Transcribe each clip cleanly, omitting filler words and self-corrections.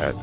Good.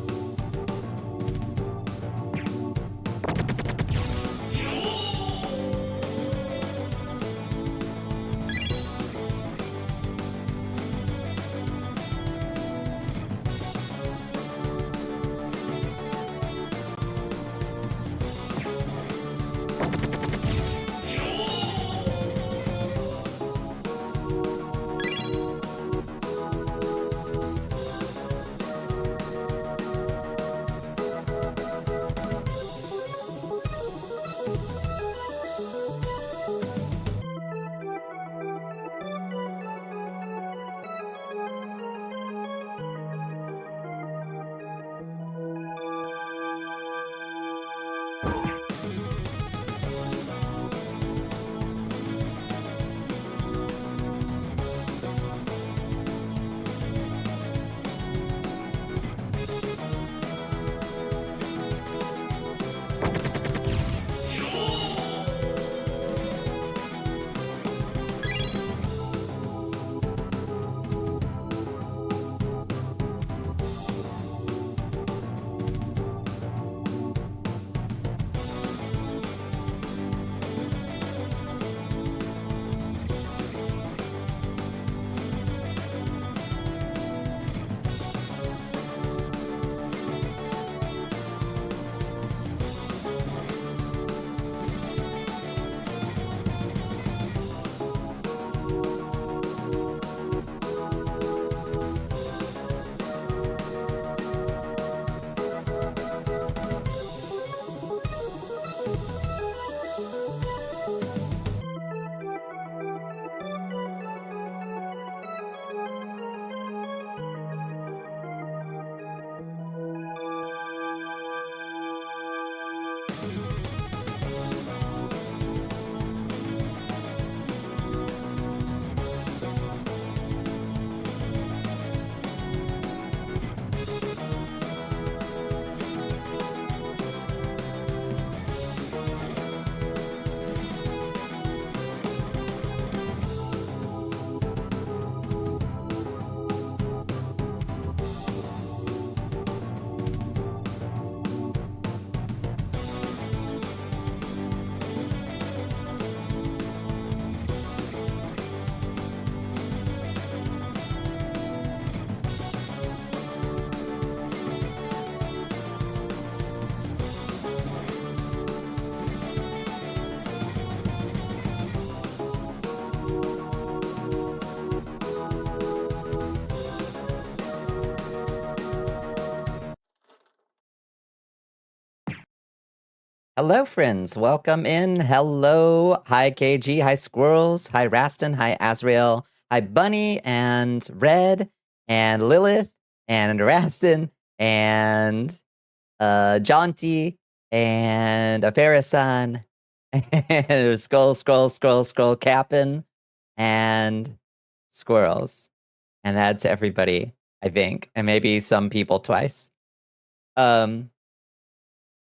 Hello, friends. Welcome in. Hello. Hi, KG. Hi, Squirrels. Hi, Rastin. Hi, Azrael. Hi, Bunny and Red and Lilith and Rastin and Jaunty and Afarasan and Scroll, Cap'n and Squirrels. And that's everybody, I think. And maybe some people twice.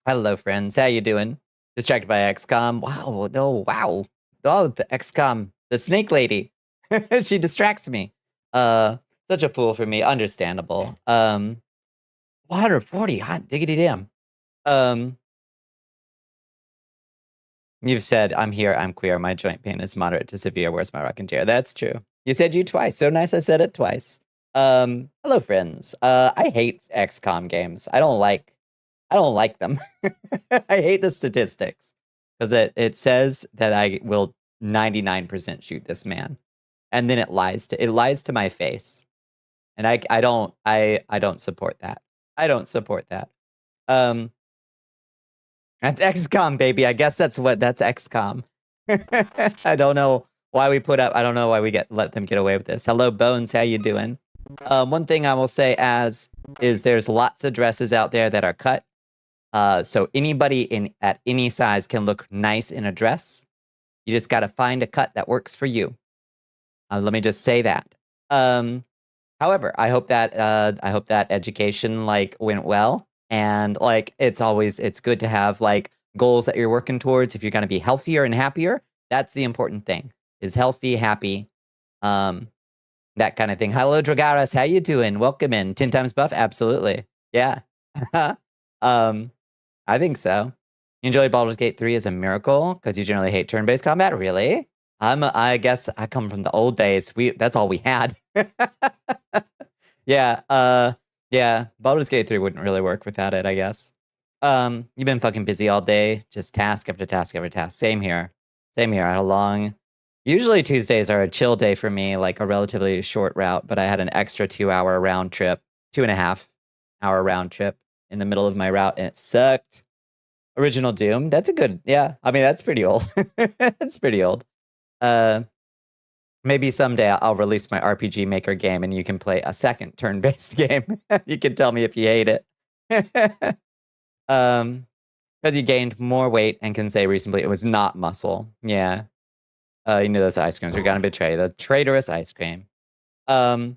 Hello, friends. How you doing? Distracted by XCOM. Wow. No. Wow. Oh, the XCOM. The snake lady. She distracts me. Such a fool for me. Understandable. 140. Hot diggity damn. You've said, I'm here, I'm queer, my joint pain is moderate to severe, where's my rocking chair? That's true. You said you twice. So nice I said it twice. Hello, friends. I hate XCOM games. I don't like them. I hate the statistics because it says that I will 99% shoot this man, and then it lies to my face, and I don't support that. I don't support that. That's XCOM, baby. I guess that's XCOM. I don't know why we let them get away with this. Hello, Bones. How you doing? One thing I will say is there's lots of dresses out there that are cut. So anybody at any size can look nice in a dress. You just got to find a cut that works for you. Let me just say that. However, I hope that education went well, and it's good to have goals that you're working towards. If you're going to be healthier and happier, that's the important thing. Is healthy, happy, that kind of thing. Hello, Dragaras. How you doing? Welcome in. 10 times buff. Absolutely. Yeah. I think so. You enjoy Baldur's Gate 3 as a miracle because you generally hate turn-based combat? Really? I guess I come from the old days. That's all we had. Yeah, yeah, Baldur's Gate 3 wouldn't really work without it, I guess. You've been fucking busy all day, just task after task after task. Same here. Same here. I had a long... Usually Tuesdays are a chill day for me, like a relatively short route, but I had an extra 2-hour round trip, 2.5-hour round trip in the middle of my route, and it sucked. Original Doom, that's a good... Yeah, I mean, that's pretty old. That's pretty old. Maybe someday I'll release my RPG Maker game and you can play a second turn-based game. You can tell me if you hate it. Because you gained more weight and can say reasonably it was not muscle. Yeah. You knew those ice creams were gonna betray the traitorous ice cream. Just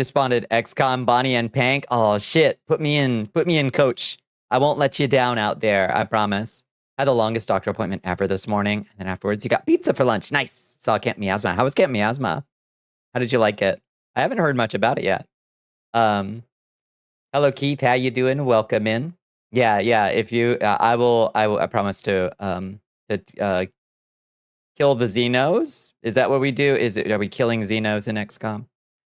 spawned XCOM, Bonnie and Pank. Oh shit. Put me in, coach. I won't let you down out there, I promise. Had the longest doctor appointment ever this morning. And then afterwards, you got pizza for lunch. Nice. Saw Camp Miasma. How was Camp Miasma? How did you like it? I haven't heard much about it yet. Hello, Keith. How you doing? Welcome in. Yeah. If you, I promise to kill the Xenos. Is that what we do? Are we killing Xenos in XCOM?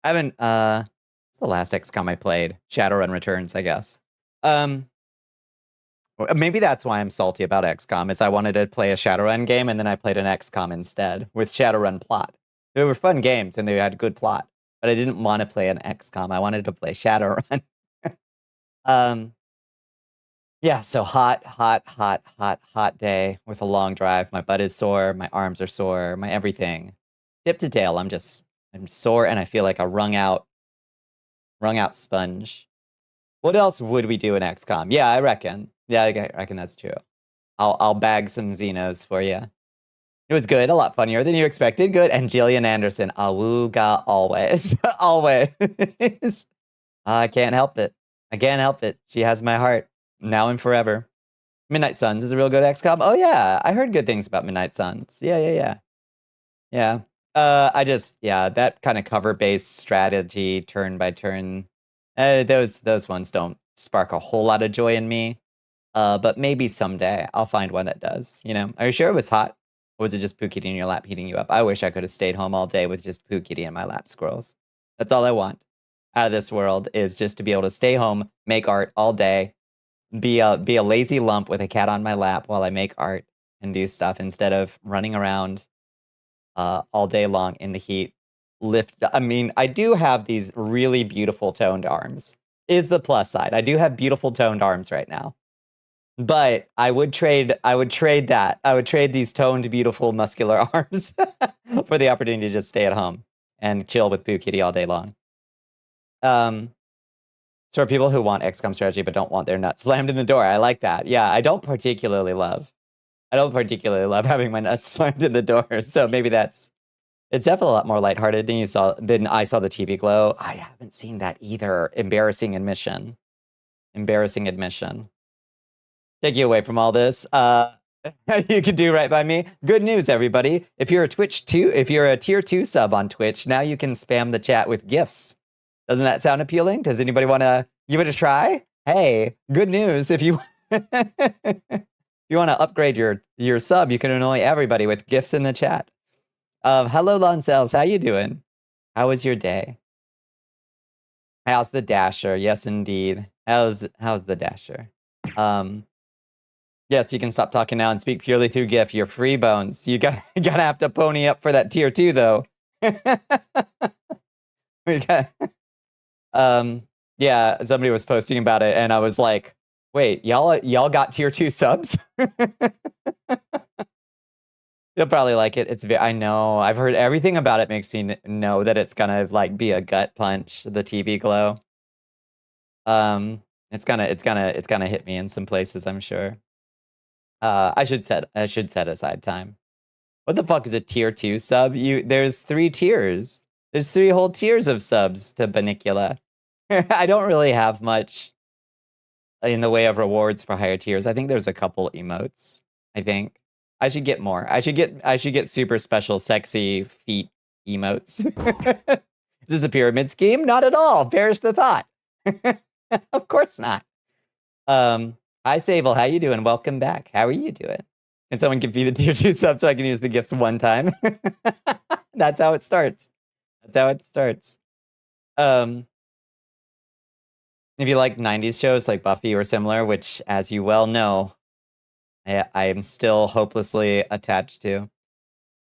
I haven't. It's the last XCOM I played. Shadowrun Returns, I guess. Maybe that's why I'm salty about XCOM, is I wanted to play a Shadowrun game, and then I played an XCOM instead, with Shadowrun plot. They were fun games, and they had good plot, but I didn't want to play an XCOM. I wanted to play Shadowrun. Yeah, so hot day with a long drive. My butt is sore, my arms are sore, my everything. Tip to tail, I'm sore, and I feel like a wrung out sponge. What else would we do in XCOM? Yeah, I reckon. Yeah, I reckon that's true. I'll bag some Xenos for you. It was good, a lot funnier than you expected. Good. And Jillian Anderson, awooga always. Always. I can't help it. I can't help it. She has my heart. Now and forever. Midnight Suns is a real good XCOM. Oh yeah, I heard good things about Midnight Suns. Yeah. That kind of cover-based strategy, turn by turn. Those ones don't spark a whole lot of joy in me. But maybe someday I'll find one that does. You know, are you sure it was hot? Or was it just Pooh Kitty in your lap heating you up? I wish I could have stayed home all day with just Pooh Kitty in my lap, squirrels. That's all I want out of this world, is just to be able to stay home, make art all day, be a lazy lump with a cat on my lap while I make art and do stuff instead of running around all day long in the heat. I mean, I do have these really beautiful toned arms, is the plus side. I do have beautiful toned arms right now. But I would trade that. I would trade these toned, beautiful, muscular arms for the opportunity to just stay at home and chill with Pooh Kitty all day long. So for people who want XCOM strategy but don't want their nuts slammed in the door, I like that. Yeah, I don't particularly love having my nuts slammed in the door. So maybe it's definitely a lot more lighthearted than I saw the TV Glow. I haven't seen that either. Embarrassing admission. Take you away from all this. You can do right by me. Good news, everybody. If you're a tier 2 sub on Twitch, now you can spam the chat with gifts. Doesn't that sound appealing? Does anybody want to give it a try? Hey, good news. If you you want to upgrade your sub, you can annoy everybody with gifts in the chat. Hello, Lonsels. How you doing? How was your day? How's the Dasher? Yes, indeed. How's the Dasher? Yes, you can stop talking now and speak purely through GIF. You're free bones. You gotta have to pony up for that tier 2 though. Yeah, somebody was posting about it, and I was like, "Wait, y'all got tier 2 subs?" You'll probably like it. I know. I've heard everything about it. Makes me know that it's gonna like be a gut punch. The TV Glow. It's gonna hit me in some places, I'm sure. I should set aside time. What the fuck is a tier 2 sub? There's 3 tiers. There's 3 whole tiers of subs to Bonnicula. I don't really have much in the way of rewards for higher tiers. I think there's a couple emotes. I think I should get more. I should get super special sexy feet emotes. Is this a pyramid scheme? Not at all. Perish the thought. Of course not. Hi Sable, how you doing? Welcome back. How are you doing? Can someone give me the tier 2 sub so I can use the gifts one time? That's how it starts. That's how it starts. If you like 90s shows like Buffy or similar, which as you well know, I am still hopelessly attached to.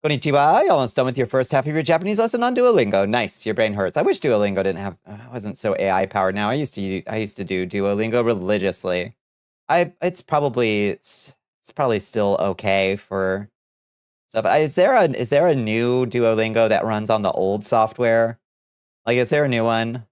Konnichiwa, you almost done with your first half of your Japanese lesson on Duolingo. Nice, your brain hurts. I wish Duolingo didn't have, wasn't so AI powered now. I used to do Duolingo religiously. It's probably still okay for stuff. Is there a new Duolingo that runs on the old software? Like, is there a new one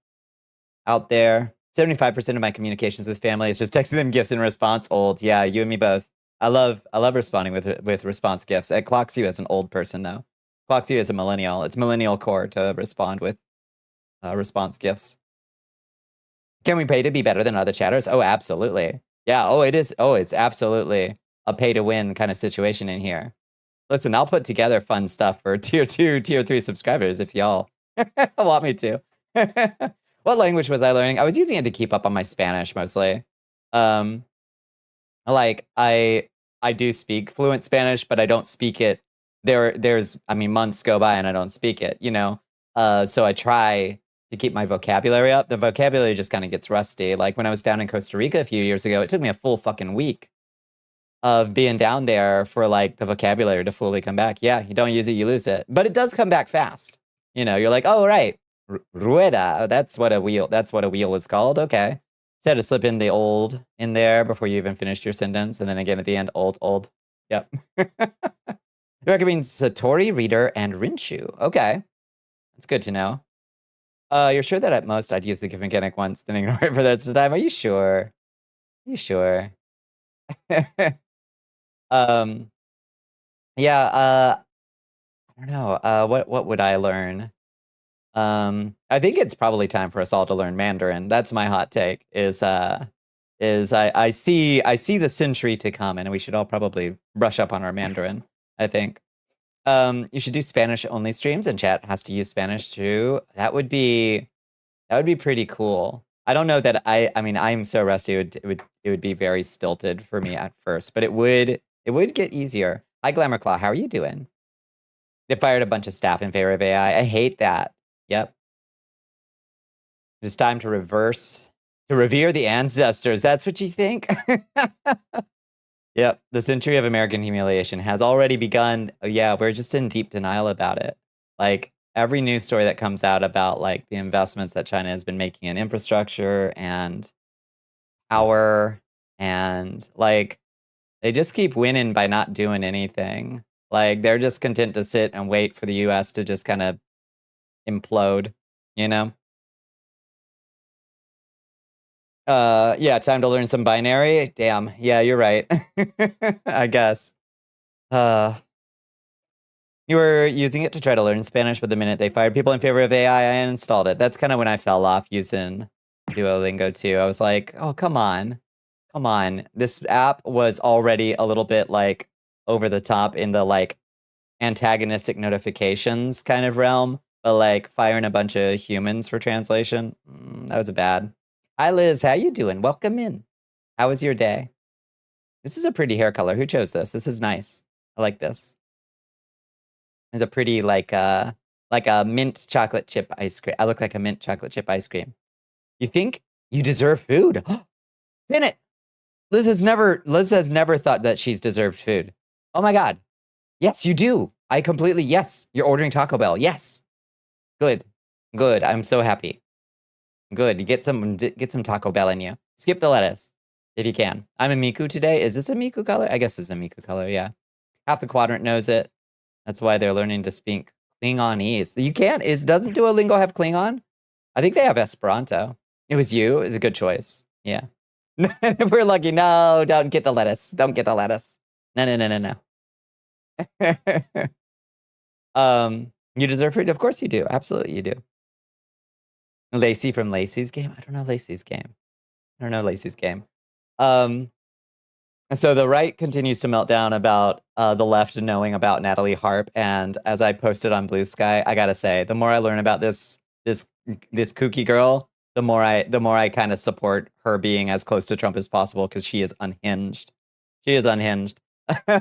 out there? 75% of my communications with family is just texting them gifts in response. Old, yeah, you and me both. I love responding with response gifts. It clocks you as an old person though. Clocks you as a millennial. It's millennial core to respond with response gifts. Can we pay to be better than other chatters? Oh, absolutely. Yeah. Oh, it is. Oh, it's absolutely a pay to win kind of situation in here. Listen, I'll put together fun stuff for tier 2, tier 3 subscribers if y'all want me to. What language was I learning? I was using it to keep up on my Spanish mostly. Like I do speak fluent Spanish, but I don't speak it. I mean, months go by and I don't speak it, you know? So I try to keep my vocabulary up. The vocabulary just kind of gets rusty. Like when I was down in Costa Rica a few years ago, it took me a full fucking week of being down there for like the vocabulary to fully come back. Yeah, you don't use it, you lose it. But it does come back fast. You know, you're like, oh, right. Rueda. That's what a wheel is called. Okay. So I had to slip in the old in there before you even finished your sentence. And then again at the end, old. Yep. It recommends Satori, Reader, and Rinshu. Okay. That's good to know. You're sure that at most I'd use the gift mechanic once, then ignore it for the rest of the time? Are you sure? Are you sure? Yeah, I don't know. What would I learn? I think it's probably time for us all to learn Mandarin. That's my hot take. I see the century to come, and we should all probably brush up on our Mandarin. I think. You should do Spanish only streams, and chat has to use Spanish too. That would be pretty cool. I don't know that I mean I'm so rusty. It would be very stilted for me at first, but it would get easier. Hi Glamour Claw, how are you doing? They fired a bunch of staff in favor of AI. I hate that. Yep. It's time to revere the ancestors. That's what you think? Yep. The century of American humiliation has already begun. Oh, yeah, we're just in deep denial about it. Like every news story that comes out about like the investments that China has been making in infrastructure and power, and like they just keep winning by not doing anything. Like they're just content to sit and wait for the US to just kind of implode, you know? Yeah, time to learn some binary. Damn. Yeah, you're right. I guess. You were using it to try to learn Spanish, but the minute they fired people in favor of AI, I uninstalled it. That's kind of when I fell off using Duolingo too. I was like, oh, come on. Come on. This app was already a little bit like over the top in the like antagonistic notifications kind of realm, but like firing a bunch of humans for translation, that was a bad. Hi Liz, how you doing? Welcome in. How was your day? This is a pretty hair color. Who chose this? This is nice. I like this. It's a pretty like a mint chocolate chip ice cream. I look like a mint chocolate chip ice cream. You think you deserve food? Pin it. Liz has never thought that she's deserved food. Oh my god. Yes, you do. Yes. You're ordering Taco Bell. Yes. Good. Good. I'm so happy. Good. You get some Taco Bell in you. Skip the lettuce if you can. I'm a Miku today. Is this a Miku color? I guess it's a Miku color, yeah. Half the quadrant knows it. That's why they're learning to speak Klingonese. You can't. Doesn't Duolingo have Klingon? I think they have Esperanto. It was you. It was a good choice. Yeah. We're lucky. No, don't get the lettuce. Don't get the lettuce. No. You deserve food? Of course you do. Absolutely you do. Lacey from Lacey's game? I don't know Lacey's game. So the right continues to melt down about the left knowing about Natalie Harp, and as I posted on Blue Sky, I gotta say, the more I learn about this kooky girl, the more I kind of support her being as close to Trump as possible because she is unhinged. She is unhinged.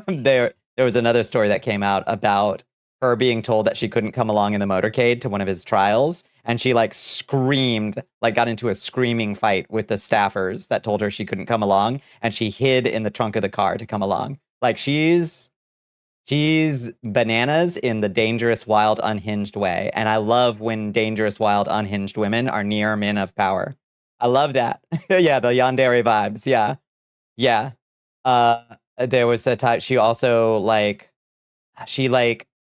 There was another story that came out about her being told that she couldn't come along in the motorcade to one of his trials, and she like screamed, like got into a screaming fight with the staffers that told her she couldn't come along, and she hid in the trunk of the car to come along. Like she's bananas in the dangerous, wild, unhinged way. And I love when dangerous, wild, unhinged women are near men of power. I love that. Yeah, the yandere vibes. Yeah. Yeah. There was the time she also she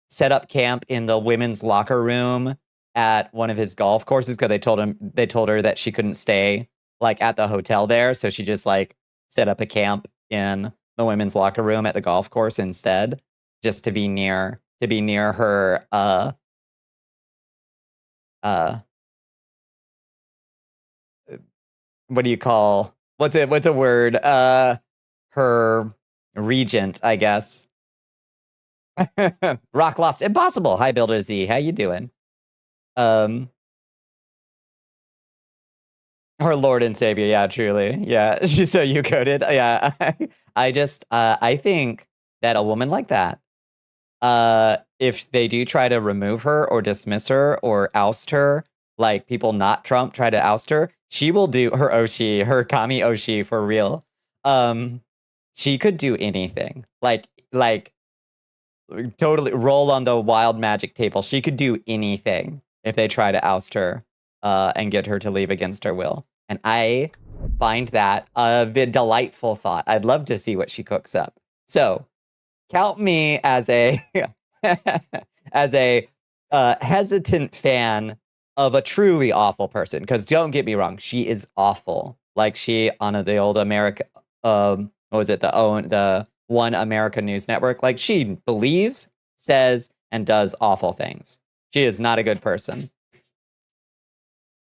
set up camp in the women's locker room at one of his golf courses because they told her that she couldn't stay like at the hotel there. So she just like set up a camp in the women's locker room at the golf course instead, just to be near her what do you call what's a word? Her regent, I guess. Rock lost impossible. Hi Builder Z, how you doing? Her Lord and Savior, yeah, truly. Yeah, she's so you coded. Yeah. I think that a woman like that, if they do try to remove her or dismiss her or oust her, like people not Trump try to oust her, she will do her Oshi, her Kami Oshi for real. She could do anything. Like totally roll on the wild magic table. She could do anything if they try to oust her and get her to leave against her will. And I find that a delightful thought. I'd love to see what she cooks up. So count me as a as a hesitant fan of a truly awful person. Because don't get me wrong, she is awful. Like she on the old America, what was it? The One America News Network. Like she believes, says, and does awful things. She is not a good person.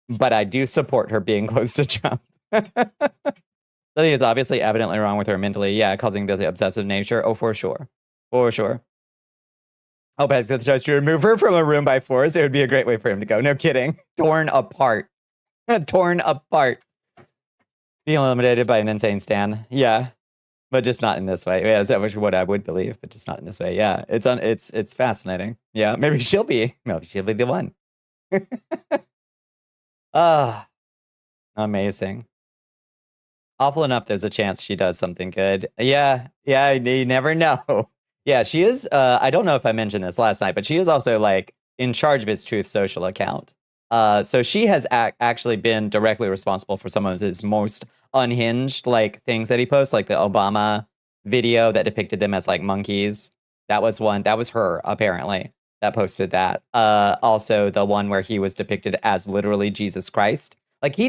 But I do support her being close to Trump. Something is obviously evidently wrong with her mentally. Yeah, causing the obsessive nature. Oh, for sure. For sure. Hope has tries to remove her from a room by force. It would be a great way for him to go. No kidding. Torn apart. Torn apart. Being eliminated by an insane stan. Yeah. But just not in this way. Yeah, is that what I would believe, but just not in this way. Yeah. It's fascinating. Yeah. Maybe she'll be the one. Ah. Amazing. Awful enough there's a chance she does something good. Yeah, you never know. Yeah, she is, I don't know if I mentioned this last night, but she is also, like, in charge of his Truth Social account. So she has actually been directly responsible for some of his most unhinged, like, things that he posts, like the Obama video that depicted them as, like, monkeys. That was her, apparently, that posted that. Also, the one where he was depicted as literally Jesus Christ. Like, he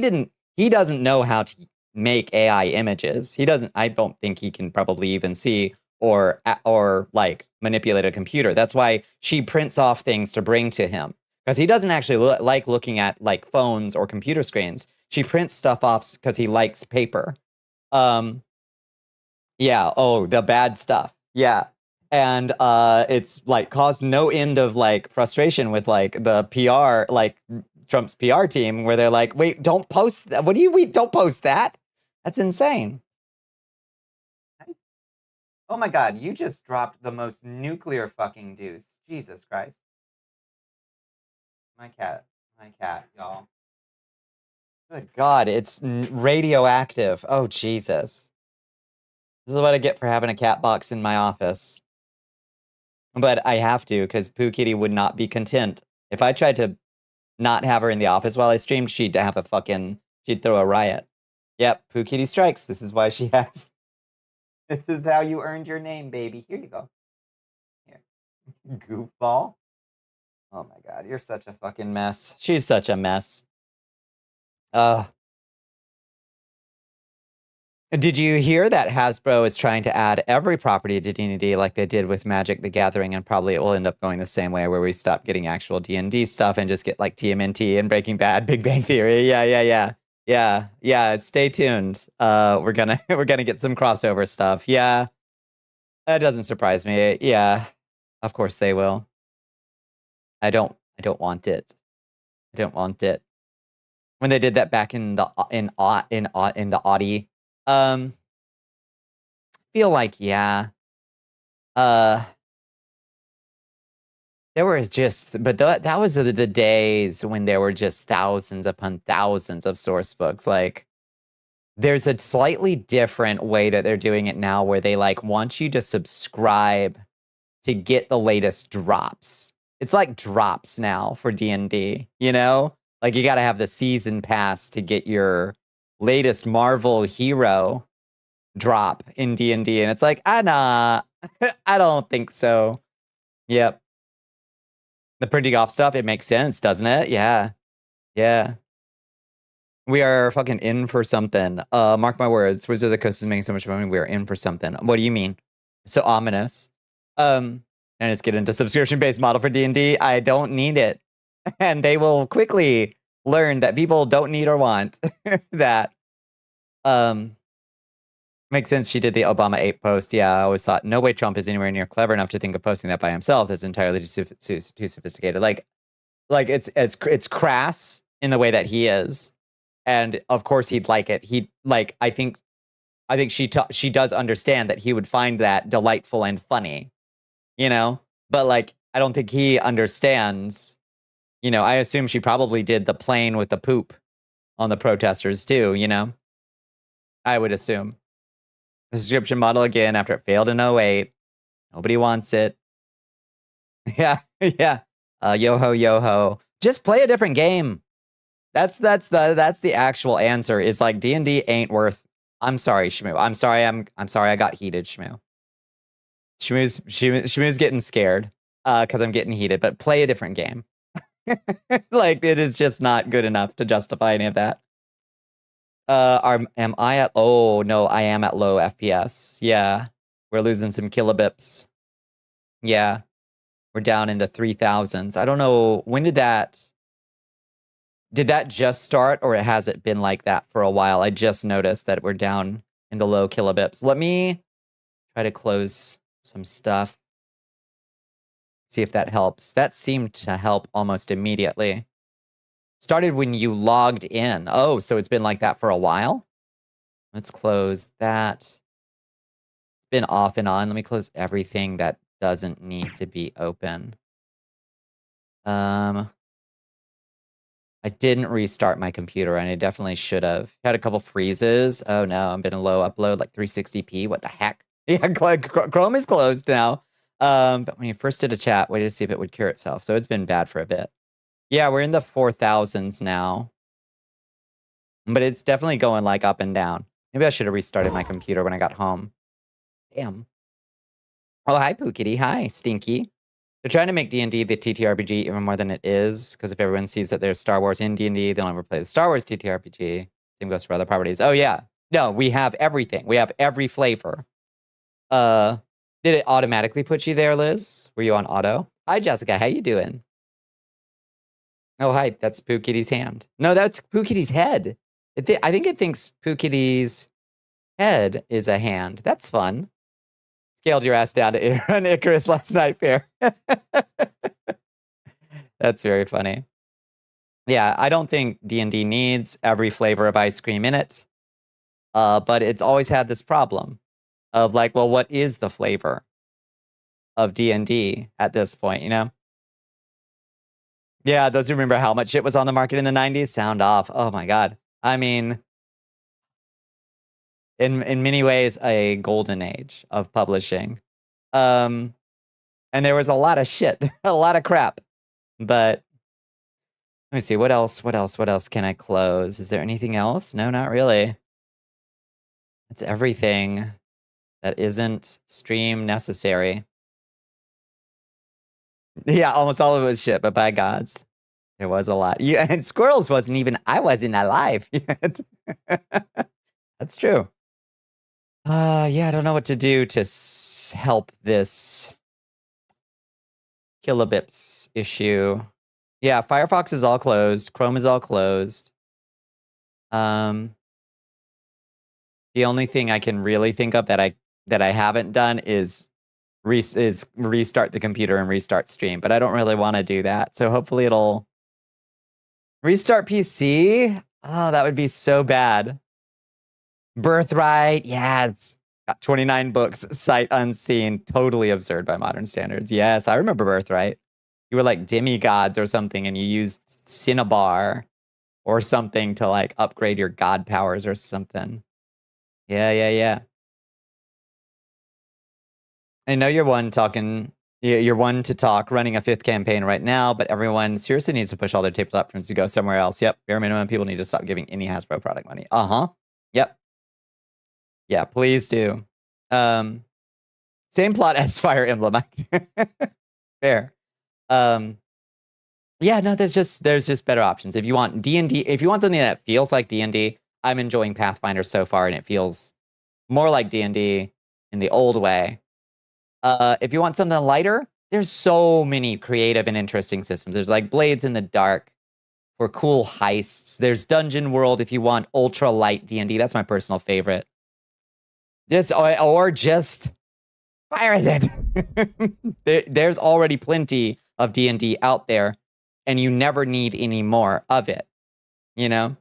doesn't know how to make AI images. I don't think he can probably even see or like manipulate a computer. That's why she prints off things to bring to him, because he doesn't actually like looking at like phones or computer screens. She prints stuff off because he likes paper. Yeah. Oh, the bad stuff. Yeah. And it's like caused no end of like frustration with like the PR, like Trump's PR team, where they're like, wait, don't post that. What do you mean? Don't post that. That's insane. Oh my God, you just dropped the most nuclear fucking deuce. Jesus Christ. My cat, y'all. Good God, it's radioactive. Oh, Jesus. This is what I get for having a cat box in my office. But I have to, because Pooh Kitty would not be content. If I tried to not have her in the office while I streamed, she'd throw a riot. Yep, Pooh Kitty strikes. This is why she has. This is how you earned your name, baby. Here you go. Here. Goofball. Oh my God, you're such a fucking mess. She's such a mess. Did you hear that Hasbro is trying to add every property to D&D like they did with Magic the Gathering, and probably it will end up going the same way, where we stop getting actual D&D stuff and just get like TMNT and Breaking Bad, Big Bang Theory. Yeah. Stay tuned. We're gonna get some crossover stuff. Yeah. That doesn't surprise me. Yeah. Of course they will. I don't want it. I don't want it. when they did that back in the Audi. Feel like yeah. There was just, but that was the days when there were just thousands upon thousands of source books. Like, there's a slightly different way that they're doing it now, where they like want you to subscribe to get the latest drops. It's like drops now for D&D, you know? Like, you got to have the season pass to get your latest Marvel hero drop in D&D, and it's like, nah, I don't think so. Yep. The printing off stuff, it makes sense, doesn't it? Yeah. Yeah. We are fucking in for something. Mark my words. Wizard of the Coast is making so much money. We are in for something. What do you mean? So ominous. And let's get into subscription-based model for D&D. I don't need it. And they will quickly learn that people don't need or want that. Makes sense. She did the Obama 8 post. Yeah, I always thought, no way Trump is anywhere near clever enough to think of posting that by himself. That's entirely too sophisticated. Like it's crass in the way that he is, and of course he'd like it. I think she does understand that he would find that delightful and funny, you know. But like, I don't think he understands. You know, I assume she probably did the plane with the poop on the protesters too. You know, I would assume. The subscription model again after it failed in 08. Nobody wants it. Yeah, yeah. Yo-ho, yo-ho. Just play a different game. That's the actual answer. Is like D&D ain't worth. I'm sorry, Shmoo. I'm sorry I got heated, Shmoo. Shmoo's getting scared because I'm getting heated, but play a different game. Like, it is just not good enough to justify any of that. Am I at? Oh no, I am at low FPS. Yeah, we're losing some kilobips. Yeah, we're down in the 3000s. I don't know, when did that just start, or has it been like that for a while? I just noticed that we're down in the low kilobips. Let me try to close some stuff. See if that helps. That seemed to help almost immediately. Started when you logged in. Oh, so it's been like that for a while? Let's close that. It's been off and on. Let me close everything that doesn't need to be open. I didn't restart my computer, and I definitely should have. Had a couple freezes. Oh no, I'm been a low upload, like 360p. What the heck? Yeah, Chrome is closed now. But when you first did a chat, waited to see if it would cure itself. So it's been bad for a bit. Yeah, we're in the 4000s now. But it's definitely going like up and down. Maybe I should have restarted my computer when I got home. Damn. Oh, hi, Poo Kitty. Hi, Stinky. They're trying to make D&D the TTRPG even more than it is, because if everyone sees that there's Star Wars in D&D, they'll never play the Star Wars TTRPG. Same goes for other properties. Oh, yeah. No, we have everything. We have every flavor. Did it automatically put you there, Liz? Were you on auto? Hi, Jessica. How you doing? Oh, hi. That's Poo Kitty's hand. No, that's Poo Kitty's head. I think it thinks Poo Kitty's head is a hand. That's fun. Scaled your ass down to run Icarus last night, fair. That's very funny. Yeah, I don't think D&D needs every flavor of ice cream in it. But it's always had this problem of like, well, what is the flavor of D&D at this point, you know? Yeah, those who remember how much shit was on the market in the 90s, sound off. Oh my God. I mean, in many ways, a golden age of publishing. And there was a lot of shit, a lot of crap. But let me see, what else can I close? Is there anything else? No, not really. That's everything that isn't stream necessary. Yeah, almost all of it was shit, but by gods, there was a lot. Yeah, and Squirrels wasn't even, I wasn't alive yet. That's true. Yeah, I don't know what to do to help this kilobips issue. Yeah, Firefox is all closed. Chrome is all closed. The only thing I can really think of that I haven't done is restart the computer and restart stream, but I don't really want to do that. So hopefully it'll restart PC. Oh, that would be so bad. Birthright, yes. Got 29 books, sight unseen, totally absurd by modern standards. Yes, I remember Birthright. You were like demigods or something, and you used Cinnabar or something to like upgrade your god powers or something. Yeah. I know you're one talking. You're one to talk, running a 5th campaign right now, but everyone seriously needs to push all their tape platforms to go somewhere else. Yep, bare minimum, people need to stop giving any Hasbro product money. Yep. Yeah, please do. Same plot as Fire Emblem. Fair. Yeah, no, there's just better options. If you want D&D, if you want something that feels like D&D, I'm enjoying Pathfinder so far, and it feels more like D&D in the old way. If you want something lighter, there's so many creative and interesting systems. There's like Blades in the Dark for cool heists. There's Dungeon World if you want ultra light D&D. That's my personal favorite. Or just pirate it. There's already plenty of D&D out there, and you never need any more of it, you know?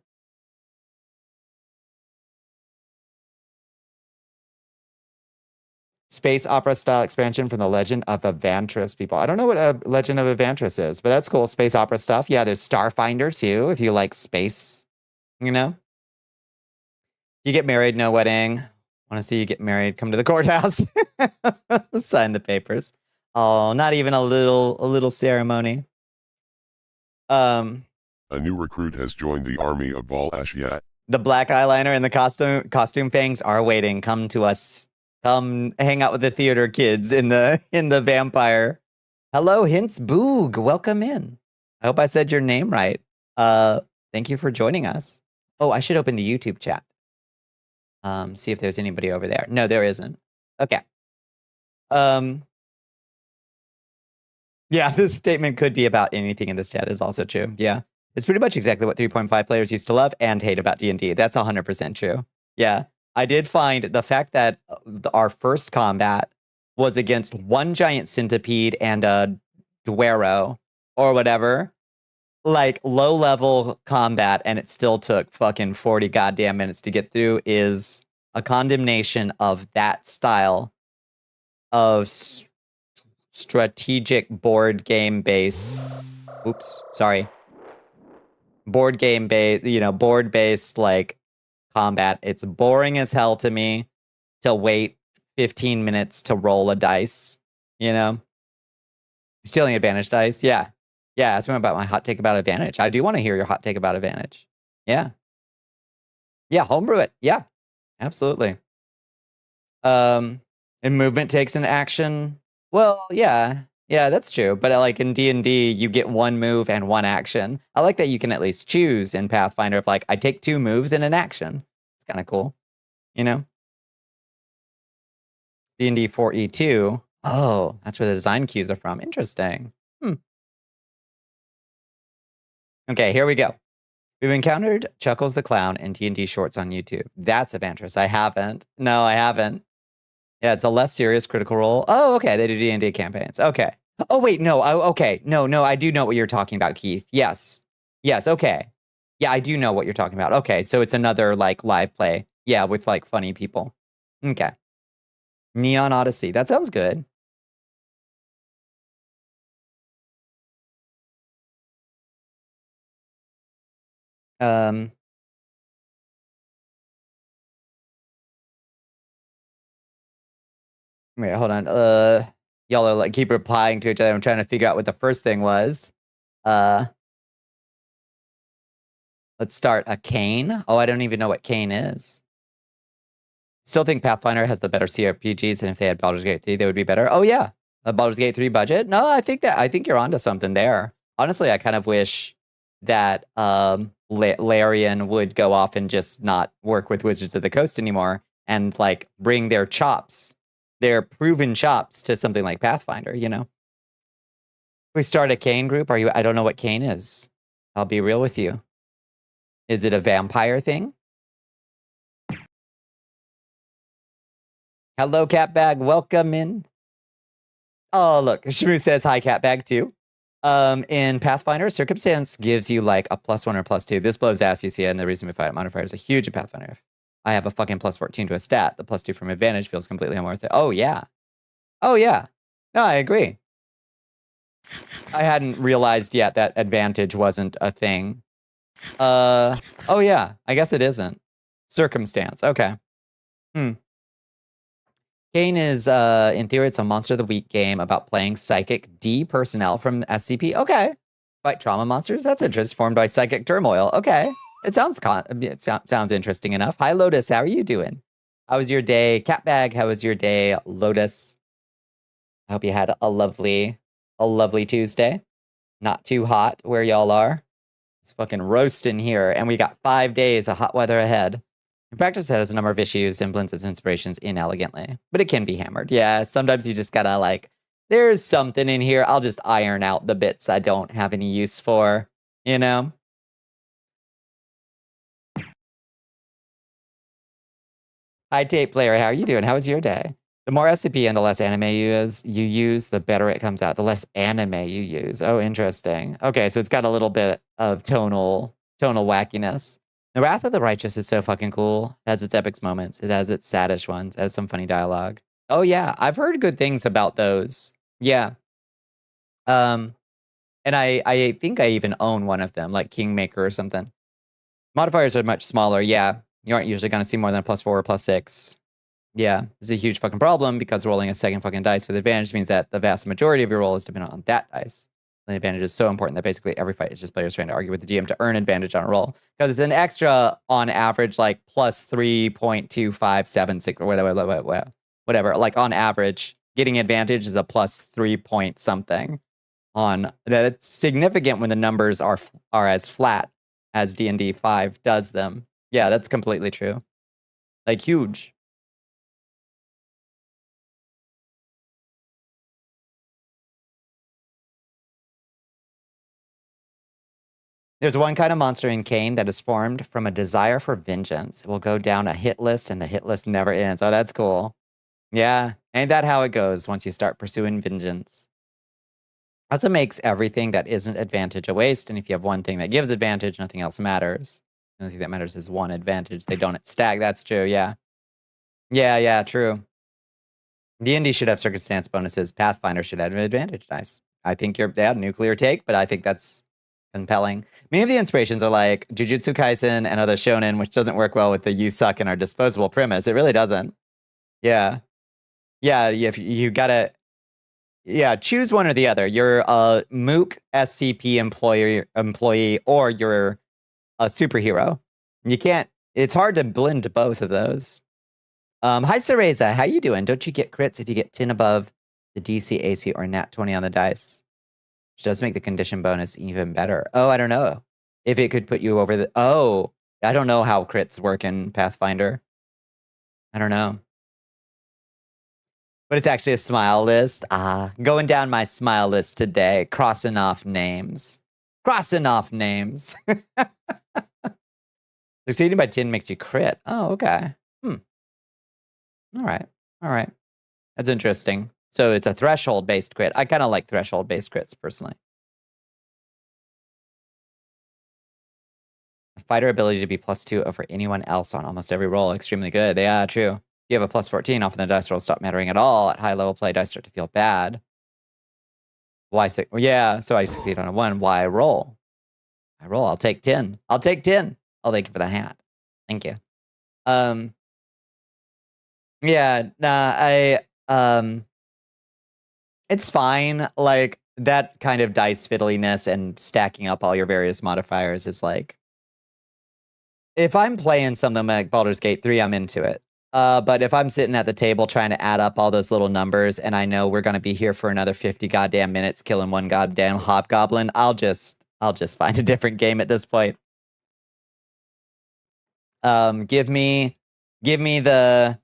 Space opera style expansion from the Legend of Evantris people. I don't know what a Legend of Evantris is, but that's cool. Space opera stuff. Yeah, there's Starfinder too, if you like space, you know? You get married, no wedding. Want to see you get married, come to the courthouse. Sign the papers. Oh, not even a little ceremony. A new recruit has joined the army of Val Ashiat. The black eyeliner and the costume fangs are waiting. Come to us. Come hang out with the theater kids in the vampire. Hello, Hints Boog. Welcome in. I hope I said your name right. Thank you for joining us. Oh, I should open the YouTube chat. See if there's anybody over there. No, there isn't. Okay. Yeah, this statement could be about anything in this chat is also true. Yeah. It's pretty much exactly what 3.5 players used to love and hate about D&D. That's 100% true. Yeah. I did find the fact that our first combat was against one giant centipede and a Duero or whatever, like low level combat, and it still took fucking 40 goddamn minutes to get through, is a condemnation of that style of strategic board game based. Oops, sorry. Board game based, board based like combat. It's boring as hell to me to wait 15 minutes to roll a dice, Stealing advantage dice. Yeah. Ask me about my hot take about advantage. I do want to hear your hot take about advantage. Yeah. Homebrew it. Yeah. Absolutely. And movement takes an action. Well, yeah, that's true. But like in D&D, you get one move and one action. I like that you can at least choose in Pathfinder if like I take 2 moves and an action. It's kind of cool, D&D 4E2. Oh, that's where the design cues are from. Interesting. Okay, here we go. We've encountered Chuckles the Clown in D&D shorts on YouTube. That's Evantris. I haven't. No, I haven't. Yeah, it's a less serious Critical Role. Oh, okay. They do D&D campaigns. Okay. Oh, wait. No. Okay. No. I do know what you're talking about, Keith. Yes. Okay. Yeah, I do know what you're talking about. Okay. So it's another like live play. Yeah, with like funny people. Okay. Neon Odyssey. That sounds good. Wait, hold on. Y'all are like keep replying to each other. I'm trying to figure out what the first thing was. Let's start a cane. Oh, I don't even know what cane is. Still think Pathfinder has the better CRPGs, and if they had Baldur's Gate 3, they would be better. Oh yeah, a Baldur's Gate 3 budget. No, I think you're onto something there. Honestly, I kind of wish that Larian would go off and just not work with Wizards of the Coast anymore, and like bring their chops, their proven chops, to something like Pathfinder. We start a Kane group. I don't know what Kane is. I'll be real with you. Is it a vampire thing? Hello, Catbag. Welcome in. Oh, look. Shmoo says hi, Catbag, too. In Pathfinder, circumstance gives you like a +1 or +2. This blows ass, you see it, and the reason we fight modifiers are huge in Pathfinder. I have a fucking +14 to a stat. The +2 from advantage feels completely unworth it. Oh, yeah. Oh, yeah. No, I agree. I hadn't realized yet that advantage wasn't a thing. Oh, yeah. I guess it isn't. Circumstance. Okay. Kane is, in theory, it's a Monster of the Week game about playing Psychic D personnel from SCP. Okay. Fight trauma monsters? That's interesting. Formed by Psychic Turmoil. Okay. It sounds sounds interesting enough. Hi, Lotus. How are you doing? How was your day? Catbag, how was your day? Lotus. I hope you had a lovely Tuesday. Not too hot where y'all are. It's fucking roasting here. And we got 5 days of hot weather ahead. In practice, it has a number of issues and blends its inspirations inelegantly, but it can be hammered. Yeah, sometimes you just gotta like, there's something in here. I'll just iron out the bits I don't have any use for, you know? Hi, tape player. How are you doing? How was your day? The more SCP and the less anime you use, the better it comes out. The less anime you use. Oh, interesting. Okay, so it's got a little bit of tonal wackiness. The Wrath of the Righteous is so fucking cool. It has its epic moments. It has its saddish ones. It has some funny dialogue. Oh yeah, I've heard good things about those. Yeah. And I think I even own one of them, like Kingmaker or something. Modifiers are much smaller. Yeah, you aren't usually going to see more than a +4 or +6. Yeah, it's a huge fucking problem because rolling a second fucking dice with advantage means that the vast majority of your roll is dependent on that dice. The advantage is so important that basically every fight is just players trying to argue with the GM to earn advantage on a roll. Because it's an extra, on average, like +3.2576 or whatever. Like on average, getting advantage is a +3 point something. On that's significant when the numbers are as flat as D&D 5 does them. Yeah, that's completely true. Like huge. There's one kind of monster in Kane that is formed from a desire for vengeance. It will go down a hit list and the hit list never ends. Oh, that's cool. Yeah, ain't that how it goes once you start pursuing vengeance? Also makes everything that isn't advantage a waste, and if you have one thing that gives advantage, nothing else matters. The only thing that matters is one advantage. They don't stack. That's true, yeah. Yeah, true. D&D should have circumstance bonuses. Pathfinder should have an advantage dice. I think they have nuclear take, but I think that's compelling. Many of the inspirations are like Jujutsu Kaisen and other shonen, which doesn't work well with the you suck and are disposable premise. It really doesn't. Yeah. Yeah, if you gotta choose one or the other. You're a Mook SCP employee or you're a superhero. You can't, it's hard to blend both of those. Hi Cereza, how you doing? Don't you get crits if you get 10 above the DC, AC, or nat 20 on the dice? Which does make the condition bonus even better. Oh, I don't know. If it could put you over the... Oh, I don't know how crits work in Pathfinder. I don't know. But it's actually a smile list. Going down my smile list today. Crossing off names. Crossing off names. Succeeding by 10 makes you crit. Oh, okay. All right. That's interesting. So it's a threshold-based crit. I kind of like threshold-based crits, personally. Fighter ability to be +2 over anyone else on almost every roll. Extremely good. Yeah, true. You have a +14, often the dice rolls stop mattering at all. At high level play, dice start to feel bad. Why 6? Yeah, so I succeed on a 1. Why roll? I roll. I'll take 10. I'll take 10. I'll thank you for the hat. Thank you. Yeah, nah, it's fine. Like, that kind of dice fiddliness and stacking up all your various modifiers is like, if I'm playing something like Baldur's Gate 3, I'm into it. But if I'm sitting at the table trying to add up all those little numbers and I know we're going to be here for another 50 goddamn minutes killing one goddamn hobgoblin, I'll just find a different game at this point. Give me the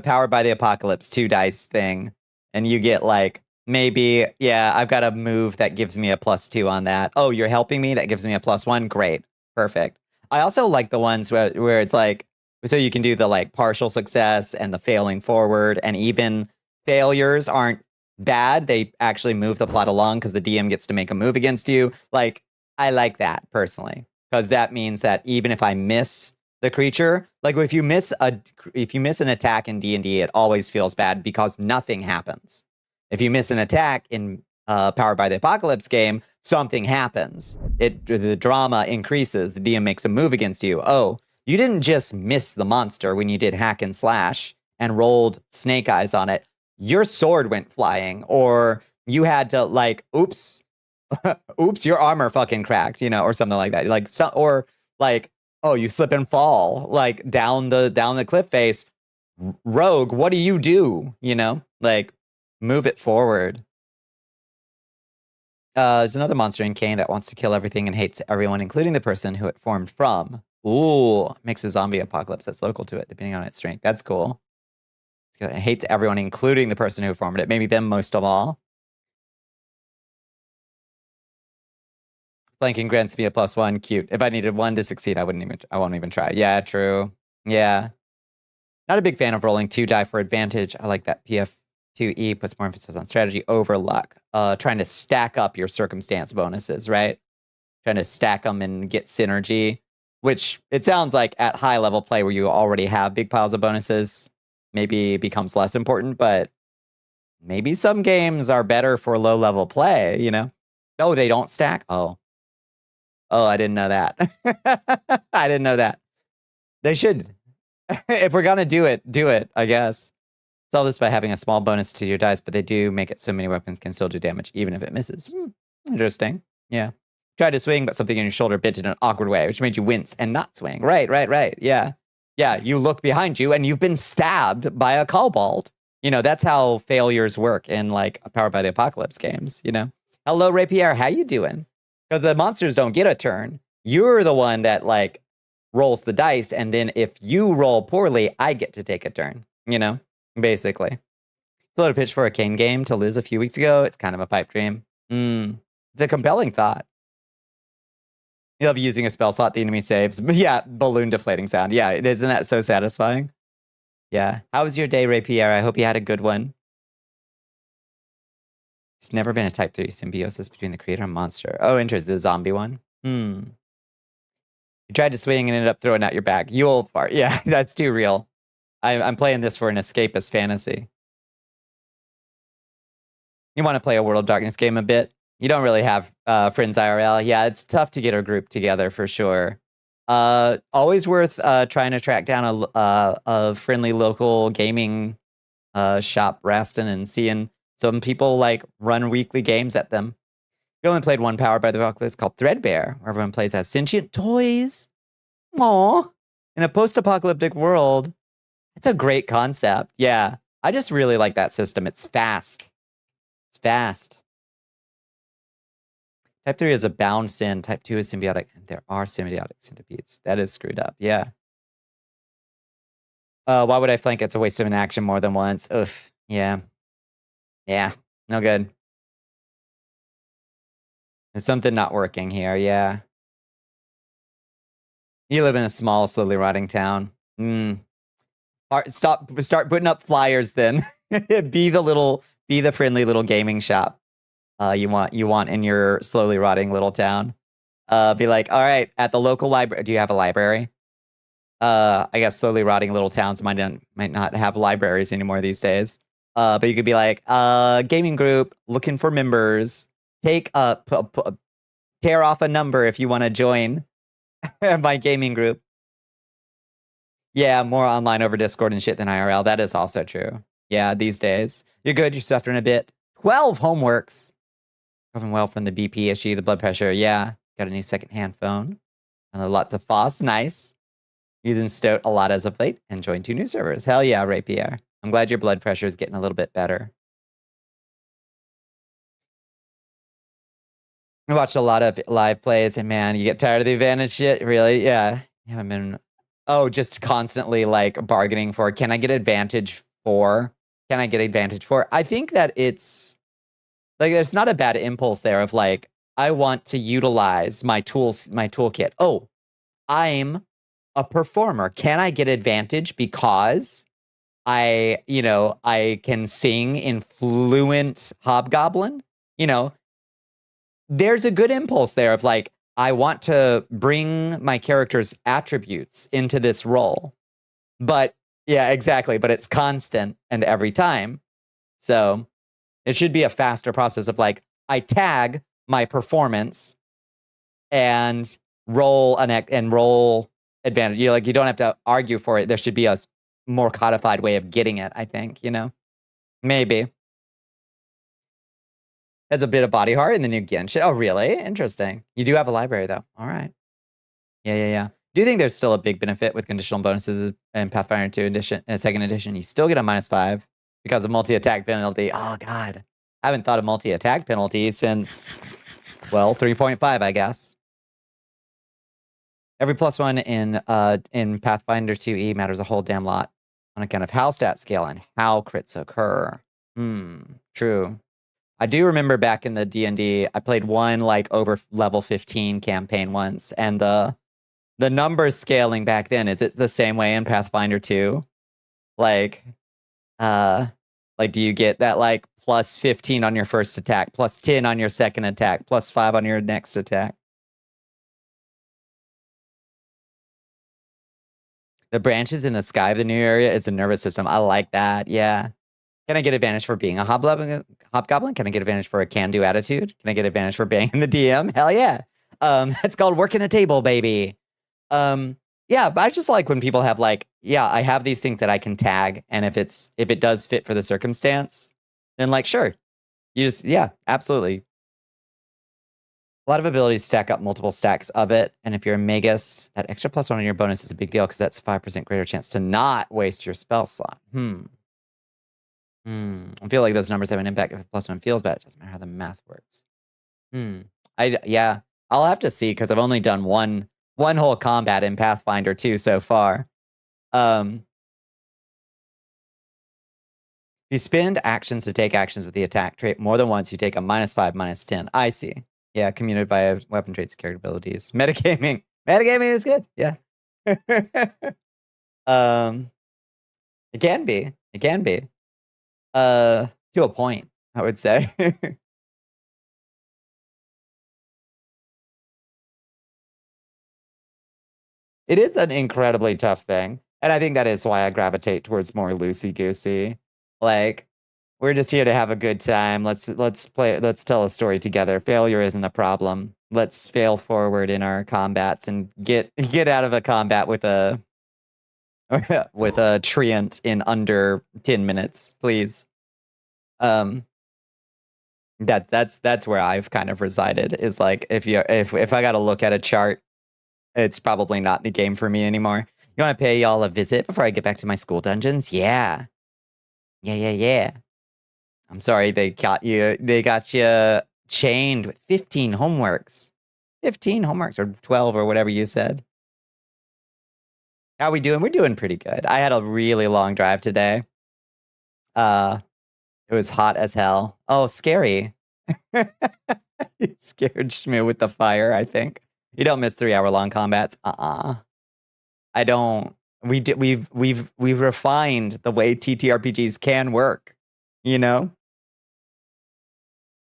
Powered by the Apocalypse 2 dice thing, and you get like maybe, yeah, I've got a move that gives me a +2 on that. Oh, you're helping me? That gives me a +1. Great. Perfect. I also like the ones where it's like, so you can do the like partial success and the failing forward, and even failures aren't bad, they actually move the plot along because the DM gets to make a move against you. Like, I like that personally, because that means that even if I miss the creature, like if you miss an attack in D&D, it always feels bad because nothing happens. If you miss an attack in Powered by the Apocalypse game, something happens. The drama increases. The DM makes a move against you. Oh, you didn't just miss the monster when you did hack and slash and rolled snake eyes on it. Your sword went flying, or you had to like, oops, your armor fucking cracked, or something like that. Like, or like, oh, you slip and fall like down the cliff face. Rogue, what do you do? Like, move it forward. There's another monster in Kane that wants to kill everything and hates everyone, including the person who it formed from. Ooh, makes a zombie apocalypse that's local to it, depending on its strength. That's cool. It hates everyone, including the person who formed it. Maybe them most of all. Flanking grants me a +1. Cute. If I needed one to succeed, I won't even try. Yeah, true. Yeah. Not a big fan of rolling 2 die for advantage. I like that PF2E puts more emphasis on strategy over luck. Trying to stack up your circumstance bonuses, right? Trying to stack them and get synergy, which it sounds like at high level play where you already have big piles of bonuses, maybe becomes less important, but maybe some games are better for low level play, Oh, they don't stack? Oh, I didn't know that. I didn't know that. They should. If we're gonna do it, I guess. Solve this by having a small bonus to your dice, but they do make it so many weapons can still do damage, even if it misses. Interesting. Yeah. Tried to swing, but something in your shoulder bit in an awkward way, which made you wince and not swing. Right. Yeah. Yeah, you look behind you and you've been stabbed by a kobold. That's how failures work in like Powered by the Apocalypse games, Hello, Ray Pierre, how you doing? Because the monsters don't get a turn. You're the one that like rolls the dice, and then if you roll poorly, I get to take a turn, basically. Floated a pitch for a Kane game to Liz a few weeks ago. It's kind of a pipe dream. It's a compelling thought. You love using a spell slot the enemy saves. But yeah, balloon deflating sound. Yeah, isn't that so satisfying? Yeah. How was your day, Ray Pierre? I hope you had a good one. There's never been a type 3 symbiosis between the creator and monster. Oh, interesting. The zombie one? You tried to swing and ended up throwing out your back. You old fart. Yeah, that's too real. I'm playing this for an escapist fantasy. You want to play a World of Darkness game a bit? You don't really have friends IRL. Yeah, it's tough to get a group together for sure. Always worth trying to track down a friendly local gaming shop, Raston, and seeing some people like run weekly games at them. We only played one Powered by the Apocalypse called Threadbare, where everyone plays as sentient toys. Aww. In a post-apocalyptic world. It's a great concept. Yeah. I just really like that system. It's fast. It's fast. Type 3 is a bound sin. Type 2 is symbiotic. And there are symbiotic centipedes. That is screwed up. Yeah. Why would I flank? It's a waste of an action more than once. Ugh. Yeah. Yeah. No good. There's something not working here. Yeah. You live in a small, slowly rotting town. Start putting up flyers then. Be the friendly little gaming shop you want in your slowly rotting little town. Be like, all right, at the local library. Do you have a library? I guess slowly rotting little towns might not have libraries anymore these days. But you could be like, gaming group looking for members. Tear off a number if you want to join my gaming group. Yeah, more online over Discord and shit than IRL. That is also true. Yeah, these days. You're good. You're suffering a bit. 12 homeworks. Recovering well from the BP issue, the blood pressure. Yeah. Got a new secondhand phone. And lots of FOSS. Nice. Using Stoat a lot as of late. And joined 2 new servers. Hell yeah, Ray Pierre. I'm glad your blood pressure is getting a little bit better. I watched a lot of live plays, and man, you get tired of the advantage shit. Really? Yeah. You haven't been... Oh, just constantly like bargaining for, can I get advantage for? Can I get advantage for? I think that it's like, there's not a bad impulse there of like, I want to utilize my tools, my toolkit. Oh, I'm a performer. Can I get advantage because I can sing in fluent hobgoblin, there's a good impulse there of like, I want to bring my character's attributes into this role. But yeah, exactly. But it's constant and every time. So it should be a faster process of like, I tag my performance and roll advantage. You don't have to argue for it. There should be a more codified way of getting it, I think, Maybe. Has a bit of body heart in the new Genshin. Oh, really? Interesting. You do have a library, though. All right. Yeah. Do you think there's still a big benefit with conditional bonuses in Pathfinder 2 edition, second edition? You still get a -5 because of multi-attack penalty. Oh, God. I haven't thought of multi-attack penalty since, well, 3.5, I guess. Every +1 in Pathfinder 2e matters a whole damn lot on account of how stat scale and how crits occur. True. I do remember back in the D&D, I played one like over level 15 campaign once, and the numbers scaling back then, is it the same way in Pathfinder 2? Like do you get that like +15 on your first attack, +10 on your second attack, +5 on your next attack? The branches in the sky of the new area is the nervous system. I like that. Yeah. Can I get advantage for being a hobgoblin? Can I get advantage for a can-do attitude? Can I get advantage for banging the DM? Hell yeah. It's called working the table, baby. Yeah, but I just like when people have like, yeah, I have these things that I can tag, and if it does fit for the circumstance, then like, sure. Yeah, absolutely. A lot of abilities stack up multiple stacks of it, and if you're a Magus, that extra +1 on your bonus is a big deal because that's 5% greater chance to not waste your spell slot. I feel like those numbers have an impact if a +1 feels bad. It doesn't matter how the math works. Yeah, I'll have to see because I've only done one whole combat in Pathfinder 2 so far. You spend actions to take actions with the attack trait more than once, you take a -5, -10. I see. Yeah, communicated via weapon traits, character abilities. Metagaming. Metagaming is good. Yeah. It can be. It can be. To a point, I would say. It is an incredibly tough thing, and I think that is why I gravitate towards more loosey-goosey. Like, we're just here to have a good time. Let's tell a story together. Failure isn't a problem. Let's fail forward in our combats and get out of a combat with a treant in under 10 minutes, please. That's where I've kind of resided, is like if I gotta look at a chart, it's probably not the game for me anymore. You wanna pay y'all a visit before I get back to my school dungeons? Yeah. Yeah. I'm sorry they got you chained with 15 homeworks. 15 homeworks, or 12, or whatever you said. How we doing? We're doing pretty good. I had a really long drive today. It was hot as hell. Oh, scary. You scared Shmoo with the fire, I think. You don't miss 3-hour-long combats. I don't. We've refined the way TTRPGs can work.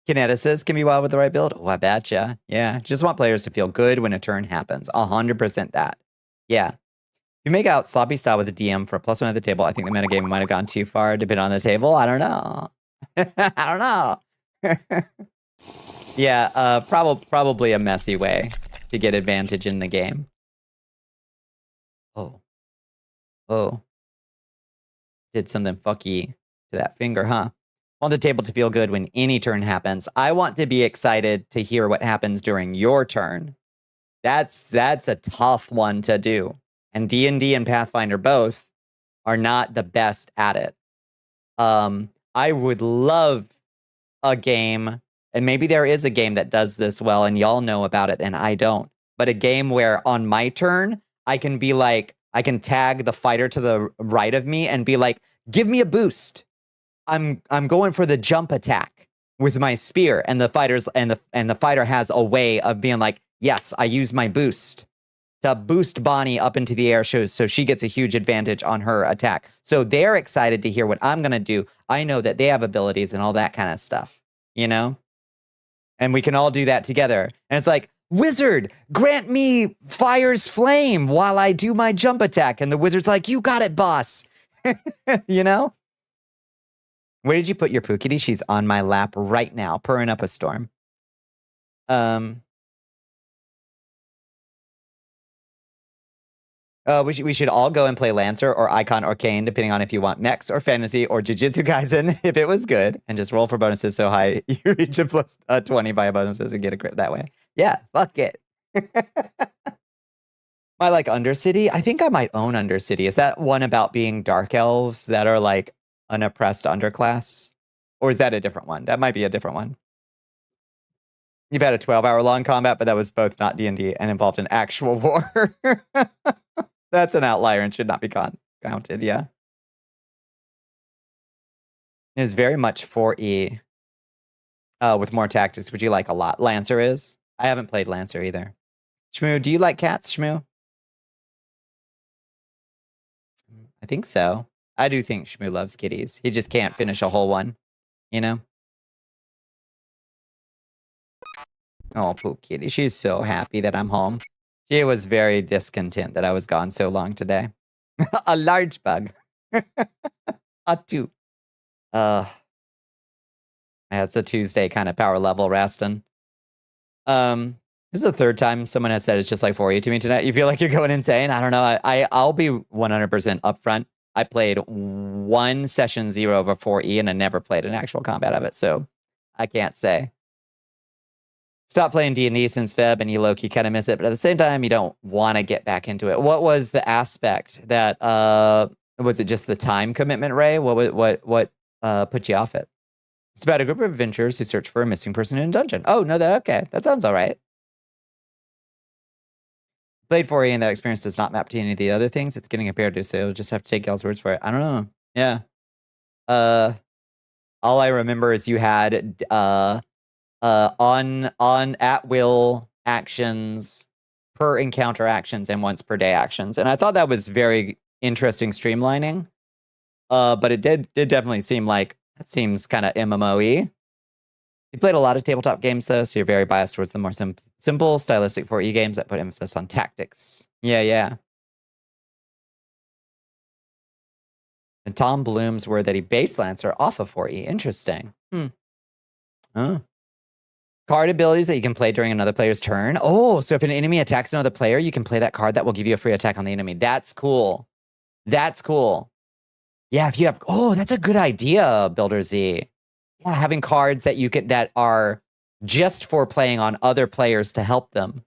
Kineticists can be wild with the right build. Oh, I betcha. Yeah, just want players to feel good when a turn happens. 100% that. Yeah. If you make out sloppy style with a DM for a +1 at the table, I think the metagame might have gone too far to bid on the table. I don't know. I don't know. Yeah, probably a messy way to get advantage in the game. Oh. Did something fucky to that finger, huh? Want the table to feel good when any turn happens. I want to be excited to hear what happens during your turn. That's a tough one to do. And D&D and Pathfinder both are not the best at it. I would love a game, and maybe there is a game that does this well and y'all know about it and I don't, but a game where on my turn, I can be like, I can tag the fighter to the right of me and be like, give me a boost. I'm going for the jump attack with my spear, and the fighter has a way of being like, yes, I use my boost. to boost Bonnie up into the air so she gets a huge advantage on her attack. So they're excited to hear what I'm going to do. I know that they have abilities and all that kind of stuff, you know? And we can all do that together. And it's like, wizard, grant me fire's flame while I do my jump attack. And the wizard's like, you got it, boss. You know? Where did you put your poo kitty? She's on my lap right now, purring up a storm. We should all go and play Lancer or Icon or Kane, depending on if you want Mechs or Fantasy or Jujutsu Kaisen, if it was good, and just roll for bonuses so high you reach a plus 20 via bonuses and get a crit that way. Yeah, fuck it. I like Undercity. I think I might own Undercity. Is that one about being dark elves that are like an oppressed underclass? Or is that a different one? That might be a different one. You've had a 12-hour long combat, but that was both not D&D and involved in actual war. That's an outlier and should not be counted, yeah. It is very much 4E with more tactics, which you like a lot. Lancer is. I haven't played Lancer either. Shmoo, do you like cats, Shmoo? I think so. I do think Shmoo loves kitties. He just can't finish a whole one, you know? Oh, poor kitty. She's so happy that I'm home. She was very discontent that I was gone so long today. A large bug. A two. It's a Tuesday kind of power level, Raston. This is the third time someone has said it's just like 4E to me tonight. You feel like you're going insane? I don't know. I'll be 100% upfront. I played one session 0 of a 4E and I never played an actual combat of it, so I can't say. Stop playing D&D since Feb and you low-key kind of miss it, but at the same time, you don't want to get back into it. What was the aspect that, was it just the time commitment, Ray? What put you off it? It's about a group of adventurers who search for a missing person in a dungeon. Oh, no, okay. That sounds all right. Played 4E and that experience does not map to any of the other things it's getting compared to, so you'll just have to take y'all's words for it. I don't know. Yeah. All I remember is you had, on at will actions, per encounter actions, and once per day actions. And I thought that was very interesting streamlining. But it did definitely seem like that seems kind of MMO-y. You played a lot of tabletop games though, so you're very biased towards the more simple, stylistic 4E games that put emphasis on tactics. Yeah. And Tom Bloom's word that he based Lancer off of 4E. Interesting. Oh. Card abilities that you can play during another player's turn. Oh, so if an enemy attacks another player, you can play that card that will give you a free attack on the enemy. That's cool. That's cool. Yeah, if you have, that's a good idea, Builder Z. Yeah, having cards that you can that are just for playing on other players to help them,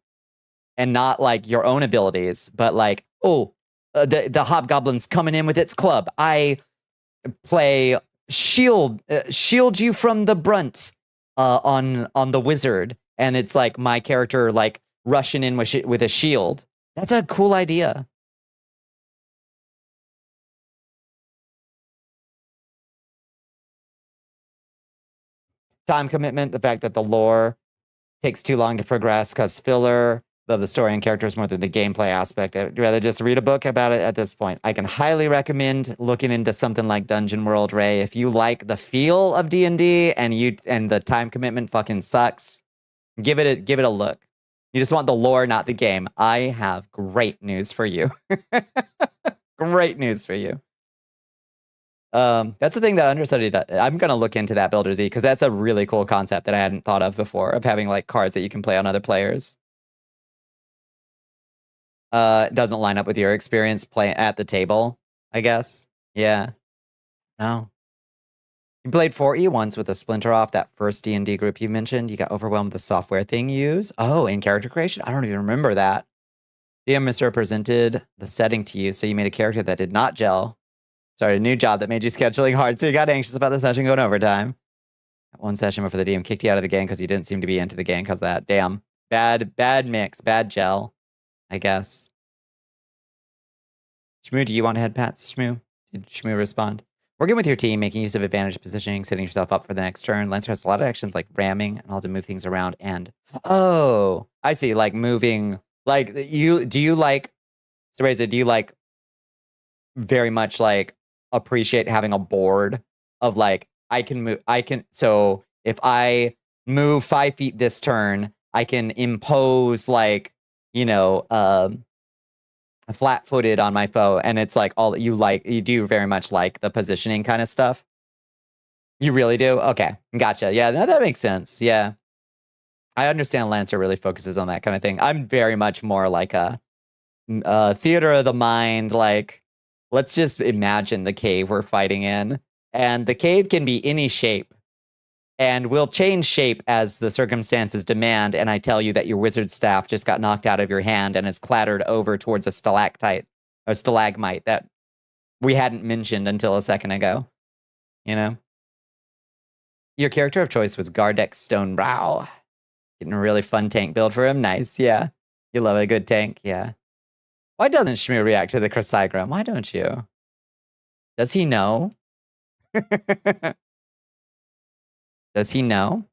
and not like your own abilities, but like, the hobgoblin's coming in with its club. I play shield you from the brunt on the wizard, and it's like my character like rushing in with a shield. That's a cool idea. Time commitment, the fact that the lore takes too long to progress cause filler. Love the story and characters more than the gameplay aspect. I'd rather just read a book about it at this point. I can highly recommend looking into something like Dungeon World, Ray. If you like the feel of D&D and the time commitment fucking sucks, give it a look. You just want the lore, not the game. I have great news for you. Great news for you. That's the thing that Understudy does. I'm gonna look into that, Builder Z, because that's a really cool concept that I hadn't thought of before, of having like cards that you can play on other players. It doesn't line up with your experience playing at the table, I guess. Yeah. No. You played 4E once with a splinter off that first D&D group you mentioned. You got overwhelmed with the software thing you use. Oh, in character creation? I don't even remember that. DM misrepresented the setting to you, so you made a character that did not gel. Started a new job that made you scheduling hard, so you got anxious about the session going overtime. One session before the DM kicked you out of the game because you didn't seem to be into the game because of that. Damn. Bad mix, bad gel, I guess. Shmoo, do you want to head pats, Shmoo? Did Shmoo respond? Working with your team, making use of advantage positioning, setting yourself up for the next turn. Lancer has a lot of actions like ramming and all to move things around and... Oh, I see, like moving Like, do you like, so Reza, do you like very much like appreciate having a board of like, so if I move 5 feet this turn, I can impose like, you know, flat-footed on my foe, and it's like all you do very much like the positioning kind of stuff. You really do? Okay, gotcha. Yeah, no, that makes sense. Yeah. I understand Lancer really focuses on that kind of thing. I'm very much more like a theater of the mind, like, let's just imagine the cave we're fighting in. And the cave can be any shape. And we'll change shape as the circumstances demand, and I tell you that your wizard staff just got knocked out of your hand and is clattered over towards a stalactite, or stalagmite that we hadn't mentioned until a second ago. You know? Your character of choice was Gardex Stonebrow. Getting a really fun tank build for him. Nice, yeah. You love a good tank, yeah. Why doesn't Shmoo react to the Chrysaigram? Why don't you? Does he know? Does he know?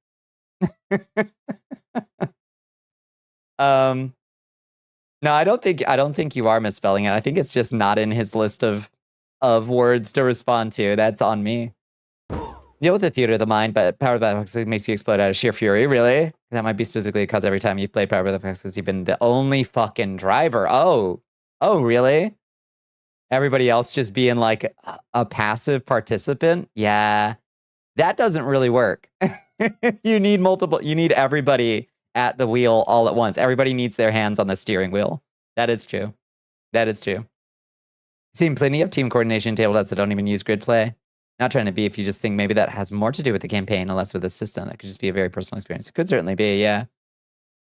No, I don't think you are misspelling it. I think it's just not in his list of words to respond to. That's on me. Deal with the theater of the mind, but Power of the Fox makes you explode out of sheer fury. Really? That might be specifically because every time you play Power of the Fox, you've been the only fucking driver. Oh, really? Everybody else just being like a passive participant? Yeah, that doesn't really work. You need everybody at the wheel all at once. Everybody needs their hands on the steering wheel. That is true. That is true. Seen plenty of team coordination table decks that don't even use grid play. Not trying to be if you just think maybe that has more to do with the campaign and less with the system. That could just be a very personal experience. It could certainly be, yeah.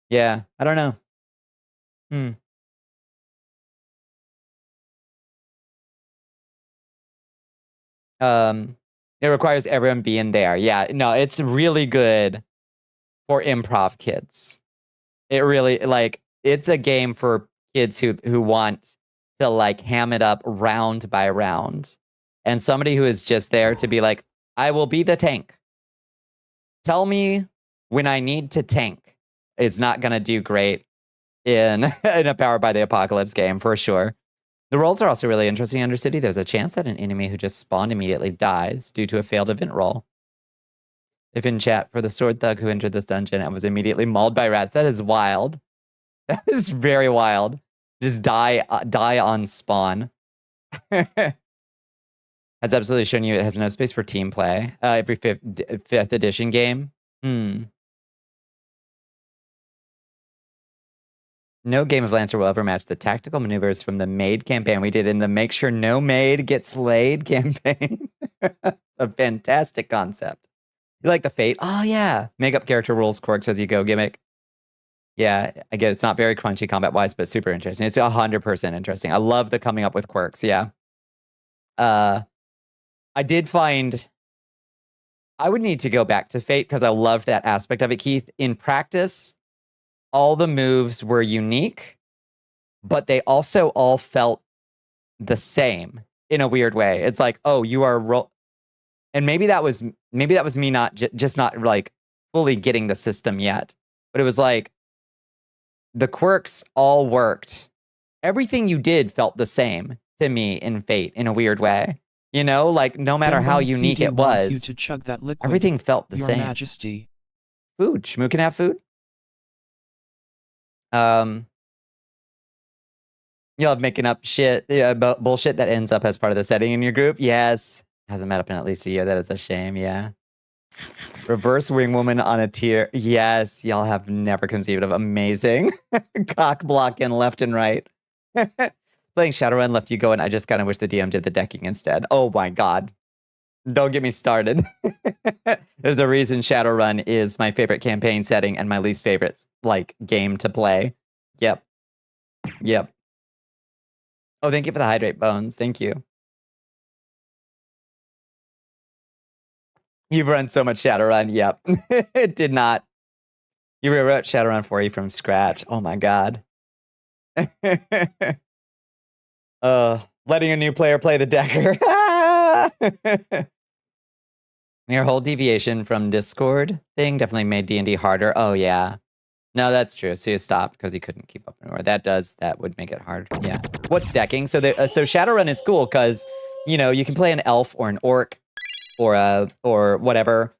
Yeah, I don't know. It requires everyone being there. Yeah, no, it's really good for improv kids. It really, like, it's a game for kids who want to, like, ham it up round by round. And somebody who is just there to be like, I will be the tank. Tell me when I need to tank is not going to do great in a Powered by the Apocalypse game, for sure. The roles are also really interesting in Undercity. There's a chance that an enemy who just spawned immediately dies due to a failed event roll. If in chat for the sword thug who entered this dungeon and was immediately mauled by rats, that is wild. That is very wild. Just die on spawn. Has absolutely shown you it has no space for team play. Every fifth edition game. No game of Lancer will ever match the tactical maneuvers from the Maid campaign we did in the Make Sure No Maid Gets Laid campaign. A fantastic concept. You like the Fate? Oh, yeah. Make up character rules, quirks as you go gimmick. Yeah, again, it's not very crunchy combat-wise, but super interesting. It's 100% interesting. I love the coming up with quirks, yeah. I did find... I would need to go back to Fate because I loved that aspect of it, Keith. In practice, all the moves were unique, but they also all felt the same in a weird way. It's like, oh, you are... And maybe that was me not just not like fully getting the system yet. But it was like the quirks all worked. Everything you did felt the same to me in Fate in a weird way. You know, like no matter how unique it was, you to chug that liquid, everything felt the Your same. Majesty. Food. Shmoo can have food. You love making up shit, bullshit that ends up as part of the setting in your group. Yes. Hasn't met up in at least a year. That is a shame, yeah. Reverse wing woman on a tier. Yes, y'all have never conceived of. Amazing. Cock blocking left and right. Playing Shadowrun left you going, I just kind of wish the DM did the decking instead. Oh my god. Don't get me started. There's a reason Shadowrun is my favorite campaign setting and my least favorite, like, game to play. Yep. Yep. Oh, thank you for the hydrate, Bones. Thank you. You've run so much Shadowrun. Yep. It did not. You rewrote Shadowrun 4e from scratch. Oh my god. Letting a new player play the decker. Your whole deviation from Discord thing definitely made D&D harder. Oh yeah. No, that's true. So you stopped because he couldn't keep up anymore. That would make it hard. Yeah. What's decking? So so Shadowrun is cool because, you know, you can play an elf or an orc or whatever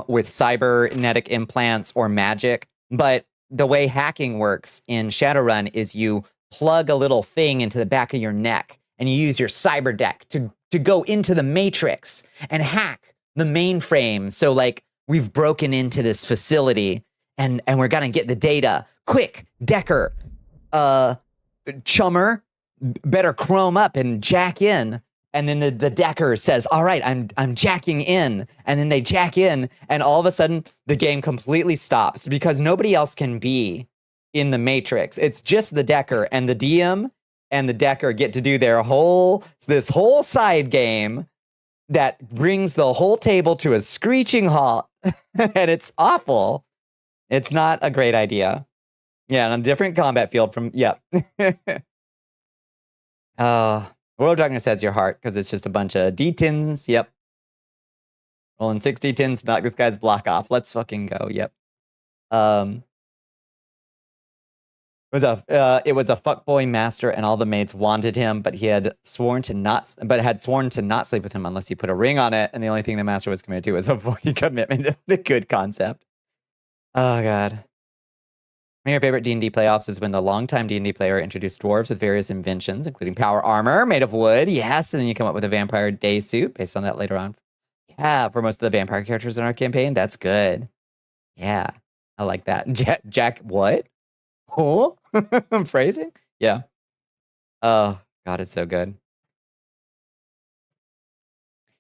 with cybernetic implants or magic. But the way hacking works in Shadowrun is you plug a little thing into the back of your neck and you use your cyber deck to go into the matrix and hack the mainframe. So like we've broken into this facility and we're gonna get the data. Quick, Decker, Chummer, better chrome up and jack in. And then the Decker says, all right, I'm jacking in. And then they jack in, and all of a sudden the game completely stops because nobody else can be in the matrix. It's just the Decker, and the DM and the Decker get to do this whole side game that brings the whole table to a screeching halt. And it's awful. It's not a great idea. Yeah, on a different combat field from, yep. World of Darkness has your heart because it's just a bunch of D10s. Yep. Rolling 6 D10s to knock this guy's block off. Let's fucking go. Yep. It was a fuckboy master, and all the maids wanted him, but had sworn to not sleep with him unless he put a ring on it. And the only thing the master was committed to was avoiding commitment. A good concept. Oh god. One of your favorite D&D playoffs is when the longtime D&D player introduced dwarves with various inventions, including power armor made of wood. Yes, and then you come up with a vampire day suit based on that later on. Yeah, for most of the vampire characters in our campaign. That's good. Yeah, I like that. Jack, what? Huh? Phrasing? Yeah. Oh, God, it's so good.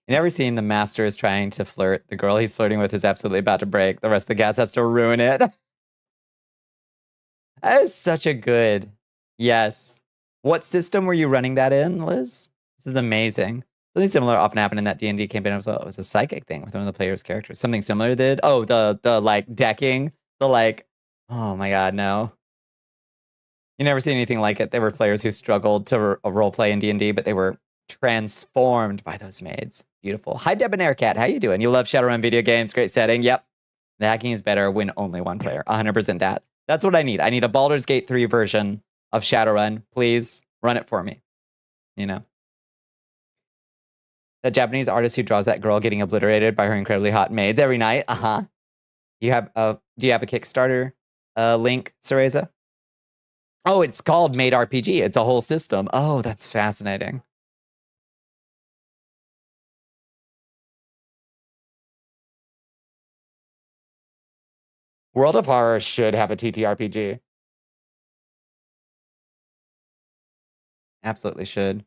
In every scene, the master is trying to flirt. The girl he's flirting with is absolutely about to break. The rest of the cast has to ruin it. That is such a good... Yes. What system were you running that in, Liz? This is amazing. Something similar often happened in that D&D campaign as well. It was a psychic thing with one of the player's characters. Something similar did... Oh, the like, decking. The, like... Oh, my God, no. You never see anything like it. There were players who struggled to roleplay in D&D, but they were transformed by those maids. Beautiful. Hi, Debonair Cat. How you doing? You love Shadowrun video games. Great setting. Yep. The hacking is better when only one player. 100% that. That's what I need. I need a Baldur's Gate 3 version of Shadowrun. Please run it for me. You know. That Japanese artist who draws that girl getting obliterated by her incredibly hot maids every night. Uh-huh. Do you have a Kickstarter link, Cereza? Oh, it's called Made RPG. It's a whole system. Oh, that's fascinating. World of Horror should have a TTRPG. Absolutely should.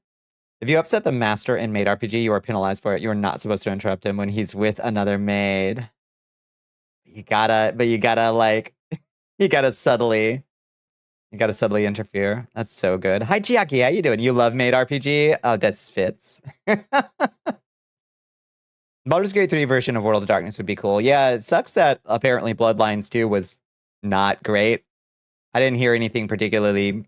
If you upset the master in Maid RPG, you are penalized for it. You are not supposed to interrupt him when he's with another maid. You gotta like, you gotta subtly interfere. That's so good. Hi, Chiaki. How you doing? You love Maid RPG? Oh, that fits. Baldur's Gate 3 version of World of Darkness would be cool. Yeah, it sucks that apparently Bloodlines 2 was not great. I didn't hear anything particularly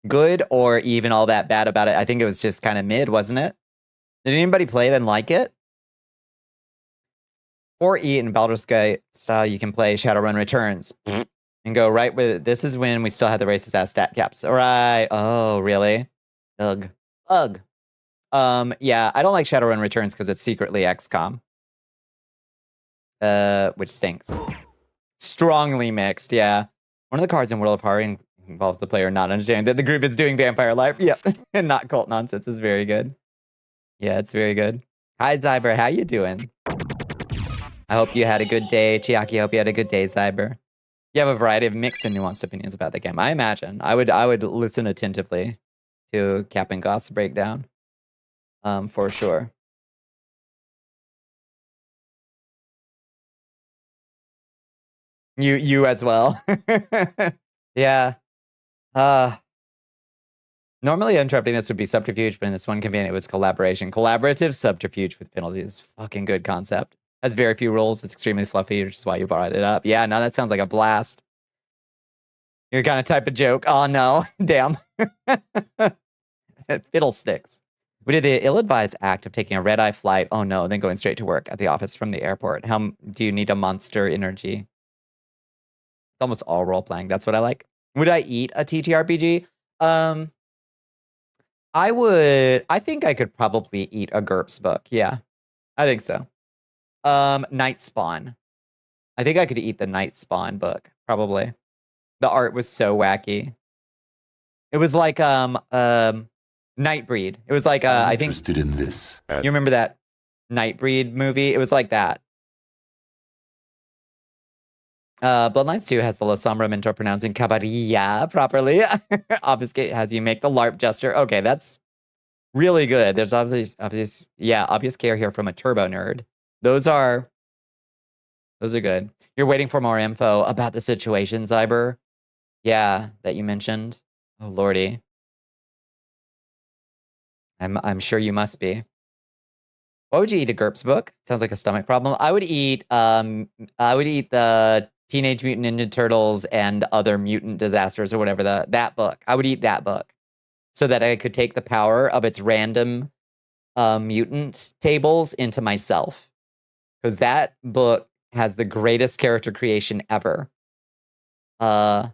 good or even all that bad about it. I think it was just kind of mid, wasn't it? Did anybody play it and like it? Or E in Baldur's Gate style, you can play Shadowrun Returns and go right with it. This is when we still had the racist ass stat caps. All right. Oh, really? Ugh. Ugh. Yeah, I don't like Shadowrun Returns because it's secretly XCOM. Which stinks. Strongly mixed, yeah. One of the cards in World of Horror involves the player not understanding that the group is doing vampire life. Yep, and not cult nonsense is very good. Yeah, it's very good. Hi, Zyber, how you doing? I hope you had a good day. Chiaki, I hope you had a good day, Zyber. You have a variety of mixed and nuanced opinions about the game. I imagine. I would listen attentively to Cap and Goth's breakdown. For sure. You as well. Yeah. Normally interrupting this would be subterfuge, but in this one campaign it was collaboration. Collaborative subterfuge with penalties. Fucking good concept. Has very few rules. It's extremely fluffy, which is why you brought it up. Yeah, no, that sounds like a blast. You're gonna type a joke. Oh no, damn. Fiddlesticks. We did the ill-advised act of taking a red-eye flight. Oh no, then going straight to work at the office from the airport. How do you need a monster energy? It's almost all role playing. That's what I like. Would I eat a TTRPG? I think I could probably eat a GURPS book. Yeah, I think so. Night Spawn. I think I could eat the Night Spawn book, probably. The art was so wacky. It was like Nightbreed. It was like I'm I think interested in this. you remember that Nightbreed movie? It was like that. Bloodlines 2 has the La Sombra mentor pronouncing Cabarilla properly. Obfuscate has you make the LARP gesture. Okay, that's really good. There's obvious care here from a turbo nerd. Those are good. You're waiting for more info about the situation, Zyber. Yeah, that you mentioned. Oh lordy. I'm sure you must be. What would you eat? A GURPS book? Sounds like a stomach problem. I would eat the Teenage Mutant Ninja Turtles and Other Mutant Disasters or whatever that book. I would eat that book so that I could take the power of its random mutant tables into myself. Because that book has the greatest character creation ever. Yeah.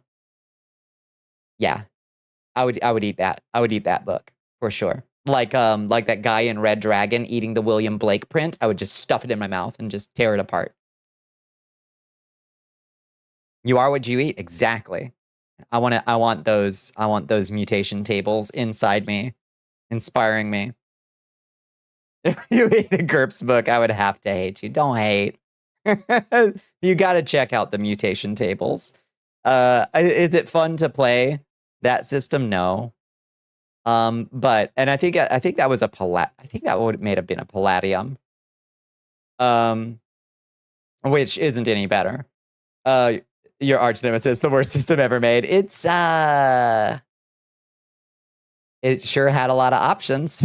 I would eat that. I would eat that book for sure. Like that guy in Red Dragon eating the William Blake print. I would just stuff it in my mouth and just tear it apart. You are what you eat? Exactly. I want those mutation tables inside me, inspiring me. If you ate a GURPS book, I would have to hate you. Don't hate. You gotta check out the mutation tables. Is it fun to play that system? No. But I think that was I think that may have been a Palladium. Which isn't any better. Your arch nemesis, the worst system ever made. It sure had a lot of options.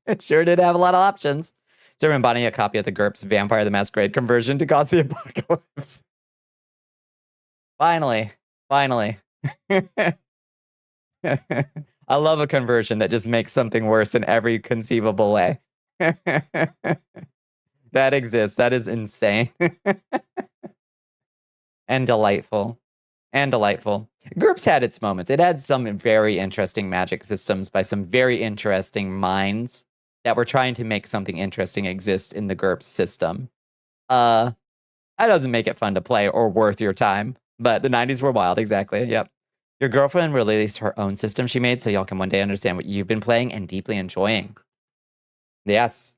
It sure did have a lot of options. So we're embodying a copy of the GURPS Vampire the Masquerade conversion to cause the apocalypse. Finally. I love a conversion that just makes something worse in every conceivable way. That exists. That is insane. And delightful. GURPS had its moments. It had some very interesting magic systems by some very interesting minds that were trying to make something interesting exist in the GURPS system. That doesn't make it fun to play or worth your time, but the 90s were wild. Exactly. Yep. Your girlfriend released her own system she made so y'all can one day understand what you've been playing and deeply enjoying. Yes.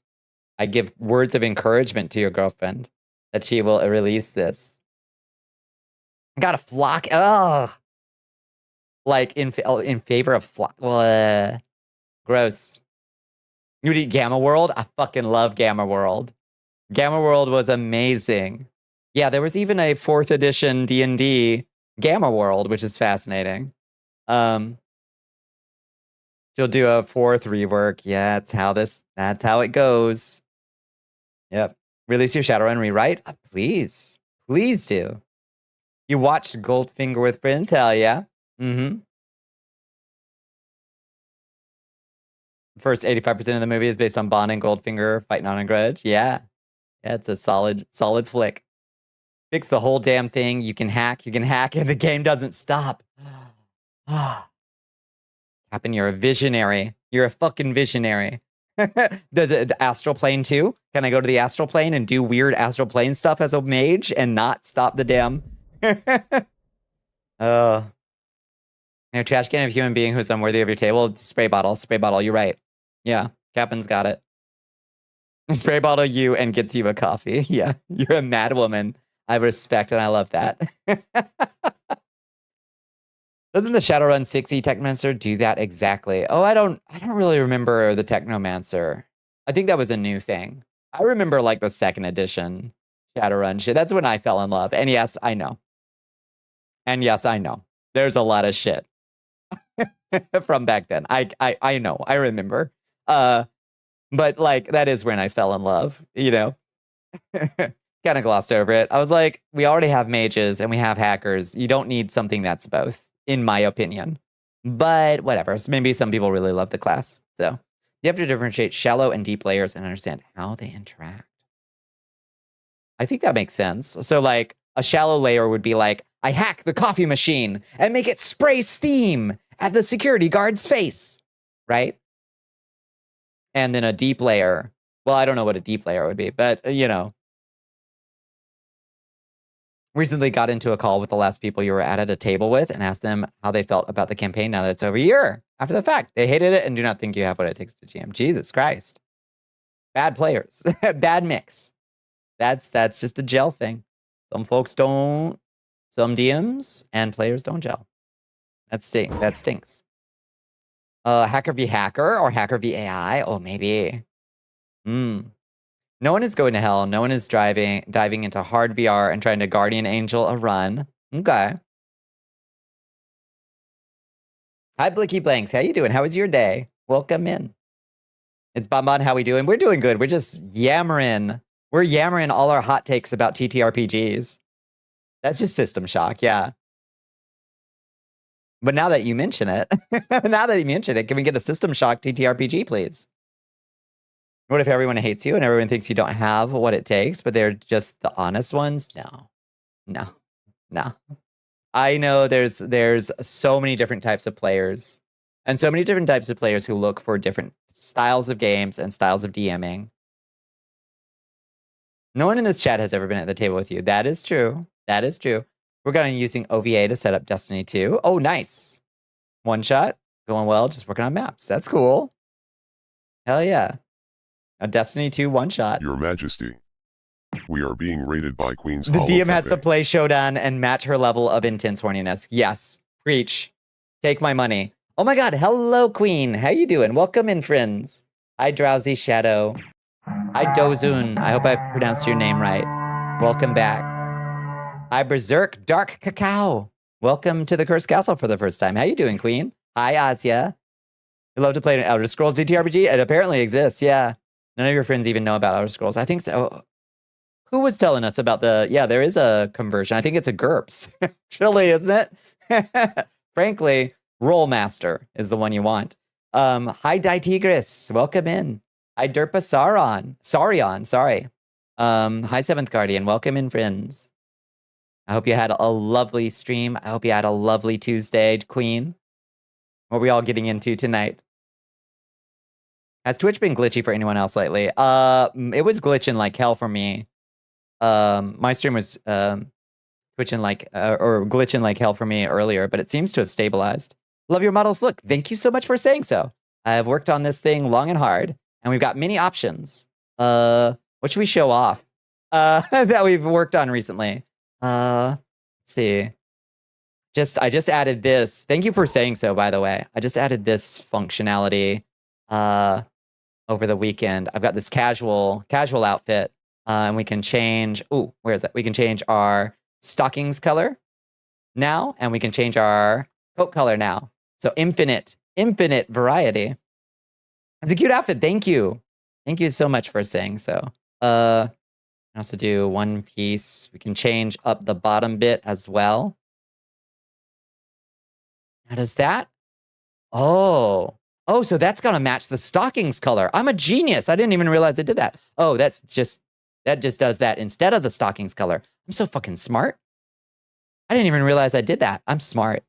I give words of encouragement to your girlfriend that she will release this. Got a flock. Ugh. Like in favor of flock. Gross. You would eat Gamma World? I fucking love Gamma World. Gamma World was amazing. Yeah, there was even a 4th edition D&D Gamma World, which is fascinating. She'll do a 4th rework. Yeah, that's how it goes. Yep. Release your Shadowrun rewrite? Please. Please do. You watched Goldfinger with Friends? Hell yeah. Mm-hmm. First 85% of the movie is based on Bond and Goldfinger fighting on a grudge. Yeah. Yeah, it's a solid flick. Fix the whole damn thing. You can hack, and the game doesn't stop. Happen, you're a visionary. You're a fucking visionary. Does it the astral plane too? Can I go to the astral plane and do weird astral plane stuff as a mage and not stop the damn? Your trash can of human being who's unworthy of your table. Spray bottle. You're right. Yeah, Captain's got it. Spray bottle you and gets you a coffee. Yeah, you're a mad woman. I respect and I love that. Doesn't the Shadowrun 6e Technomancer do that exactly? Oh, I don't really remember the Technomancer. I think that was a new thing. I remember like the 2nd edition Shadowrun shit. That's when I fell in love. And yes, I know. There's a lot of shit from back then. I know. I remember. But like that is when I fell in love, you know. Kind of glossed over it. I was like, we already have mages and we have hackers. You don't need something that's both, in my opinion. But whatever. So maybe some people really love the class. So you have to differentiate shallow and deep layers and understand how they interact. I think that makes sense. So like A shallow layer would be like, I hack the coffee machine and make it spray steam at the security guard's face, right? And then a deep layer. Well, I don't know what a deep layer would be, but you know. Recently got into a call with the last people you were at a table with and asked them how they felt about the campaign now that it's over a year after the fact. They hated it and do not think you have what it takes to GM. Jesus Christ. Bad players. Bad mix. That's just a gel thing. Some folks don't. Some DMs and players don't gel. That stinks. Hacker v hacker or hacker v AI? Oh, maybe. No one is going to hell. No one is diving into hard VR and trying to guardian angel a run. Okay. Hi, Blicky Blanks. How you doing? How was your day? Welcome in. It's Bonbon. How we doing? We're doing good. We're just yammering. We're yammering all our hot takes about TTRPGs. That's just System Shock, yeah. But now that you mention it, can we get a System Shock TTRPG, please? What if everyone hates you and everyone thinks you don't have what it takes, but they're just the honest ones? No. I know there's so many different types of players and so many different types of players who look for different styles of games and styles of DMing. No one in this chat has ever been at the table with you. That is true. We're going to be using OVA to set up Destiny 2. Oh, nice. One shot. Going well. Just working on maps. That's cool. Hell yeah. A Destiny 2 one shot. Your Majesty, we are being raided by Queen's The DM has to play Showdown and match her level of intense horniness. Yes. Preach. Take my money. Oh my god. Hello, Queen. How you doing? Welcome in, friends. Hi, Drowsy Shadow. Hi, Dozun. I hope I pronounced your name right. Welcome back. Hi, Berserk Dark Cacao. Welcome to the Cursed Castle for the first time. How you doing, Queen? Hi, Asya. You love to play an Elder Scrolls TTRPG? It apparently exists, yeah. None of your friends even know about Elder Scrolls. I think so. Who was telling us about there is a conversion. I think it's a GURPS, actually, isn't it? Frankly, Rollmaster is the one you want. Hi, Ditigris. Welcome in. Hi, Derpa Sarion, sorry. Hi, Seventh Guardian. Welcome in, friends. I hope you had a lovely stream. I hope you had a lovely Tuesday, Queen. What are we all getting into tonight? Has Twitch been glitchy for anyone else lately? It was glitching like hell for me. My stream was twitching like or glitching like hell for me earlier, but it seems to have stabilized. Love your models. Look, thank you so much for saying so. I've worked on this thing long and hard, and we've got many options. What should we show off that we've worked on recently? Let's see. I just added this. Thank you for saying so, by the way. I just added this functionality over the weekend. I've got this casual outfit, and we can change. Ooh, where is it? We can change our stockings color now, and we can change our coat color now. So infinite variety. It's a cute outfit. Thank you so much for saying so. I also do one piece. We can change up the bottom bit as well. How does that? Oh, so that's gonna match the stockings color. I'm a genius. I didn't even realize it did that. Oh, that just does that instead of the stockings color. I'm so fucking smart. I didn't even realize I did that. I'm smart.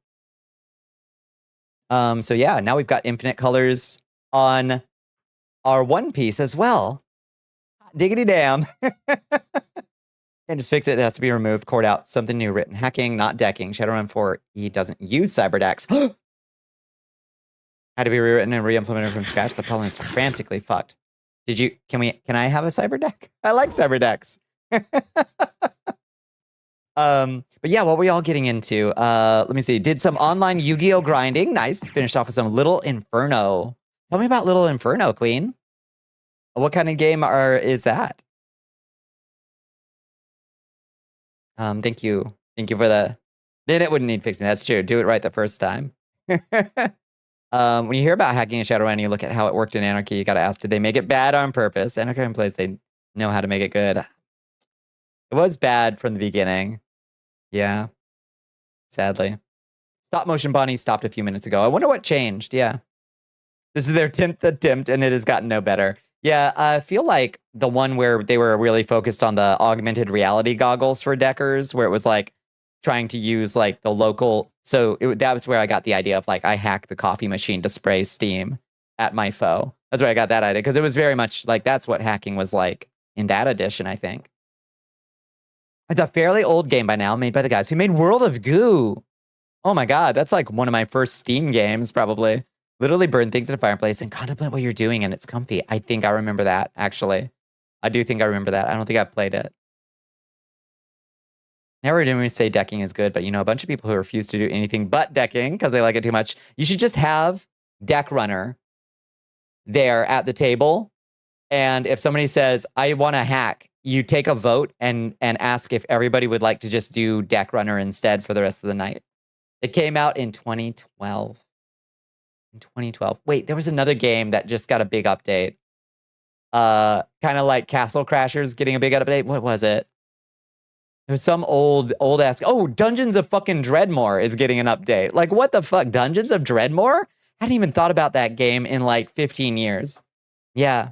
So yeah, now we've got infinite colors on our one piece as well. Diggity damn. Can't just fix it. It has to be removed. Cord out. Something new written. Hacking, not decking. Shadowrun 4E doesn't use CyberDecks. Had to be rewritten and re-implemented from scratch. The problem is frantically fucked. Can I have a CyberDeck? I like CyberDecks. But yeah, what were y'all getting into? Let me see. Did some online Yu-Gi-Oh grinding. Nice. Finished off with some Little Inferno. Tell me about Little Inferno, Queen. What kind of game is that? Thank you. Thank you for the... Then it wouldn't need fixing. That's true. Do it right the first time. When you hear about hacking a Shadowrun and you look at how it worked in Anarchy, you gotta ask, did they make it bad on purpose? Anarchy plays, they know how to make it good. It was bad from the beginning. Yeah. Sadly. Stop motion Bonnie stopped a few minutes ago. I wonder what changed. Yeah. This is their 10th attempt and it has gotten no better. Yeah, I feel like the one where they were really focused on the augmented reality goggles for deckers, where it was like trying to use like the local. So that was where I got the idea of like I hack the coffee machine to spray steam at my foe. That's where I got that idea because it was very much like that's what hacking was like in that edition, I think. It's a fairly old game by now, made by the guys who made World of Goo. Oh my god, that's like one of my first Steam games, probably. Literally burn things in a fireplace and contemplate what you're doing, and it's comfy. I think I remember that, actually. I do think I remember that. I don't think I've played it. Never did we say decking is good, but you know, a bunch of people who refuse to do anything but decking because they like it too much. You should just have Deck Runner there at the table. And if somebody says, I want to hack, you take a vote and ask if everybody would like to just do Deck Runner instead for the rest of the night. It came out in 2012. In 2012. Wait, there was another game that just got a big update. Kind of like Castle Crashers getting a big update. What was it? There's some old ass. Oh, Dungeons of fucking Dreadmore is getting an update. Like, what the fuck? Dungeons of Dreadmore? I hadn't even thought about that game in like 15 years. Yeah.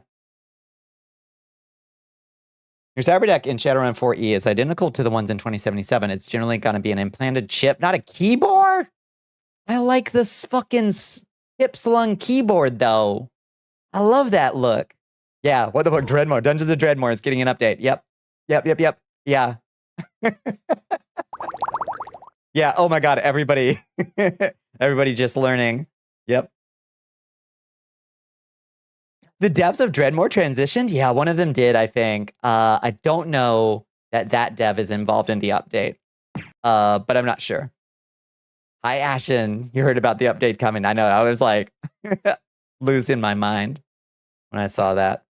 Your cyber deck in Shadowrun 4E is identical to the ones in 2077. It's generally going to be an implanted chip, not a keyboard. I like this fucking hip slung keyboard though. I love that look. Yeah, what the fuck? Dreadmore. Dungeons of Dreadmore is getting an update. Yep. Yeah. Yeah, oh my god, everybody. Everybody just learning. Yep. The devs of Dreadmore transitioned? Yeah, one of them did, I think. I don't know that dev is involved in the update. But I'm not sure. Hi, Ashen. You heard about the update coming. I know. I was like losing my mind when I saw that.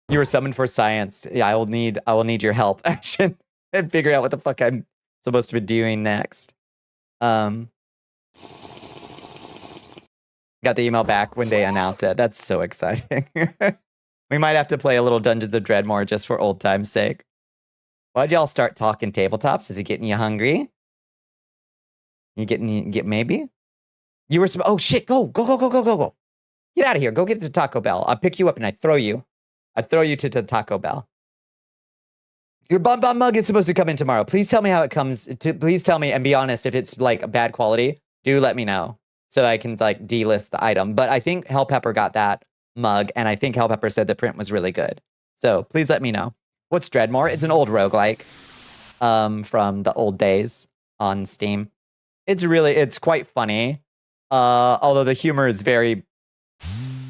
You were summoned for science. Yeah, I will need your help, Ashen, and figure out what the fuck I'm supposed to be doing next. Got the email back when they announced it. That's so exciting. We might have to play a little Dungeons of Dreadmore just for old time's sake. Why'd y'all start talking tabletops? Is it getting you hungry? Get maybe? You were oh shit, go. Get out of here. Go get to Taco Bell. I'll pick you up and I throw you. I throw you to Taco Bell. Your Bon mug is supposed to come in tomorrow. Please tell me how it comes. Please tell me and be honest. If it's like bad quality, do let me know so I can like delist the item. But I think Hell Pepper got that mug, and I think Hell Pepper said the print was really good. So please let me know. What's Dreadmore? It's an old roguelike from the old days on Steam. It's quite funny. Although the humor is very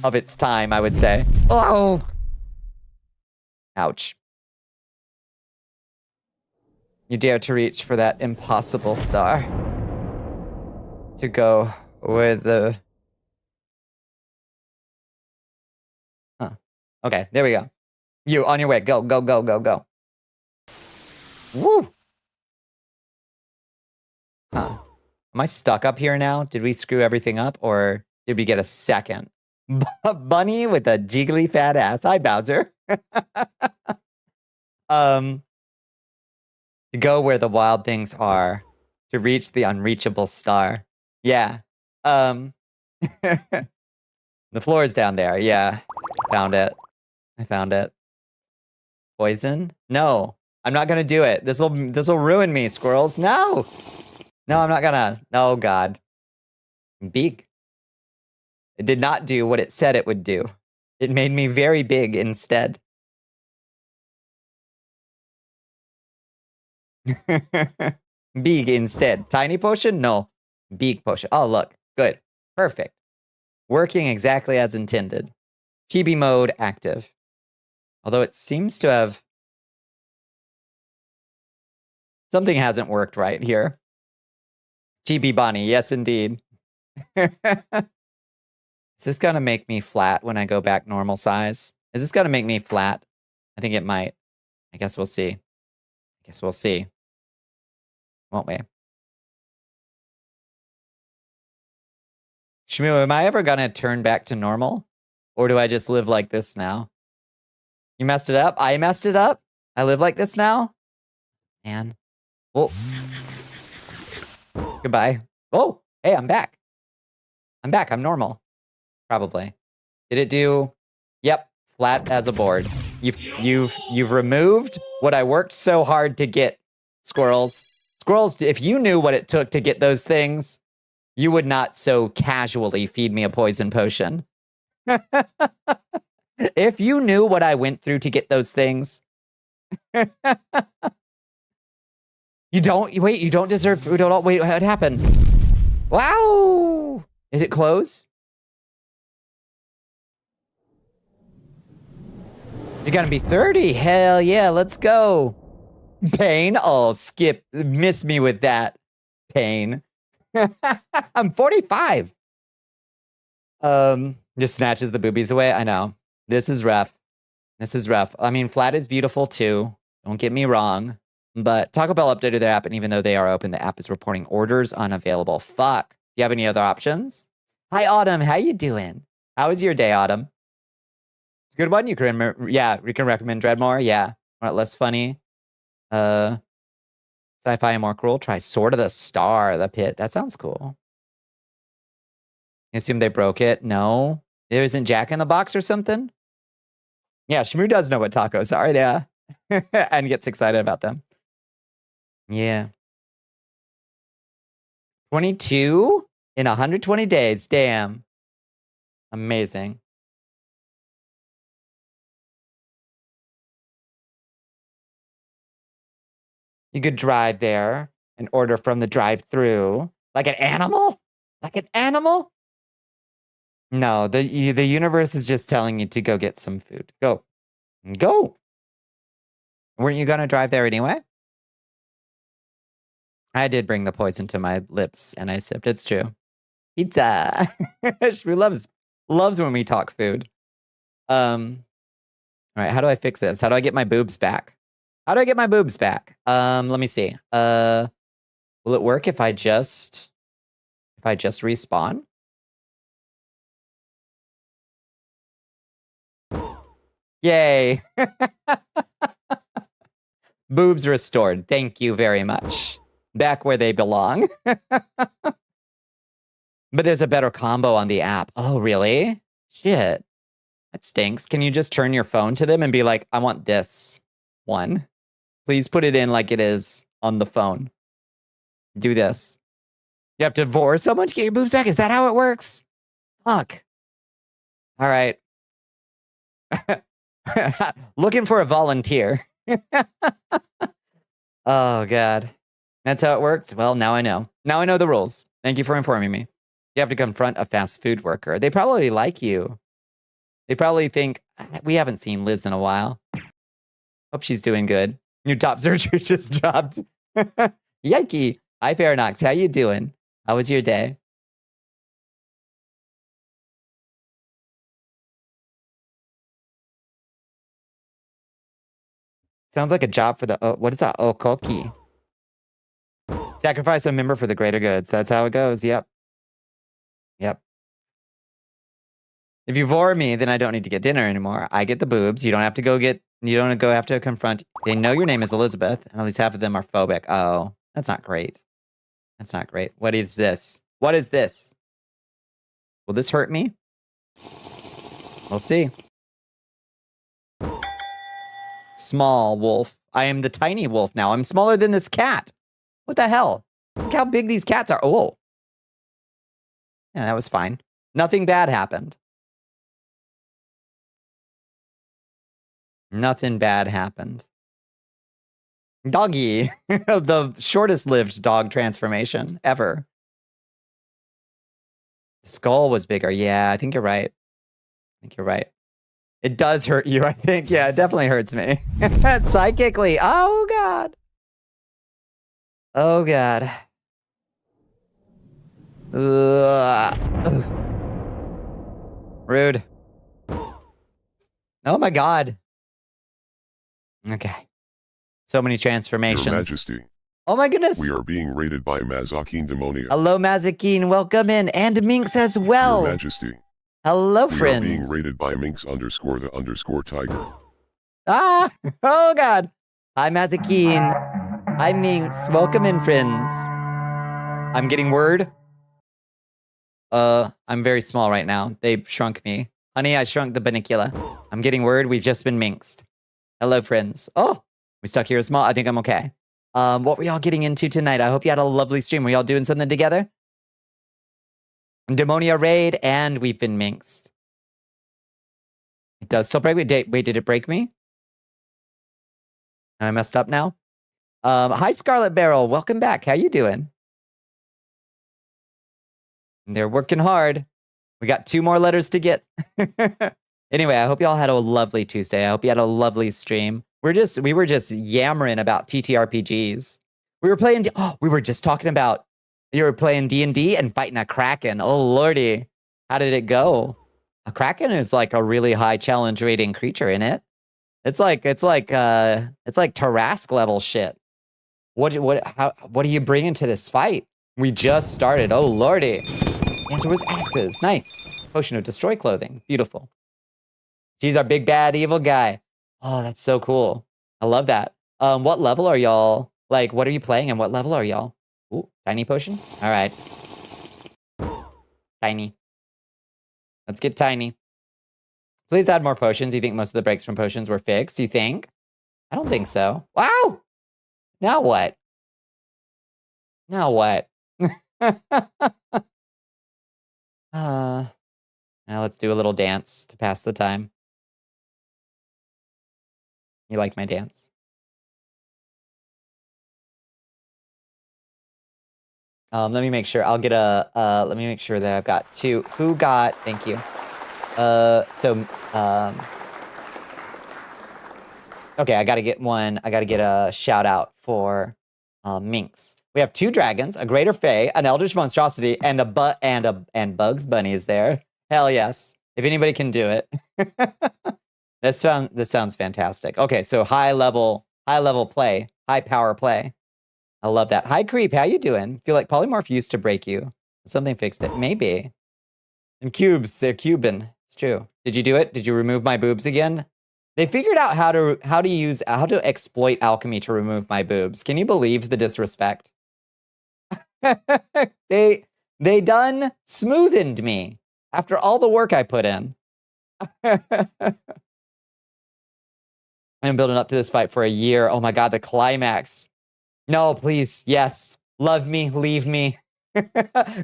of its time, I would say. Oh, ouch. You dare to reach for that impossible star. To go with the... Huh. Okay, there we go. You, on your way. Go. Woo! Huh. Am I stuck up here now? Did we screw everything up, or did we get a second? Bunny with a jiggly fat ass. Hi, Bowser. To go where the wild things are, to reach the unreachable star. Yeah. The floor is down there. Yeah. Found it. I found it. Poison? No. I'm not gonna do it. This'll ruin me, squirrels. No! No, I'm not gonna. Oh, God. Big. It did not do what it said it would do. It made me very big instead. Big instead. Tiny potion? No. Big potion. Oh, look. Good. Perfect. Working exactly as intended. Chibi mode active. Although it seems to have... Something hasn't worked right here. Chibi Bonnie. Yes, indeed. Is this gonna make me flat when I go back normal size? Is this gonna make me flat? I think it might. I guess we'll see. Won't we? Shmoo, am I ever gonna turn back to normal? Or do I just live like this now? You messed it up? I messed it up? I live like this now? Man. Well. Goodbye. Oh, hey, I'm back. I'm normal. Probably. Did it do? Yep. Flat as a board. You've removed what I worked so hard to get, squirrels. Squirrels, if you knew what it took to get those things, you would not so casually feed me a poison potion. If you knew what I went through to get those things. You don't deserve food at all. Wait, what happened? Wow! Did it close? You're gonna be 30. Hell yeah, let's go. Pain? Oh, skip. Miss me with that. Pain. I'm 45. Just snatches the boobies away. I know. This is rough. This is rough. I mean, flat is beautiful too. Don't get me wrong. But Taco Bell updated their app, and even though they are open, the app is reporting orders unavailable. Fuck. Do you have any other options? Hi, Autumn. How you doing? How was your day, Autumn? It's a good one. You can recommend Dreadmore. Yeah. Less funny. Sci-fi and more cruel. Try Sword of the Star, the pit. That sounds cool. You assume they broke it? No. There isn't Jack in the Box or something? Yeah, Shmoo does know what tacos are, yeah. And gets excited about them. Yeah. 22 in 120 days. Damn. Amazing. You could drive there and order from the drive-through. Like an animal? Like an animal? No, the universe is just telling you to go get some food. Go. Go. Weren't you going to drive there anyway? I did bring the poison to my lips and I sipped. It's true. Pizza. She loves when we talk food. All right, how do I fix this? How do I get my boobs back? How do I get my boobs back? Let me see. Will it work if I just respawn? Yay. Boobs restored. Thank you very much. Back where they belong. But there's a better combo on the app. Oh, really? Shit. That stinks. Can you just turn your phone to them and be like, I want this one. Please put it in like it is on the phone. Do this. You have to divorce someone to get your boobs back? Is that how it works? Fuck. All right. Looking for a volunteer. Oh, God. That's how it works? Well, now I know. Now I know the rules. Thank you for informing me. You have to confront a fast food worker. They probably like you. They probably think, we haven't seen Liz in a while. Hope she's doing good. New top searcher just dropped. Yikey. Hi, Paradox. How you doing? How was your day? Sounds like a job for the... what is that? Okoki. Sacrifice a member for the greater goods. That's how it goes. Yep. Yep. If you bore me, then I don't need to get dinner anymore. I get the boobs. You don't have to go get... You don't have to confront... They know your name is Elizabeth, and at least half of them are phobic. Oh, that's not great. That's not great. What is this? What is this? Will this hurt me? We'll see. Small wolf. I am the tiny wolf now. I'm smaller than this cat. What the hell? Look how big these cats are. Oh. Yeah, that was fine. Nothing bad happened. Nothing bad happened. Doggy. The shortest lived dog transformation ever. The skull was bigger. Yeah, I think you're right. I think you're right. It does hurt you, I think. Yeah, it definitely hurts me. Psychically. Oh, God. Oh, God. Ugh. Rude. Oh, my God. Okay. So many transformations. Your Majesty. Oh, my goodness. We are being raided by Mazakine Demonia. Hello, Mazakine. Welcome in. And Minx as well. Your Majesty. Hello, friends. We are being raided by Minx_the_tiger. Ah! Oh, God. Hi, Mazakine. Hi, Minx. Welcome in, friends. I'm getting word. I'm very small right now. They shrunk me. Honey, I shrunk the Bonnicula. I'm getting word we've just been minxed. Hello, friends. Oh, we stuck here small. I think I'm okay. What were y'all getting into tonight? I hope you had a lovely stream. Were y'all doing something together? Demonia raid, and we've been minxed. It does still break me. Wait, did it break me? Am I messed up now? Hi, Scarlet Barrel. Welcome back. How you doing? They're working hard. We got 2 more letters to get. Anyway, I hope y'all had a lovely Tuesday. I hope you had a lovely stream. We were just yammering about TTRPGs. We were just talking about you were playing D&D and fighting a Kraken. Oh lordy. How did it go? A Kraken is like a really high challenge rating creature in it. It's like Tarask level shit. What are you bringing to this fight? We just started. Oh lordy. Answer was axes. Nice. Potion of destroy clothing. Beautiful. She's our big bad evil guy. Oh, that's so cool. I love that. What level are y'all? Like, what are you playing and what level are y'all? Ooh, tiny potion? All right. Tiny. Let's get tiny. Please add more potions. You think most of the breaks from potions were fixed? You think? I don't think so. Wow! Now what? Now what? Now let's do a little dance to pass the time. You like my dance? Let me make sure. I'll get a, let me make sure that I've got 2. Who got, thank you. Okay, I gotta get one. I gotta get a shout out for Minx. We have 2 dragons, a greater fae, an eldritch monstrosity, and and Bugs Bunny is there. Hell yes. If anybody can do it. This sounds fantastic. Okay, so high level play, high power play. I love that. Hi Creep, how you doing? Feel like polymorph used to break you. Something fixed it. Maybe. And cubes, they're Cuban. It's true. Did you do it? Did you remove my boobs again? They figured out how to exploit alchemy to remove my boobs. Can you believe the disrespect? They done smoothened me after all the work I put in. I'm building up to this fight for a year. Oh my god, the climax. No, please. Yes. Love me. Leave me.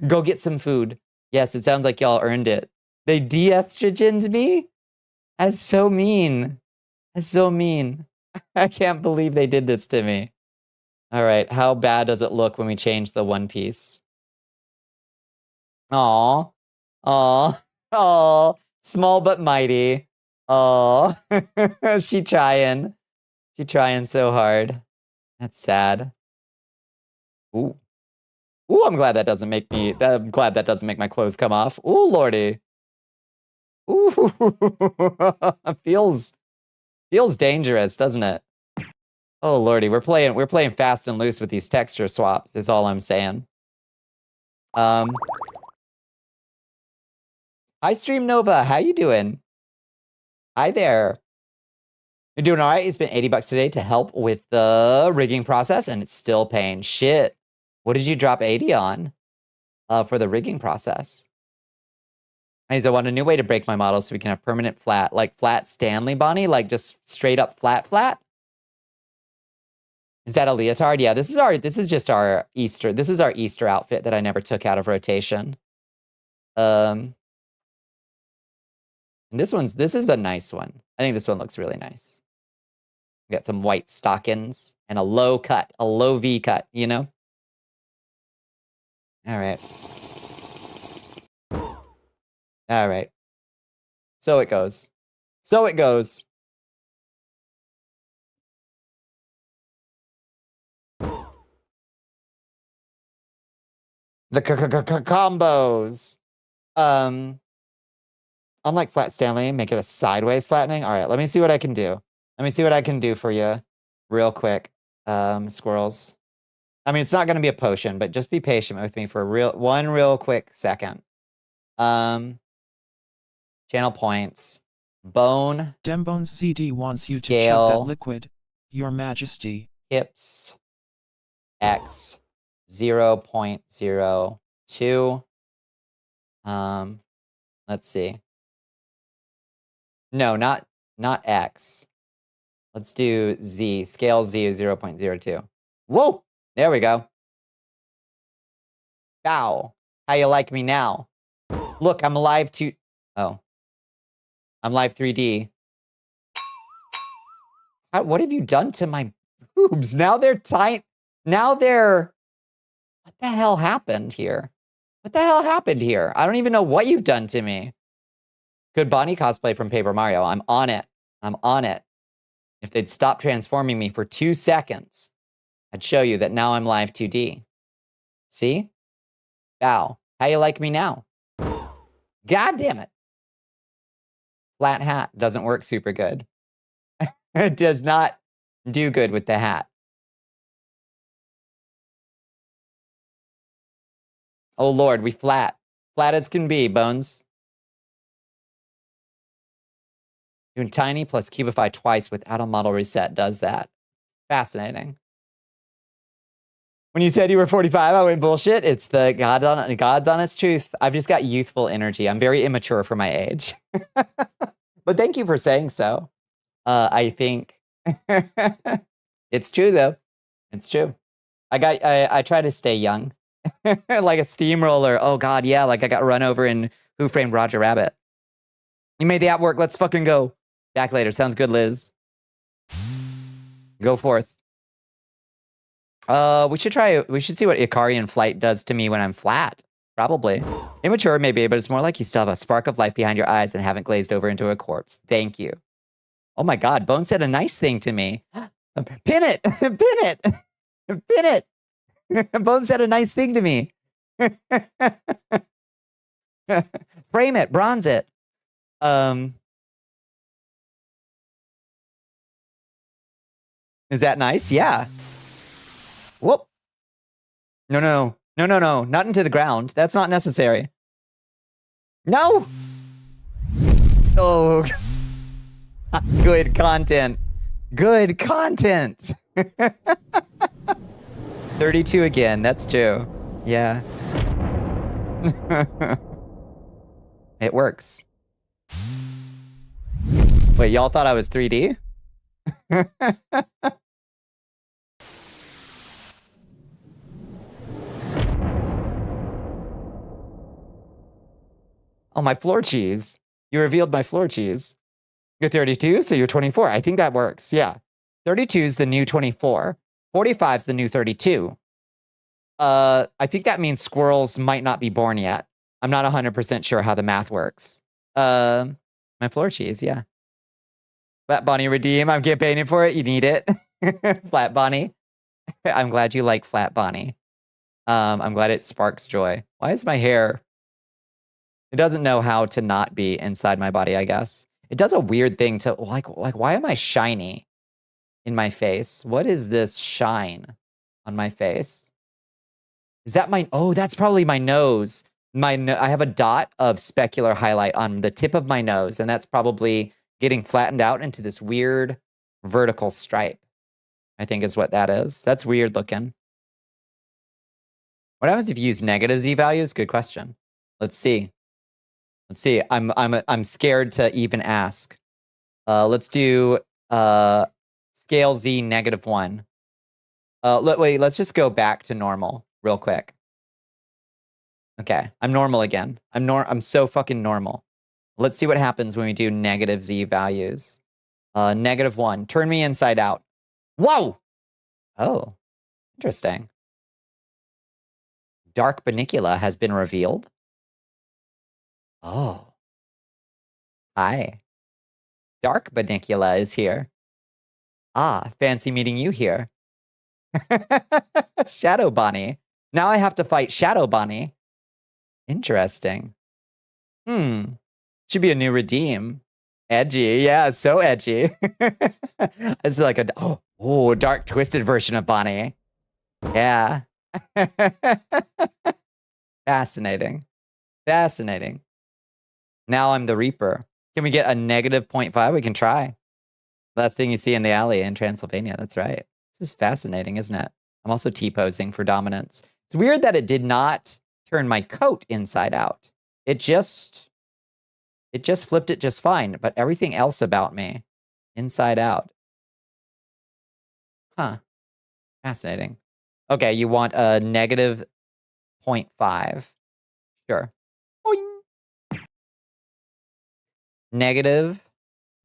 Go get some food. Yes, it sounds like y'all earned it. They de-estrogened me? That's so mean. That's so mean. I can't believe they did this to me. All right. How bad does it look when we change the One Piece? Aw. Aw. Aw. Small but mighty. Aw. She trying. She trying so hard. That's sad. Ooh. Ooh, I'm glad that doesn't make my clothes come off. Ooh, lordy. Ooh. Feels dangerous, doesn't it? Oh lordy, we're playing fast and loose with these texture swaps, is all I'm saying. Hi Stream Nova, how you doing? Hi there. You're doing all right? It's been 80 bucks today to help with the rigging process, and it's still paying. Shit. What did you drop 80 on for the rigging process? I want a new way to break my model so we can have permanent flat, like flat Stanley Bonnie, like just straight up flat. Is that a leotard? Yeah, this is just our Easter. This is our Easter outfit that I never took out of rotation. And this is a nice one. I think this one looks really nice. We got some white stockings and a low cut, a low V cut, you know? All right. All right. So it goes. So it goes. The combos. Unlike flat Stanley, make it a sideways flattening. All right, let me see what I can do. Let me see what I can do for you real quick. Squirrels. I mean, it's not going to be a potion, but just be patient with me for one real quick second. Channel points. Bone. Dembones CD wants you to chug Scale. that liquid, Your Majesty. Hips. X. 0.02. Let's see. No, not X. Let's do Z. Scale Z is 0.02. Whoa! There we go. Bow. How you like me now? Look, I'm alive to... Oh. I'm live 3D. What have you done to my boobs? Now they're tight. Now they're... What the hell happened here? What the hell happened here? I don't even know what you've done to me. Good Bonnie cosplay from Paper Mario. I'm on it. I'm on it. If they'd stop transforming me for 2 seconds, I'd show you that now I'm live 2D. See? Bow. How you like me now? God damn it. Flat hat doesn't work super good. It does not do good with the hat. Oh Lord, we flat. Flat as can be, Bones. Doing tiny plus cubify twice without a model reset does that. Fascinating. When you said you were 45, I went bullshit. It's the God's honest truth. I've just got youthful energy. I'm very immature for my age. But thank you for saying so. I think it's true though. It's true. I try to stay young. Like a steamroller. Oh God, yeah, like I got run over in Who Framed Roger Rabbit. You made the app work. Let's fucking go. Back later. Sounds good, Liz. Go forth. We should see what Icarian flight does to me when I'm flat. Probably. Immature, maybe, but it's more like you still have a spark of light behind your eyes and haven't glazed over into a corpse. Thank you. Oh my God, Bone said a nice thing to me. Pin it! Pin it! Pin it! Bone said a nice thing to me. Frame it, bronze it. Is that nice? Yeah. Whoop. No. Not into the ground. That's not necessary. No! Oh. Good content. Good content. 32 again. That's true. Yeah. It works. Wait, y'all thought I was 3D? Oh, my floor cheese. You revealed my floor cheese. You're 32, so you're 24. I think that works. Yeah. 32 is the new 24. 45 is the new 32. I think that means squirrels might not be born yet. I'm not 100% sure how the math works. My floor cheese, yeah. Flat Bonnie redeem. I'm campaigning for it. You need it. Flat Bonnie. I'm glad you like Flat Bonnie. I'm glad it sparks joy. Why is my hair... It doesn't know how to not be inside my body, I guess. It does a weird thing to, like, why am I shiny in my face? What is this shine on my face? Is that my, oh, that's probably my nose. I have a dot of specular highlight on the tip of my nose, and that's probably getting flattened out into this weird vertical stripe, I think is what that is. That's weird looking. What happens if you use negative Z values? Good question. Let's see. Let's see. I'm scared to even ask. Let's do scale Z -1. Wait, let's just go back to normal real quick. Okay, I'm normal again. I'm so fucking normal. Let's see what happens when we do negative Z values. -1. Turn me inside out. Whoa! Oh, interesting. Dark Bonnicula has been revealed. Oh. Hi. Dark Bonnicula is here. Ah, fancy meeting you here. Shadow Bonnie. Now I have to fight Shadow Bonnie. Interesting. Should be a new redeem. Edgy. Yeah, so edgy. It's like a dark twisted version of Bonnie. Yeah. Fascinating. Fascinating. Now I'm the Reaper. Can we get a -0.5? We can try. Last thing you see in the alley in Transylvania. That's right. This is fascinating, isn't it? I'm also T-posing for dominance. It's weird that it did not turn my coat inside out. It just It just flipped it just fine, but everything else about me, inside out. Huh. Fascinating. Okay, you want a negative 0.5. Sure. Boing. Negative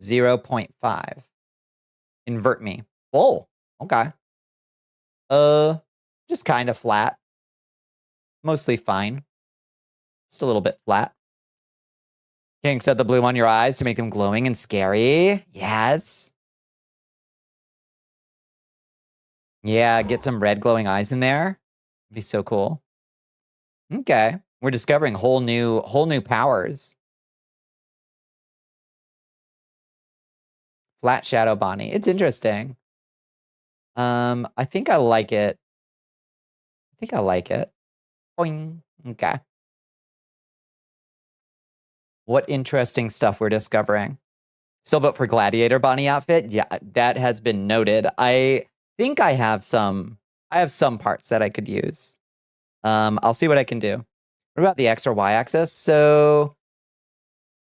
0.5. Invert me. Oh, okay. Just kind of flat. Mostly fine. Just a little bit flat. Can you set the bloom on your eyes to make them glowing and scary? Yes. Yeah, get some red glowing eyes in there. It'd be so cool. Okay. We're discovering whole new powers. Flat shadow Bonnie. It's interesting. I think I like it. Boing. Okay. What interesting stuff we're discovering. Still vote for Gladiator Bonnie outfit? Yeah, that has been noted. I think I have some parts that I could use. I'll see what I can do. What about the X or Y axis? So,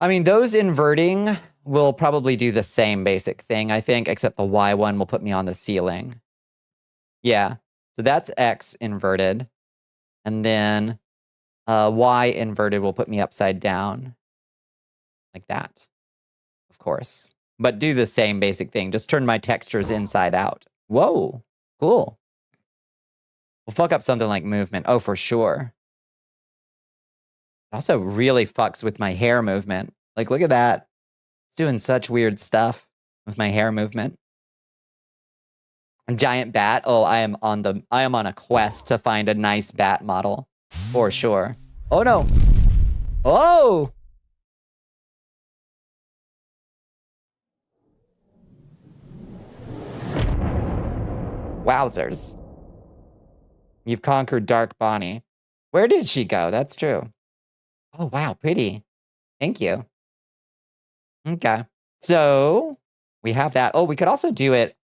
I mean, those inverting will probably do the same basic thing, I think, except the Y one will put me on the ceiling. Yeah, so that's X inverted. And then Y inverted will put me upside down. Like that, of course. But do the same basic thing. Just turn my textures inside out. Whoa, cool. We'll fuck up something like movement. Oh, for sure. Also really fucks with my hair movement. Like, look at that. It's doing such weird stuff with my hair movement. A giant bat. Oh, I am on a quest to find a nice bat model. For sure. Oh, no. Oh! Wowzers. You've conquered Dark Bonnie. Where did she go? That's true. Oh, wow. Pretty. Thank you. Okay. So we have that. Oh, we could also do it.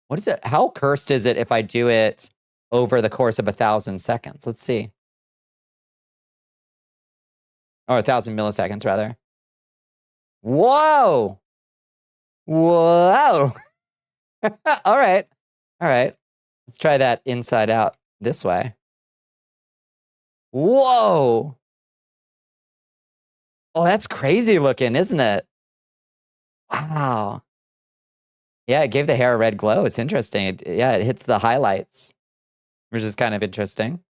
What is it? How cursed is it if I do it over the course of 1,000 seconds? Let's see. Or 1,000 milliseconds, rather. Whoa. Whoa. All right. All right. Let's try that inside out this way. Whoa. Oh, that's crazy looking, isn't it? Wow. Yeah, it gave the hair a red glow. It's interesting. It hits the highlights, which is kind of interesting.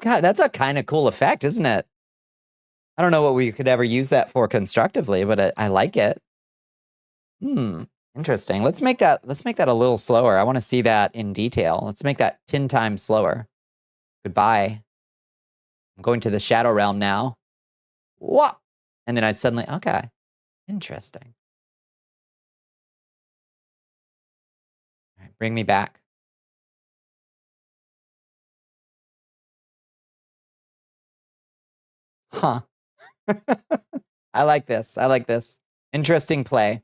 That's a kind of cool effect, isn't it? I don't know what we could ever use that for constructively, but I like it. Interesting. Let's make that a little slower. I want to see that in detail. Let's make that 10 times slower. Goodbye. I'm going to the shadow realm now. What? And then I suddenly, okay. Interesting. All right, bring me back. Huh. I like this. I like this. Interesting play.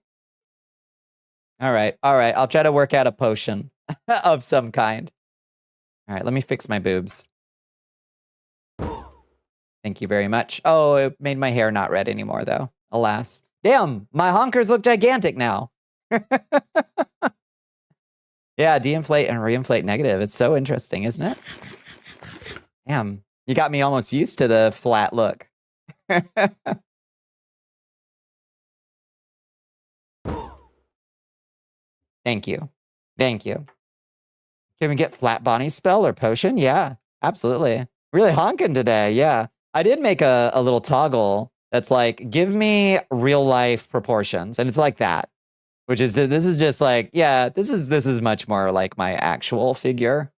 All right. All right. I'll try to work out a potion of some kind. All right. Let me fix my boobs. Thank you very much. Oh, it made my hair not red anymore, though. Alas. Damn, my honkers look gigantic now. Yeah, de-inflate and re-inflate negative. It's so interesting, isn't it? Damn, you got me almost used to the flat look. Thank you. Thank you. Can we get flat Bonnie spell or potion? Yeah, absolutely. Really honking today, yeah. I did make a little toggle that's like, give me real life proportions. And it's like that, which is, this is just like, yeah, this is much more like my actual figure.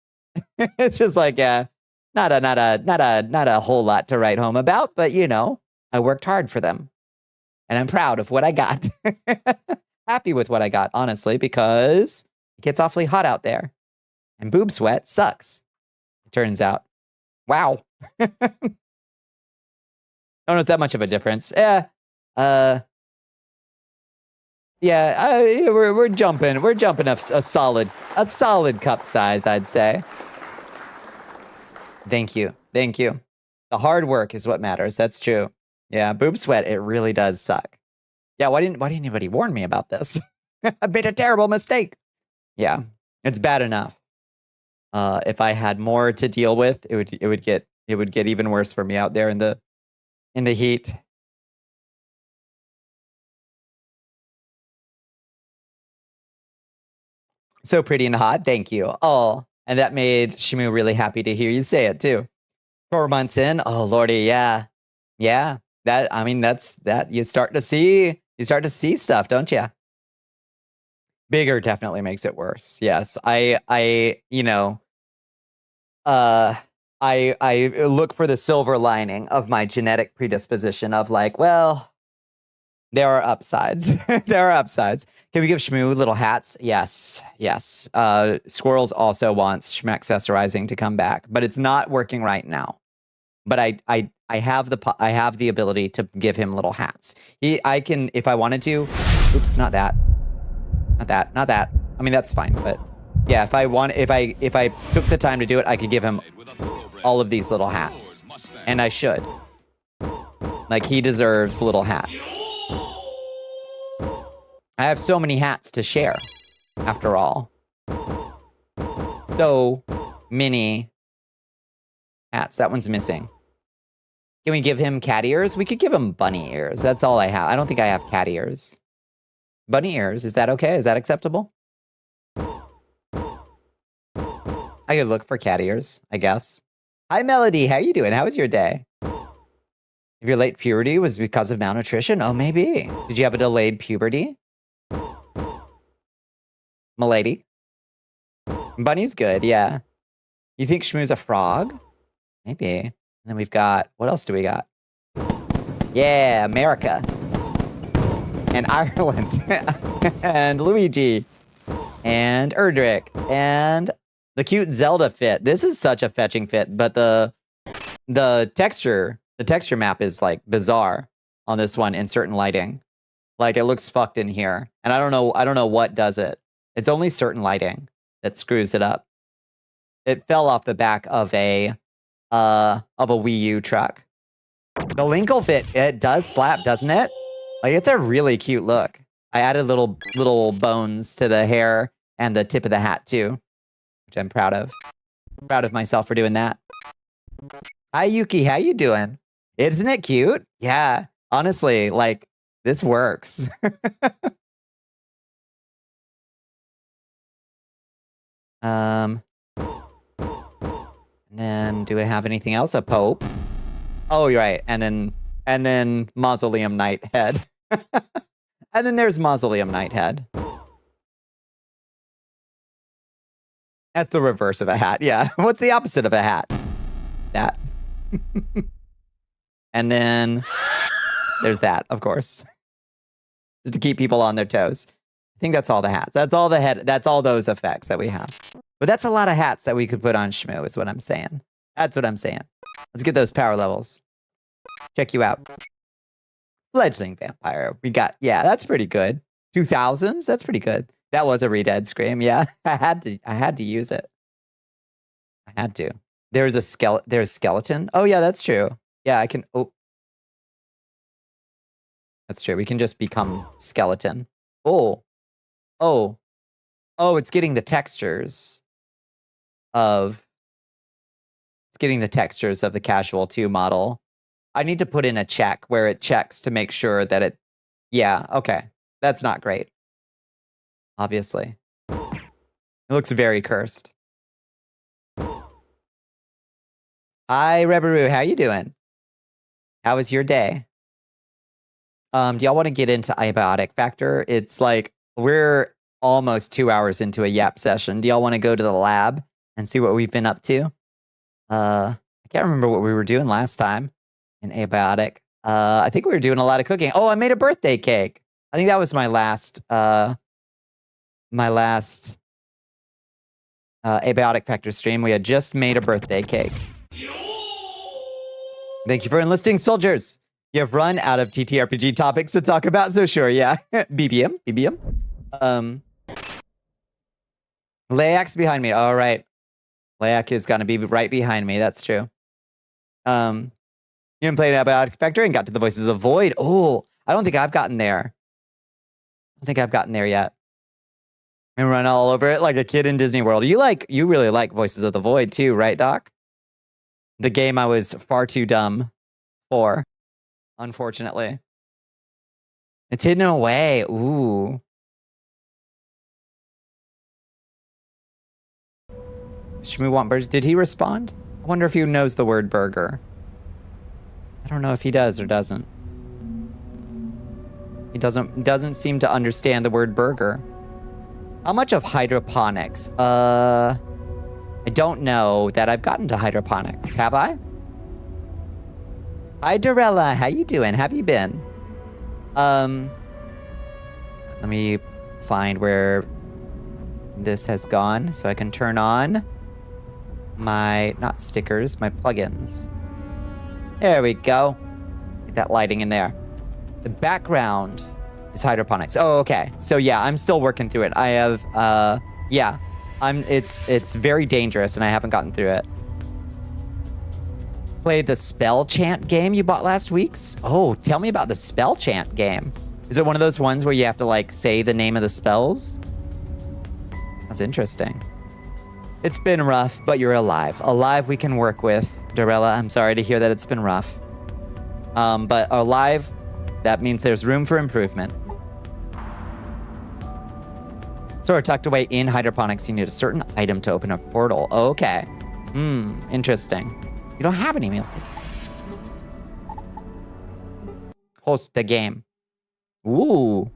It's just like, yeah, not a whole lot to write home about, but you know, I worked hard for them and I'm proud of what I got. Happy with what I got, honestly, because it gets awfully hot out there and boob sweat sucks. It turns out. Wow. Don't notice that much of a difference. Yeah. We're jumping a solid cup size, I'd say. Thank you. The hard work is what matters. That's true. Yeah, boob sweat, it really does suck. Yeah, why didn't anybody warn me about this? I made a terrible mistake. Yeah, it's bad enough. If I had more to deal with, it would get even worse for me out there in the heat. So pretty and hot, thank you. Oh, and that made Shmoo really happy to hear you say it too. 4 months in, oh lordy, yeah, yeah. That I mean, that's that you start to see stuff, don't you? Bigger definitely makes it worse. Yes, you know, I look for the silver lining of my genetic predisposition of like, well, there are upsides. There are upsides. Can we give Shmoo little hats? Yes, yes. Squirrels also wants Schmaccessorizing to come back, but it's not working right now. But I have the ability to give him little hats. I can, if I wanted to. Oops, not that. Not that. I mean, that's fine, but yeah, if I took the time to do it, I could give him all of these little hats. And I should. Like, he deserves little hats. I have so many hats to share, after all. So many hats. That one's missing. Can we give him cat ears? We could give him bunny ears. That's all I have. I don't think I have cat ears. Bunny ears, is that okay? Is that acceptable? I could look for cat ears, I guess. Hi, Melody. How you doing? How was your day? If your late puberty was because of malnutrition? Oh, maybe. Did you have a delayed puberty? Milady? Bunny's good, yeah. You think Shmoo's a frog? Maybe. And then we've got... What else do we got? Yeah, America. And Ireland. And Luigi. And Erdrick. And the cute Zelda fit. This is such a fetching fit, but the texture map is like bizarre on this one in certain lighting. Like it looks fucked in here. And I don't know what does it. It's only certain lighting that screws it up. It fell off the back of a Wii U truck. The Linkle fit, it does slap, doesn't it? Like it's a really cute look. I added little bones to the hair and the tip of the hat too, which I'm proud of. Proud of myself for doing that. Hi Yuki, how you doing? Isn't it cute? Yeah, honestly, like this works. And then do I have anything else? A Pope? Oh, you're right. And then Mausoleum Knight head. And then there's Mausoleum Knight head. That's the reverse of a hat. Yeah. What's the opposite of a hat? That. And then there's that, of course. Just to keep people on their toes. I think that's all the hats. That's all the head. That's all those effects that we have. But that's a lot of hats that we could put on Shmoo is what I'm saying. That's what I'm saying. Let's get those power levels. Check you out. Fledgling vampire. We got, yeah, that's pretty good. 2000s? That's pretty good. That was a Redead Scream. Yeah, I had to use it. I had to. There's skeleton. Oh yeah, that's true. Yeah, I can, oh. That's true. We can just become skeleton. Oh. Oh. Oh, it's getting the textures of the Casual 2 model. I need to put in a check where it checks to make sure that it... Yeah, okay. That's not great. Obviously. It looks very cursed. Hi, Rebaru. How you doing? How was your day? Do y'all want to get into Abiotic Factor? It's like, we're almost 2 hours into a Yap session. Do y'all want to go to the lab and see what we've been up to? I can't remember what we were doing last time in Abiotic. I think we were doing a lot of cooking. Oh, I made a birthday cake. I think that was my last Abiotic Factor stream. We had just made a birthday cake. Thank you for enlisting soldiers. You have run out of TTRPG topics to talk about, so sure, yeah. BBM. Layak's behind me. All right. Layak is gonna be right behind me. That's true. You haven't played Abiotic Factory and got to the Voices of the Void. Oh, I don't think I've gotten there. I don't think I've gotten there yet. And run all over it like a kid in Disney World. You really like Voices of the Void too, right, Doc? The game I was far too dumb for, unfortunately. It's hidden away. Ooh. Shmoo want burgers. Did he respond? I wonder if he knows the word burger. I don't know if he does or doesn't. He doesn't seem to understand the word burger. How much of hydroponics? I don't know that I've gotten to hydroponics. Have I? Hi, Dorella. How you doing? Have you been? Let me find where this has gone so I can turn on my, not stickers, my plugins. There we go. Get that lighting in there. The background is hydroponics. Oh, okay. So yeah, I'm still working through it. I have, yeah. It's very dangerous and I haven't gotten through it. Played the spell chant game you bought last week's? Oh, tell me about the spell chant game. Is it one of those ones where you have to like say the name of the spells? That's interesting. It's been rough, but you're alive. Alive we can work with. Dorella, I'm sorry to hear that it's been rough. But alive, that means there's room for improvement. Sort of tucked away in hydroponics, you need a certain item to open a portal. Okay. Interesting. You don't have any meal tickets. Host the game. Ooh.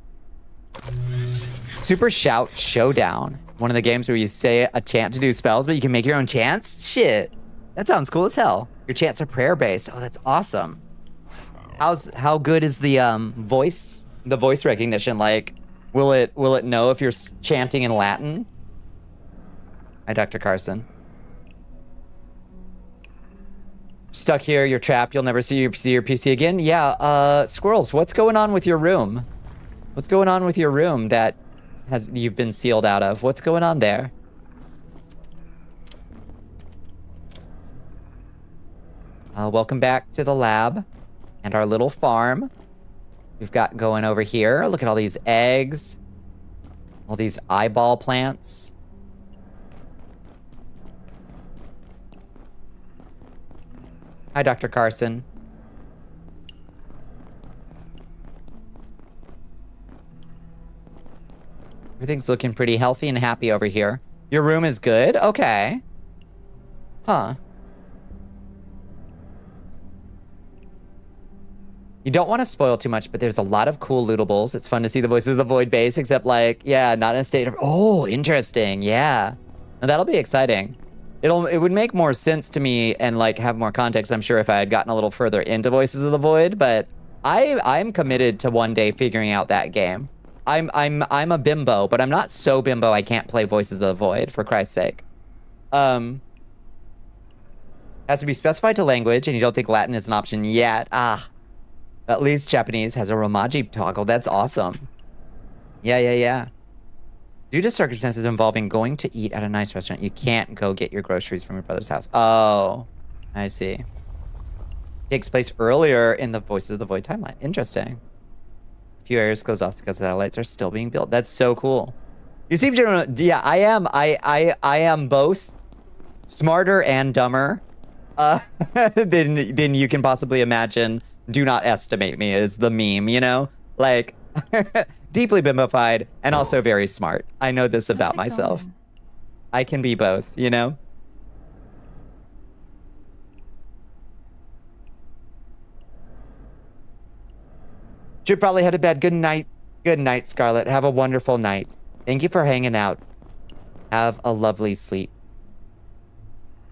Super Shout Showdown. One of the games where you say a chant to do spells, but you can make your own chants? Shit. That sounds cool as hell. Your chants are prayer-based. Oh, that's awesome. How good is the voice recognition? Like, will it know if you're chanting in Latin? Hi, Dr. Carson. Stuck here, you're trapped, you'll never see your PC again? Yeah, Squirrels, what's going on with your room? What's going on with your room that you've been sealed out of? What's going on there? Welcome back to the lab and our little farm. We've got going over here. Look at all these eggs. All these eyeball plants. Hi, Dr. Carson. Everything's looking pretty healthy and happy over here. Your room is good? Okay. Huh. You don't want to spoil too much, but there's a lot of cool lootables. It's fun to see the Voices of the Void base, except like, yeah, not in a state of... Oh, interesting. Yeah. Now, that'll be exciting. It would make more sense to me and like have more context, I'm sure, if I had gotten a little further into Voices of the Void, but I'm committed to one day figuring out that game. I'm a bimbo, but I'm not so bimbo I can't play Voices of the Void, for Christ's sake. Has to be specified to language, and you don't think Latin is an option yet. Ah. At least Japanese has a Romaji toggle. That's awesome. Yeah. Due to circumstances involving going to eat at a nice restaurant, you can't go get your groceries from your brother's house. Oh, I see. Takes place earlier in the Voices of the Void timeline. Interesting. A few areas closed off because the satellites are still being built. That's so cool. You seem generally... Yeah, I am. I am both smarter and dumber than you can possibly imagine. Do not estimate me is the meme, you know? Like... Deeply bimbofied and also very smart. I know this about myself. I can be both, you know? Should probably head to bed. Good night. Good night, Scarlett. Have a wonderful night. Thank you for hanging out. Have a lovely sleep.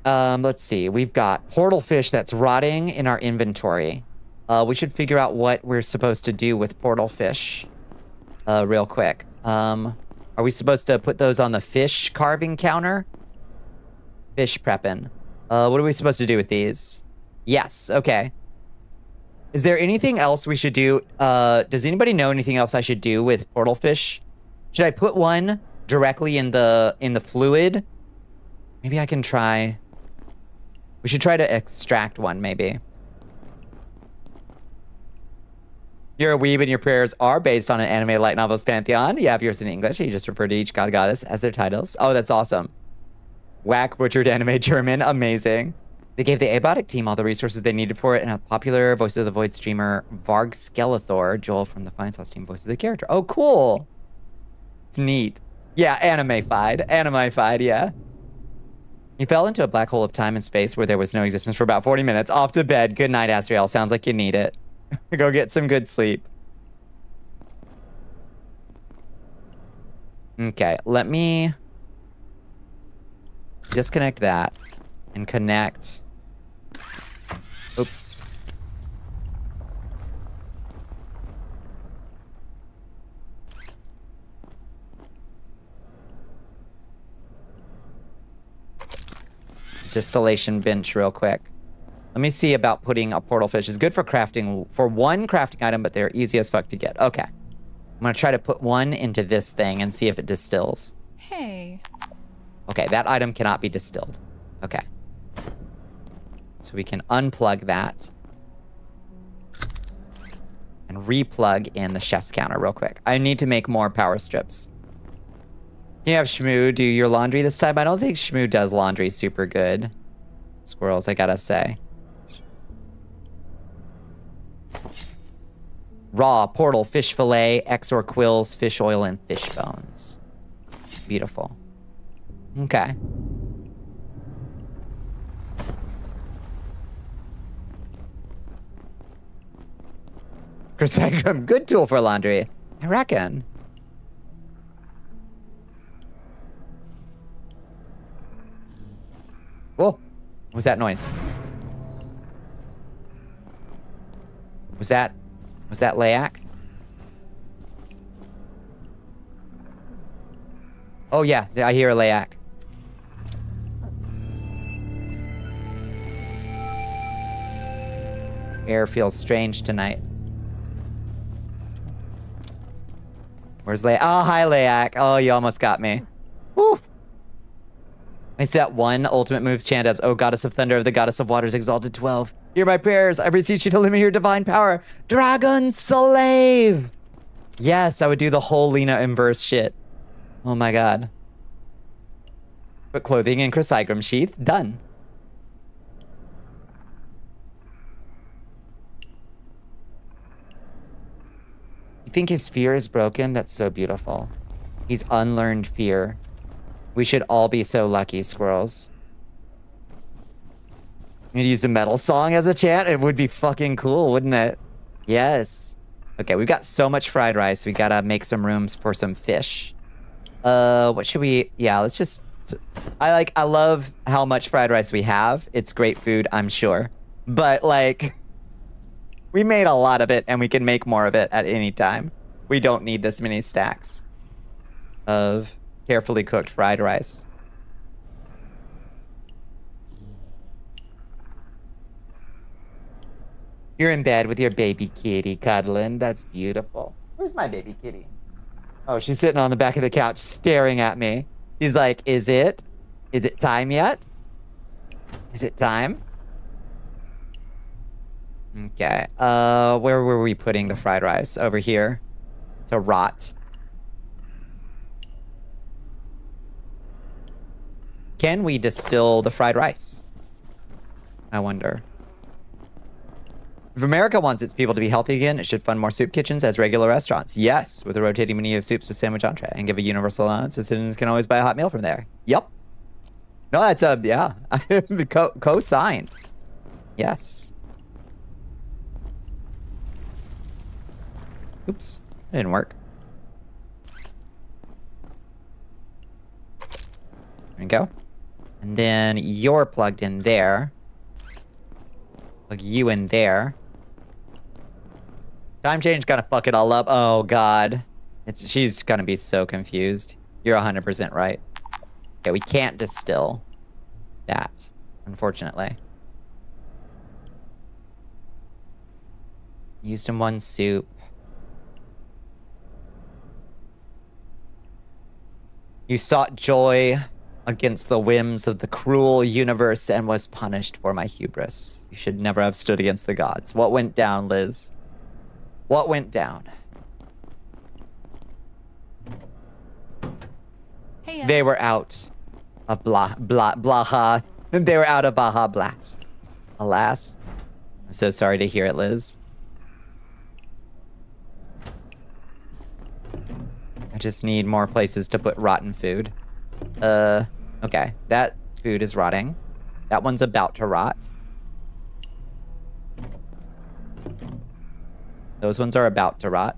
Let's see. We've got portal fish that's rotting in our inventory. We should figure out what we're supposed to do with portal fish. Real quick. Are we supposed to put those on the fish carving counter? Fish prepping. What are we supposed to do with these? Yes, okay. Is there anything else we should do? Does anybody know anything else I should do with portal fish? Should I put one directly in the fluid? Maybe I can try... We should try to extract one, maybe. You're a weeb and your prayers are based on an anime light novel's pantheon. You have yours in English. You just refer to each god goddess as their titles. Oh, that's awesome. Whack butchered anime German. Amazing. They gave the Abiotic team all the resources they needed for it, and a popular Voices of the Void streamer, Varg Skeletor, Joel from the Fine Sauce team, voices the character. Oh, cool. It's neat. Yeah, anime-fied. Anime-fied, yeah. You fell into a black hole of time and space where there was no existence for about 40 minutes. Off to bed. Good night, Astriel. Sounds like you need it. Go get some good sleep. Okay, let me disconnect that and connect. Oops. Distillation bench real quick. Let me see about putting a portal fish. It's good for crafting, for one crafting item, but they're easy as fuck to get. Okay. I'm gonna try to put one into this thing and see if it distills. Hey. Okay, that item cannot be distilled. Okay. So we can unplug that. And replug in the chef's counter real quick. I need to make more power strips. Can you have Shmoo do your laundry this time? I don't think Shmoo does laundry super good. Squirrels, I gotta say. Raw, portal, fish fillet, Exor quills, fish oil, and fish bones. Beautiful. Okay. Chrysagram, good tool for laundry. I reckon. Whoa. What was that noise? Was that Layak? Oh yeah, I hear a Layak. Air feels strange tonight. Where's Layak? Oh, hi Layak. Oh, you almost got me. Woo. I set one ultimate moves chant as, "Oh, goddess of thunder, of the goddess of waters, exalted 12. Hear my prayers. I beseech you to limit your divine power. Dragon slave." Yes, I would do the whole Lena inverse shit. Oh my god. Put clothing in Chrysagram sheath. Done. You think his fear is broken? That's so beautiful. He's unlearned fear. We should all be so lucky, squirrels. You'd use a metal song as a chant? It would be fucking cool, wouldn't it? Yes. Okay, we've got so much fried rice. We gotta make some rooms for some fish. What should we... Yeah, let's just... I love how much fried rice we have. It's great food, I'm sure. But, like... We made a lot of it, and we can make more of it at any time. We don't need this many stacks of carefully cooked fried rice. You're in bed with your baby kitty cuddling. That's beautiful. Where's my baby kitty? Oh, she's sitting on the back of the couch staring at me. She's like, is it time yet? Is it time? Okay. Where were we putting the fried rice? Over here. To rot. Can we distill the fried rice? I wonder. If America wants its people to be healthy again, it should fund more soup kitchens as regular restaurants. Yes, with a rotating menu of soups with sandwich entree, and give a universal allowance so citizens can always buy a hot meal from there. Yep. No, that's a, yeah. Co-signed. Yes. Oops. It didn't work. There we go. And then you're plugged in there. Plug you in there. Time change gonna fuck it all up. Oh god. She's gonna be so confused. You're 100% right. Okay, we can't distill that, unfortunately. Used in one soup. You sought joy against the whims of the cruel universe and was punished for my hubris. You should never have stood against the gods. What went down, Liz? What went down? Hey, They were out of Blaha. They were out of Baja Blast. Alas. I'm so sorry to hear it, Liz. I just need more places to put rotten food. Okay. That food is rotting. That one's about to rot. Those ones are about to rot.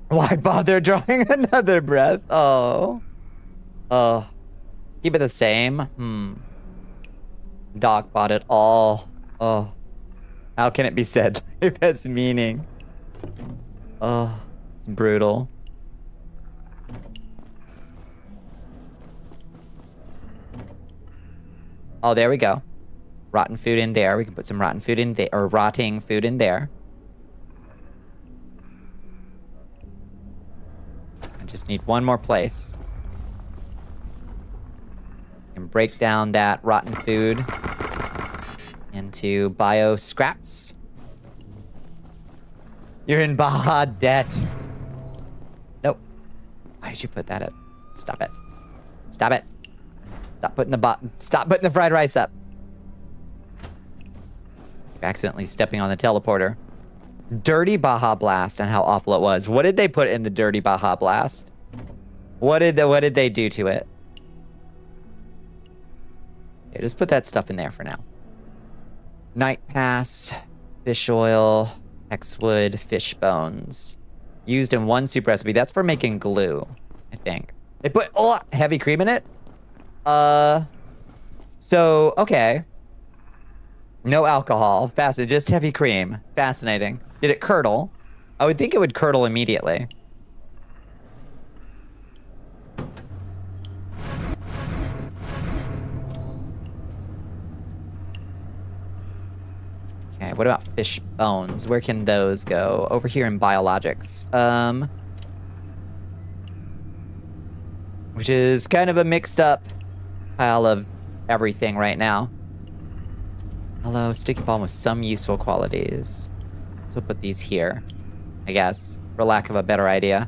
Why bother drawing another breath? Oh. Oh. Keep it the same. Doc bought it all. Oh. How can it be said? Life has meaning. Oh. It's brutal. Oh, there we go. Rotten food in there. We can put some rotten food in there, or rotting food in there. I just need one more place. I can break down that rotten food into bio scraps. You're in Baja debt. Nope. Why did you put that up? Stop it. Stop it. Stop putting the fried rice up. Accidentally stepping on the teleporter. Dirty Baja Blast and how awful it was. What did they put in the dirty Baja Blast? What did they do to it? Yeah, just put that stuff in there for now. Night Pass, fish oil, hexwood, fish bones. Used in one soup recipe. That's for making glue, I think. They put heavy cream in it? So, okay. No alcohol. Fascinating. Just heavy cream. Fascinating. Did it curdle? I would think it would curdle immediately. Okay, what about fish bones? Where can those go? Over here in biologics. Which is kind of a mixed up pile of everything right now. Hello, sticky bomb with some useful qualities. So we'll put these here, I guess, for lack of a better idea.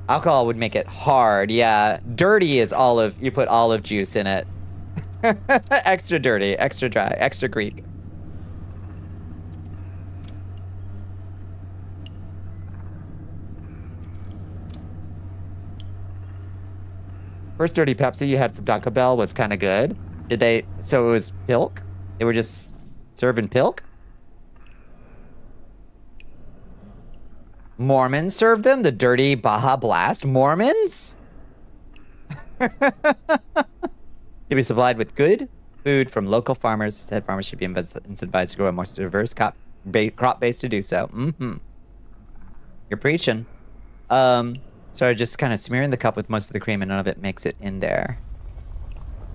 Alcohol would make it hard, yeah. Dirty is olive, you put olive juice in it. Extra dirty, extra dry, extra Greek. First dirty Pepsi you had from Taco Bell was kind of good. Did they, so it was pilk? They were just serving pilk? Mormons served them? The dirty Baja Blast? Mormons? To be supplied with good food from local farmers. Said farmers should be incentivized to grow a more diverse crop base to do so. You're preaching. So just kind of smearing the cup with most of the cream and none of it makes it in there.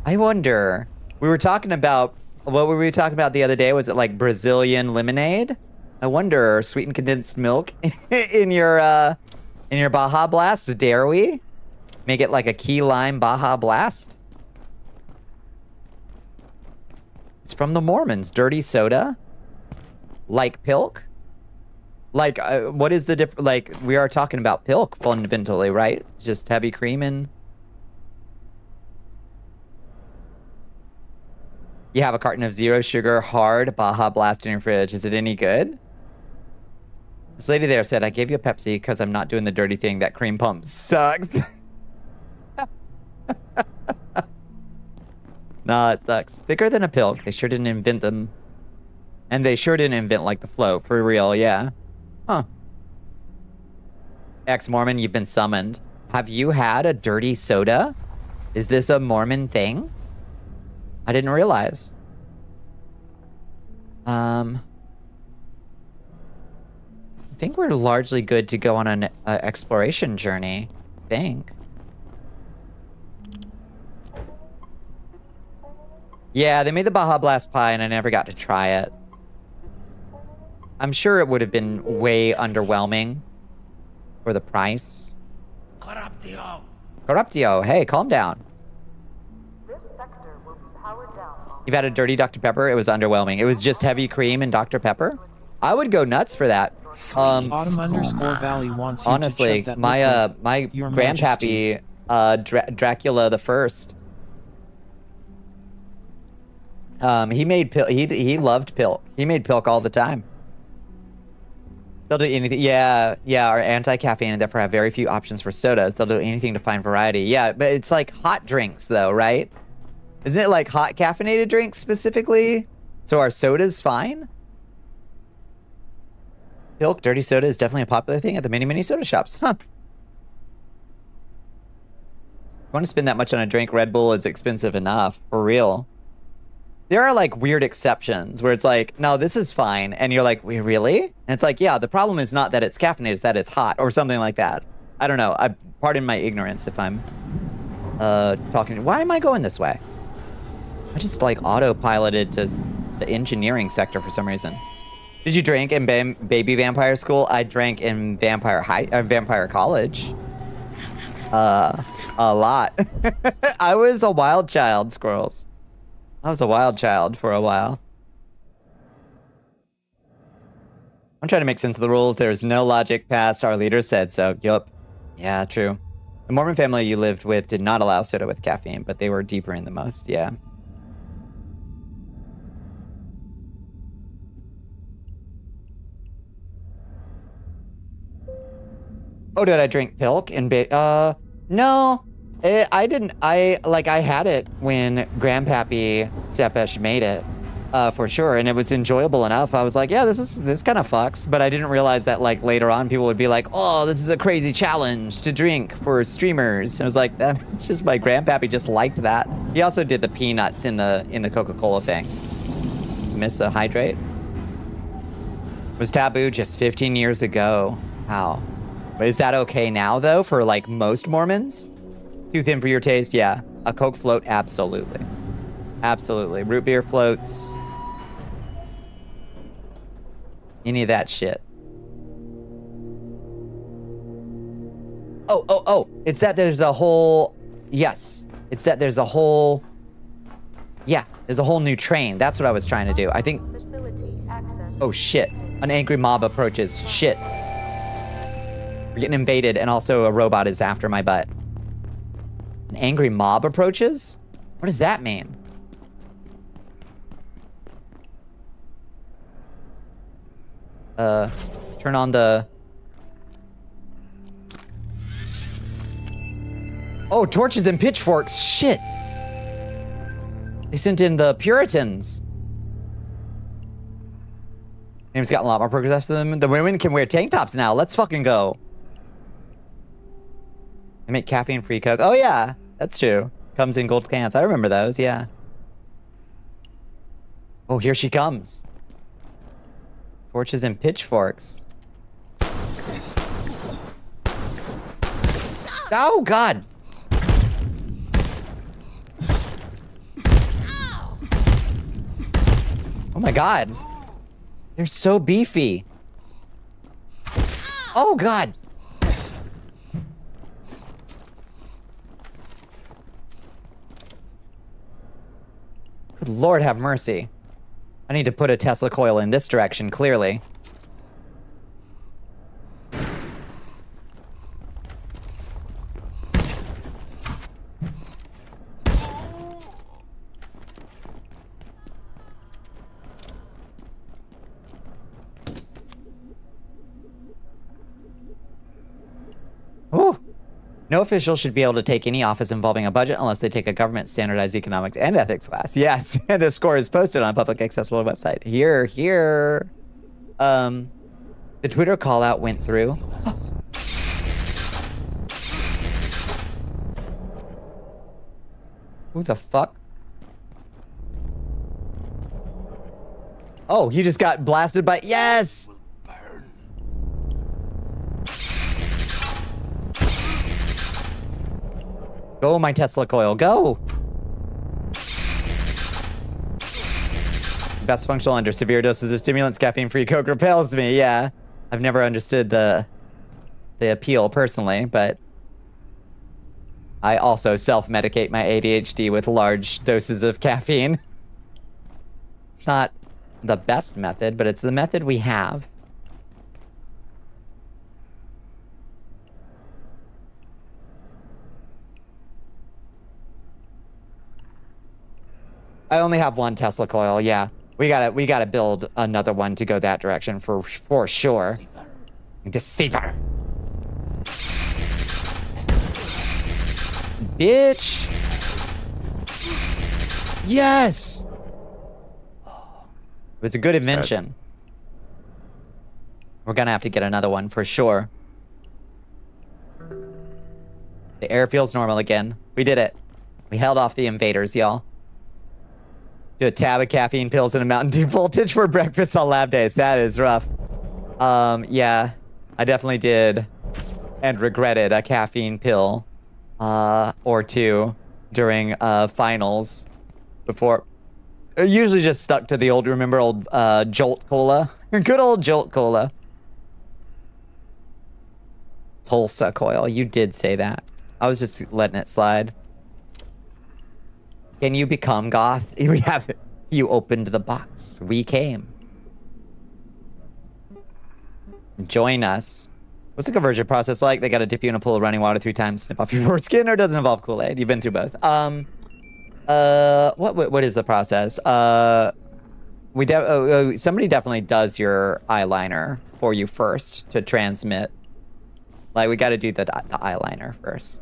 I wonder, we were talking about, what were we talking about the other day? Was it like Brazilian lemonade? I wonder, sweetened condensed milk in your Baja Blast? Dare we? Make it like a key lime Baja Blast? It's from the Mormons. Dirty soda? Like pilk? Like, what is the difference? Like, we are talking about pilk fundamentally, right? It's just heavy cream and... You have a carton of zero sugar, hard Baja Blast in your fridge. Is it any good? This lady there said, I gave you a Pepsi because I'm not doing the dirty thing. That cream pump sucks. Nah, it sucks. Thicker than a pilk. They sure didn't invent them. And they sure didn't invent, like, the float. For real, yeah. Huh. Ex-Mormon, you've been summoned. Have you had a dirty soda? Is this a Mormon thing? I didn't realize. I think we're largely good to go on an exploration journey. I think. Yeah, they made the Baja Blast pie and I never got to try it. I'm sure it would have been way underwhelming for the price. Corruptio. Corruptio, hey, calm down. This sector will be You've had a dirty Dr. Pepper? It was underwhelming. It was just heavy cream and Dr. Pepper? I would go nuts for that. Autumn_Valley wants you Honestly, to check that my liquid. my Your grandpappy, Dracula the First. He made he loved Pilk. He made Pilk all the time. They'll do anything. Yeah, are anti-caffeine and therefore have very few options for sodas. They'll do anything to find variety. Yeah, but it's like hot drinks though, right? Isn't it like hot caffeinated drinks specifically? So are sodas fine? Pilk, dirty soda is definitely a popular thing at the mini soda shops. Huh. You want to spend that much on a drink? Red Bull is expensive enough, for real. There are like weird exceptions where it's like, no, this is fine. And you're like, wait, really? And it's like, yeah, the problem is not that it's caffeinated, it's that it's hot or something like that. I don't know. Pardon my ignorance if I'm talking. Why am I going this way? I just like autopiloted to the engineering sector for some reason. Did you drink in baby vampire school? I drank in vampire college. A lot. I was a wild child, squirrels. I was a wild child for a while. I'm trying to make sense of the rules. There's no logic past our leader said so. Yup. Yeah, true. The Mormon family you lived with did not allow soda with caffeine, but they were deeper in the most. Yeah. Oh, did I drink Pilk and no. I didn't. I had it when Grandpappy Sepesh made it, for sure, and it was enjoyable enough. I was like, yeah, this kind of fucks, but I didn't realize that like later on people would be like, oh, this is a crazy challenge to drink for streamers. And I was like, it's just my Grandpappy just liked that. He also did the peanuts in the Coca-Cola thing. Miss a hydrate. It was taboo just 15 years ago. Wow. But is that okay now though for like most Mormons? Too thin for your taste? Yeah. A Coke float? Absolutely. Absolutely. Root beer floats. Any of that shit. Oh. It's that there's a whole... Yes. It's that there's a whole... Yeah. There's a whole new train. That's what I was trying to do. I think... Oh, shit. An angry mob approaches. Shit. We're getting invaded and also a robot is after my butt. An angry mob approaches? What does that mean? Turn on the... Oh, torches and pitchforks. Shit. They sent in the Puritans. Name's gotten a lot more progress after them. The women can wear tank tops now. Let's fucking go. They make caffeine-free Coke. Oh, yeah. That's true. Comes in gold cans. I remember those, yeah. Oh, here she comes. Torches and pitchforks. Oh, God. Oh, my God. They're so beefy. Oh, God. Good Lord have mercy. I need to put a Tesla coil in this direction, clearly. Ooh. No official should be able to take any office involving a budget unless they take a government standardized economics and ethics class. Yes, and the score is posted on a public accessible website. Here. The Twitter call out went through. Who the fuck? Oh, he just got blasted by... Yes! Go, my Tesla coil, go! Best functional under severe doses of stimulants, caffeine-free Coke repels me, yeah. I've never understood the appeal personally, but I also self-medicate my ADHD with large doses of caffeine. It's not the best method, but it's the method we have. I only have one Tesla coil, yeah. We gotta build another one to go that direction for sure. Deceiver. Bitch. Yes. It was a good invention. We're gonna have to get another one for sure. The air feels normal again. We did it. We held off the invaders, y'all. Do a tab of caffeine pills and a Mountain Dew voltage for breakfast on lab days. That is rough. Yeah, I definitely did and regretted a caffeine pill or two during finals before. I usually just stuck to the old, remember old Jolt Cola? Good old Jolt Cola. Tulsa coil, you did say that. I was just letting it slide. Can you become goth? We have it. You opened the box. We came. Join us. What's the conversion process like? They gotta dip you in a pool of running water 3 times, snip off your foreskin, or does it involve Kool-Aid? You've been through both. What is the process? Somebody definitely does your eyeliner for you first to transmit. Like, we gotta do the eyeliner first.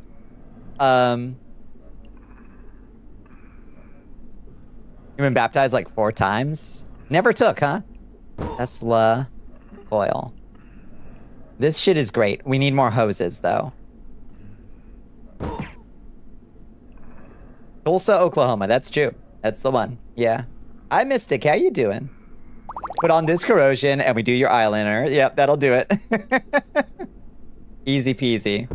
You've been baptized like 4 times? Never took, huh? Tesla coil. This shit is great. We need more hoses, though. Tulsa, Oklahoma. That's true. That's the one. Yeah. Hi, Mystic. How you doing? Put on this corrosion, and we do your eyeliner. Yep, that'll do it. Easy peasy.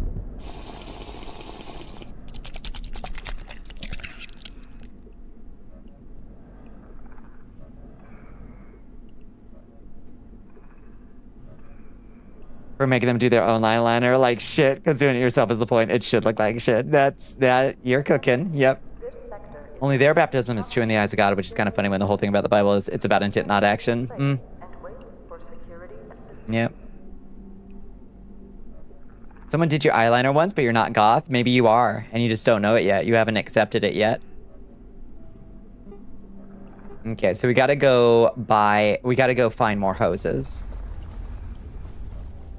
For making them do their own eyeliner like shit, because doing it yourself is the point. It should look like shit. That you're cooking. Yep. Only their baptism is true in the eyes of God, which is kind of funny when the whole thing about the Bible is it's about intent, not action. Yep. Someone did your eyeliner once, but you're not goth. Maybe you are, and you just don't know it yet. You haven't accepted it yet. Okay, so we gotta go find more hoses.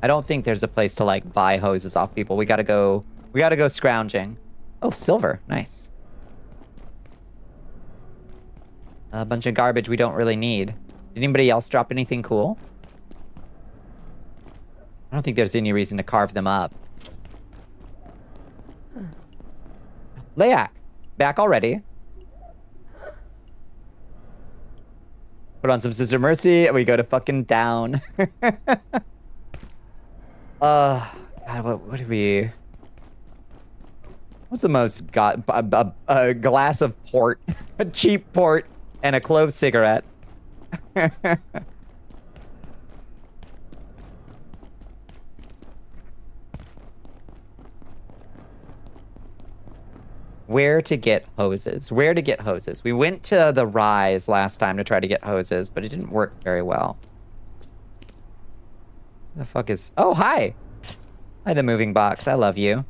I don't think there's a place to like buy hoses off people. We gotta go scrounging. Oh, silver, nice. A bunch of garbage we don't really need. Did anybody else drop anything cool? I don't think there's any reason to carve them up. Layak, back already. Put on some Sister Mercy, and we go to fucking down. God, what do we... What's the most... a glass of port. A cheap port. And a clove cigarette. Where to get hoses? Where to get hoses? We went to the Rise last time to try to get hoses, but it didn't work very well. The fuck is... Oh, hi! Hi, the moving box. I love you.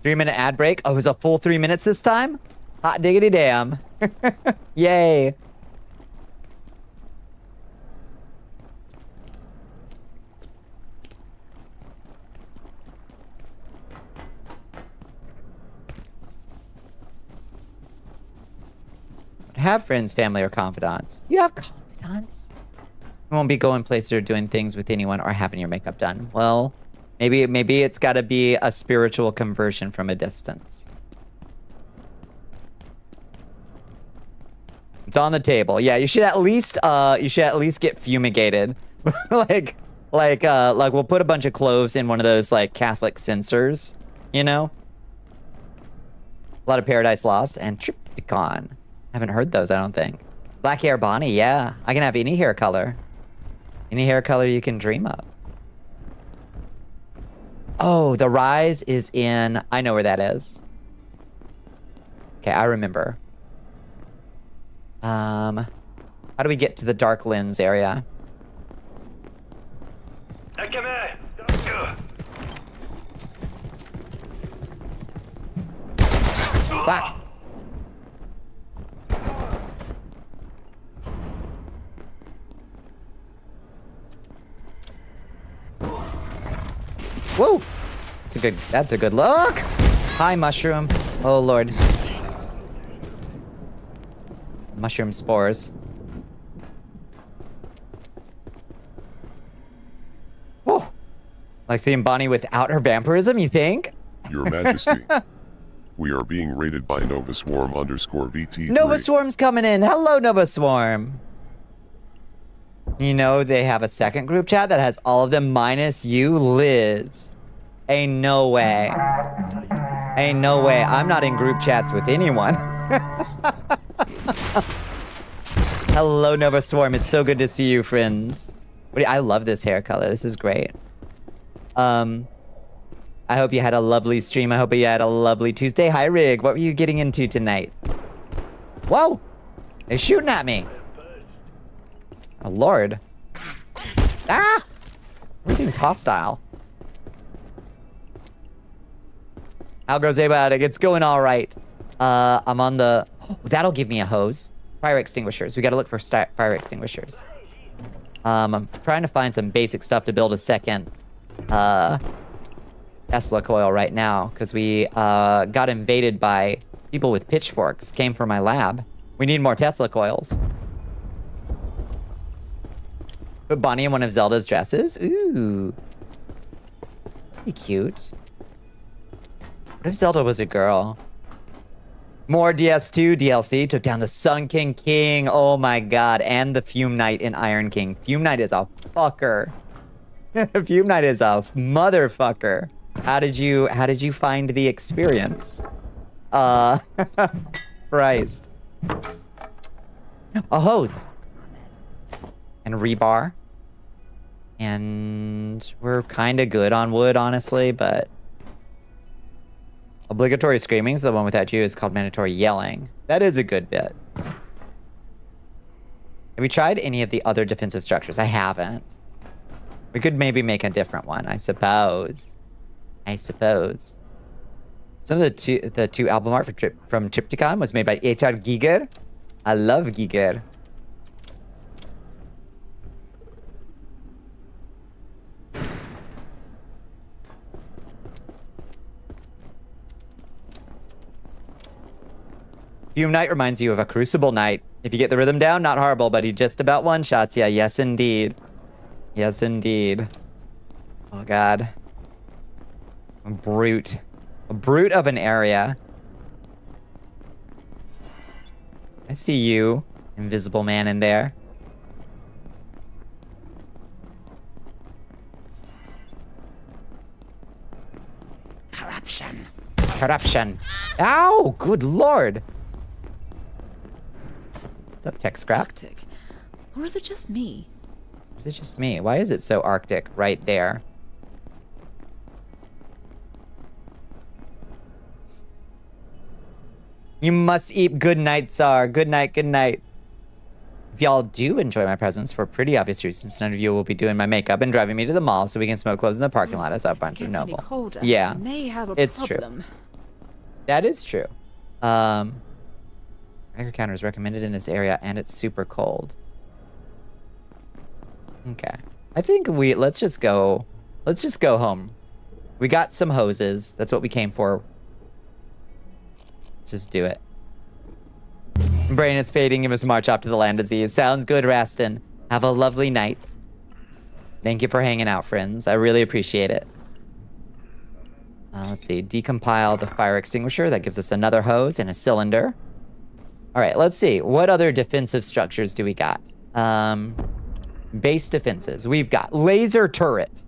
3-minute ad break. Oh, it was a full 3 minutes this time? Hot diggity damn. Yay. Have friends, family, or confidants. You have confidants. You won't be going places or doing things with anyone or having your makeup done. Well, maybe it's got to be a spiritual conversion from a distance. It's on the table. Yeah, you should at least get fumigated. like we'll put a bunch of cloves in one of those like Catholic censers, you know? A lot of Paradise Lost and Triptychon. Haven't heard those, I don't think. Black hair Bonnie, yeah. I can have any hair color. Any hair color you can dream of. Oh, the Rise is in... I know where that is. Okay, I remember. How do we get to the dark lens area? Fuck. Whoa! That's a good look! Hi, mushroom. Oh, Lord. Mushroom spores. Whoa! Like seeing Bonnie without her vampirism, you think? Your Majesty. We are being raided by Nova Swarm _VT3. Nova Swarm's coming in. Hello, Nova Swarm. You know, they have a second group chat that has all of them minus you, Liz. Ain't no way. Ain't no way. I'm not in group chats with anyone. Hello, Nova Swarm. It's so good to see you, friends. I love this hair color. This is great. I hope you had a lovely stream. I hope you had a lovely Tuesday. Hi, Rig. What were you getting into tonight? Whoa! They're shooting at me. Oh, Lord. Ah! Everything's hostile. How goes Abiotic? It's going all right. I'm on the... Oh, that'll give me a hose. Fire extinguishers. We gotta look for fire extinguishers. I'm trying to find some basic stuff to build a second Tesla coil right now, because we got invaded by people with pitchforks. Came from my lab. We need more Tesla coils. Put Bonnie in one of Zelda's dresses? Ooh. Pretty cute. What if Zelda was a girl? More DS2 DLC. Took down the Sun King. Oh my god. And the Fume Knight in Iron King. Fume Knight is a fucker. Fume Knight is a motherfucker. How did you find the experience? Christ. A hose. And rebar. And we're kind of good on wood, honestly, but... Obligatory screaming is the one without you is called mandatory yelling. That is a good bit. Have we tried any of the other defensive structures? I haven't. We could maybe make a different one, I suppose. Some of the two album art from Triptychon was made by HR Giger. I love Giger. Fume Knight reminds you of a Crucible Knight. If you get the rhythm down, not horrible, but he just about one-shots ya. Yes, indeed. Yes, indeed. Oh, God. A brute. A brute of an area. I see you, invisible man in there. Corruption. Corruption. Ow! Good lord. What's up, Tech Scrap? Arctic. Or is it just me? Is it just me? Why is it so Arctic right there? You must eat. Good night, Tsar. Good night, good night. If y'all do enjoy my presence for pretty obvious reasons, none of you will be doing my makeup and driving me to the mall so we can smoke clothes in the parking lot as Barnes & Noble. Colder, yeah, may have a it's problem. true. That is true. Tiger counter is recommended in this area, and it's super cold. Okay, I think let's just go home. We got some hoses. That's what we came for. Let's just do it. Brain is fading. You must march off to the land disease. Sounds good, Rastin. Have a lovely night. Thank you for hanging out, friends. I really appreciate it. Let's see. Decompile the fire extinguisher. That gives us another hose and a cylinder. All right, let's see. What other defensive structures do we got? Base defenses. We've got laser turret.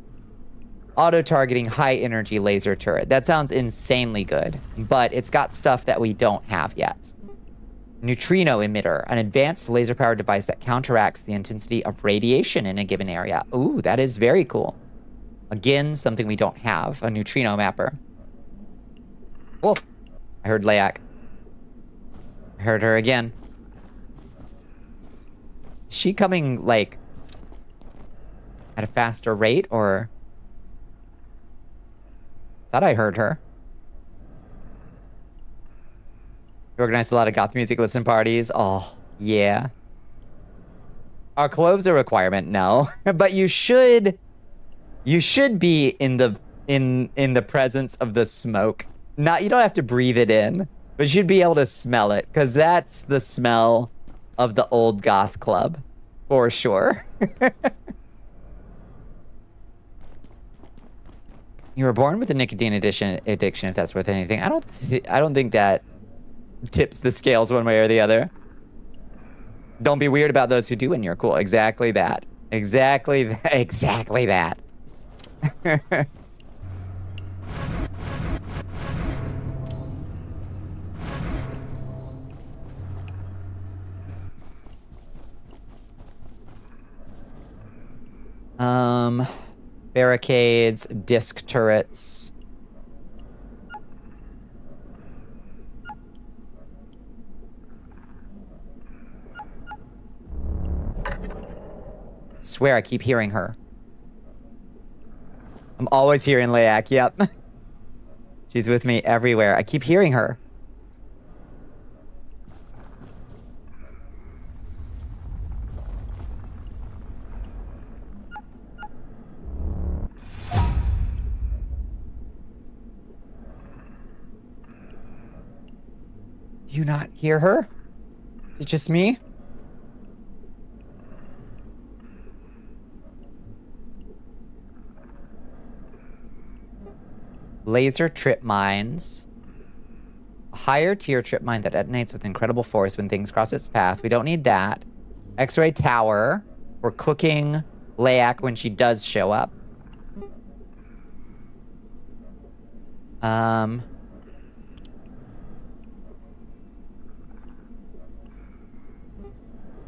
Auto-targeting high-energy laser turret. That sounds insanely good, but it's got stuff that we don't have yet. Neutrino emitter, an advanced laser-powered device that counteracts the intensity of radiation in a given area. Ooh, that is very cool. Again, something we don't have, a neutrino mapper. Oh, I heard Layak. I heard her again. she coming, like, at a faster rate, or... Thought I heard her. We organized a lot of goth music listen parties. Oh, yeah. Are cloves a requirement? No. But you should be in the presence of the smoke. You don't have to breathe it in, but you should be able to smell it, because that's the smell of the old goth club, for sure. You were born with a nicotine addiction, if that's worth anything. I don't think that tips the scales one way or the other. Don't be weird about those who do when you're cool. Exactly that. Exactly that. Barricades, disc turrets. Swear I keep hearing her. I'm always hearing Layak, yep. She's with me everywhere. I keep hearing her. Do you not hear her? Is it just me? Laser trip mines. A higher tier trip mine that detonates with incredible force when things cross its path. We don't need that. X-ray tower. We're cooking Layak when she does show up.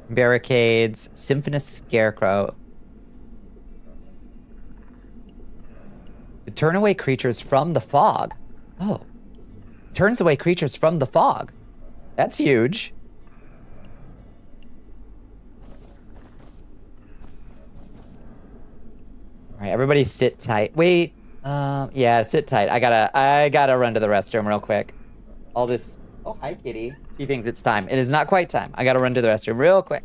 Barricades. Symphonous scarecrow. To turn away creatures from the fog. Oh. Turns away creatures from the fog. That's huge. Alright, everybody sit tight. Wait. Yeah, sit tight. I gotta run to the restroom real quick. All this... Oh, hi, kitty. She thinks it's time. It is not quite time. I gotta run to the restroom real quick.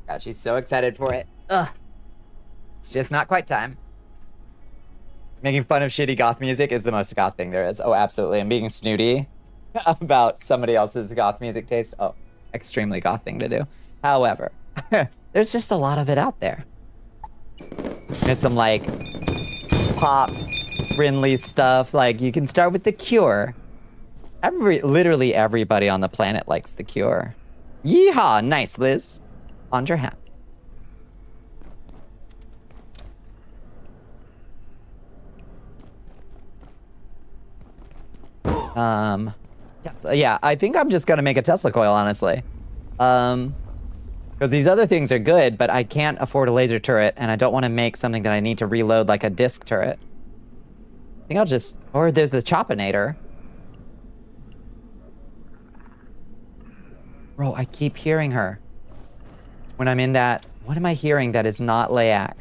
God, she's so excited for it. Ugh. It's just not quite time. Making fun of shitty goth music is the most goth thing there is. Oh, absolutely. And being snooty about somebody else's goth music taste. Oh, extremely goth thing to do. However, there's just a lot of it out there. There's some like pop friendly stuff. Like you can start with The Cure. Literally everybody on the planet likes The Cure. Yeehaw! Nice, Liz. On your hat. Yes, yeah, I think I'm just gonna make a Tesla coil, honestly. Because these other things are good, but I can't afford a laser turret, and I don't want to make something that I need to reload like a disc turret. I think I'll just... Or there's the Chopinator. Bro, I keep hearing her. When I'm in that... What am I hearing that is not Layak?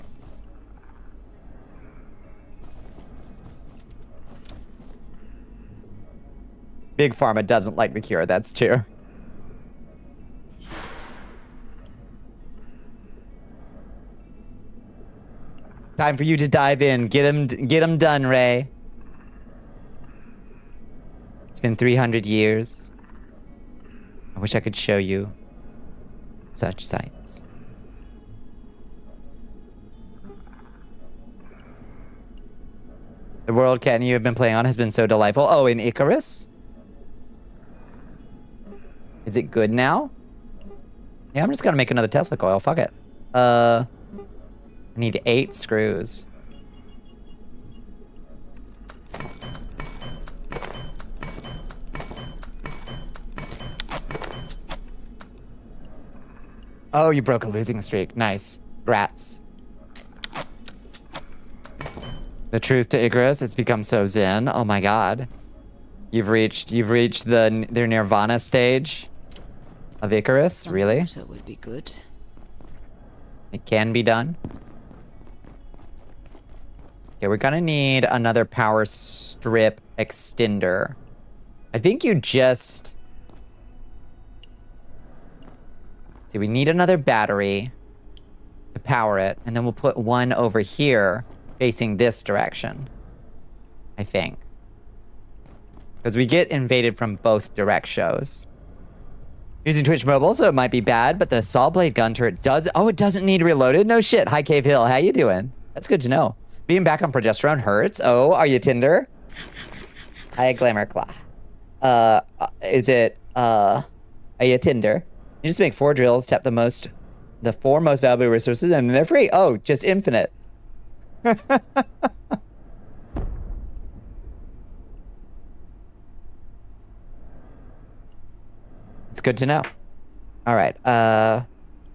Big Pharma doesn't like The Cure, that's true. Time for you to dive in. Get him done, Ray. It's been 300 years. I wish I could show you such sights. The world Ken you have been playing on has been so delightful. Oh, in Icarus? Is it good now? Yeah, I'm just gonna make another Tesla coil. Fuck it. I need 8 screws. Oh, you broke a losing streak. Nice. Grats. The truth to Icarus, it's become so zen. Oh my god. You've reached their Nirvana stage of Icarus, really? That would be good. It can be done. Okay, we're gonna need another power strip extender. I think you just... See, we need another battery to power it, and then we'll put one over here facing this direction. I think. Because we get invaded from both directions. Using Twitch Mobile, so it might be bad, but the saw blade gun turret does... Oh, it doesn't need reloaded? No shit. Hi, Cave Hill. How you doing? That's good to know. Being back on progesterone hurts. Oh, are you Tinder? Hi, Glamour Claw. Are you Tinder? You just make 4 drills, tap the 4 most valuable resources, and they're free. Oh, just infinite. It's good to know. All right.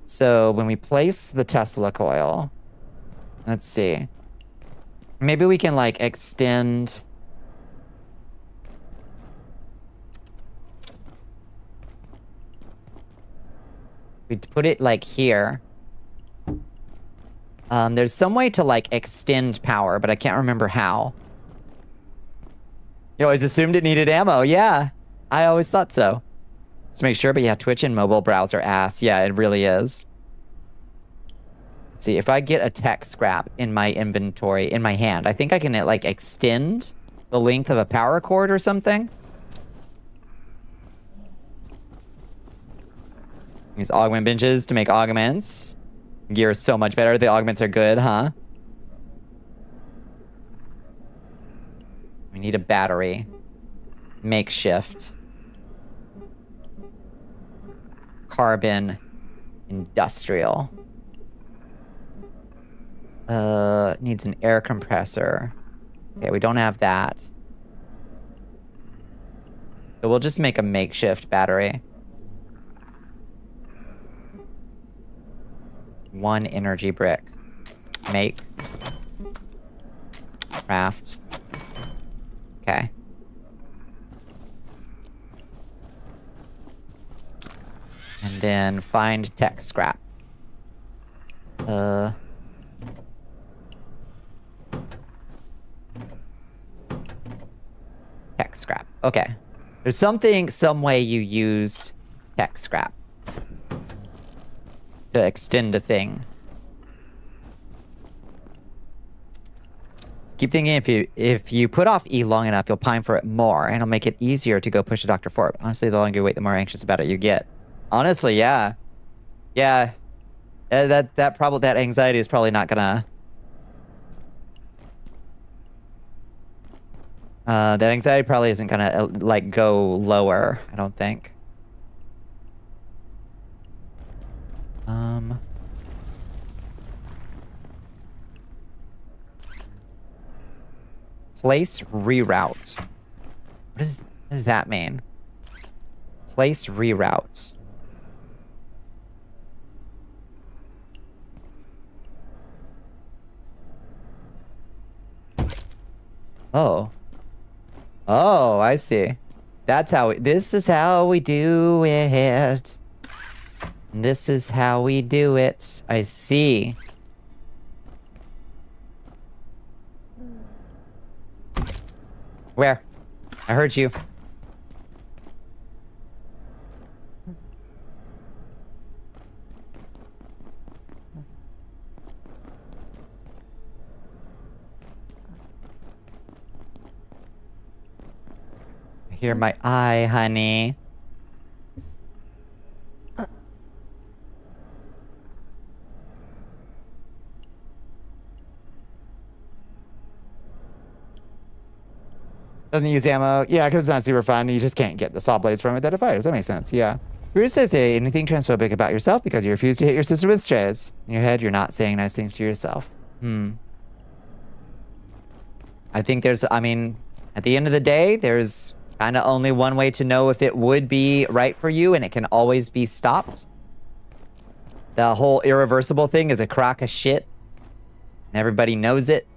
So when we place the Tesla coil, let's see. Maybe we can like extend. We put it like here. There's some way to like extend power, but I can't remember how. You always assumed it needed ammo. Yeah, I always thought so. Let's make sure, but yeah, Twitch and mobile browser ass. Yeah, it really is. Let's see, if I get a tech scrap in my inventory, in my hand, I think I can like extend the length of a power cord or something. Use augment benches to make augments. Gear is so much better. The augments are good, huh? We need a battery. Makeshift. Carbon. Industrial. Needs an air compressor. Okay, we don't have that. So we'll just make a makeshift battery. 1 energy brick. Make. Craft. Okay. And then find tech scrap. Tech scrap. Okay. There's some way you use tech scrap to extend a thing. Keep thinking if you put off E long enough, you'll pine for it more, and it'll make it easier to go push a doctor for it. Honestly, the longer you wait, the more anxious about it you get. Honestly, yeah. Yeah. That anxiety is probably not gonna That anxiety probably isn't gonna, like, go lower, I don't think. Place reroute. What does that mean? Place reroute. Oh. Oh, I see. That's how this is how we do it. This is how we do it. I see. Where? I heard you. Hear my eye, honey. Doesn't use ammo. Yeah, because it's not super fun. You just can't get the saw blades from it that it fires. That makes sense. Yeah. Bruce says, hey, anything transphobic about yourself because you refuse to hit your sister with strays. In your head, you're not saying nice things to yourself. I think there's, I mean, at the end of the day, there's kind of only one way to know if it would be right for you, and it can always be stopped. The whole irreversible thing is a crock of shit. And everybody knows it.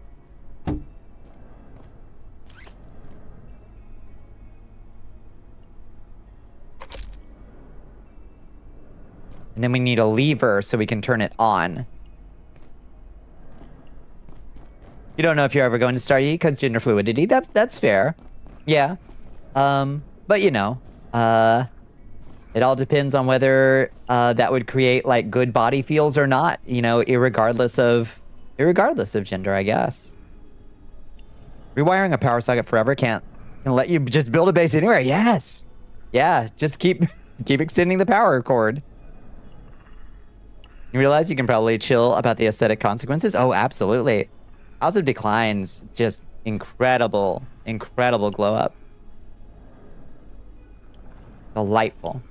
And then we need a lever so we can turn it on. You don't know if you're ever going to start E because gender fluidity. That's fair. Yeah. But you know, it all depends on whether that would create like good body feels or not, you know, irregardless of gender, I guess. Rewiring a power socket forever can't let you just build a base anywhere. Yes. Yeah, just keep extending the power cord. You realize you can probably chill about the aesthetic consequences? Oh, absolutely. House of Decline's just incredible glow up. Delightful.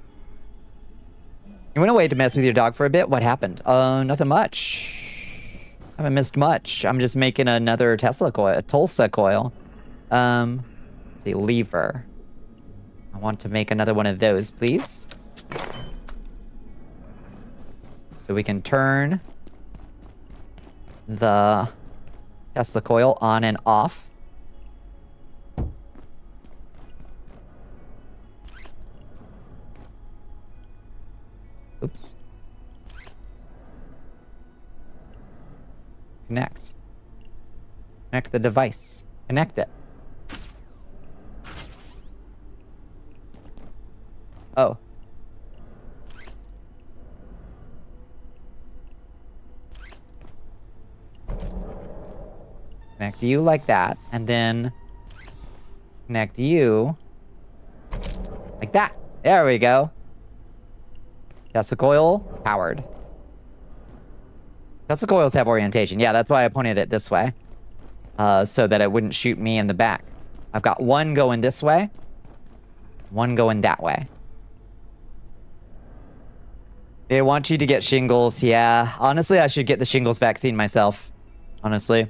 You went away to mess with your dog for a bit? What happened? Nothing much. I haven't missed much. I'm just making another Tulsa coil. Let's see, lever. I want to make another one of those, please. So we can turn the Tesla coil on and off. Oops. Connect. Connect the device. Connect it. Oh. Connect you like that, and then connect you like that. There we go. Tesla coil powered. Tesla coils have orientation. Yeah, that's why I pointed it this way. So that it wouldn't shoot me in the back. I've got one going this way, one going that way. They want you to get shingles. Yeah, honestly, I should get the shingles vaccine myself. Honestly.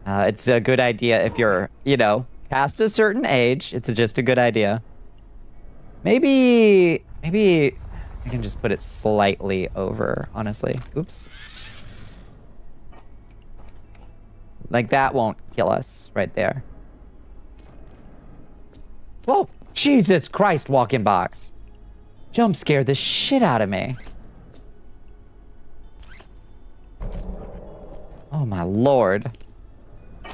It's a good idea if you're, you know, past a certain age. It's just a good idea. Maybe I can just put it slightly over, honestly. Oops. Like, that won't kill us right there. Whoa! Jesus Christ, walk-in box. Jump scared the shit out of me. Oh, my lord.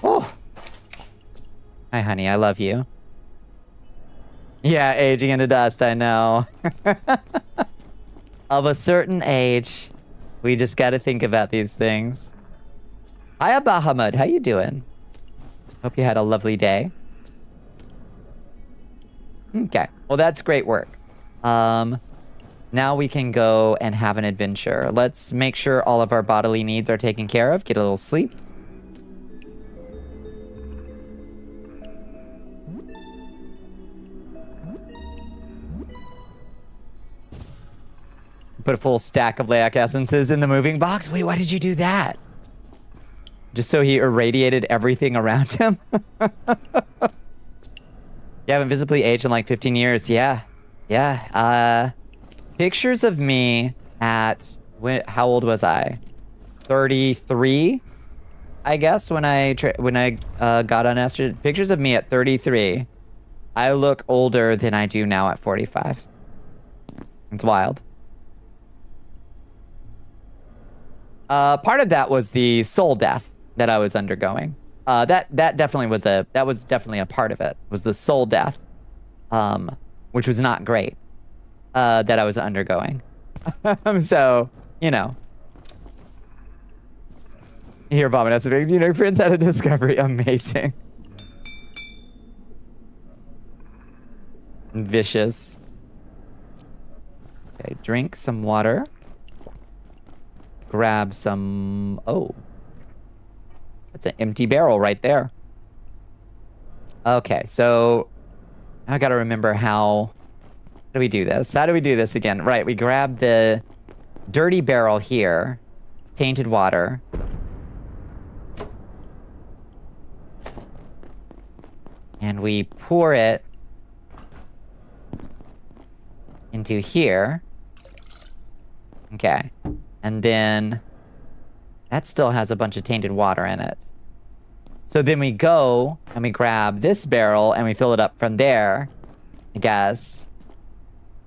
Oh. Hi, honey. I love you. Yeah, aging into dust. I know. Of a certain age, we just got to think about these things. Hi, Bahamud. How you doing? Hope you had a lovely day. Okay. Well, that's great work. Now we can go and have an adventure. Let's make sure all of our bodily needs are taken care of. Get a little sleep. Put a full stack of Layak essences in the moving box. Wait, why did you do that? Just so he irradiated everything around him? You haven't visibly aged in like 15 years. Yeah. Yeah. Pictures of me at... how old was I? 33? I guess when I got on estrogen. Pictures of me at 33. I look older than I do now at 45. It's wild. Part of that was the soul death that I was undergoing. That definitely was a part of it. Was the soul death, which was not great. That I was undergoing. So, you know. Here, Vomit has a big unicorns out of Discovery. Amazing. Vicious. Okay, drink some water. Grab some... Oh. That's an empty barrel right there. Okay, so... I gotta remember how... How do we do this? How do we do this again? Right, we grab the dirty barrel here. Tainted water. And we pour it into here. Okay. And then that still has a bunch of tainted water in it. So then we go and we grab this barrel and we fill it up from there. I guess.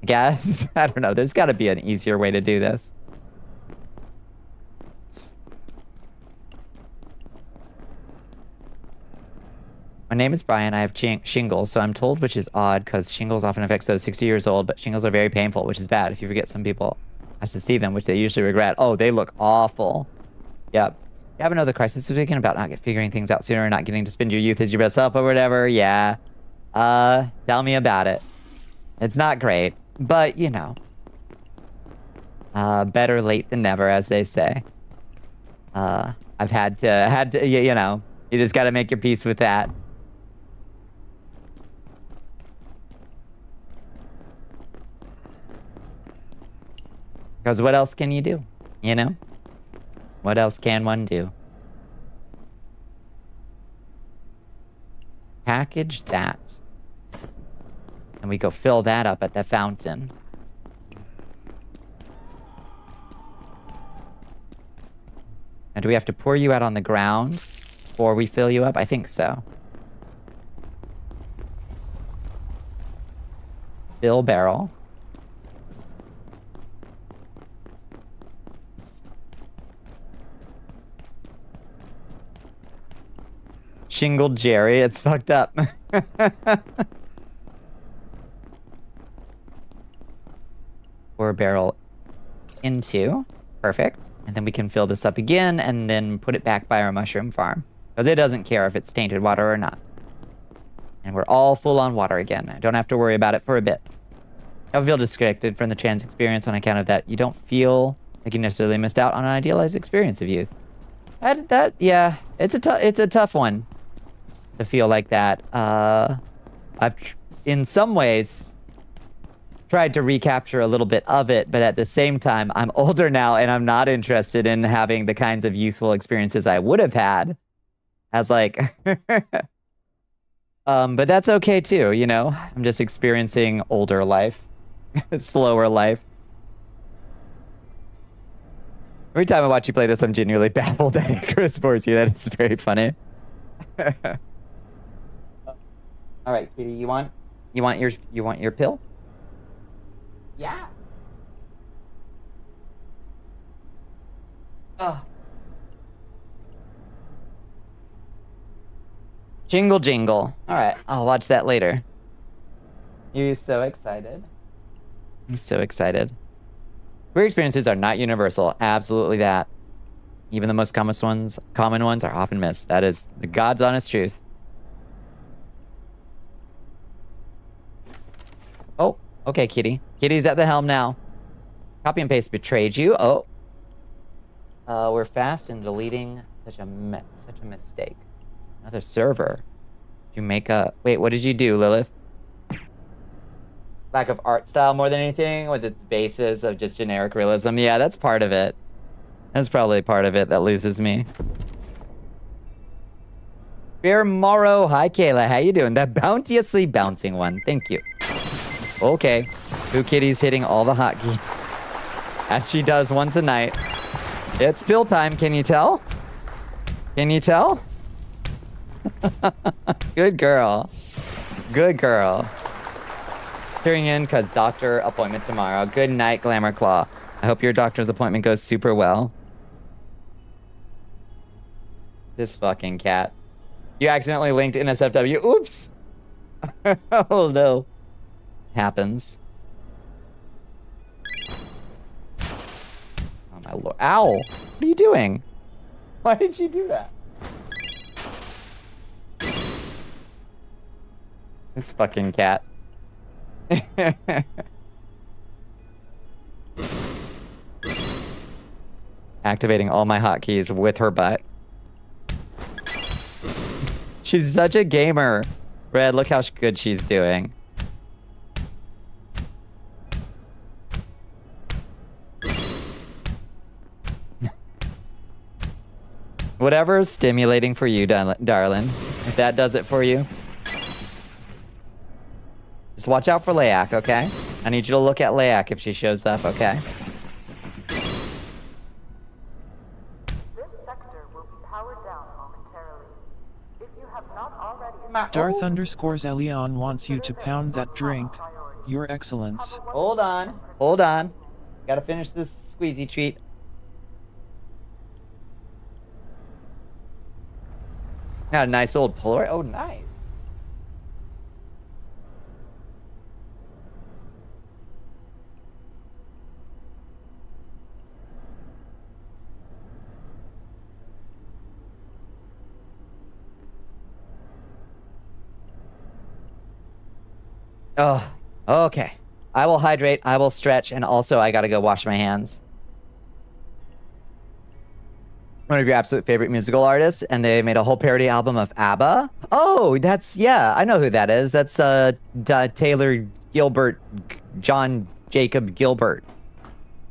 I don't know. There's got to be an easier way to do this. My name is Brian. I have shingles, so I'm told, which is odd because shingles often affects those 60 years old, but shingles are very painful, which is bad. If you forget, some people has to see them, which they usually regret. Oh, they look awful. Yep. You have another crisis speaking about not figuring things out sooner, not getting to spend your youth as your best self or whatever. Yeah. Tell me about it. It's not great, but you know. Better late than never, as they say. I've had to, you know, you just got to make your peace with that. Because what else can you do? You know? What else can one do? Package that. And we go fill that up at the fountain. And do we have to pour you out on the ground before we fill you up? I think so. Fill barrel. Shingled Jerry, it's fucked up. Pour a barrel into. Perfect. And then we can fill this up again and then put it back by our mushroom farm. Because it doesn't care if it's tainted water or not. And we're all full on water again. I don't have to worry about it for a bit. I feel disconnected from the trans experience on account of that. You don't feel like you necessarily missed out on an idealized experience of youth. Yeah, it's a tough one to feel like that. I've, in some ways, tried to recapture a little bit of it, but at the same time, I'm older now and I'm not interested in having the kinds of youthful experiences I would have had as like, but that's okay too, you know? I'm just experiencing older life, slower life. Every time I watch you play this, I'm genuinely baffled at Chris Borsi. That is very funny. All right, Kitty, you want your pill? Yeah. Oh. Jingle jingle. All right, I'll watch that later. You're so excited. I'm so excited. Queer experiences are not universal. Absolutely that. Even the most common ones are often missed. That is the God's honest truth. Oh, okay, Kitty. Kitty's at the helm now. Copy and paste betrayed you. Oh. We're fast in deleting such a mistake. Another server. You make a... Wait, what did you do, Lilith? Lack of art style more than anything, with its basis of just generic realism. Yeah, that's part of it. That's probably part of it that loses me. Bear Morrow. Hi, Kayla. How you doing? That bounteously bouncing one. Thank you. Okay. Boo Kitty's hitting all the hotkeys. As she does once a night. It's pill time. Can you tell? Can you tell? Good girl. Good girl. Tuning in because doctor appointment tomorrow. Good night, Glamour Claw. I hope your doctor's appointment goes super well. This fucking cat. You accidentally linked NSFW. Oops. Oh no. Happens. Oh my lord. Ow. What are you doing? Why did you do that? This fucking cat. Activating all my hotkeys with her butt. She's such a gamer. Red, look how good she's doing. Whatever is stimulating for you, darling. If that does it for you. Just watch out for Layak, okay? I need you to look at Layak if she shows up, okay? This sector will be powered down momentarily. If you have not already... Darth underscores Elion wants you to pound that drink. Your Excellence. Hold on. Hold on. Gotta finish this squeezy treat. Got a nice old Polaroid. Oh, nice. Oh, okay. I will hydrate, I will stretch, and also I gotta go wash my hands. One of your absolute favorite musical artists, and they made a whole parody album of ABBA. Oh, that's, yeah, I know who that is. That's Taylor Gilbert, John Jacob Gilbert.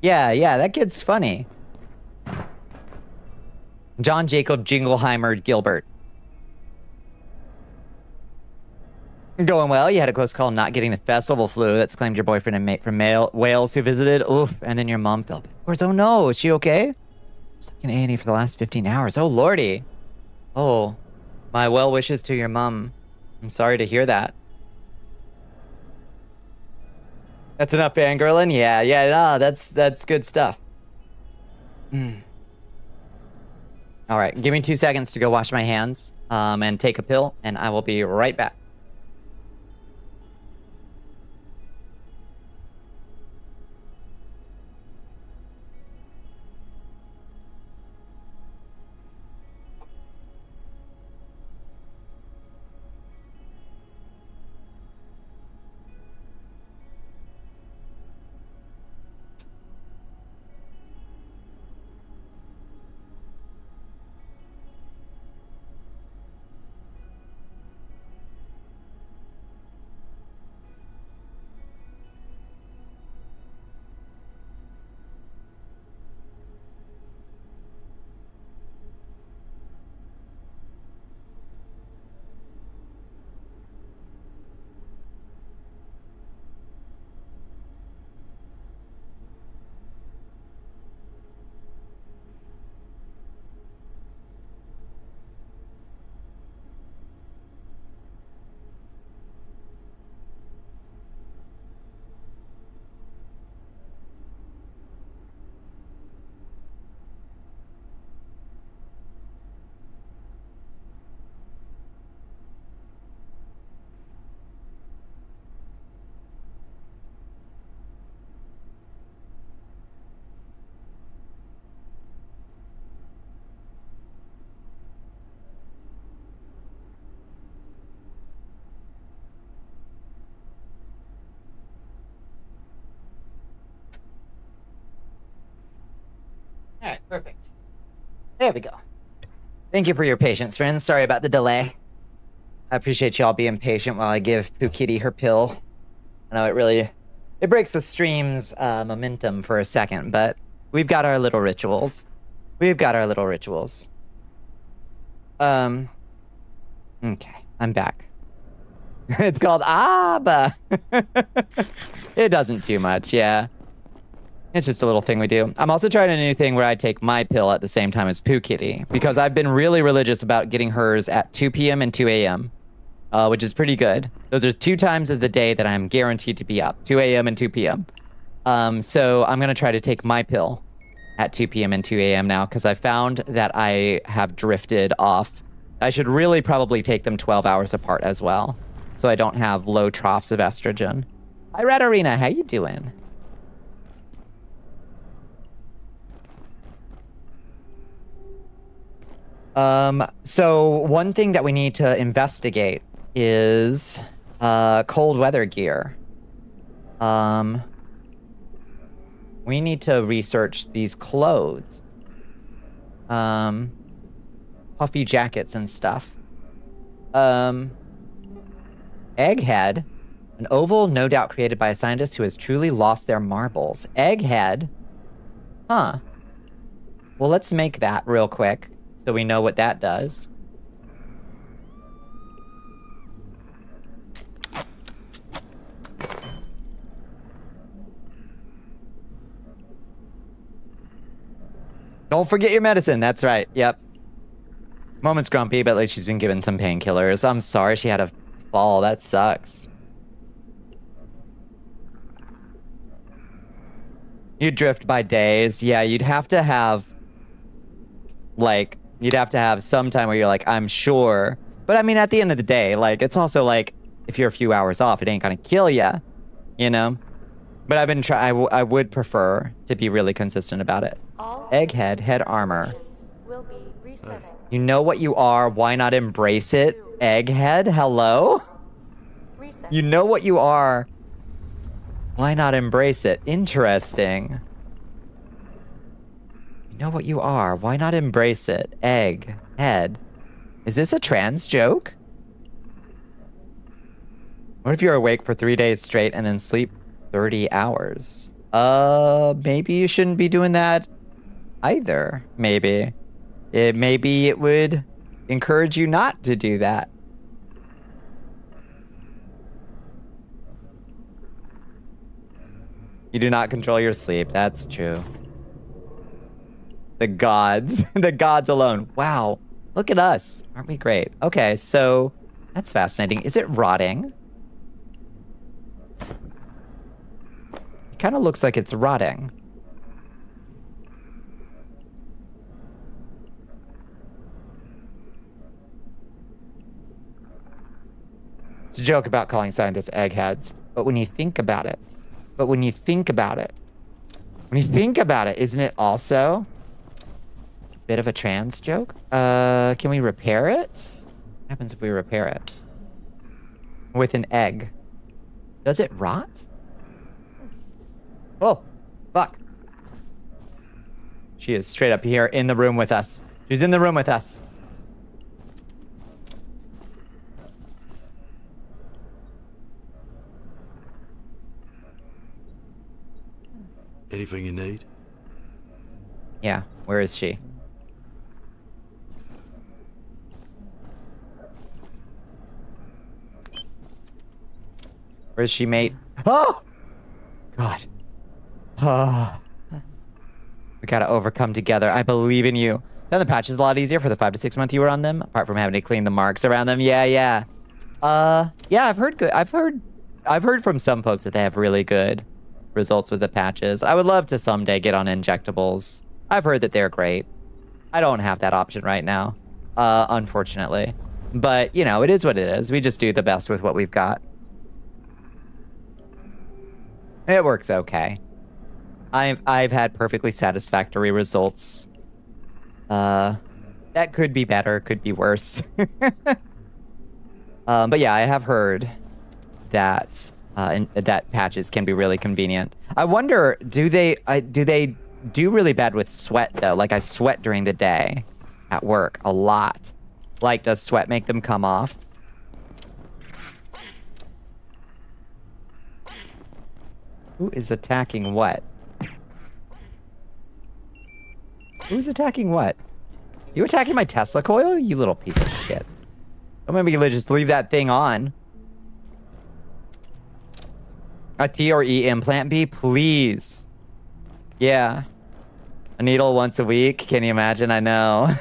Yeah, that kid's funny. John Jacob Jingleheimer Gilbert. Going well. You had a close call not getting the festival flu that's claimed your boyfriend and mate from Wales who visited. Oof. And then your mom fell backwards. Oh no, is she okay? Stuck in A&E for the last 15 hours. Oh lordy. Oh, my well wishes to your mom. I'm sorry to hear that. That's enough fangirling? Yeah, no, that's good stuff. All right, give me 2 seconds to go wash my hands and take a pill, and I will be right back. All right, perfect. There we go. Thank you for your patience, friends. Sorry about the delay. I appreciate y'all being patient while I give Pooh Kitty her pill. I know it breaks the stream's momentum for a second, but we've got our little rituals. Okay, I'm back. It's called Abba. It doesn't too much, yeah. It's just a little thing we do. I'm also trying a new thing where I take my pill at the same time as Pooh Kitty, because I've been really religious about getting hers at 2 p.m. and 2 a.m., which is pretty good. Those are 2 times of the day that I'm guaranteed to be up, 2 a.m. and 2 p.m. So I'm going to try to take my pill at 2 p.m. and 2 a.m. now, because I found that I have drifted off. I should really probably take them 12 hours apart as well, so I don't have low troughs of estrogen. Hi, Red Arena, how you doing? So one thing that we need to investigate is cold weather gear. We need to research these clothes. Puffy jackets and stuff. Egghead. An oval, no doubt created by a scientist who has truly lost their marbles. Egghead? Huh. Well, let's make that real quick, so we know what that does. Don't forget your medicine, that's right, yep. Moment's grumpy, but at least she's been given some painkillers. I'm sorry she had a fall, that sucks. You drift by days. Yeah, you'd have to have some time where you're like, I'm sure. But I mean, at the end of the day, like, it's also like, if you're a few hours off, it ain't gonna kill ya, you know? But I've been I would prefer to be really consistent about it. Egghead, head armor. Will be resetting. You know what you are, why not embrace it? Egghead, hello? Reset. You know what you are. Why not embrace it? Interesting. You know what you are. Why not embrace it? Egg. Head. Is this a trans joke? What if you're awake for 3 days straight and then sleep 30 hours? Maybe you shouldn't be doing that either. Maybe. Maybe it would encourage you not to do that. You do not control your sleep. That's true. The gods. The gods alone. Wow. Look at us. Aren't we great? Okay, so that's fascinating. Is it rotting? It kind of looks like it's rotting. It's a joke about calling scientists eggheads, but when you think about it, isn't it also a bit of a trans joke? Can we repair it? What happens if we repair it? With an egg. Does it rot? Oh, fuck. She is straight up here in the room with us. She's in the room with us. Anything you need? Yeah, where is she? Where is she, mate? Oh! God. Oh. We gotta overcome together. I believe in you. Then the patch is a lot easier for the 5 to 6 month you were on them, apart from having to clean the marks around them. Yeah. Yeah, I've heard good. I've heard from some folks that they have really good results with the patches. I would love to someday get on injectables. I've heard that they're great. I don't have that option right now, unfortunately. But, you know, it is what it is. We just do the best with what we've got. It works okay. I've had perfectly satisfactory results. That could be better, could be worse. But yeah, I have heard that that patches can be really convenient. I wonder, do they do really bad with sweat, though. Like, I sweat during the day at work a lot. Like, does sweat make them come off? Who is attacking what? Who's attacking what? You attacking my Tesla coil? You little piece of shit. Don't maybe just leave that thing on. A T or E implant B, please. Yeah. A needle once a week. Can you imagine? I know.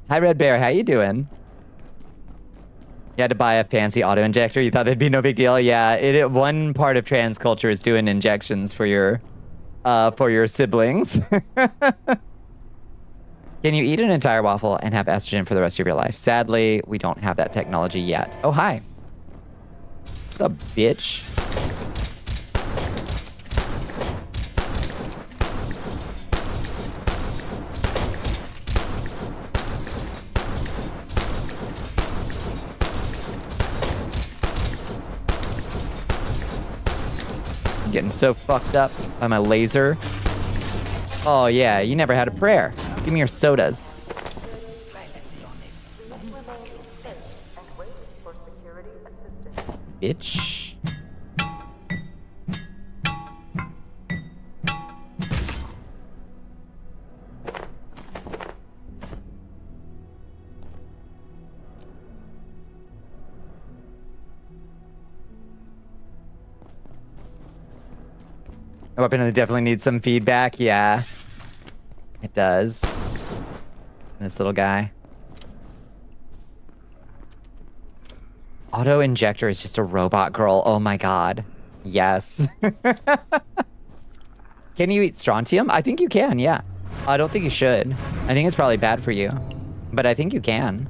Hi, Red Bear. How you doing? You had to buy a fancy auto injector. You thought there'd be no big deal. Yeah. One part of trans culture is doing injections for your siblings. Can you eat an entire waffle and have estrogen for the rest of your life? Sadly, we don't have that technology yet. Oh, hi. What's up, bitch? I'm getting so fucked up by my laser. Oh, yeah, you never had a prayer. Give me your sodas. Bitch. My weapon definitely needs some feedback. Yeah, it does. This little guy. Auto injector is just a robot girl. Oh my god. Yes. Can you eat strontium? I think you can, yeah. I don't think you should. I think it's probably bad for you. But I think you can.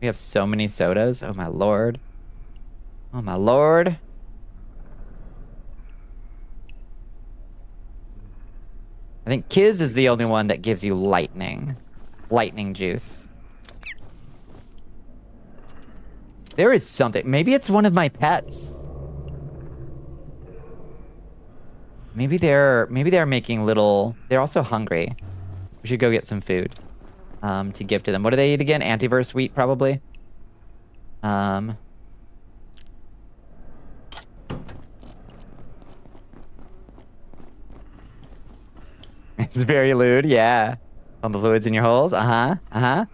We have so many sodas. Oh my lord. Oh my lord. I think Kiz is the only one that gives you lightning. Lightning juice. There is something. Maybe it's one of my pets. Maybe they're making little... They're also hungry. We should go get some food to give to them. What do they eat again? Antiverse wheat, probably. It's very lewd, yeah. Pump the fluids in your holes. Let's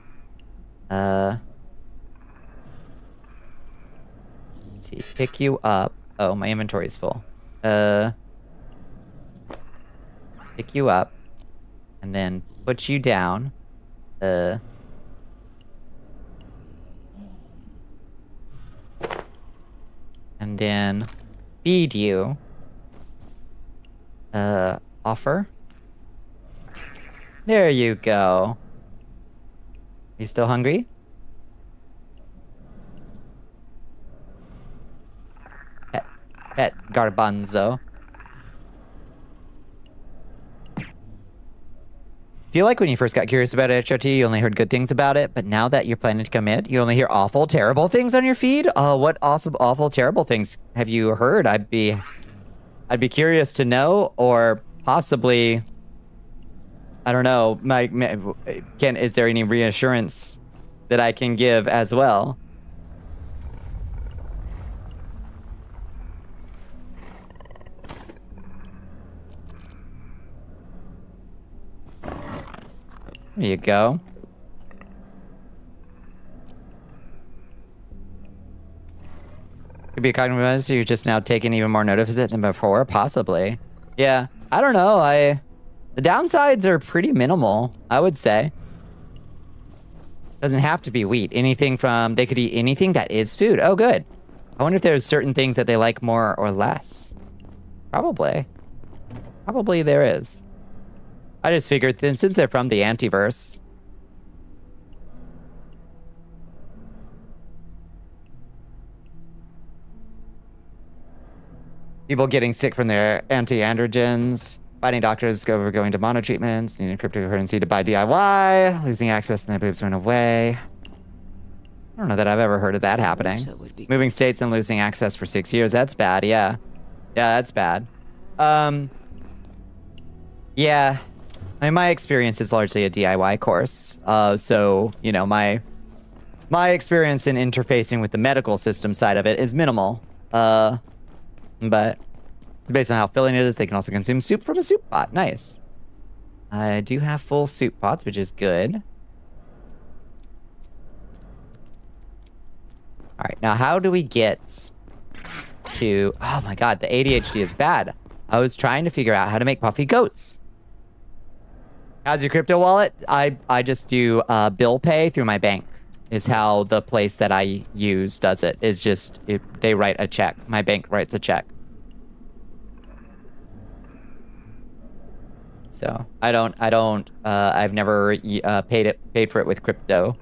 see. Pick you up. Oh, my inventory's full. Pick you up. And then put you down. And then feed you. Offer. There you go. You still hungry? Pet garbanzo. Feel like when you first got curious about HRT, you only heard good things about it, but now that you're planning to commit, you only hear awful, terrible things on your feed? What awesome, awful, terrible things have you heard? I'd be curious to know, or possibly, I don't know, is there any reassurance that I can give as well? There you go. Could be a cognitive bias, so you're just now taking even more notice of it than before? Possibly. Yeah. I don't know. The downsides are pretty minimal, I would say. Doesn't have to be wheat. They could eat anything that is food. Oh, good. I wonder if there's certain things that they like more or less. Probably. Probably there is. I just figured, since they're from the Antiverse. People getting sick from their anti-androgens. Fighting doctors going to mono treatments. Needing cryptocurrency to buy DIY. Losing access and their boobs run away. I don't know that I've ever heard of that happening. Moving states and losing access for 6 years. That's bad, yeah. Yeah, that's bad. Yeah. I mean, my experience is largely a DIY course. So, you know, my experience in interfacing with the medical system side of it is minimal. But based on how filling it is, they can also consume soup from a soup pot. Nice. I do have full soup pots, which is good. All right, now how do we get to... Oh my god, the ADHD is bad. I was trying to figure out how to make puffy goats. How's your crypto wallet? I just do bill pay through my bank. Is how the place that I use does it. Is just they write a check. My bank writes a check. So I've never paid for it with crypto.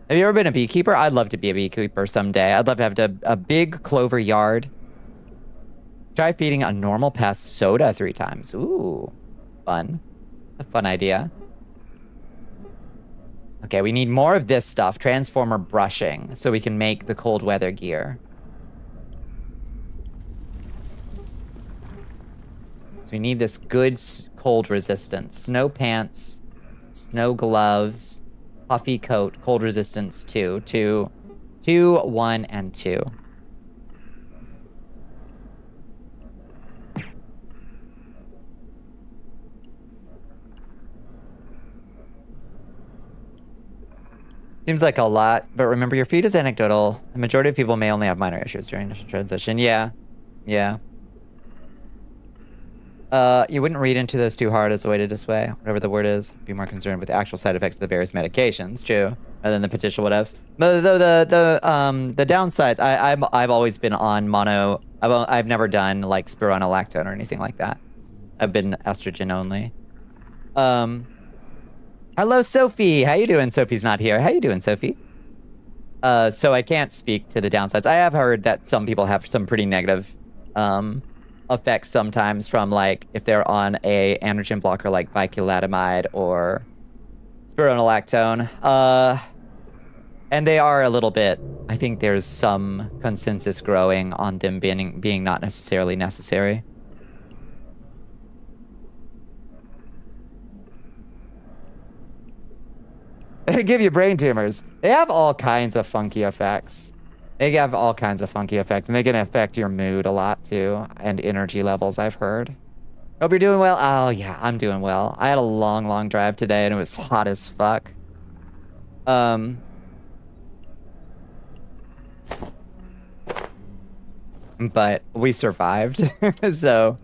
Have you ever been a beekeeper? I'd love to be a beekeeper someday. I'd love to have a big clover yard. Try feeding a normal pest soda 3 times. Ooh, it's fun. A fun idea. Okay, we need more of this stuff. Transformer brushing, so we can make the cold weather gear. So we need this good cold resistance. Snow pants, snow gloves, puffy coat, cold resistance 2. 2, 1, and 2. Seems like a lot, but remember your feed is anecdotal. The majority of people may only have minor issues during this transition. Yeah. Yeah. You wouldn't read into this too hard as a way to display, whatever the word is. Be more concerned with the actual side effects of the various medications, true, rather than the potential whatevs. But though the downsides, I've always been on mono. I've never done like spironolactone or anything like that. I've been estrogen only. Hello, Sophie. How you doing? Sophie's not here. How you doing, Sophie? So I can't speak to the downsides. I have heard that some people have some pretty negative effects sometimes from, like, if they're on a androgen blocker like biculattamide or spironolactone. And they are a little bit... I think there's some consensus growing on them being not necessarily necessary. They give you brain tumors. They have all kinds of funky effects. They have all kinds of funky effects, and they can affect your mood a lot, too, and energy levels, I've heard. Hope you're doing well. Oh, yeah, I'm doing well. I had a long, long drive today, and it was hot as fuck. But we survived, so...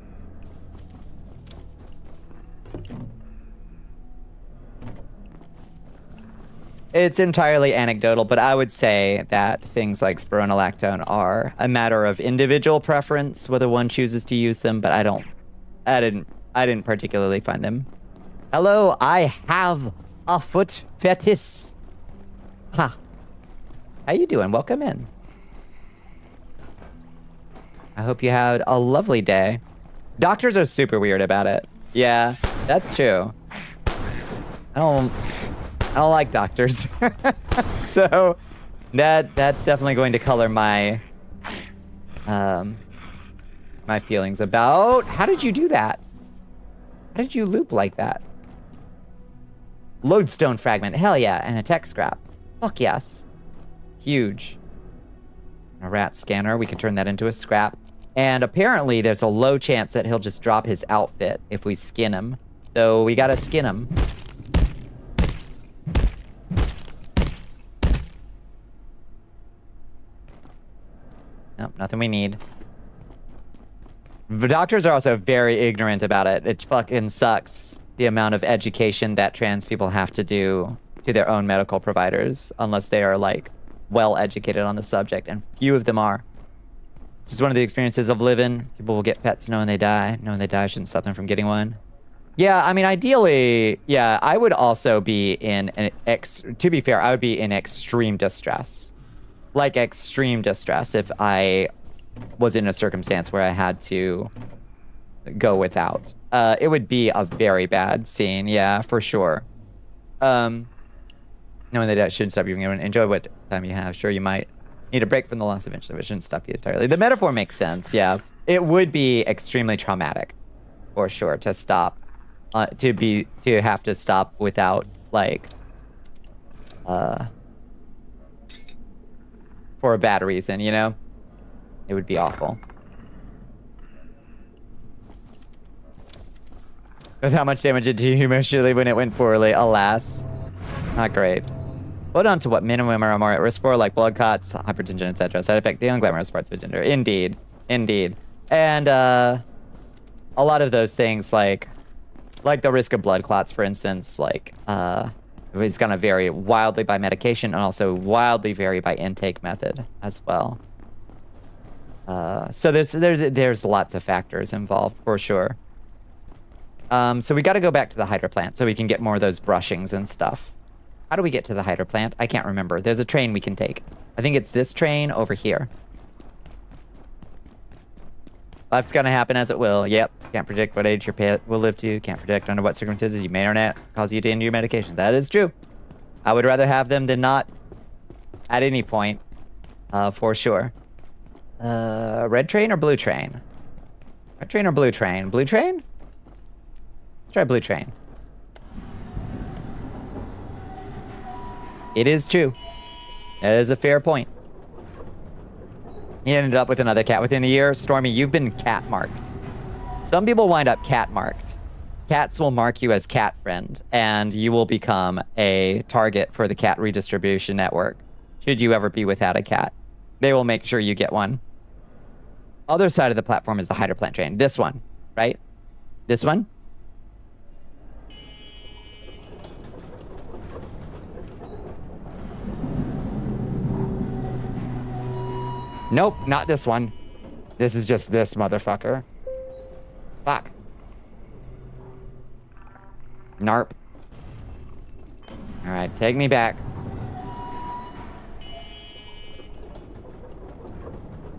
It's entirely anecdotal, but I would say that things like spironolactone are a matter of individual preference, whether one chooses to use them, but I didn't particularly find them. Hello, I have a foot fetish. Ha. How you doing? Welcome in. I hope you had a lovely day. Doctors are super weird about it. Yeah, that's true. I don't like doctors. So that's definitely going to color my my feelings about... How did you do that? How did you loop like that? Lodestone fragment. Hell yeah. And a tech scrap. Fuck yes. Huge. A rat scanner. We can turn that into a scrap. And apparently there's a low chance that he'll just drop his outfit if we skin him. So we gotta skin him. Nope, nothing we need. But doctors are also very ignorant about it. It fucking sucks, the amount of education that trans people have to do to their own medical providers, unless they are, like, well educated on the subject, and few of them are. Just one of the experiences of living. People will get pets knowing they die. Knowing they die shouldn't stop them from getting one. Yeah, I mean, ideally, yeah, I would also be in to be fair, I would be in extreme distress. Like, extreme distress if I was in a circumstance where I had to go without. It would be a very bad scene, yeah, for sure. Knowing that shouldn't stop you from going, enjoy what time you have. Sure, you might need a break from the loss eventually, but it shouldn't stop you entirely. The metaphor makes sense, yeah. It would be extremely traumatic, for sure, to stop, to have to stop without, like, for a bad reason, you know? It would be awful. With how much damage it did emotionally when it went poorly, alas. Not great. Hold on to what minimum are more at risk for, like blood clots, hypertension, etc. Side effect, the unglamorous parts of gender. Indeed. Indeed. And, a lot of those things, like the risk of blood clots, for instance, like, it's gonna vary wildly by medication and also wildly vary by intake method as well. So there's lots of factors involved, for sure. So we gotta go back to the hydro plant so we can get more of those brushings and stuff. How do we get to the hydro plant? I can't remember. There's a train we can take. I think it's this train over here. Life's gonna happen as it will. Yep. Can't predict what age your pet will live to. Can't predict under what circumstances you may or not cause you to end your medications. That is true. I would rather have them than not at any point, for sure. Red train or blue train? Red train or blue train? Blue train? Let's try blue train. It is true. That is a fair point. He ended up with another cat within a year. Stormy, you've been cat marked. Some people wind up cat marked. Cats will mark you as cat friend, and you will become a target for the cat redistribution network. Should you ever be without a cat, they will make sure you get one. Other side of the platform is the hydro plant train. This one, right? This one? Nope, not this one. This is just this motherfucker. Fuck. Narp. Alright, take me back.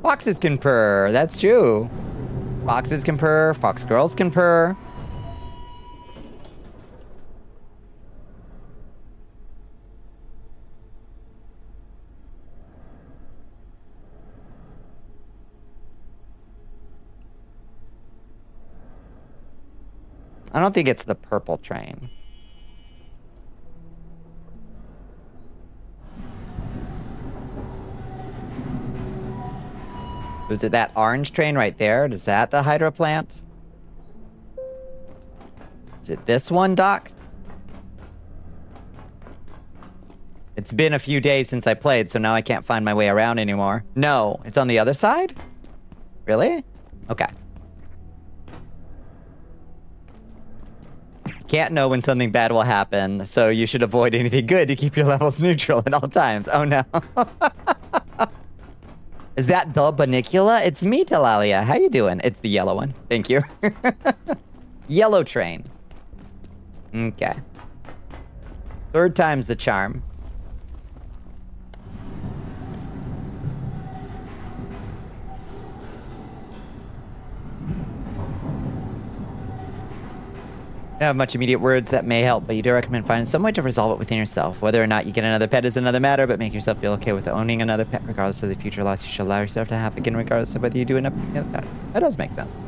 Foxes can purr, that's true. Foxes can purr, fox girls can purr. I don't think it's the purple train. Was it that orange train right there? Is that the hydro plant? Is it this one, Doc? It's been a few days since I played, so now I can't find my way around anymore. No, it's on the other side? Really? Okay. Can't know when something bad will happen, so you should avoid anything good to keep your levels neutral at all times. Oh no. Is that the Bonnicula? It's me, Talalia. How you doing? It's the yellow one. Thank you. Yellow train. Okay. Third time's the charm. I don't have much immediate words that may help, but you do recommend finding some way to resolve it within yourself. Whether or not you get another pet is another matter, but make yourself feel okay with owning another pet regardless of the future loss you should allow yourself to have again regardless of whether you do end up picking the other pet. That does make sense.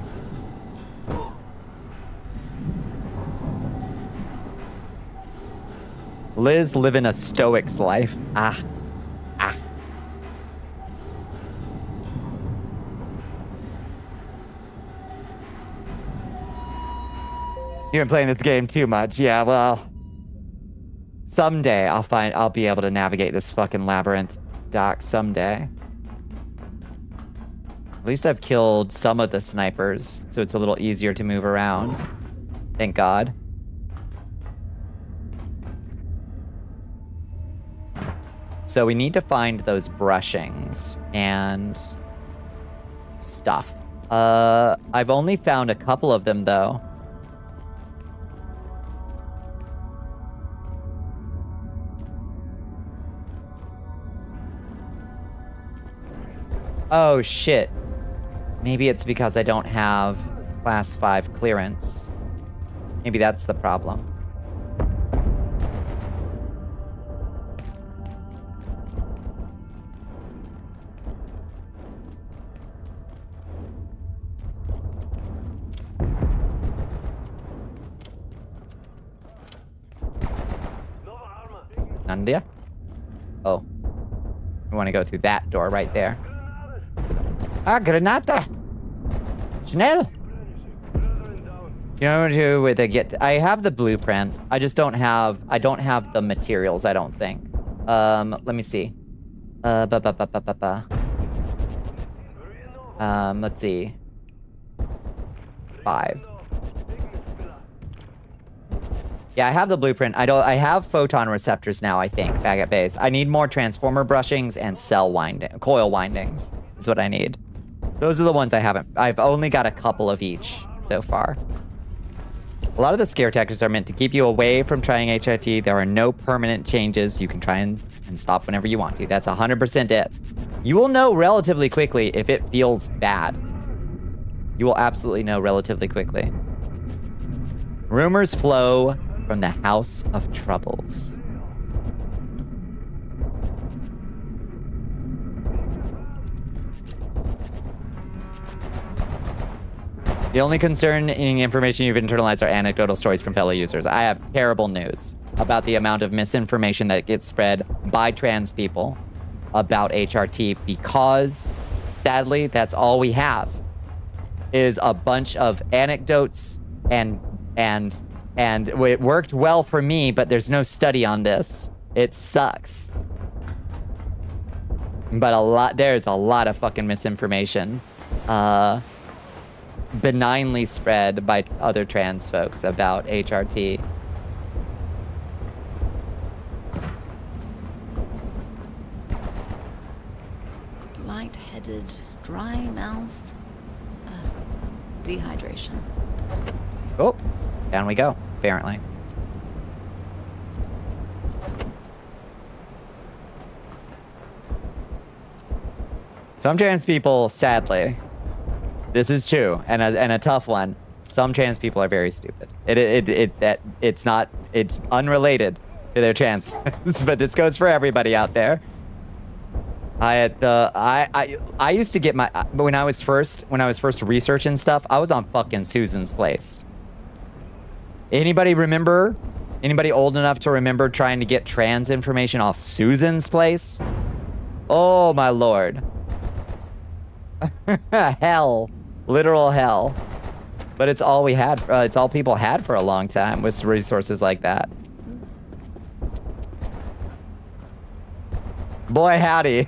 Liz living a stoic's life. Ah. Ah. You've been playing this game too much. Yeah, well, someday I'll be able to navigate this fucking labyrinth, Doc, someday. At least I've killed some of the snipers, so it's a little easier to move around. Thank God. So we need to find those brushings and stuff. I've only found a couple of them though. Oh, shit. Maybe it's because I don't have class 5 clearance. Maybe that's the problem. None there? Oh. We want to go through that door right there. Ah, Granata! Chanel! You know where they get... I have the blueprint. I just don't have... I don't have the materials, I don't think. Let me see. Let's see. 5. Yeah, I have the blueprint. I have photon receptors now, I think, back at base. I need more transformer brushings and coil windings is what I need. Those are the ones I haven't. I've only got a couple of each so far. A lot of the scare tactics are meant to keep you away from trying HIT. There are no permanent changes. You can try and stop whenever you want to. That's 100% it. You will know relatively quickly if it feels bad. You will absolutely know relatively quickly. Rumors flow from the House of Troubles. The only concerning information you've internalized are anecdotal stories from fellow users. I have terrible news about the amount of misinformation that gets spread by trans people about HRT because, sadly, that's all we have is a bunch of anecdotes and it worked well for me, but there's no study on this. It sucks. But there's a lot of fucking misinformation. Benignly spread by other trans folks about HRT. Light-headed, dry mouth, dehydration. Oh, down we go, apparently. Some trans people, sadly, this is true, and a tough one. Some trans people are very stupid. It's unrelated to their trans, but this goes for everybody out there. I used to get when I was first researching stuff, I was on fucking Susan's Place. Anybody remember? Anybody old enough to remember trying to get trans information off Susan's Place? Oh my lord. Hell. Literal hell. But it's all we had. It's all people had for a long time with resources like that. Boy, howdy.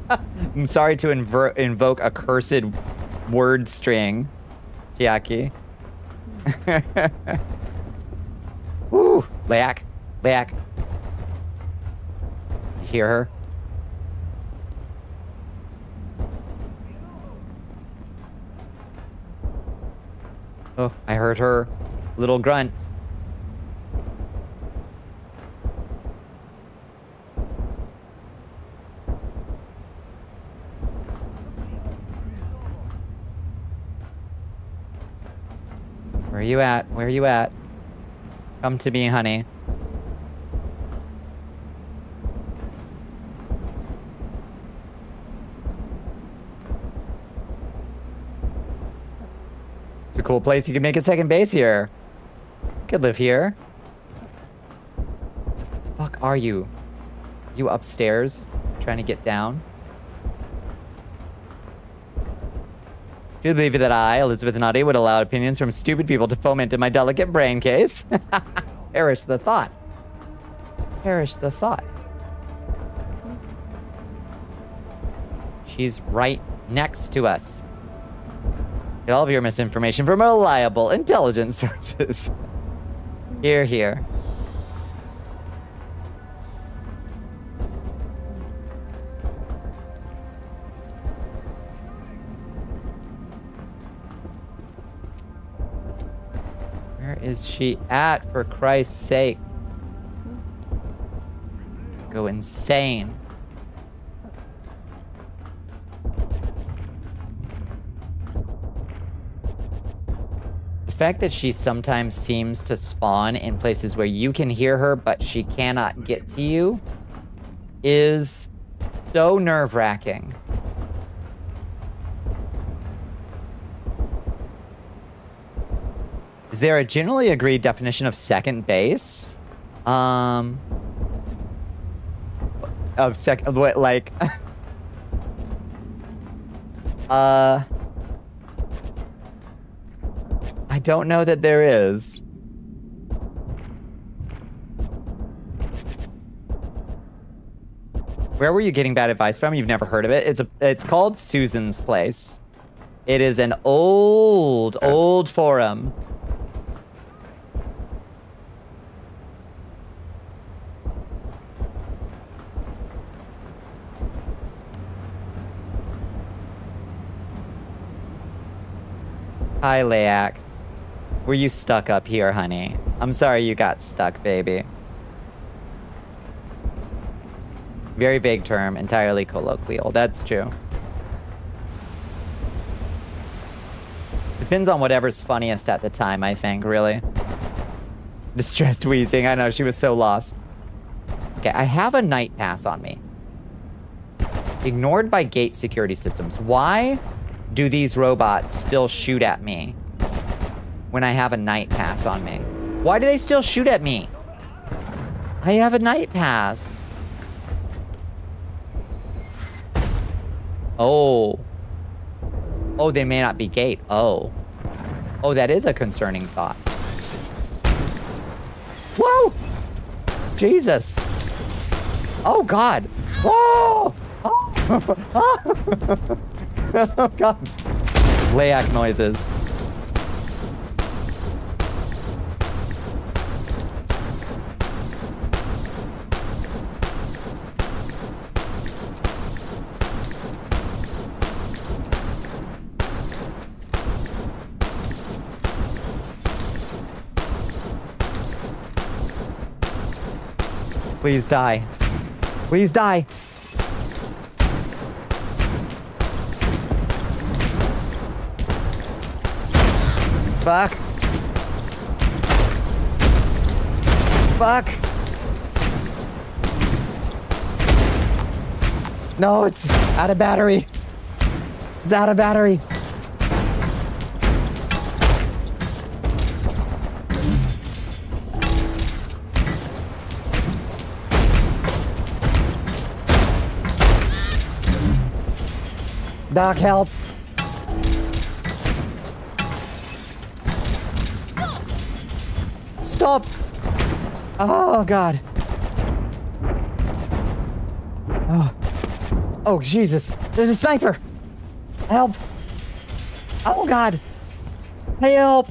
I'm sorry to invoke a cursed word string, Chiaki. Woo! Leak. You hear her? Oh, I heard her little grunt. Where are you at? Where are you at? Come to me, honey. It's a cool place. You can make a second base here. You could live here. Fuck are you? You upstairs? Trying to get down? Do you believe that I, Elizabeth Nutty, would allow opinions from stupid people to foment in my delicate brain case? Perish the thought. Perish the thought. She's right next to us. Get all of your misinformation from reliable, intelligent sources. Here, here. Where is she at, for Christ's sake? Go insane. The fact that she sometimes seems to spawn in places where you can hear her, but she cannot get to you, is so nerve-wracking. Is there a generally agreed definition of second base? what, like... I don't know that there is. Where were you getting bad advice from? You've never heard of it? It's called Susan's Place. It is an old forum. Hi, Layak. Were you stuck up here, honey? I'm sorry you got stuck, baby. Very vague term, entirely colloquial. That's true. Depends on whatever's funniest at the time, I think, really. Distressed wheezing. I know, she was so lost. Okay, I have a night pass on me. Ignored by gate security systems. Why do these robots still shoot at me when I have a night pass on me? Why do they still shoot at me? I have a night pass. Oh. Oh, they may not be gate. Oh. Oh, that is a concerning thought. Whoa! Jesus. Oh, God. Whoa! Oh, oh God. Layak noises. Please die. Please die. Fuck. Fuck. No, it's out of battery. It's out of battery. Doc, help. Stop. Oh, God. Oh. Oh, Jesus. There's a sniper. Help. Oh, God. Help.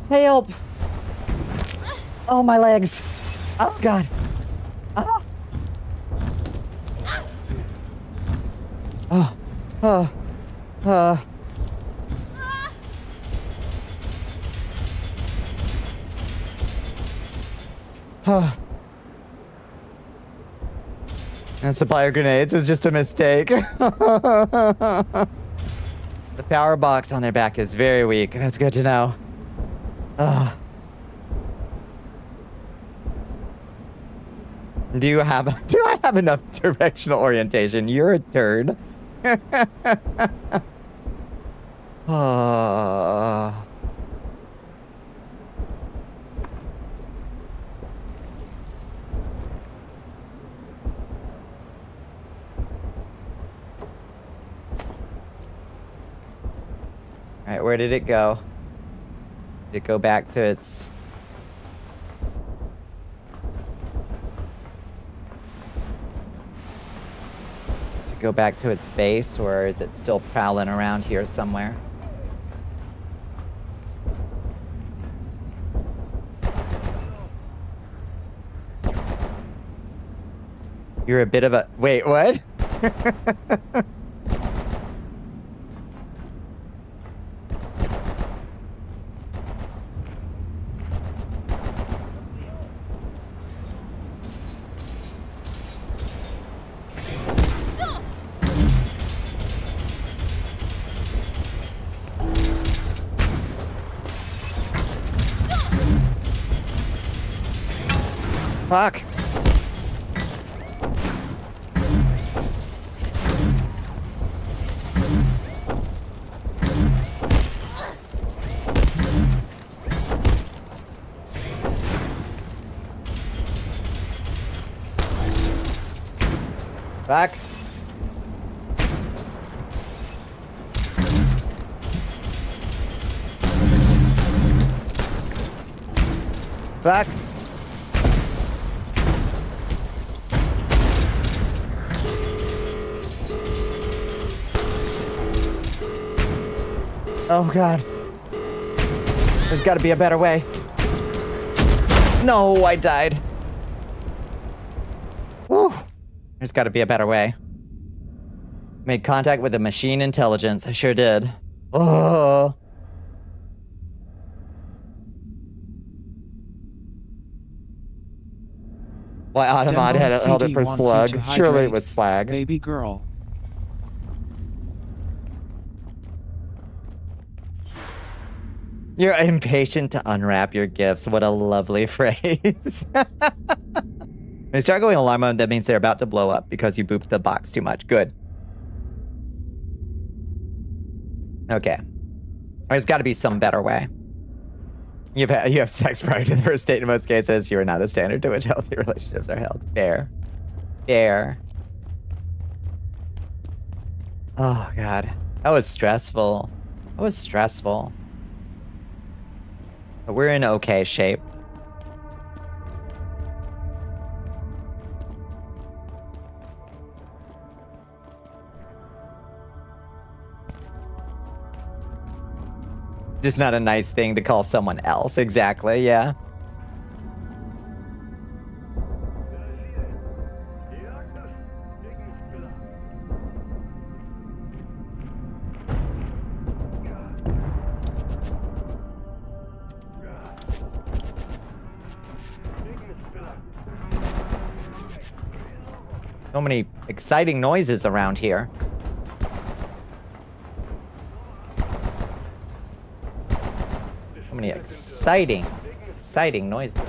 Help. Oh, my legs. Oh, God. Oh. Oh. And supply of grenades was just a mistake. The power box on their back is very weak. That's good to know. Do I have enough directional orientation? You're a turd. All right, where did it go? Did it go back to its... go back to its base, or is it still prowling around here somewhere? You're a bit of a... Wait, what? Fuck. Back. Back. Oh God. There's got to be a better way. No, I died. Whew. There's got to be a better way. Made contact with a machine intelligence. I sure did. Oh. Why Automod had held it for slug? Surely it was slag. Baby girl. You're impatient to unwrap your gifts. What a lovely phrase. They start going alarm mode, that means they're about to blow up because you booped the box too much. Good. Okay. There's got to be some better way. You have sex prior to the first date in most cases. You are not a standard to which healthy relationships are held. Fair. Fair. Oh, God. That was stressful. That was stressful. But we're in okay shape. Just not a nice thing to call someone else. Exactly, yeah. So many exciting noises around here. So many exciting noises.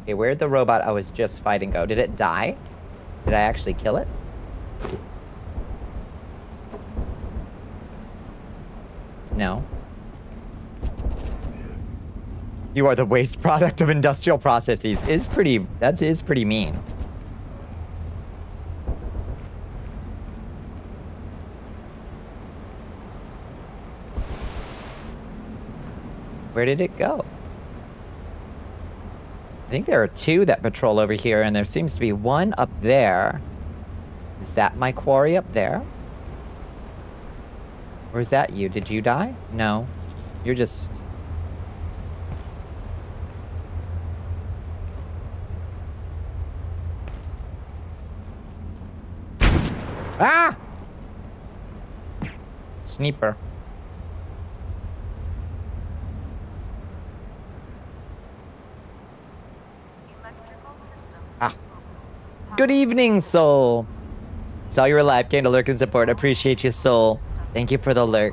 Okay, where'd the robot I was just fighting go? Did it die? Did I actually kill it? No. You are the waste product of industrial processes. That is pretty mean. Where did it go? I think there are two that patrol over here, and there seems to be one up there. Is that my quarry up there? Or is that you? Did you die? No. You're just... Ah! Sniper. Ah. Good evening, Soul. Saw you were live. Gained a lurk and support. Appreciate you, Soul. Thank you for the lurk.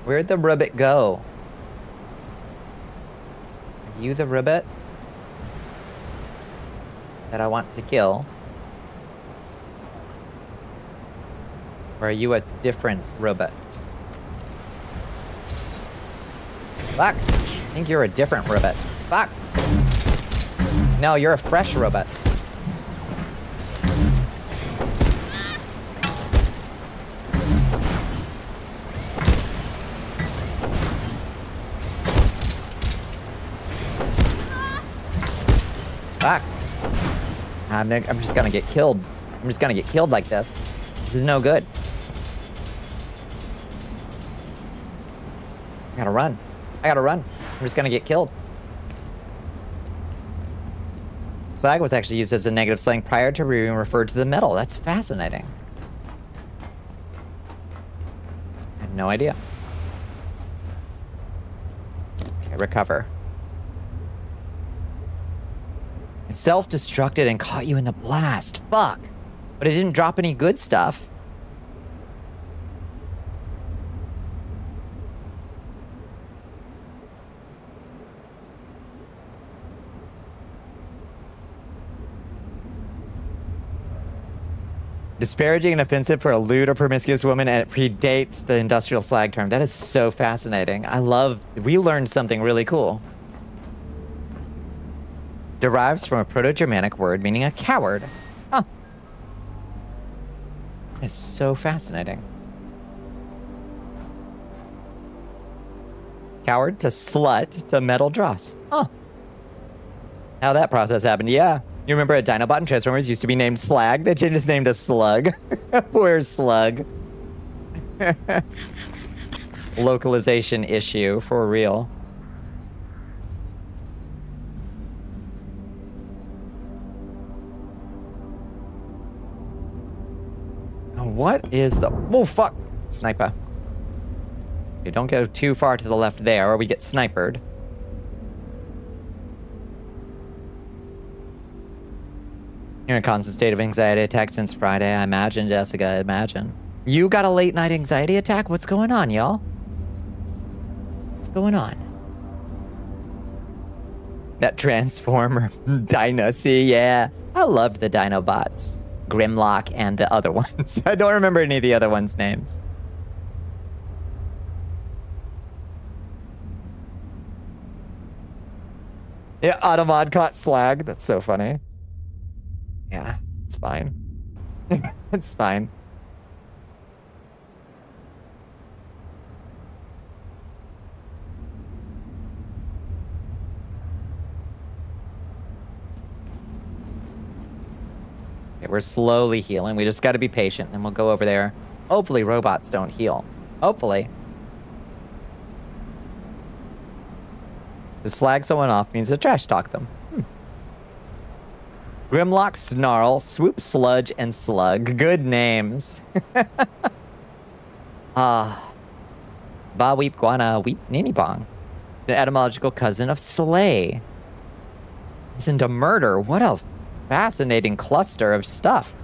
Where'd the ribbit go? Are you the ribbit that I want to kill? Or are you a different ribbit? Fuck. I think you're a different ribbit. Fuck. No, you're a fresh ribbit. Fuck. I'm just gonna get killed. I'm just gonna get killed like this. This is no good. I gotta run. I gotta run. I'm just gonna get killed. Slag was actually used as a negative slang prior to being referred to the metal. That's fascinating. I had no idea. Okay, recover. It self-destructed and caught you in the blast. Fuck. But it didn't drop any good stuff. Disparaging and offensive for a lewd or promiscuous woman, and it predates the industrial slag term. That is so fascinating. We learned something really cool. Derives from a Proto-Germanic word meaning a coward. Huh. It's so fascinating. Coward to slut to metal dross. Huh. How that process happened, yeah. You remember a Dinobot in Transformers used to be named Slag? They changed his name to Slug. Poor Slug. Localization issue, for real. What is the... Whoa, fuck! Sniper. Okay, don't go too far to the left there, or we get snipered. You're in a constant state of anxiety attack since Friday. I imagine, Jessica, imagine. You got a late night anxiety attack? What's going on, y'all? What's going on? That Transformer Dino-C, yeah. I loved the Dinobots. Grimlock and the other ones. I don't remember any of the other ones' names. Yeah, Automod caught Slag. That's so funny. Yeah, it's fine. It's fine. Okay, we're slowly healing. We just got to be patient, and we'll go over there. Hopefully robots don't heal. Hopefully. To slag someone off means to trash talk them. Grimlock, Snarl, Swoop, Sludge, and Slug. Good names. Ba Weep Guana Weep Nini Bong. The etymological cousin of slay. It's into murder. What a fascinating cluster of stuff.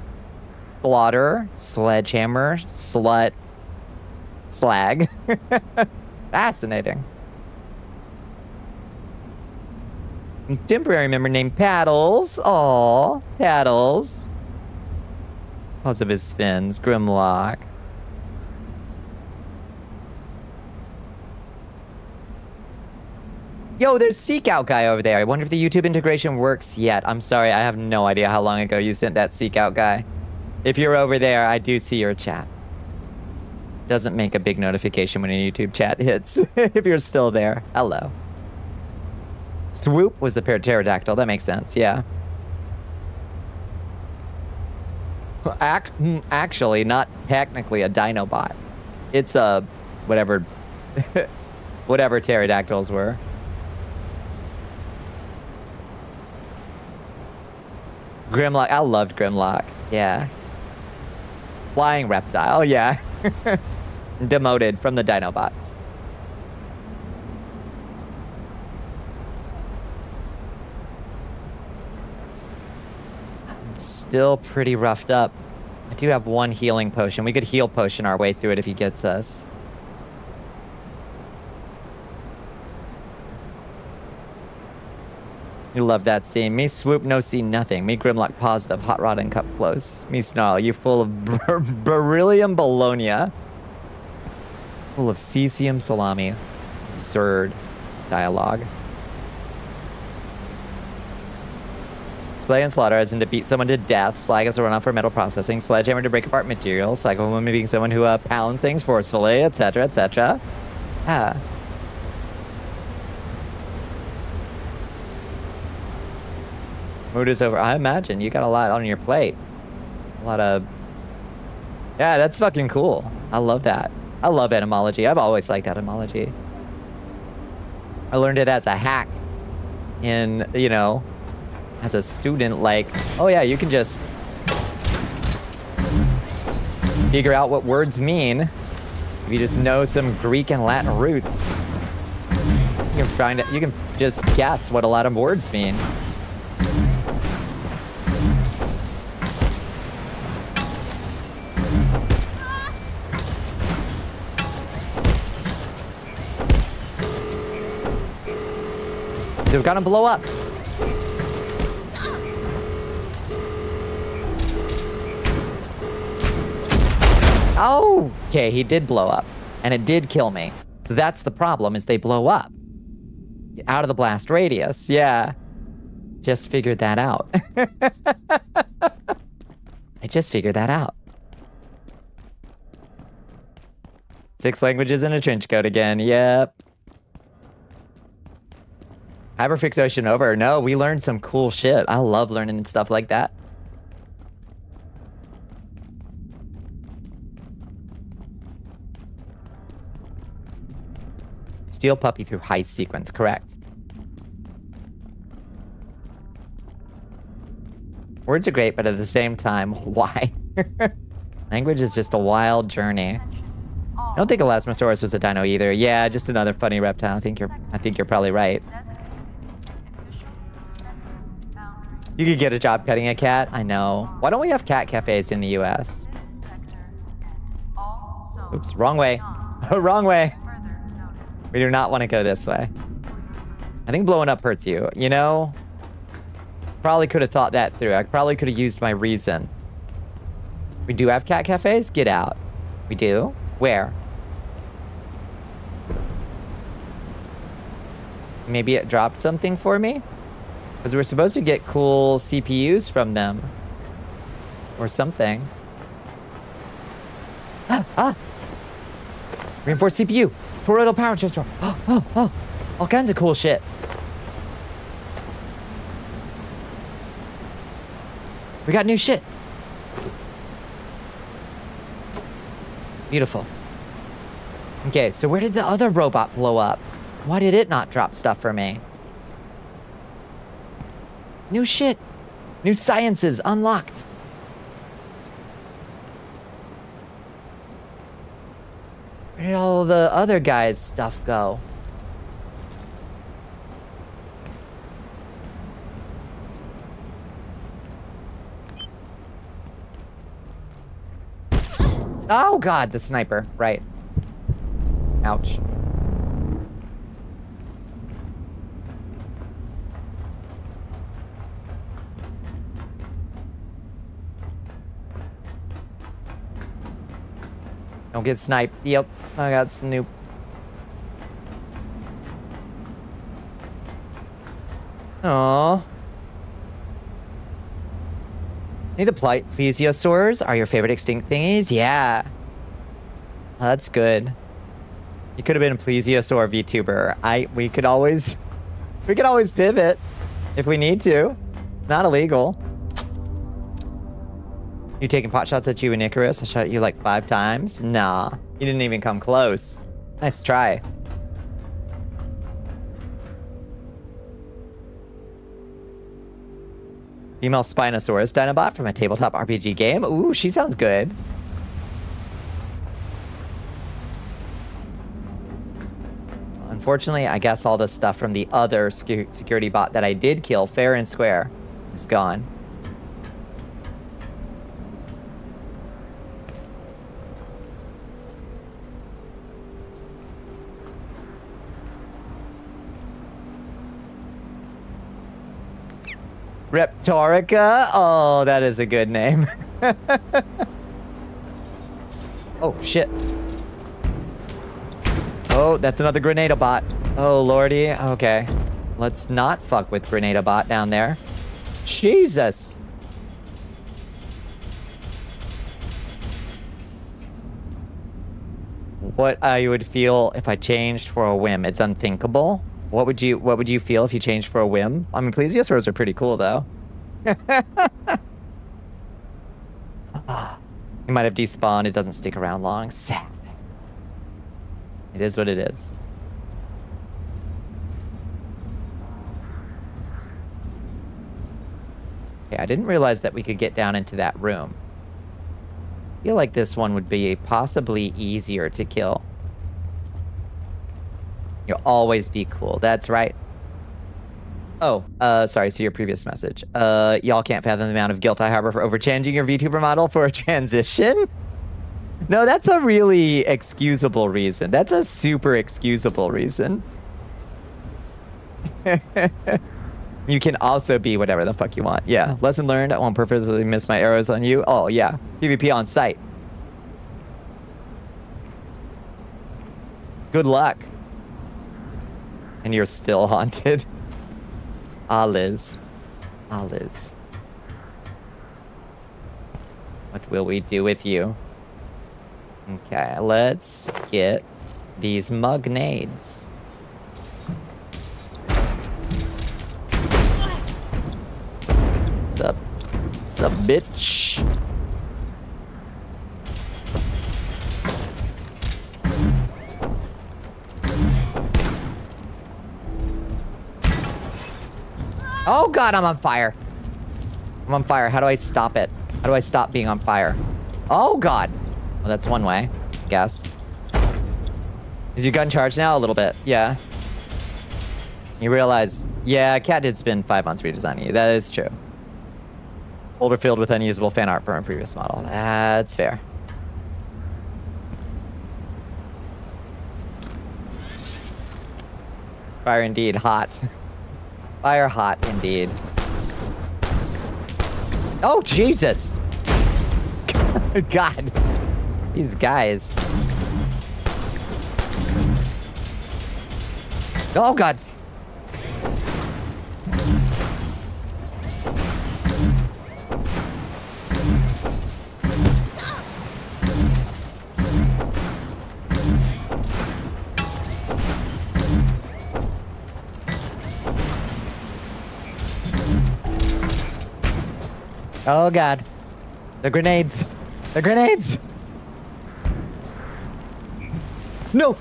Slaughter, sledgehammer, slut, slag. Fascinating. Temporary member named Paddles. Aw, Paddles. Because of his fins. Grimlock. Yo, there's Seek Out guy over there. I wonder if the YouTube integration works yet. I'm sorry, I have no idea how long ago you sent that Seek Out guy. If you're over there, I do see your chat. Doesn't make a big notification when a YouTube chat hits. If you're still there. Hello. Swoop was the pterodactyl. That makes sense, yeah. Actually, not technically a Dinobot. It's a... whatever... whatever pterodactyls were. Grimlock. I loved Grimlock. Yeah. Flying reptile. Yeah. Demoted from the Dinobots. I'm still pretty roughed up. I do have one healing potion. We could heal potion our way through it if he gets us. You love that scene. Me Swoop, no see nothing. Me Grimlock positive, hot rod and cup close. Me Snarl, you full of beryllium bologna. Full of cesium salami. Absurd dialogue. Slay and slaughter as in to beat someone to death. Slag as a run off for metal processing. Sledgehammer to break apart materials. Slag a woman being someone who pounds things forcefully, etc., etc. Ah. Mood is over. I imagine you got a lot on your plate. A lot of... Yeah, that's fucking cool. I love that. I love etymology. I've always liked etymology. I learned it as a hack in, you know, as a student, like, oh yeah, you can just figure out what words mean if you just know some Greek and Latin roots. You can find it, you can just guess what a lot of words mean. So we're gonna blow up. Oh, okay, he did blow up. And it did kill me. So that's the problem, is they blow up. Get out of the blast radius, yeah. Just figured that out. I just figured that out. 6 languages in a trench coat again, yep. Hyperfix Ocean over. No, we learned some cool shit. I love learning stuff like that. Steal puppy through heist sequence, correct. Words are great, but at the same time, why? Language is just a wild journey. I don't think Elasmosaurus was a dino either. Yeah, just another funny reptile. I think you're probably right. You could get a job petting a cat. I know. Why don't we have cat cafes in the US? Oops, wrong way. Wrong way. We do not want to go this way. I think blowing up hurts you, you know? Probably could have thought that through. I probably could have used my reason. We do have cat cafes? Get out. We do? Where? Maybe it dropped something for me? Because we're supposed to get cool CPUs from them. Or something. Ah! Reinforced CPU. Toroidal power transfer. Oh. All kinds of cool shit. We got new shit. Beautiful. Okay, so where did the other robot blow up? Why did it not drop stuff for me? New shit. New sciences unlocked. Where did all the other guys' stuff go? Oh god, the sniper. Right. Ouch. Don't get sniped. Yep, I got snooped. Aww. Hey, the plesiosaurs are your favorite extinct thingies? Yeah. Oh, that's good. You could have been a plesiosaur VTuber. We could always pivot if we need to. It's not illegal. You taking pot shots at you and Icarus? I shot you like 5 times? Nah, you didn't even come close. Nice try. Female Spinosaurus Dinobot from a tabletop RPG game. Ooh, she sounds good. Unfortunately, I guess all the stuff from the other security bot that I did kill fair and square is gone. Reptorica? Oh, that is a good name. Oh, shit. Oh, that's another Grenada bot. Oh, lordy. Okay. Let's not fuck with Grenada bot down there. Jesus. What I would feel if I changed for a whim. It's unthinkable. What would you feel if you changed for a whim? I mean, plesiosaurs are pretty cool, though. He might have despawned. It doesn't stick around long. Sad. It is what it is. Okay, I didn't realize that we could get down into that room. I feel like this one would be possibly easier to kill. You'll always be cool. That's right. Oh, sorry, see your previous message. Y'all can't fathom the amount of guilt I harbor for overchanging your VTuber model for a transition? No, that's a really excusable reason. That's a super excusable reason. You can also be whatever the fuck you want. Yeah, lesson learned. I won't purposely miss my arrows on you. Oh, yeah. PvP on site. Good luck. And you're still haunted. Ah, Liz. Ah, Liz. What will we do with you? Okay, let's get these mugnades. What's up, bitch? Oh god, I'm on fire. I'm on fire. How do I stop it? How do I stop being on fire? Oh god. Well, that's one way, I guess. Is your gun charged now? A little bit, yeah. You realize, yeah, Cat did spend 5 months redesigning you. That is true. Folder filled with unusable fan art from a previous model. That's fair. Fire indeed, hot. Fire hot indeed. Oh, Jesus! God. These guys. Oh, God. Oh, God. The grenades. The grenades. No.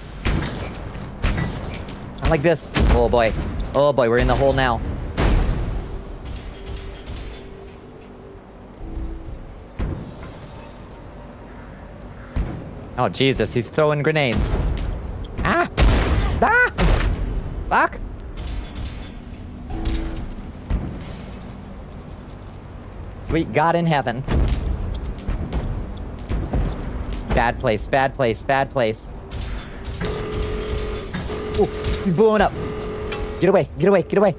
Not like this. Oh, boy. Oh, boy. We're in the hole now. Oh, Jesus. He's throwing grenades. Ah. Ah. Fuck. Sweet God in heaven. Bad place, bad place, bad place. Ooh, he's blowing up. Get away, get away, get away.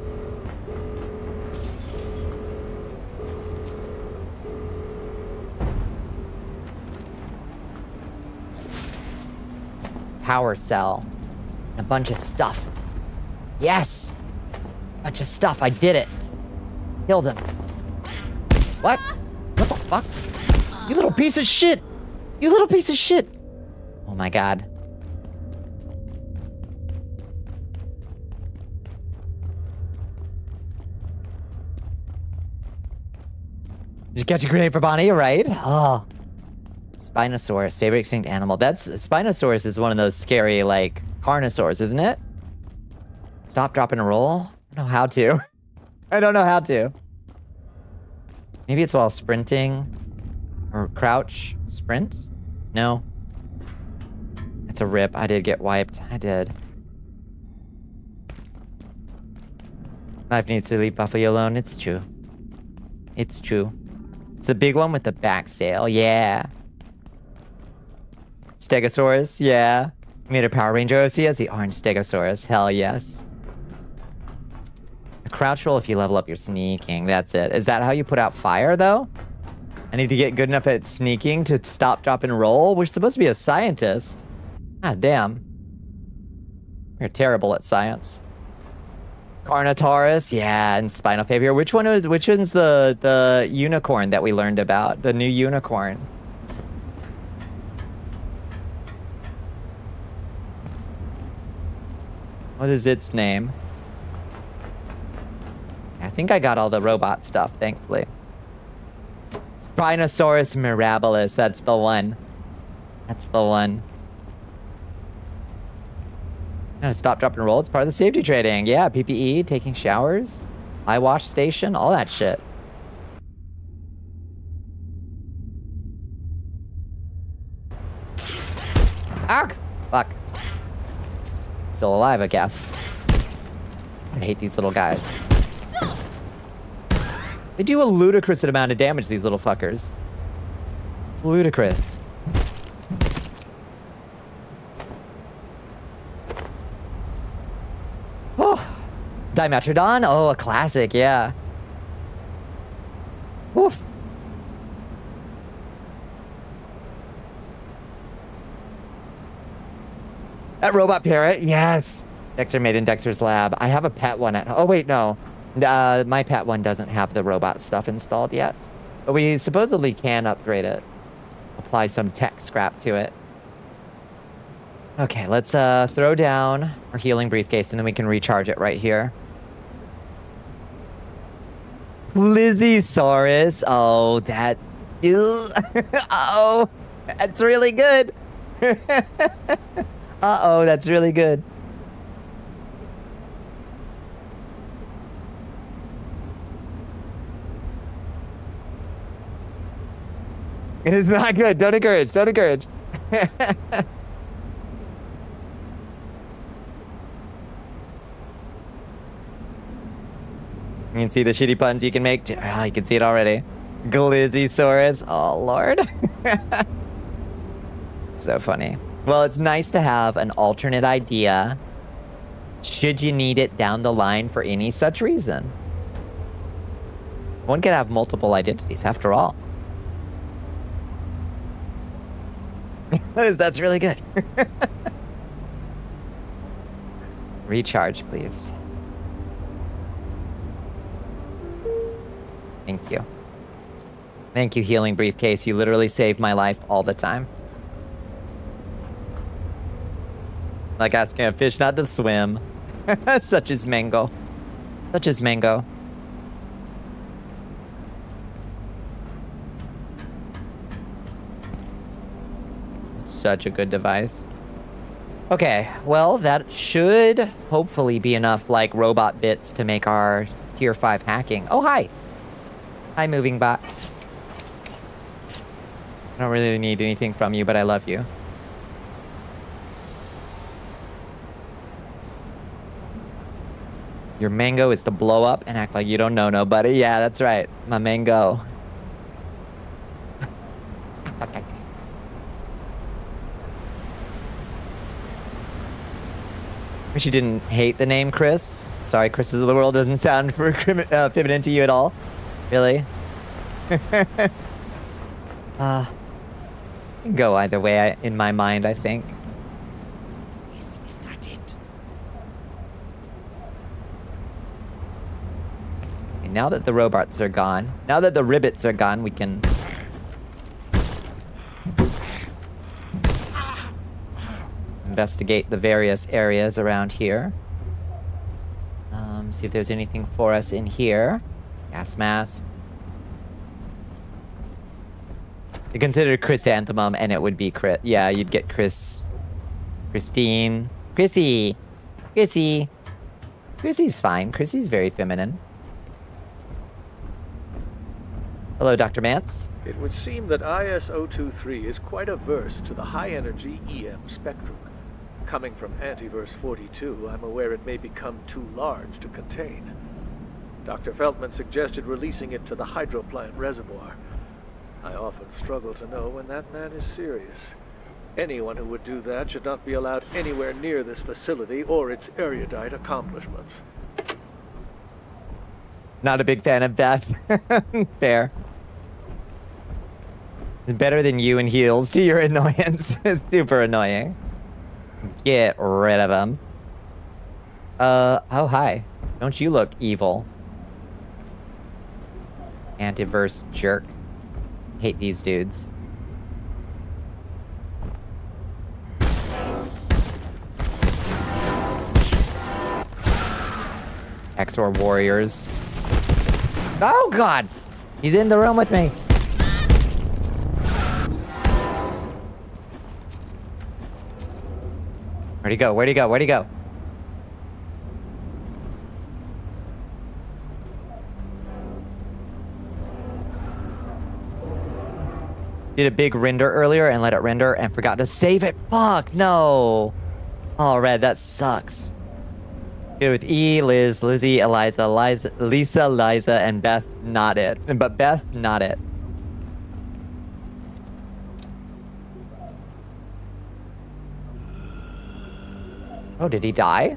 Power cell. A bunch of stuff. Yes! Bunch of stuff, I did it. Killed him. What? What the fuck? You little piece of shit! You little piece of shit! Oh my god. Did you catch a grenade for Bonnie, right? Oh. Spinosaurus, favorite extinct animal. Spinosaurus is one of those scary, like, carnosaurs, isn't it? Stop, drop, and roll? I don't know how to. I don't know how to. Maybe it's while sprinting. Or crouch. Sprint? No. It's a rip. I did get wiped. I did. Life needs to leave Buffalo alone. It's true. It's true. It's the big one with the back sail. Yeah. Stegosaurus. Yeah. We made a Power Ranger OC as the orange Stegosaurus. Hell yes. Crouch roll if you level up your sneaking. That's it. Is that how you put out fire, though? I need to get good enough at sneaking to stop, drop, and roll? We're supposed to be a scientist. God damn. We're terrible at science. Carnotaurus, yeah, and Spinopavia. Which one's the unicorn that we learned about? The new unicorn. What is its name? I think I got all the robot stuff, thankfully. Spinosaurus mirabilis, that's the one. That's the one. Stop, drop, and roll. It's part of the safety training. Yeah, PPE, taking showers, eye wash station, all that shit. Ah! Fuck. Still alive, I guess. I hate these little guys. They do a ludicrous amount of damage, these little fuckers. Ludicrous. Oh, Dimetrodon? Oh, a classic, yeah. Woof. That robot parrot, yes. Dexter made in Dexter's lab. I have a pet one at home. Oh, wait, no. My pet one doesn't have the robot stuff installed yet. But we supposedly can upgrade it. Apply some tech scrap to it. Okay, let's throw down our healing briefcase and then we can recharge it right here. Lizziesaurus. Oh, that... Ew. Uh-oh. That's really good. Uh-oh, that's really good. It is not good. Don't encourage. Don't encourage. You can see the shitty puns you can make. Oh, you can see it already. Glizzysaurus. Oh, Lord. So funny. Well, it's nice to have an alternate idea should you need it down the line for any such reason. One can have multiple identities, after all. That's really good. Recharge, please. Thank you. Thank you, healing briefcase. You literally save my life all the time. Like asking a fish not to swim. Such as Mango. Such as Mango. Such a good device. Okay, well, that should hopefully be enough, like, robot bits to make our tier 5 hacking. Oh, hi. Hi, moving bots. I don't really need anything from you, but I love you. Your mango is to blow up and act like you don't know nobody. Yeah, that's right. My mango. Okay. Wish you didn't hate the name Chris. Sorry, Chris of the world doesn't sound feminine to you at all. Really? It can go either way in my mind, I think. Is that it? Okay, now that the robots are gone, now that the ribbits are gone, we can... investigate the various areas around here. See if there's anything for us in here. Gas mask. You consider chrysanthemum and it would be Chris. Yeah, you'd get Chris. Christine. Chrissy. Chrissy. Chrissy's fine. Chrissy's very feminine. Hello, Dr. Mance. It would seem that IS-023 is quite averse to the high-energy EM spectrum. Coming from Antiverse 42, I'm aware it may become too large to contain. Dr. Feldman suggested releasing it to the hydroplant reservoir. I often struggle to know when that man is serious. Anyone who would do that should not be allowed anywhere near this facility or its erudite accomplishments. Not a big fan of Beth. Fair. Better than you in heels to your annoyance. Super annoying. Get rid of him. Oh, hi. Don't you look evil? Antiverse jerk. Hate these dudes. XOR warriors. Oh, God! He's in the room with me. Where'd he go? Where'd he go? Where'd he go? Did a big render earlier and let it render and forgot to save it. Fuck, no. Oh, Red, that sucks. Good with E, Liz, Lizzie, Eliza, Lisa, Liza, and Beth, not it. But Beth, not it. Oh, did he die?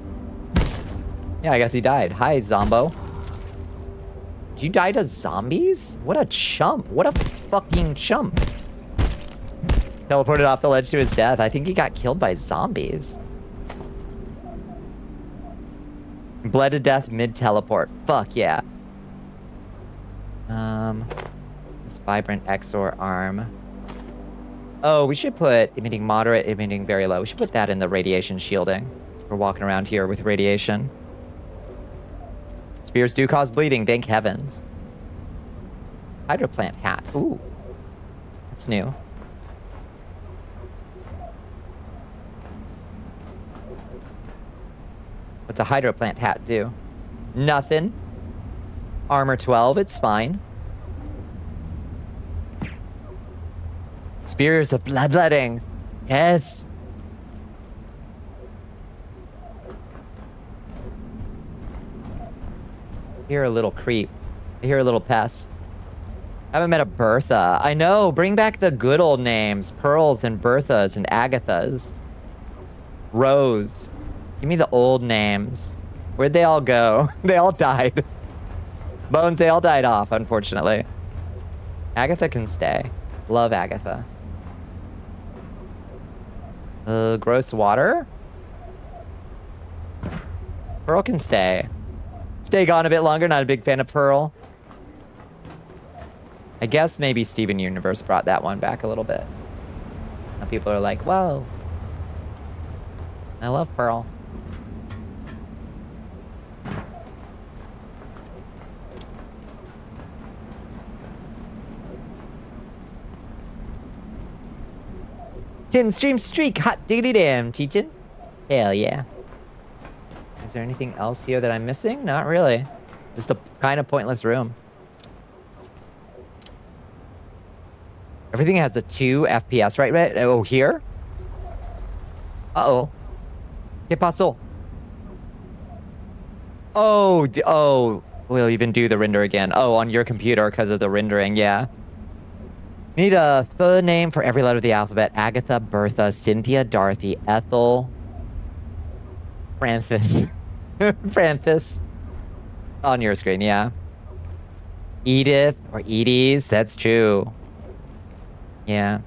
Yeah, I guess he died. Hi, Zombo. Did you die to zombies? What a chump. What a fucking chump. Teleported off the ledge to his death. I think he got killed by zombies. Bled to death mid-teleport. Fuck yeah. This vibrant Exor arm. Oh, we should put emitting moderate, emitting very low. We should put that in the radiation shielding. We're walking around here with radiation. Spears do cause bleeding, thank heavens. Hydroplant hat. Ooh. That's new. What's a hydroplant hat do? Nothing. Armor 12, it's fine. Spears of bloodletting. Yes. I hear a little creep. I hear a little pest. I haven't met a Bertha. I know, bring back the good old names. Pearls and Berthas and Agathas. Rose. Give me the old names. Where'd they all go? They all died. Bones, they all died off, unfortunately. Agatha can stay. Love Agatha. Gross water? Pearl can stay. Stay gone a bit longer, not a big fan of Pearl. I guess maybe Steven Universe brought that one back a little bit. Now people are like, whoa. I love Pearl. Tin stream streak, hot diggity damn, teaching. Hell yeah. Is there anything else here that I'm missing? Not really. Just a kind of pointless room. Everything has a 2 FPS, right? Oh, here? Uh-oh. ¿Qué pasó? Oh, we'll even do the render again. Oh, on your computer because of the rendering, yeah. Need a third name for every letter of the alphabet. Agatha, Bertha, Cynthia, Dorothy, Ethel, Francis. Francis. On your screen, yeah. Edith or Edie's, that's true. Yeah.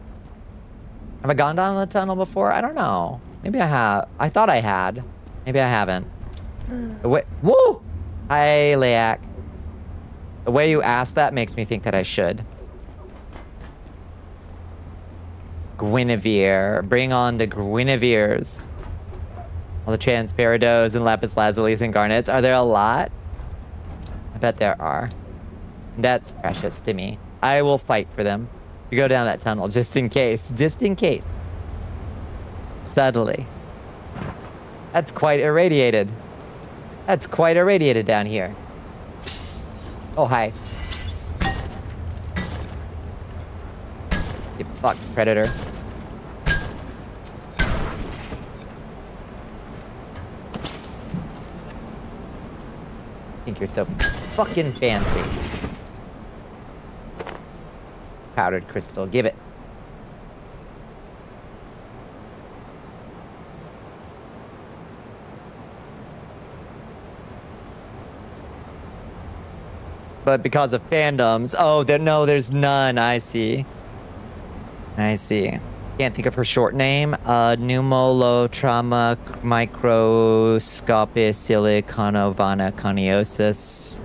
Have I gone down the tunnel before? I don't know. Maybe I have. I thought I had. Maybe I haven't. Wait. Woo! Hi, Leak. The way you asked that makes me think that I should. Guinevere. Bring on the Guineveres. All the Transperidos and Lapis Lazulis and Garnets. Are there a lot? I bet there are. That's precious to me. I will fight for them. You go down that tunnel just in case. Just in case. Subtly. That's quite irradiated. That's quite irradiated down here. Oh, hi. You fucked predator. Think you're so fucking fancy. Powdered crystal, give it. But because of fandoms, oh, no, there's none. I see. I see. Can't think of her short name. Pneumolotrauma microscopic siliconovana coniosis.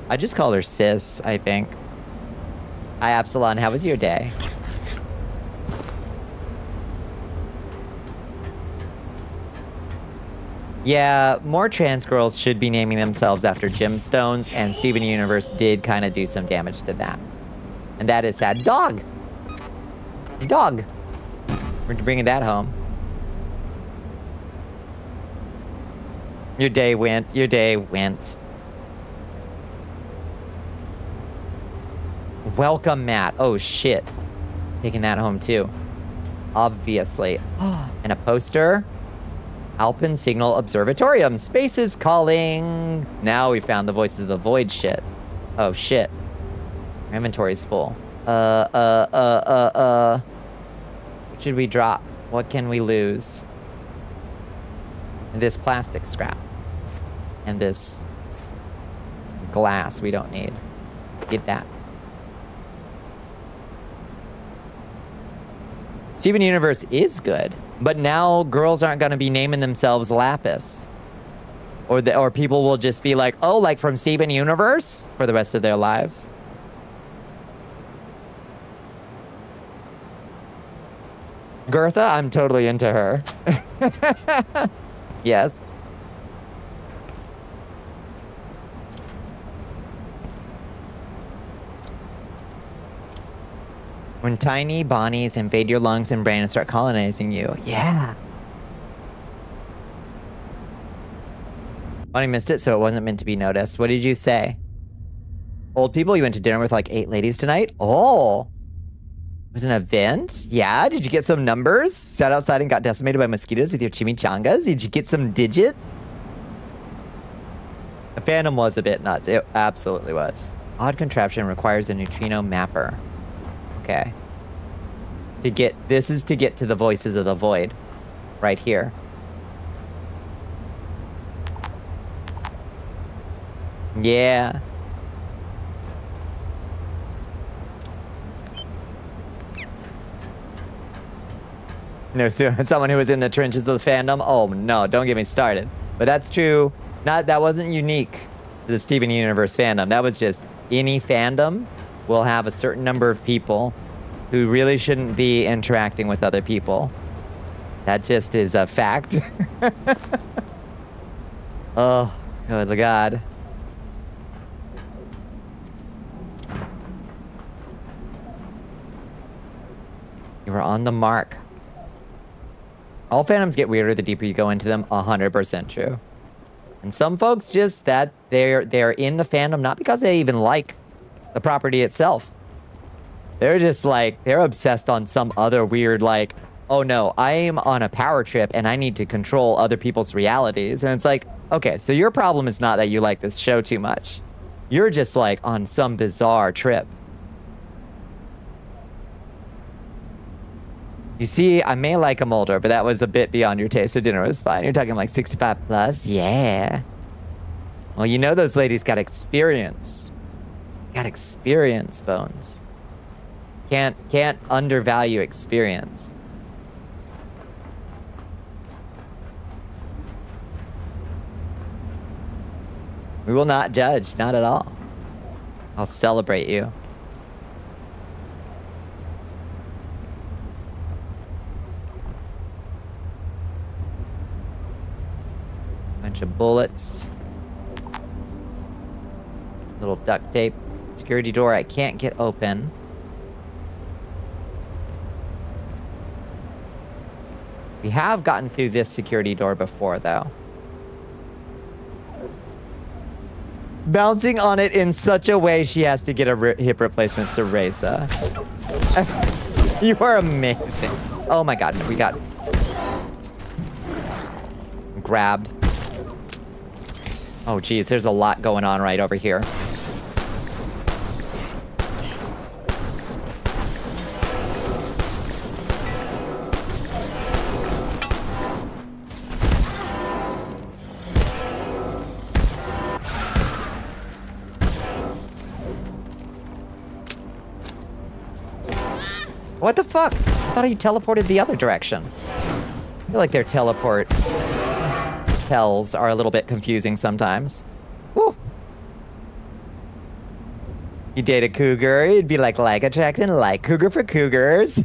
I just call her Sis, I think. Hi, Absalon. How was your day? Yeah, more trans girls should be naming themselves after gemstones, and Steven Universe did kind of do some damage to that. And that is sad. Dog! Dog! We're bringing that home. Your day went. Your day went. Welcome, Matt. Oh, shit. Taking that home, too. Obviously. And a poster. Alpine Signal Observatorium. Space is calling. Now we found the Voices of the Void shit. Oh, shit. Our inventory's full. What should we drop? What can we lose? This plastic scrap. And this glass we don't need. Get that. Steven Universe is good, but now girls aren't going to be naming themselves Lapis. Or people will just be like, oh, like from Steven Universe for the rest of their lives. Gertha, I'm totally into her. Yes. When tiny Bonnies invade your lungs and brain and start colonizing you. Yeah. Bonnie missed it, so it wasn't meant to be noticed. What did you say? Old people, you went to dinner with like 8 ladies tonight? Oh. It was an event? Yeah, did you get some numbers? Sat outside and got decimated by mosquitoes with your chimichangas? Did you get some digits? The fandom was a bit nuts. It absolutely was. Odd contraption requires a neutrino mapper. Okay. This is to get to the voices of the void. Right here. Yeah. No, so someone who was in the trenches of the fandom? Oh no, don't get me started. But that's true. That wasn't unique to the Steven Universe fandom. That was just any fandom will have a certain number of people who really shouldn't be interacting with other people. That just is a fact. Oh, good God. You were on the mark. All fandoms get weirder the deeper you go into them. 100% true. And some folks just that they're in the fandom not because they even like the property itself. They're just like, they're obsessed on some other weird like, oh no, I am on a power trip and I need to control other people's realities. And it's like, okay, so your problem is not that you like this show too much. You're just like on some bizarre trip. You see, I may like them older, but that was a bit beyond your taste, so dinner was fine. You're talking like 65 plus? Yeah. Well, you know those ladies got experience. Got experience, Bones. Can't undervalue experience. We will not judge, not at all. I'll celebrate you. Bunch of bullets. Little duct tape. Security door I can't get open. We have gotten through this security door before, though. Bouncing on it in such a way she has to get a hip replacement, Cereza. You are amazing. Oh my God, we got grabbed. Oh geez, there's a lot going on right over here. What the fuck? I thought he teleported the other direction. I feel like their teleport tells are a little bit confusing sometimes. Woo! You date a cougar, it'd be like attracting like cougar for cougars.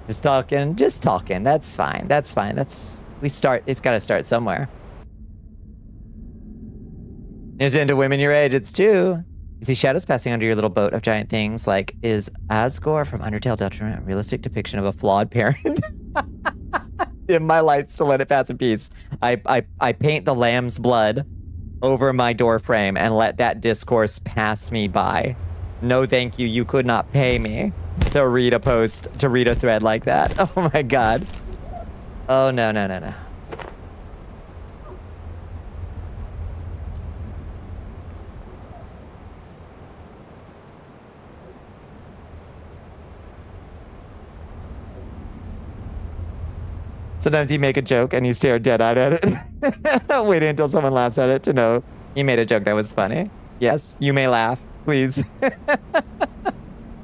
Just talking. That's fine. It's gotta start somewhere. Is into women your age, it's true. You see shadows passing under your little boat of giant things, like, is Asgore from Undertale Detriment a realistic depiction of a flawed parent? Dim my lights to let it pass in peace. I paint the lamb's blood over my door frame and let that discourse pass me by. No thank you, you could not pay me to read a post, to read a thread like that. Oh my God. Oh no. Sometimes you make a joke and you stare dead-eyed at it. Waiting until someone laughs at it to know you made a joke that was funny. Yes, you may laugh, please.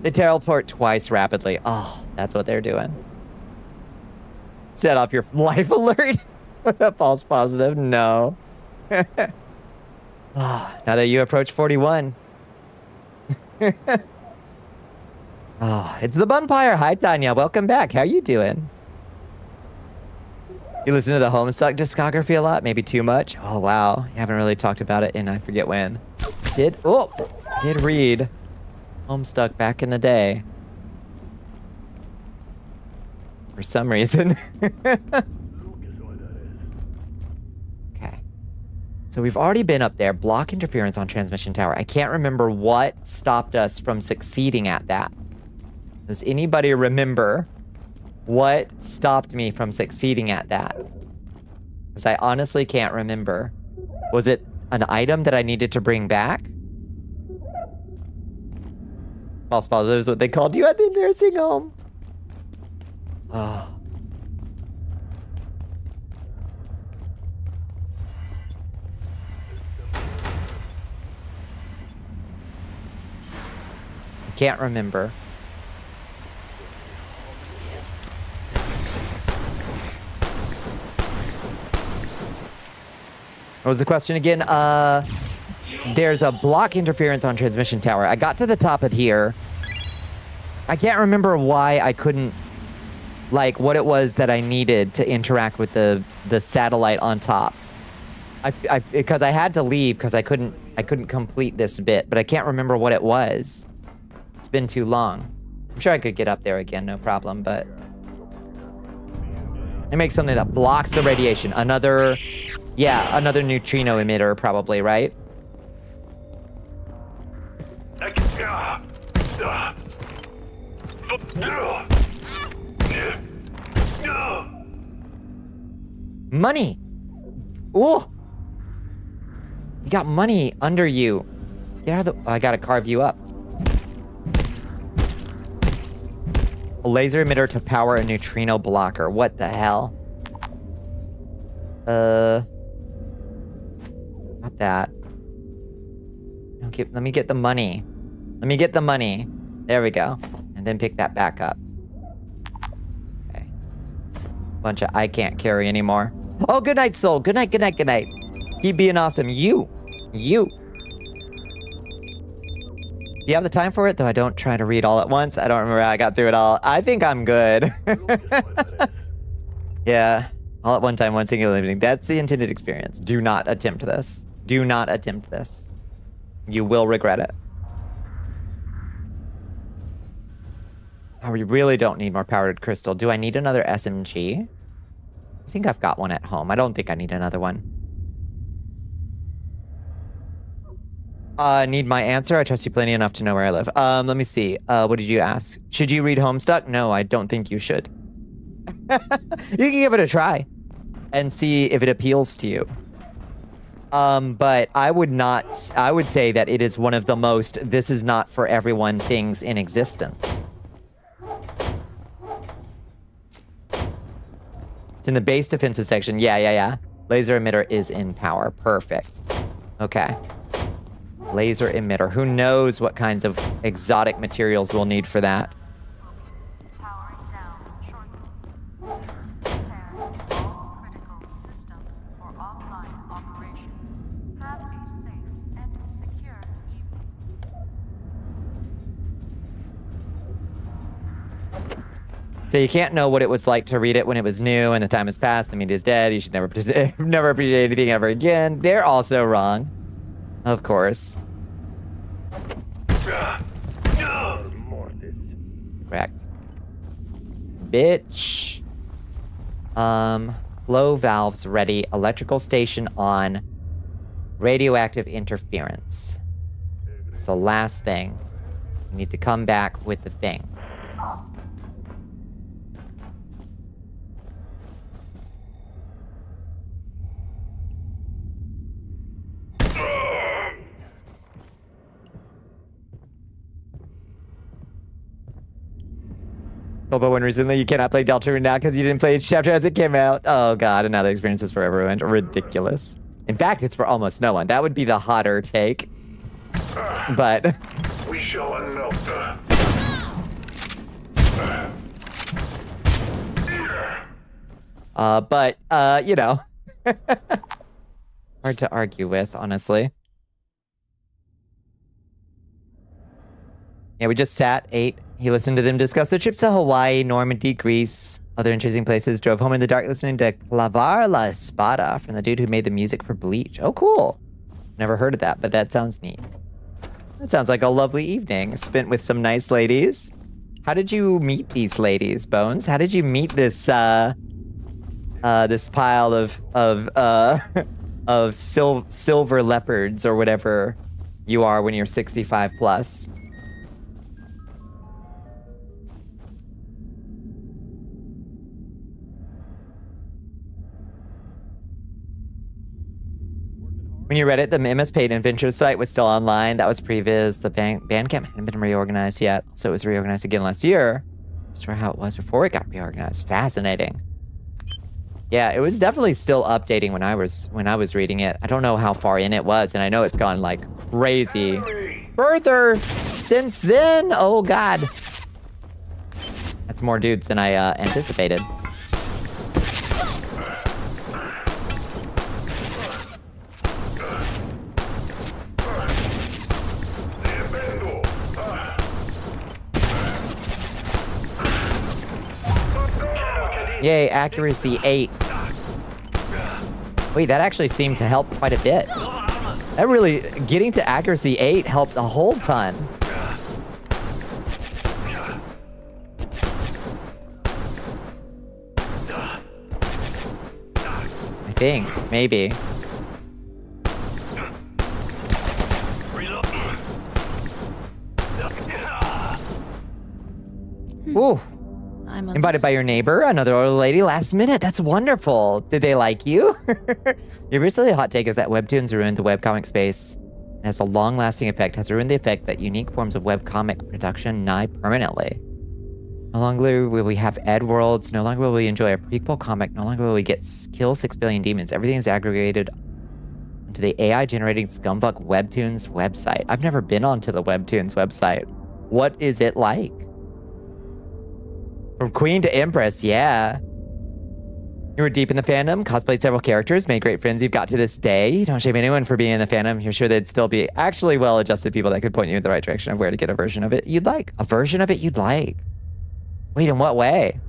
They teleport twice rapidly. Oh, that's what they're doing. Set off your life alert. False positive, no. Now that you approach 41. It's the Bunpire. Hi, Tanya. Welcome back. How you doing? You listen to the Homestuck discography a lot? Maybe too much? Oh, wow. You haven't really talked about it in I forget when. Did read Homestuck back in the day. For some reason. Okay. So we've already been up there. Block interference on transmission tower. I can't remember what stopped us from succeeding at that. Does anybody remember what stopped me from succeeding at that? Because I honestly can't remember. Was it an item that I needed to bring back? False positive is what they called you at the nursing home. Oh. I can't remember. What was the question again? There's a block interference on transmission tower. I got to the top of here. I can't remember why I couldn't, like, what it was that I needed to interact with the satellite on top. Because I had to leave because I couldn't complete this bit, but I can't remember what it was. It's been too long. I'm sure I could get up there again, no problem, but it makes something that blocks the radiation. Another neutrino emitter, probably, right? Money! Ooh! You got money under you. Get out of the... Oh, I gotta carve you up. A laser emitter to power a neutrino blocker. What the hell? Not that. Okay, let me get the money. Let me get the money. There we go. And then pick that back up. Okay. Bunch of I can't carry anymore. Oh, good night, soul. Good night, good night, good night. Keep being awesome. You. You have the time for it? Though I don't try to read all at once. I don't remember how I got through it all. I think I'm good. Yeah. All at one time, one singular evening. That's the intended experience. Do not attempt this. Do not attempt this. You will regret it. Oh, we really don't need more powdered crystal. Do I need another SMG? I think I've got one at home. I don't think I need another one. Need my answer? I trust you plenty enough to know where I live. Let me see. What did you ask? Should you read Homestuck? No, I don't think you should. You can give it a try and see if it appeals to you. But I would say that it is one of the most this is not for everyone things in existence. It's in the base defenses section. Yeah. Laser emitter is in power. Perfect. Okay. Laser emitter. Who knows what kinds of exotic materials we'll need for that? Powering down shortly. Prepare all critical systems for offline operation. Have a safe and secure evening. So you can't know what it was like to read it when it was new and the time has passed. The media is dead. You should never appreciate anything ever again. They're also wrong. Of course. Correct. Bitch. Flow valves ready. Electrical station on. Radioactive interference. It's the last thing. You need to come back with the thing. But when recently you cannot play Deltarune now because you didn't play each chapter as it came out. Oh god, and now the experience is for everyone. Ridiculous. In fact, it's for almost no one. That would be the hotter take. But we shall know. you know, Hard to argue with, honestly. Yeah, we just sat, ate. He listened to them discuss their trips to Hawaii, Normandy, Greece, other interesting places. Drove home in the dark listening to Clavar la Espada from the dude who made the music for Bleach. Oh, cool. Never heard of that, but that sounds neat. That sounds like a lovely evening spent with some nice ladies. How did you meet these ladies, Bones? How did you meet this this pile of of silver leopards or whatever you are when you're 65 plus? When you read it, the MS Paid Adventures site was still online. That was previous. The Bandcamp hadn't been reorganized yet, so it was reorganized again last year. Just for how it was before it got reorganized. Fascinating. Yeah, it was definitely still updating when I was reading it. I don't know how far in it was, and I know it's gone like crazy further since then. Oh God, that's more dudes than I anticipated. Yay, accuracy 8. Wait, that actually seemed to help quite a bit. That really, getting to accuracy 8 helped a whole ton. I think, maybe. Ooh. Invited by your neighbor, another old lady, last minute. That's wonderful. Did they like you? Your recently hot take is that webtoons ruined the webcomic space. It has a long-lasting effect, has ruined the effect that unique forms of webcomic production nigh permanently. No longer will we have Ed Worlds, no longer will we enjoy a prequel comic, no longer will we get kill 6 billion demons. Everything is aggregated onto the AI-generating scumfuck webtoons website. I've never been onto the webtoons website. What is it like? From Queen to Empress, yeah. You were deep in the fandom, cosplayed several characters, made great friends you've got to this day. You don't shame anyone for being in the fandom. You're sure they'd still be actually well-adjusted people that could point you in the right direction of where to get a version of it you'd like. A version of it you'd like. Wait, in what way?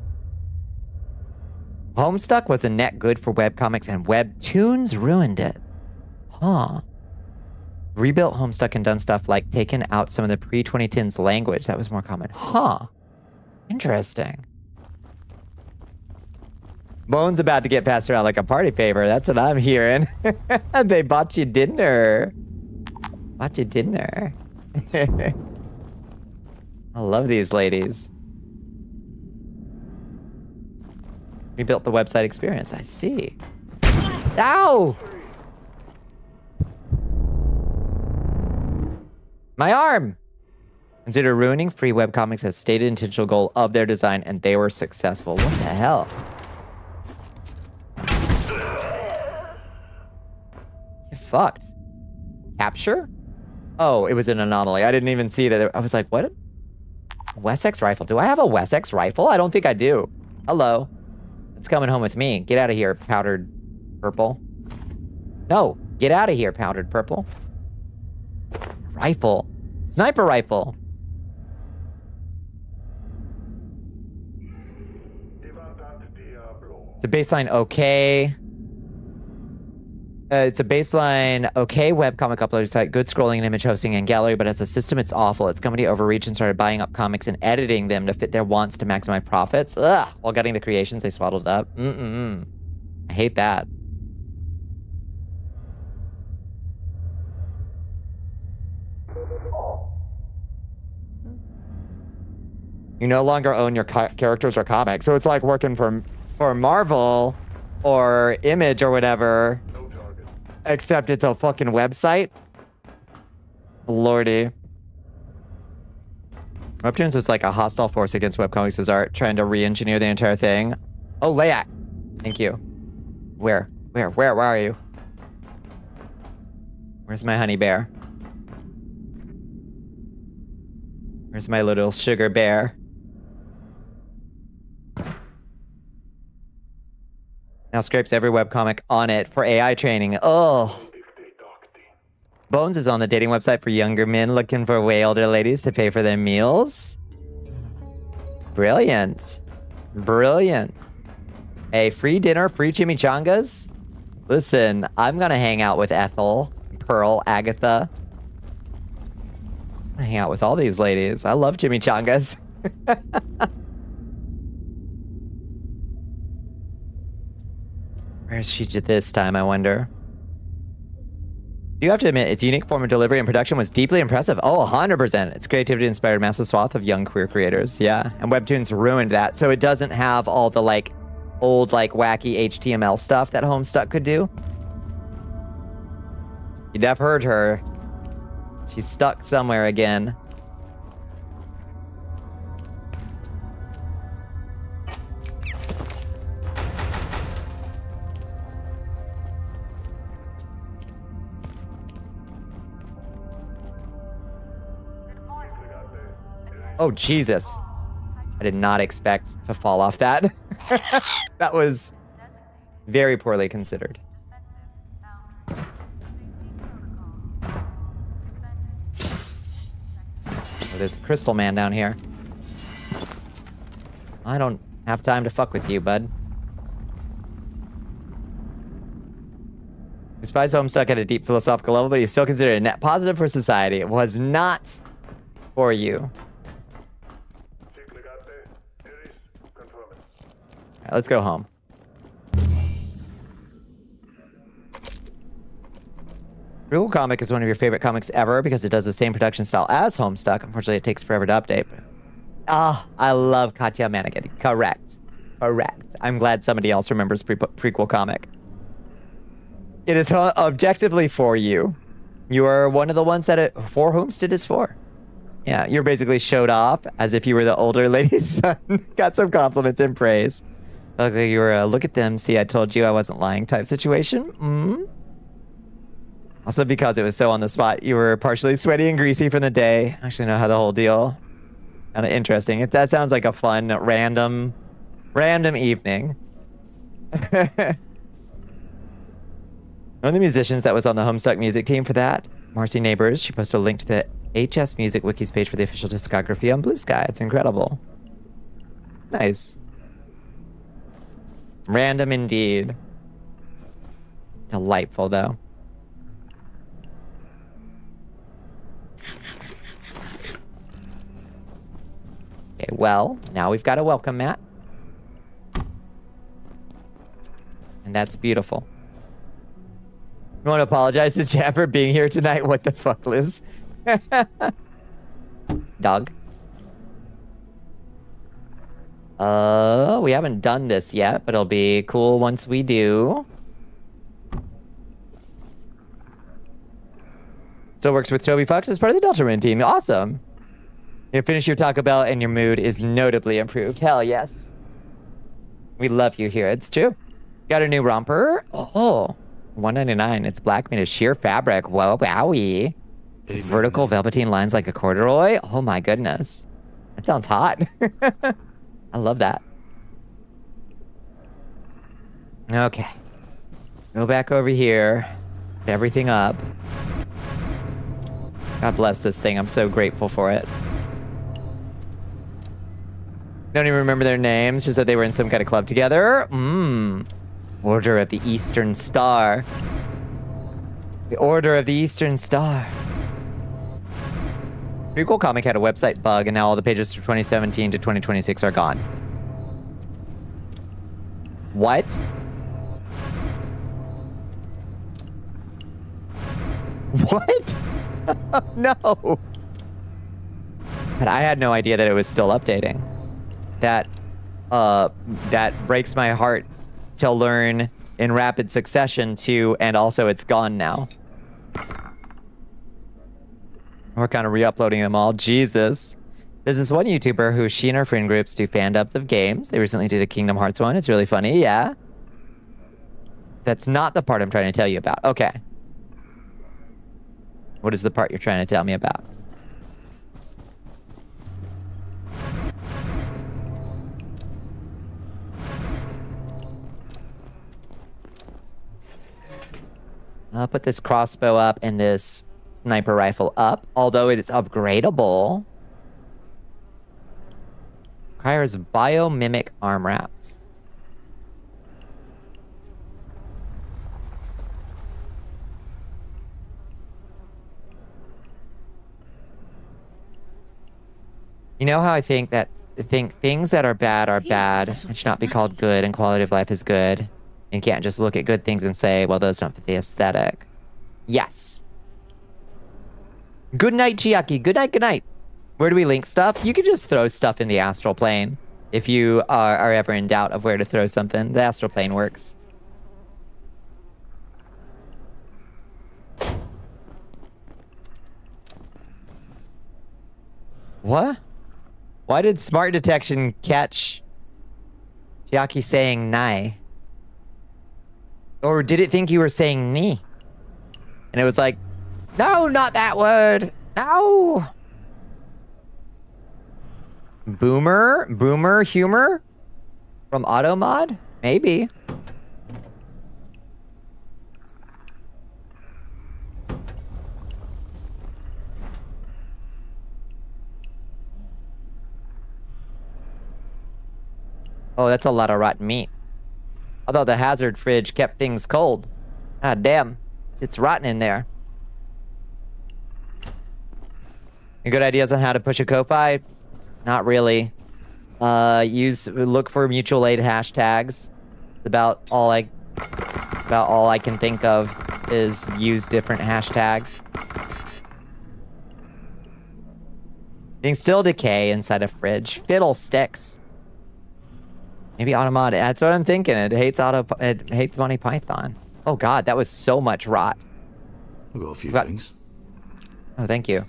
Homestuck was a net good for webcomics and webtoons ruined it. Huh. Rebuilt Homestuck and done stuff like taken out some of the pre-2010s language that was more common. Huh. Interesting. Bones about to get passed around like a party favor. That's what I'm hearing. They bought you dinner. Bought you dinner. I love these ladies. Rebuilt the website experience. I see. Ow! My arm! Consider ruining free webcomics as stated intentional goal of their design, and they were successful. What the hell? You fucked. Capture? Oh, it was an anomaly. I didn't even see that. I was like, what? Wessex rifle. Do I have a Wessex rifle? I don't think I do. Hello. It's coming home with me. Get out of here, powdered purple. No, get out of here, powdered purple. Rifle. Sniper rifle. It's a baseline okay. It's a baseline okay webcomic upload site, good scrolling and image hosting and gallery, but as a system, it's awful. Its company overreached and started buying up comics and editing them to fit their wants to maximize profits. Ugh. While getting the creations they swaddled up. I hate that. You no longer own your characters or comics, so it's like working for Marvel or Image or whatever. Except it's a fucking website. Lordy. Webtoons was like a hostile force against webcomics as art, trying to re-engineer the entire thing. Oh, Leia. Thank you. Where are you? Where's my honey bear? Where's my little sugar bear? Now scrapes every webcomic on it for AI training. Oh. Bones is on the dating website for younger men looking for way older ladies to pay for their meals. Brilliant. Brilliant. Hey, free dinner, free chimichangas? Listen, I'm gonna hang out with Ethel, Pearl, Agatha. I'm gonna hang out with all these ladies. I love chimichangas. Where's she this time, I wonder? You have to admit, its unique form of delivery and production was deeply impressive. Oh, 100%. Its creativity inspired a massive swath of young queer creators. Yeah, and Webtoons ruined that. So it doesn't have all the, like, old, like, wacky HTML stuff that Homestuck could do. You'd have heard her. She's stuck somewhere again. Oh, Jesus. I did not expect to fall off that. That was very poorly considered. Oh, there's a crystal man down here. I don't have time to fuck with you, bud. Despise Homestuck at a deep philosophical level, but he's still considered a net positive for society. It was not for you. All right, let's go home. Real Comic is one of your favorite comics ever because it does the same production style as Homestuck. Unfortunately, it takes forever to update. Ah, I love Katya Manigan. Correct. Correct. I'm glad somebody else remembers Prequel Comic. It is objectively for you. You are one of the ones that it for Homestead is for. Yeah, you're basically showed off as if you were the older lady's son. Got some compliments and praise. Look like you were a look at them, see I told you I wasn't lying type situation. Also because it was so on the spot, you were partially sweaty and greasy from the day. I actually know how the whole deal. Kind of interesting. That sounds like a fun, random evening. One of the musicians that was on the Homestuck music team for that, Marcy Neighbors, she posted a link to the HS Music Wikis page for the official discography on Blue Sky. It's incredible. Nice. Random indeed. Delightful, though. Okay, well, now we've got a welcome mat. And that's beautiful. You want to apologize to Chad for being here tonight? What the fuck, Liz? Dog. We haven't done this yet, but it'll be cool once we do. So it works with Toby Fox as part of the Deltarune team. Awesome. You finish your Taco Bell and your mood is notably improved. Hell yes. We love you here. It's true. Got a new romper. Oh, $1.99. It's black made of sheer fabric. Whoa, wowie. Vertical velveteen lines like a corduroy. Oh my goodness. That sounds hot. I love that. Okay. Go back over here. Put everything up. God bless this thing. I'm so grateful for it. Don't even remember their names, just that they were in some kind of club together. Order of the Eastern Star. The Order of the Eastern Star. Prequel Comic had a website bug, and now all the pages from 2017 to 2026 are gone. What? What? No. But I had no idea that it was still updating. That breaks my heart to learn in rapid succession too, and also it's gone now. We're kind of re-uploading them all. Jesus. There's this one YouTuber who she and her friend groups do fan dubs of games. They recently did a Kingdom Hearts one. It's really funny, yeah. That's not the part I'm trying to tell you about. Okay. What is the part you're trying to tell me about? I'll put this crossbow up and this sniper rifle up, although it is upgradable. Requires biomimic arm wraps. You know how I think things that are bad and should not be called good, and quality of life is good. And you can't just look at good things and say, well, those don't fit the aesthetic. Yes. Good night, Chiaki. Good night, good night. Where do we link stuff? You could just throw stuff in the astral plane. If you are ever in doubt of where to throw something, the astral plane works. What? Why did smart detection catch Chiaki saying nai? Or did it think you were saying ni? And it was like, no, not that word. No. Boomer humor from Automod? Maybe. Oh, that's a lot of rotten meat. I thought the hazard fridge kept things cold. God damn. It's rotten in there. Any good ideas on how to push a Ko-Fi? Not really. Look for mutual aid hashtags. It's about all I can think of is use different hashtags. Things still decay inside a fridge. Fiddlesticks. Maybe Automod. That's what I'm thinking. It hates Monty Python. Oh god, that was so much rot. I've got a few things. Oh, thank you.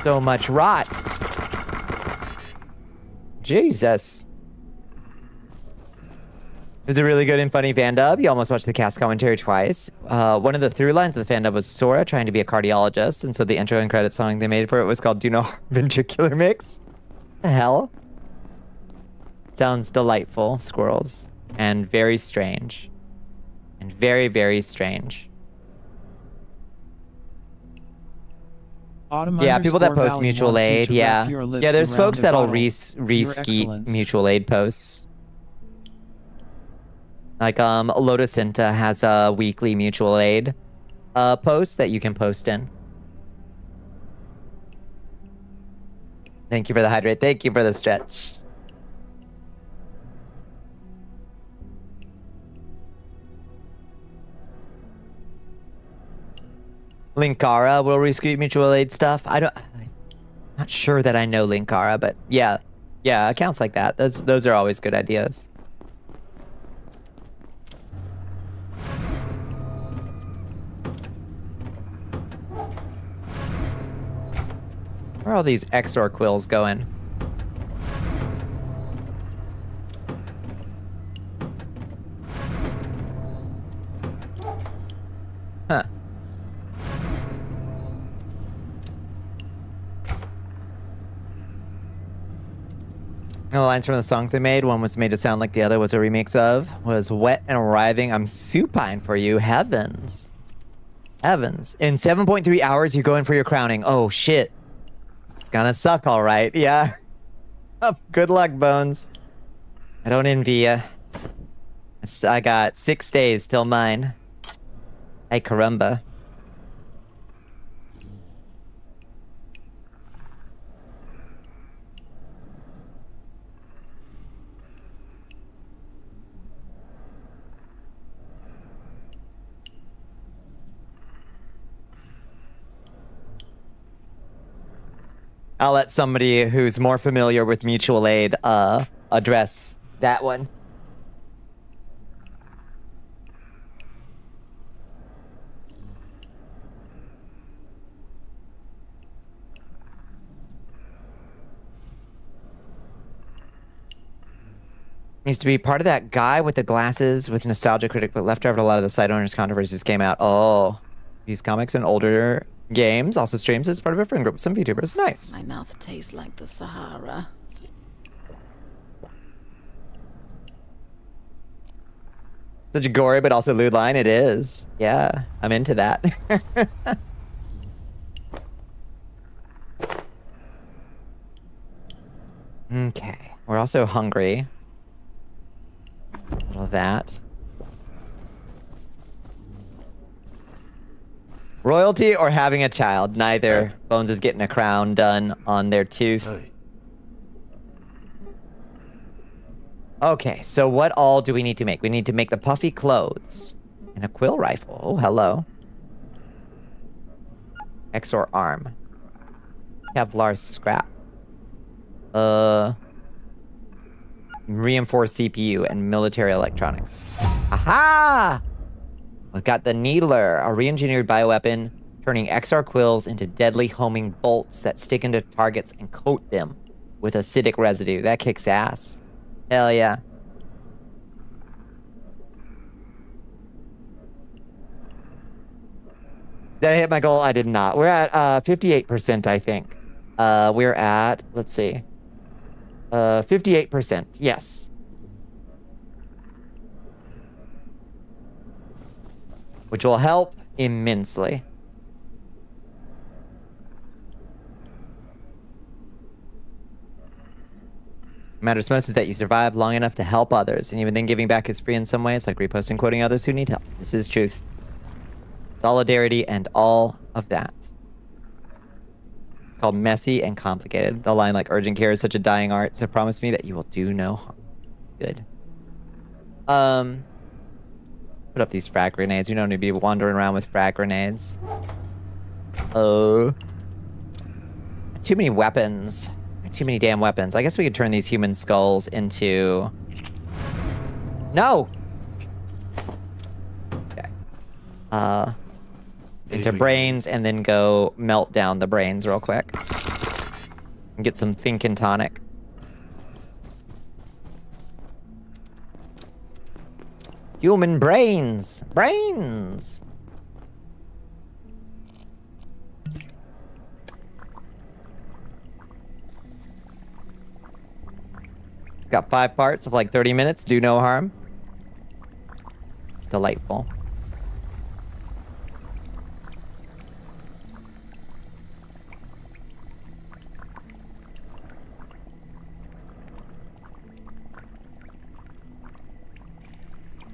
So much rot. Jesus. It was a really good and funny fan dub. You almost watched the cast commentary twice. One of the through lines of the fan dub was Sora trying to be a cardiologist, and so the intro and credit song they made for it was called Do No Harm Ventricular Mix. The hell? Sounds delightful, squirrels. And very strange. And very, very strange. Yeah, people that post mutual aid, yeah. Yeah, there's folks that'll re-skeet mutual aid posts. Like, Lotus Inta has a weekly mutual aid post that you can post in. Thank you for the hydrate. Thank you for the stretch. Linkara will rescue mutual aid stuff. I'm not sure that I know Linkara, but yeah, accounts like that. Those are always good ideas. Where are all these Exor quills going? Huh. The lines from the songs they made, one was made to sound like the other was a remix of, was wet and writhing. I'm supine for you. Heavens. Heavens. In 7.3 hours, you go in for your crowning. Oh, shit. It's gonna suck, all right. Yeah. Good luck, Bones. I don't envy ya. I got 6 days till mine. Hey, caramba. I'll let somebody who's more familiar with mutual aid address that one. Used to be part of that guy with the glasses with Nostalgia Critic, but left out a lot of the site owners' controversies came out. Oh, these comics and older games, also streams as part of a friend group with some VTubers. Nice. My mouth tastes like the Sahara. Such a gory but also lewd line. It is. Yeah, I'm into that. Okay. We're also hungry. A little of that. Royalty or having a child? Neither. Bones is getting a crown done on their tooth. Hey, Okay, so what all do we need to make? We need to make the puffy clothes. And a quill rifle. Oh, hello. Exor arm. Kevlar scrap. Reinforced CPU and military electronics. Aha! We got the Needler, a re-engineered bioweapon, turning XR quills into deadly homing bolts that stick into targets and coat them with acidic residue. That kicks ass. Hell yeah. Did I hit my goal? I did not. We're at 58%, I think. We're at, let's see. 58%, yes. Which will help immensely. What matters most is that you survive long enough to help others, and even then giving back is free in some ways, like reposting, quoting others who need help. This is truth. Solidarity and all of that. It's called messy and complicated. The line like urgent care is such a dying art, so promise me that you will do no harm. Good. Put up these frag grenades. We don't need to be wandering around with frag grenades. Oh. Too many weapons. Too many damn weapons. I guess we could turn these human skulls into... No! Okay. Into brains and then go melt down the brains real quick. And get some thinking tonic. Human brains! Brains! Got 5 parts of like 30 minutes. Do no harm. It's delightful.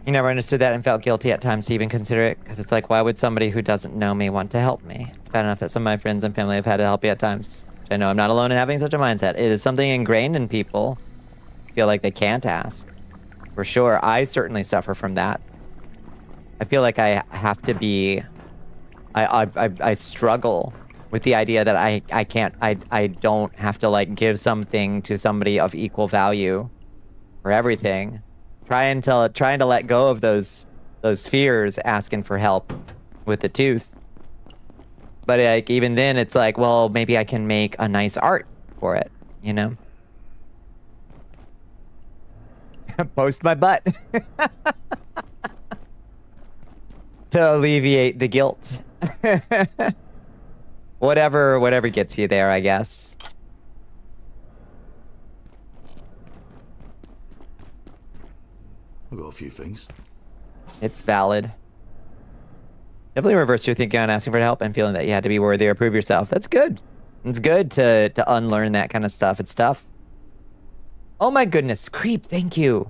You never understood that and felt guilty at times to even consider it, because it's like, why would somebody who doesn't know me want to help me? It's bad enough that some of my friends and family have had to help me at times. I know I'm not alone in having such a mindset. It is something ingrained in people. Feel like they can't ask. For sure, I certainly suffer from that. I feel like I have to be... I struggle with the idea that I can't... I don't have to, like, give something to somebody of equal value for everything. Trying to let go of those fears, asking for help with the tooth. But like even then, it's like, well, maybe I can make a nice art for it, you know? Post my butt to alleviate the guilt. Whatever gets you there, I guess. I've got a few things. It's valid. Definitely reverse your thinking on asking for help and feeling that you had to be worthy or prove yourself. That's good. It's good to unlearn that kind of stuff. It's tough. Oh my goodness, Creep, thank you.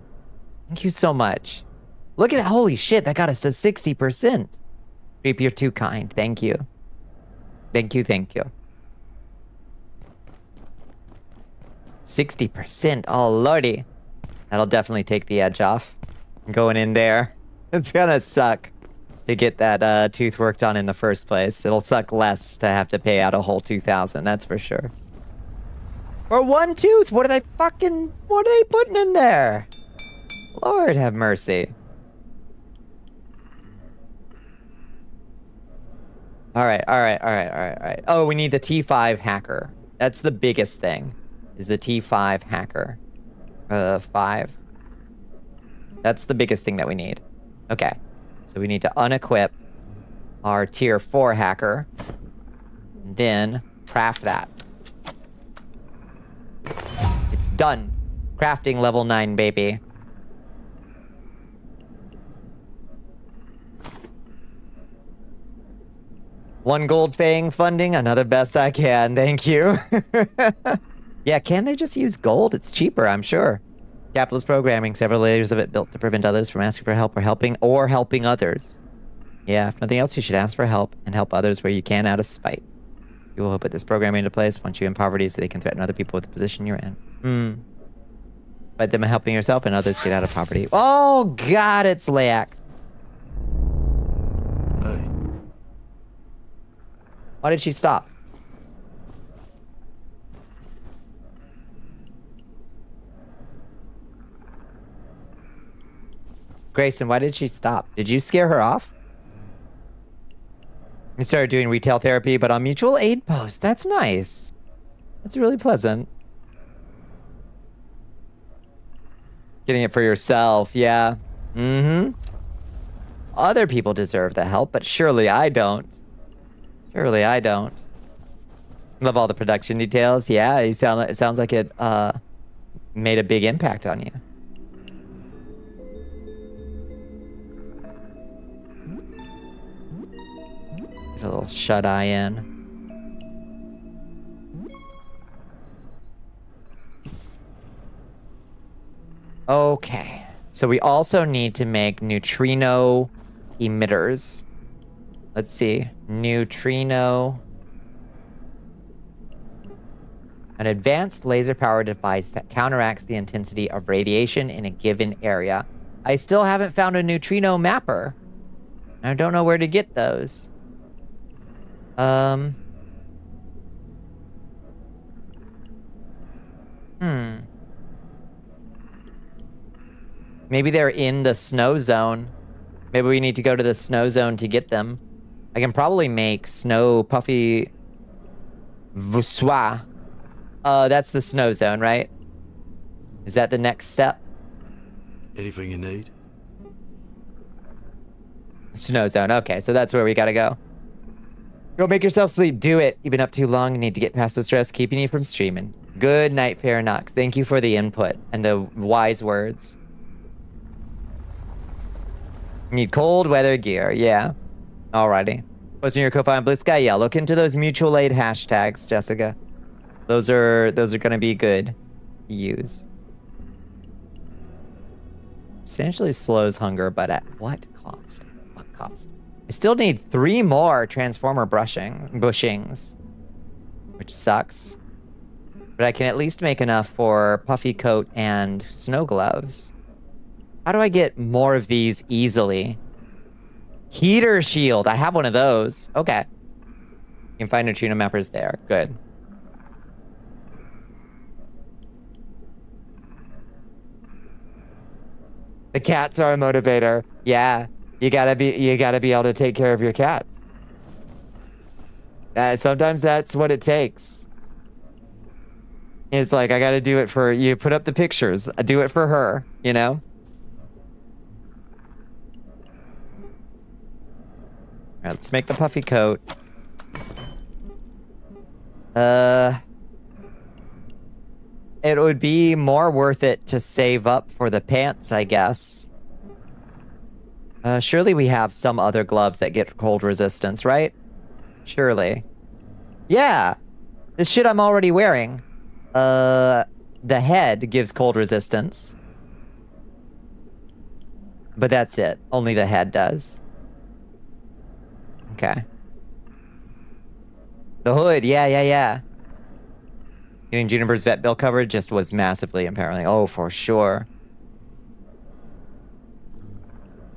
Thank you so much. Look at that, holy shit, that got us to 60%. Creep, you're too kind, thank you. Thank you, thank you. 60%, oh lordy. That'll definitely take the edge off. Going in there. It's gonna suck to get that tooth worked on in the first place. It'll suck less to have to pay out a whole 2,000, that's for sure. For one tooth, what are they putting in there? Lord have mercy. All right. Oh, we need the T5 hacker. That's the biggest thing, is the T5 hacker. 5. That's the biggest thing that we need. Okay. So we need to unequip our tier 4 hacker. Then craft that. It's done. Crafting level 9, baby. 1 gold fang funding, another best I can. Thank you. Yeah, can they just use gold? It's cheaper, I'm sure. Capitalist programming, several layers of it built to prevent others from asking for help or helping others. Yeah, if nothing else, you should ask for help and help others where you can out of spite. You will put this programming into place once you're in poverty so they can threaten other people with the position you're in. By them helping yourself and others get out of poverty. Oh, God, it's Layak. Hey, Why did she stop? Grayson, why did she stop? Did you scare her off? We started doing retail therapy, but on mutual aid posts. That's nice. That's really pleasant. Getting it for yourself, yeah. Other people deserve the help, but surely I don't. Surely I don't. Love all the production details. Yeah, it sounds like it made a big impact on you. Get a little shut-eye in. Okay. So we also need to make neutrino emitters. Let's see. Neutrino. An advanced laser-powered device that counteracts the intensity of radiation in a given area. I still haven't found a neutrino mapper. I don't know where to get those. Maybe they're in the snow zone. Maybe we need to go to the snow zone to get them. I can probably make snow puffy voussois. That's the snow zone, right? Is that the next step? anything you need? Snow zone. Okay, so that's where we gotta go. Go make yourself sleep. Do it. You've been up too long. You need to get past the stress keeping you from streaming. Good night, Faranox. Thank you for the input and the wise words. Need cold weather gear. Yeah. Alrighty. Posting your co-fi on Blue Sky. Yeah, look into those mutual aid hashtags, Jessica. Those are gonna be good to use. Substantially slows hunger, but at what cost? What cost? I still need 3 more transformer bushings, which sucks. But I can at least make enough for puffy coat and snow gloves. How do I get more of these easily? Heater shield. I have one of those. Okay. You can find neutrino mappers there. Good. The cats are a motivator. Yeah. You gotta be able to take care of your cats. Sometimes that's what it takes. It's like, I gotta do it for you. Put up the pictures. I do it for her, you know? Alright, let's make the puffy coat. It would be more worth it to save up for the pants, I guess. Surely we have some other gloves that get cold resistance, right? Surely. Yeah! This shit I'm already wearing. The head gives cold resistance. But that's it. Only the head does. Okay. The hood, yeah. Getting Juniper's vet bill covered just was massively empowering. Oh, for sure.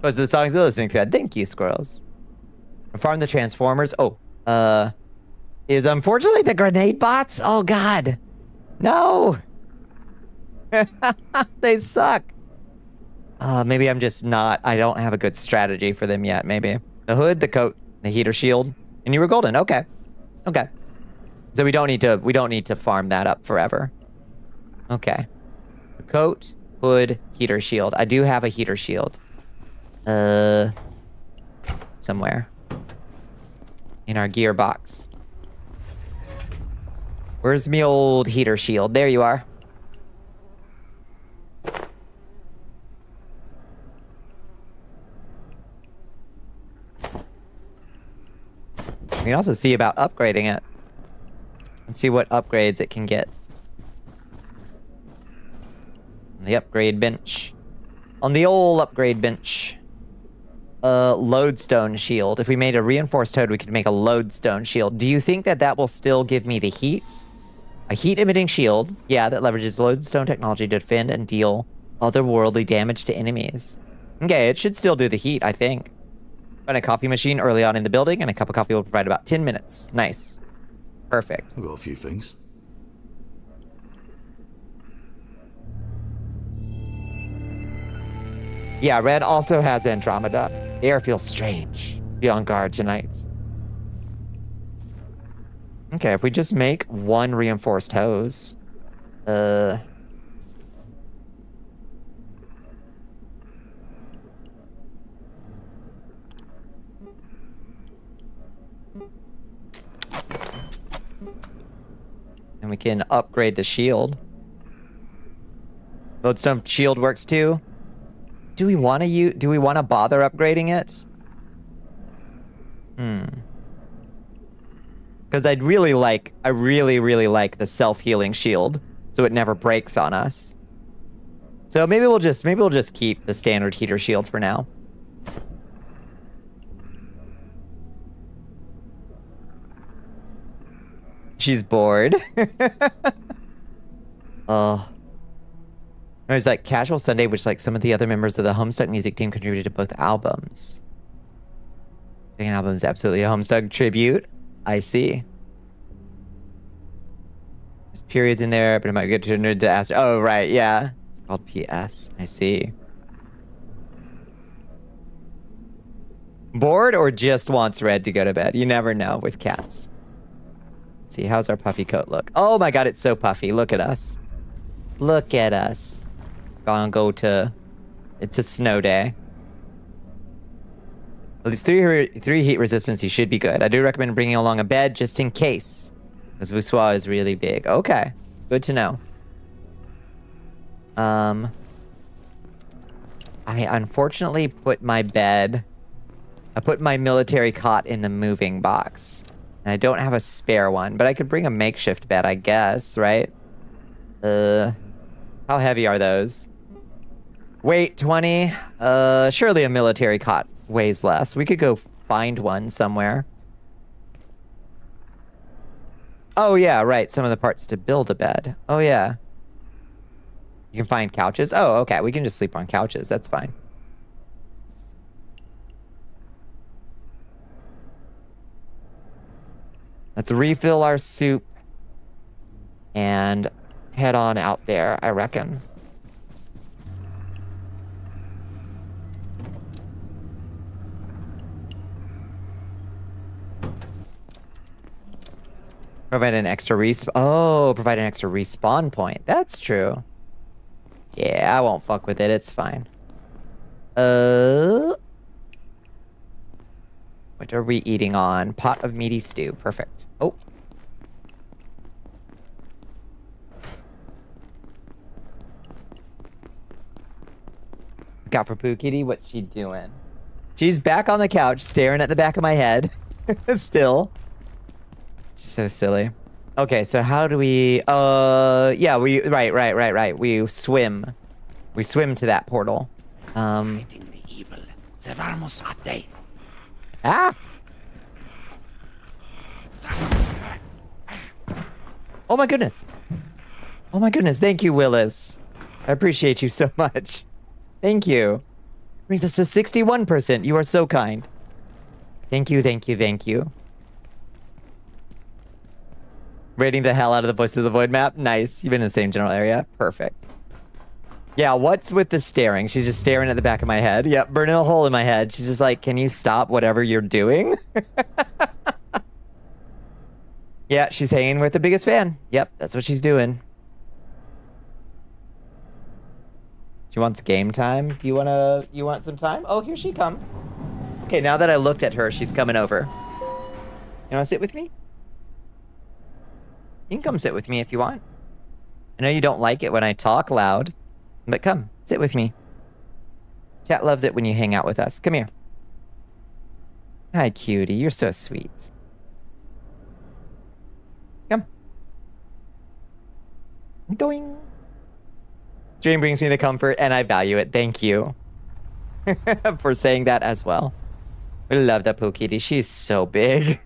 Those are the songs they're listening to. Thank you, squirrels. Farm the Transformers. Oh, is unfortunately the grenade bots? Oh, God. No. They suck. Maybe I'm just not. I don't have a good strategy for them yet, maybe. The hood, the coat, the heater shield. And you were golden. Okay. Okay. So we don't need to farm that up forever. Okay. Coat, hood, heater shield. I do have a heater shield. Somewhere. In our gear box. Where's me old heater shield? There you are. We can also see about upgrading it. And see what upgrades it can get. On the upgrade bench. On the old upgrade bench. Lodestone shield. If we made a reinforced toad, we could make a lodestone shield. Do you think that that will still give me the heat? A heat-emitting shield. Yeah, that leverages lodestone technology to defend and deal otherworldly damage to enemies. Okay, it should still do the heat, I think. Run a coffee machine early on in the building, and a cup of coffee will provide about 10 minutes. Nice. Perfect. I've got a few things. Yeah, Red also has Andromeda. The air feels strange. Be on guard tonight. Okay, if we just make one reinforced hose. And we can upgrade the shield. Lodestone shield works too. Do we want to bother upgrading it? Because I really like the self-healing shield, so it never breaks on us. So maybe we'll just keep the standard heater shield for now. She's bored. There's like Casual Sunday, which like some of the other members of the Homestuck music team contributed to both albums. Second album is absolutely a Homestuck tribute. I see. There's periods in there, but it might get turned to Astro. Oh, right, yeah. It's called PS. I see. Bored or just wants Red to go to bed? You never know with cats. Let's see, how's our puffy coat look? Oh my god, it's so puffy. Look at us. Look at us. Gonna go to... It's a snow day. At least three heat resistance, you should be good. I do recommend bringing along a bed just in case. Because Voussoir is really big. Okay. Good to know. I unfortunately put my bed... I put my military cot in the moving box. And I don't have a spare one. But I could bring a makeshift bed, I guess, right? How heavy are those? Weight 20. Surely a military cot weighs less. We could go find one somewhere. Oh yeah, right. Some of the parts to build a bed. Oh yeah. You can find couches. Oh, okay. We can just sleep on couches. That's fine. Let's refill our soup and head on out there, I reckon. Provide an extra provide an extra respawn point. That's true. Yeah, I won't fuck with it. It's fine. What are we eating on? Pot of meaty stew. Perfect. Oh. Got for Pooh Kitty. What's she doing? She's back on the couch, staring at the back of my head. Still. She's so silly. Okay, so how do we... yeah, right. We swim. We swim to that portal. Fighting the evil. Ah! Oh my goodness. Oh my goodness. Thank you, Willis. I appreciate you so much. Thank you. Brings us to 61%. You are so kind. Thank you, thank you, thank you. Rating the hell out of the Voices of the Void map. Nice. You've been in the same general area. Perfect. Yeah, what's with the staring? She's just staring at the back of my head. Yep, burning a hole in my head. She's just like, can you stop whatever you're doing? Yeah, she's hanging with the biggest fan. Yep, that's what she's doing. She wants game time. You want some time? Oh, here she comes. Okay, now that I looked at her, she's coming over. You wanna sit with me? You can come sit with me if you want. I know you don't like it when I talk loud, but come, sit with me. Chat loves it when you hang out with us. Come here. Hi, cutie. You're so sweet. Going. Stream brings me the comfort, and I value it. Thank you for saying that as well. We love the Pooh Kitty. She's so big.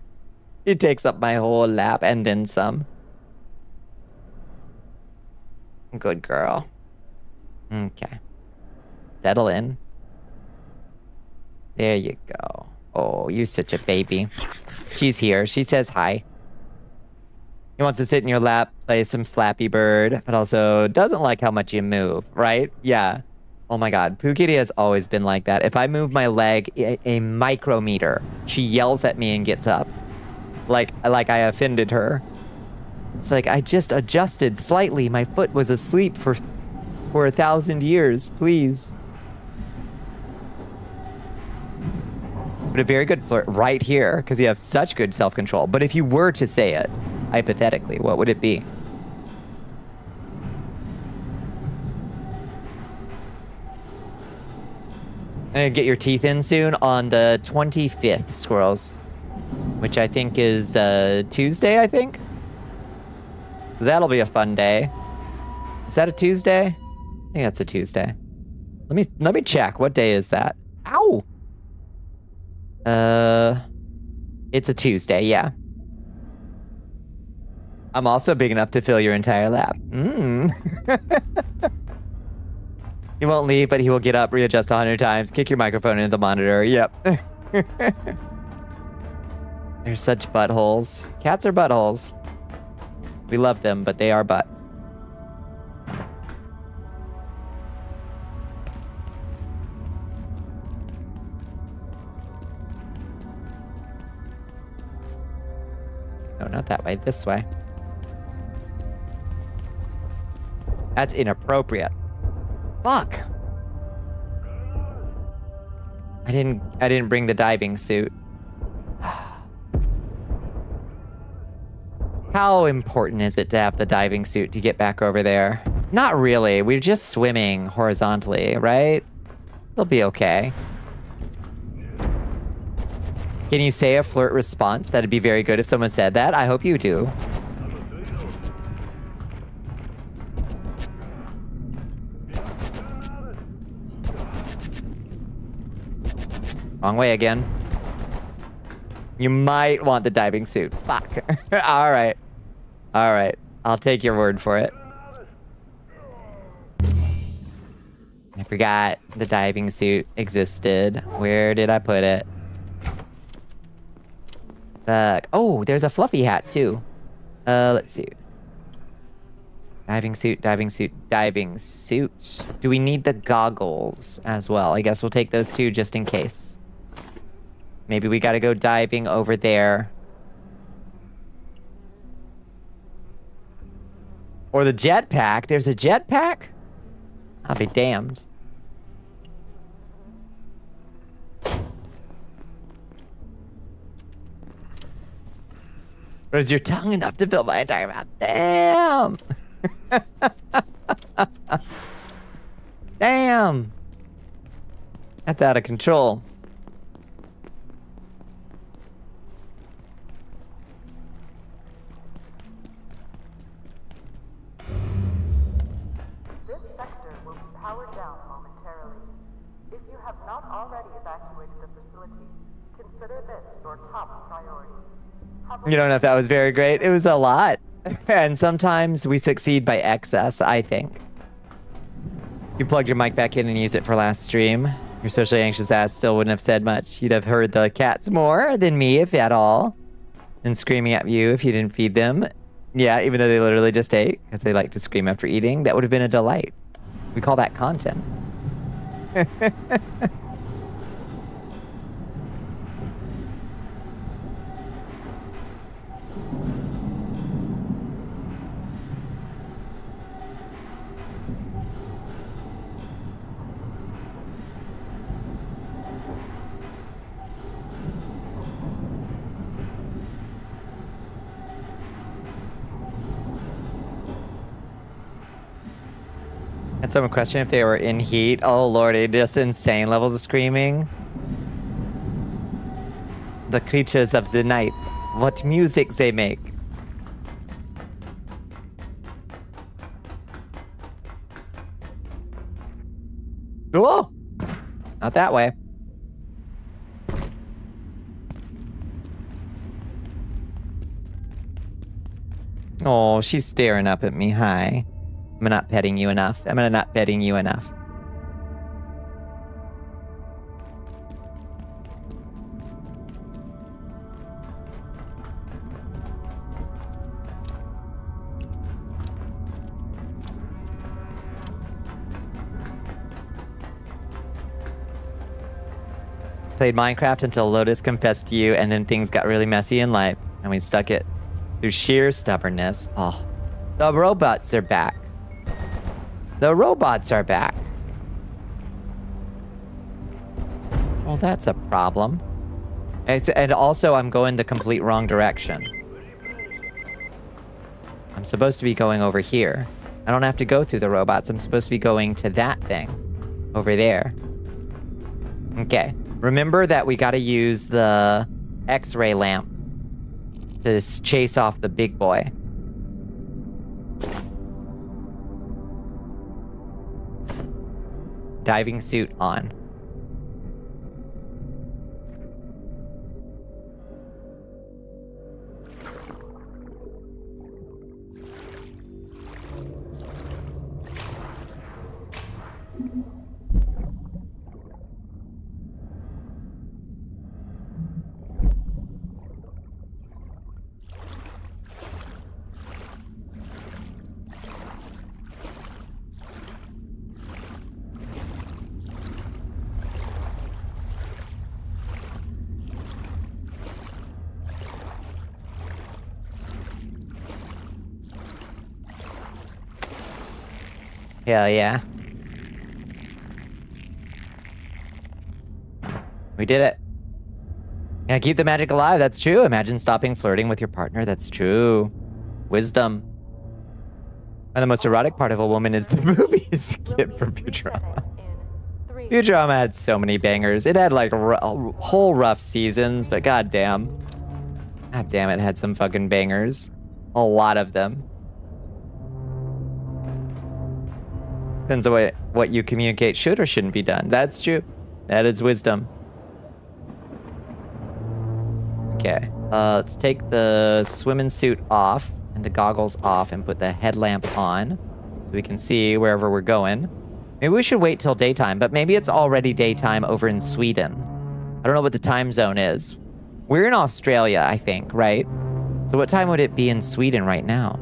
She takes up my whole lap and then some. Good girl. Okay. Settle in. There you go. Oh, you're such a baby. She's here. She says hi. He wants to sit in your lap, play some Flappy Bird, but also doesn't like how much you move, right? Yeah. Oh my god. Pooh Kitty has always been like that. If I move my leg a micrometer, she yells at me and gets up. Like I offended her. It's like, I just adjusted slightly. My foot was asleep for 1,000 years. Please. But a very good flirt right here, because you have such good self-control. But if you were to say it, hypothetically, what would it be? And get your teeth in soon on the 25th, squirrels. Which I think is Tuesday, I think? So that'll be a fun day. Is that a Tuesday? I think that's a Tuesday. Let me check. What day is that? Ow! It's a Tuesday, yeah. I'm also big enough to fill your entire lap. He won't leave, but he will get up, readjust 100 times, kick your microphone into the monitor. Yep. They're such buttholes. Cats are buttholes. We love them, but they are butts. No, not that way. This way. That's inappropriate. Fuck. I didn't bring the diving suit. How important is it to have the diving suit to get back over there? Not really. We're just swimming horizontally, right? It'll be okay. Can you say a flirt response? That'd be very good if someone said that. I hope you do. Wrong way again. You might want the diving suit. Fuck. All right. All right. I'll take your word for it. I forgot the diving suit existed. Where did I put it? Oh, there's a fluffy hat too. Let's see. Diving suit, diving suit, diving suit. Do we need the goggles as well? I guess we'll take those two just in case. Maybe we gotta go diving over there. Or the jetpack. There's a jetpack? I'll be damned. Or is your tongue enough to fill my entire mouth? Damn! Damn! That's out of control. This sector will be powered down momentarily. If you have not already evacuated the facility, consider this your top priority. You don't know if that was very great. It was a lot. And sometimes we succeed by excess, I think. You plugged your mic back in and used it for last stream. Your socially anxious ass still wouldn't have said much. You'd have heard the cats more than me, if at all. And screaming at you if you didn't feed them. Yeah, even though they literally just ate, because they like to scream after eating. That would have been a delight. We call that content. And someone questioned if they were in heat. Oh lordy, just insane levels of screaming. The creatures of the night. What music they make. that way. Oh, she's staring up at me. Hi. I'm not petting you enough. I'm not petting you enough. Played Minecraft until Lotus confessed to you, and then things got really messy in life, and we stuck it through sheer stubbornness. Oh, the robots are back. The robots are back. Well, that's a problem. And also, I'm going the complete wrong direction. I'm supposed to be going over here. I don't have to go through the robots. I'm supposed to be going to that thing over there. Okay. Remember that we got to use the X-ray lamp to chase off the big boy. Diving suit on. Hell yeah. We did it. Gotta keep the magic alive, that's true. Imagine stopping flirting with your partner, that's true. Wisdom. And the most erotic part of a woman is the boobies. Skip for Futurama. Futurama had so many bangers. It had like whole rough seasons, but goddamn. God damn, it had some fucking bangers. A lot of them. Depends on what you communicate should or shouldn't be done. That's true. That is wisdom. Okay. Let's take the swimming suit off and the goggles off and put the headlamp on so we can see wherever we're going. Maybe we should wait till daytime, but maybe it's already daytime over in Sweden. I don't know what the time zone is. We're in Australia, I think, right? So what time would it be in Sweden right now?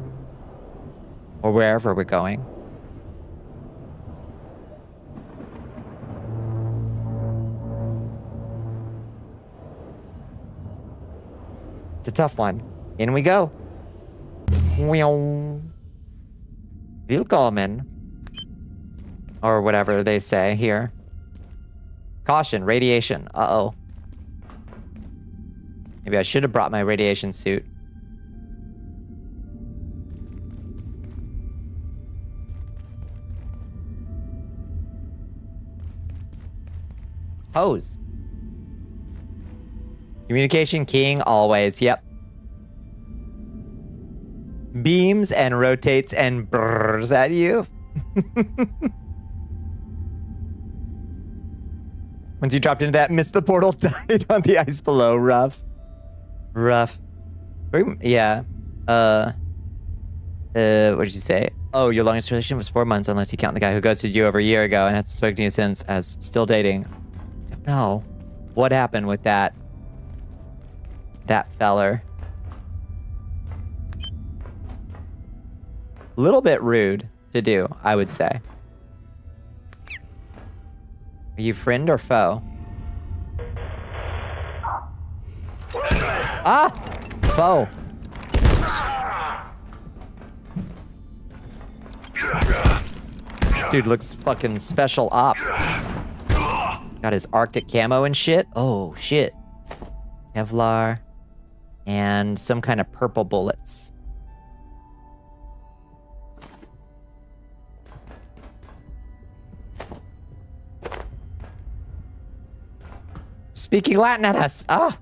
Or wherever we're going? It's a tough one. In we go. Willkommen. Or whatever they say here. Caution, radiation. Uh-oh. Maybe I should have brought my radiation suit. Hose. Communication king always, yep. Beams and rotates and brrrs at you. Once you dropped into that, missed the portal, died on the ice below. Rough. Rough. Yeah. What did you say? Oh, your longest relationship was 4 months, unless you count the guy who ghosted you over a year ago and hasn't spoken to you since as still dating. I don't know. What happened with that feller? A little bit rude to do, I would say. Are you friend or foe? Ah! Foe. This dude looks fucking special ops. Got his Arctic camo and shit. Oh, shit. Kevlar. And some kind of purple bullets. Speaking Latin at us. Ah!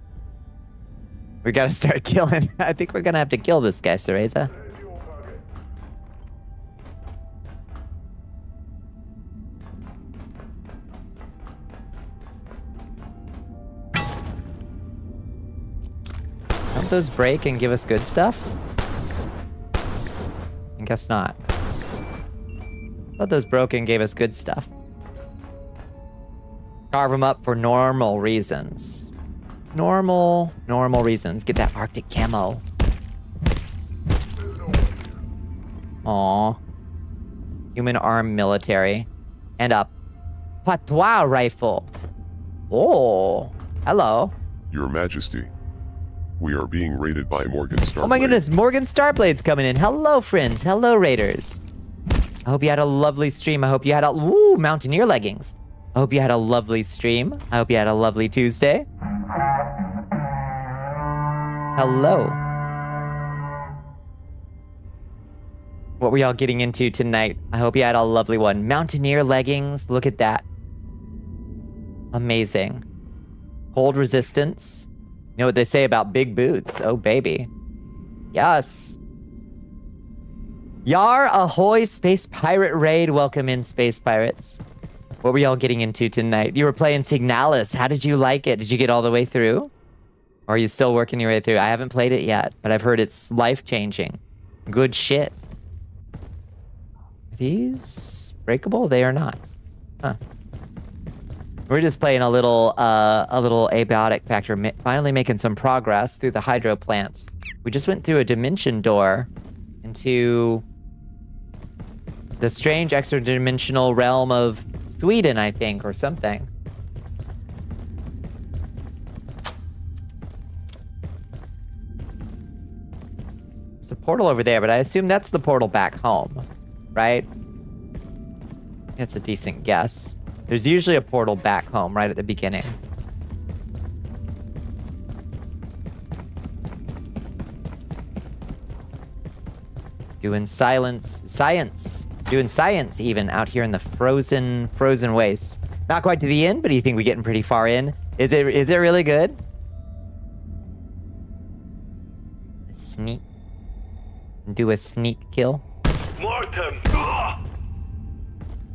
We gotta start killing. I think we're gonna have to kill this guy, Cereza. Don't those break and give us good stuff? I guess not. I thought those broke and gave us good stuff. Carve them up for normal reasons. Normal reasons. Get that Arctic camo. Aw. Human arm military. And a patois rifle. Oh, hello. Your Majesty. We are being raided by Morgan Starblade. Oh my goodness, Morgan Starblade's coming in. Hello, friends. Hello, raiders. I hope you had a lovely stream. I hope you had a... Woo, Mountaineer leggings. I hope you had a lovely stream. I hope you had a lovely Tuesday. Hello. What were y'all getting into tonight? I hope you had a lovely one. Mountaineer leggings. Look at that. Amazing. Cold resistance. You know what they say about big boots? Oh, baby. Yes. Yar ahoy, Space Pirate Raid. Welcome in, Space Pirates. What were y'all getting into tonight? You were playing Signalis. How did you like it? Did you get all the way through? Or are you still working your way through? I haven't played it yet, but I've heard it's life-changing. Good shit. Are these breakable? They are not. Huh. We're just playing a little abiotic factor, finally making some progress through the hydro plant. We just went through a dimension door into the strange extra-dimensional realm of Sweden, I think, or something. There's a portal over there, but I assume that's the portal back home, right? That's a decent guess. There's usually a portal back home right at the beginning. Doing science. Doing science even out here in the frozen wastes. Not quite to the end, but do you think we're getting pretty far in? Is it really good? Sneak. Do a sneak kill. Mortem!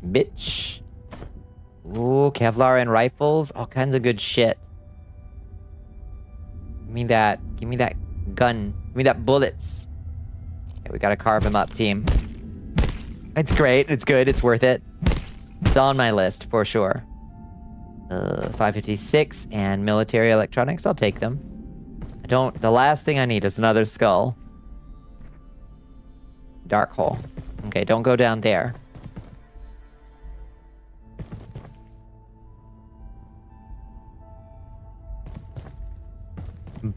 Bitch. Ooh, Kevlar and rifles, all kinds of good shit. Give me that gun. Give me that bullets. Okay, we gotta carve him up, team. It's great, it's good, it's worth it. It's on my list, for sure. 556 and military electronics, I'll take them. The last thing I need is another skull. Dark hole. Okay, don't go down there.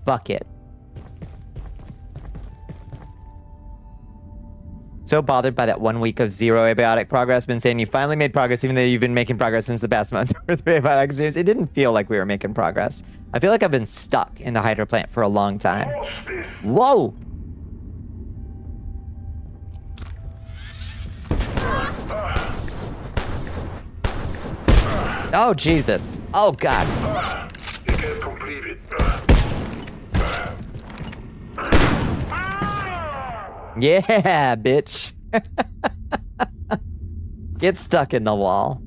Bucket. So bothered by that 1 week of zero abiotic progress. Been saying you finally made progress even though you've been making progress since the past month with the abiotic experience. It didn't feel like we were making progress. I feel like I've been stuck in the hydro plant for a long time. Whoa! Oh, Jesus. Oh, God. Yeah, bitch. Get stuck in the wall.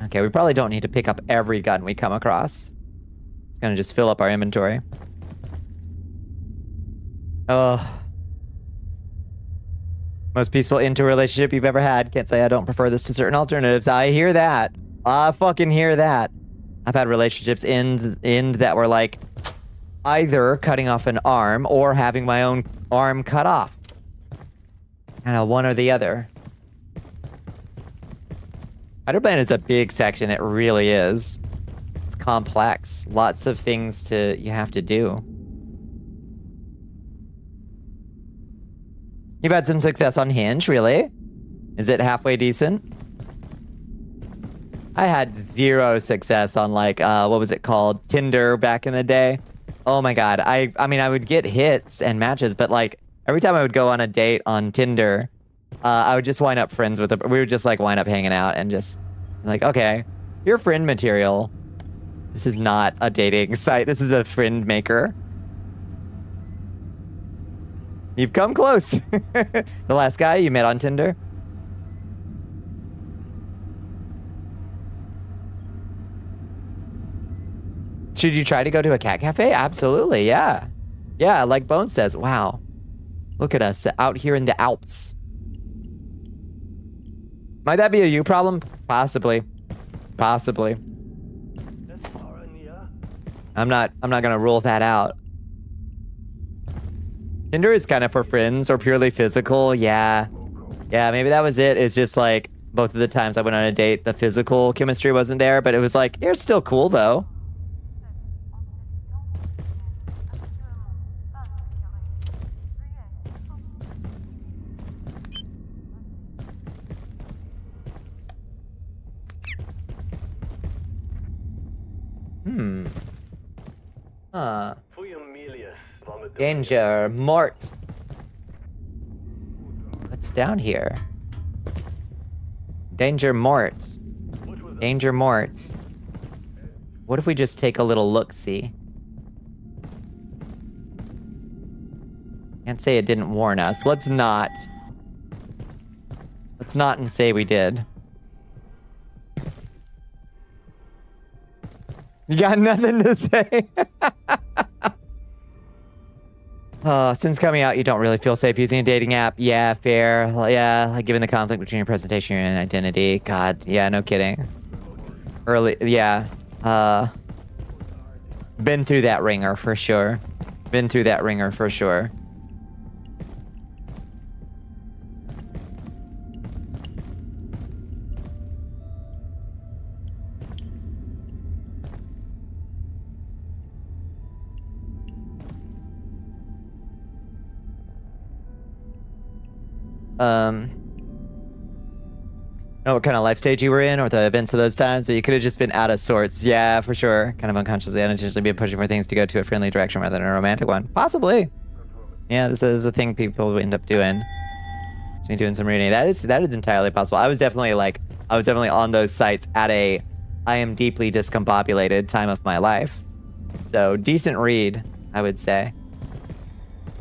Okay, we probably don't need to pick up every gun we come across. It's gonna just fill up our inventory. Oh. Most peaceful interrelationship you've ever had. Can't say I don't prefer this to certain alternatives. I hear that. I fucking hear that. I've had relationships end that were like either cutting off an arm or having my own arm cut off. Kind of one or the other. Hydroplan is a big section. It really is. It's complex. Lots of things you have to do. You've had some success on Hinge, really? Is it halfway decent? I had zero success on like, what was it called? Tinder back in the day. Oh my God. I mean, I would get hits and matches, but like every time I would go on a date on Tinder, I would just wind up friends with we would just like wind up hanging out and just like, okay, you're friend material. This is not a dating site. This is a friend maker. You've come close. The last guy you met on Tinder? Should you try to go to a cat cafe? Absolutely, yeah. Yeah, like Bone says, wow. Look at us out here in the Alps. Might that be a you problem? Possibly. Possibly. I'm not gonna rule that out. Tinder is kind of for friends or purely physical. Yeah. Yeah, maybe that was it. It's just like both of the times I went on a date, the physical chemistry wasn't there, but it was like, you're still cool though. Huh. Danger, Mort. What's down here? Danger, Mort. Danger, Mort. What if we just take a little look-see? Can't say it didn't warn us. Let's not. Let's not and say we did. You got nothing to say? Since coming out, you don't really feel safe using a dating app. Yeah, fair. Yeah, like given the conflict between your presentation and identity. God, yeah, no kidding. Yeah. Been through that ringer for sure. Been through that ringer for sure. Know what kind of life stage you were in or the events of those times, but you could have just been out of sorts. Yeah, for sure. Kind of unconsciously, unintentionally been pushing for things to go to a friendly direction rather than a romantic one. Possibly. Yeah, this is a thing people end up doing. It's me doing some reading. That is entirely possible. I was definitely on those sites at I am deeply discombobulated time of my life. So decent read, I would say.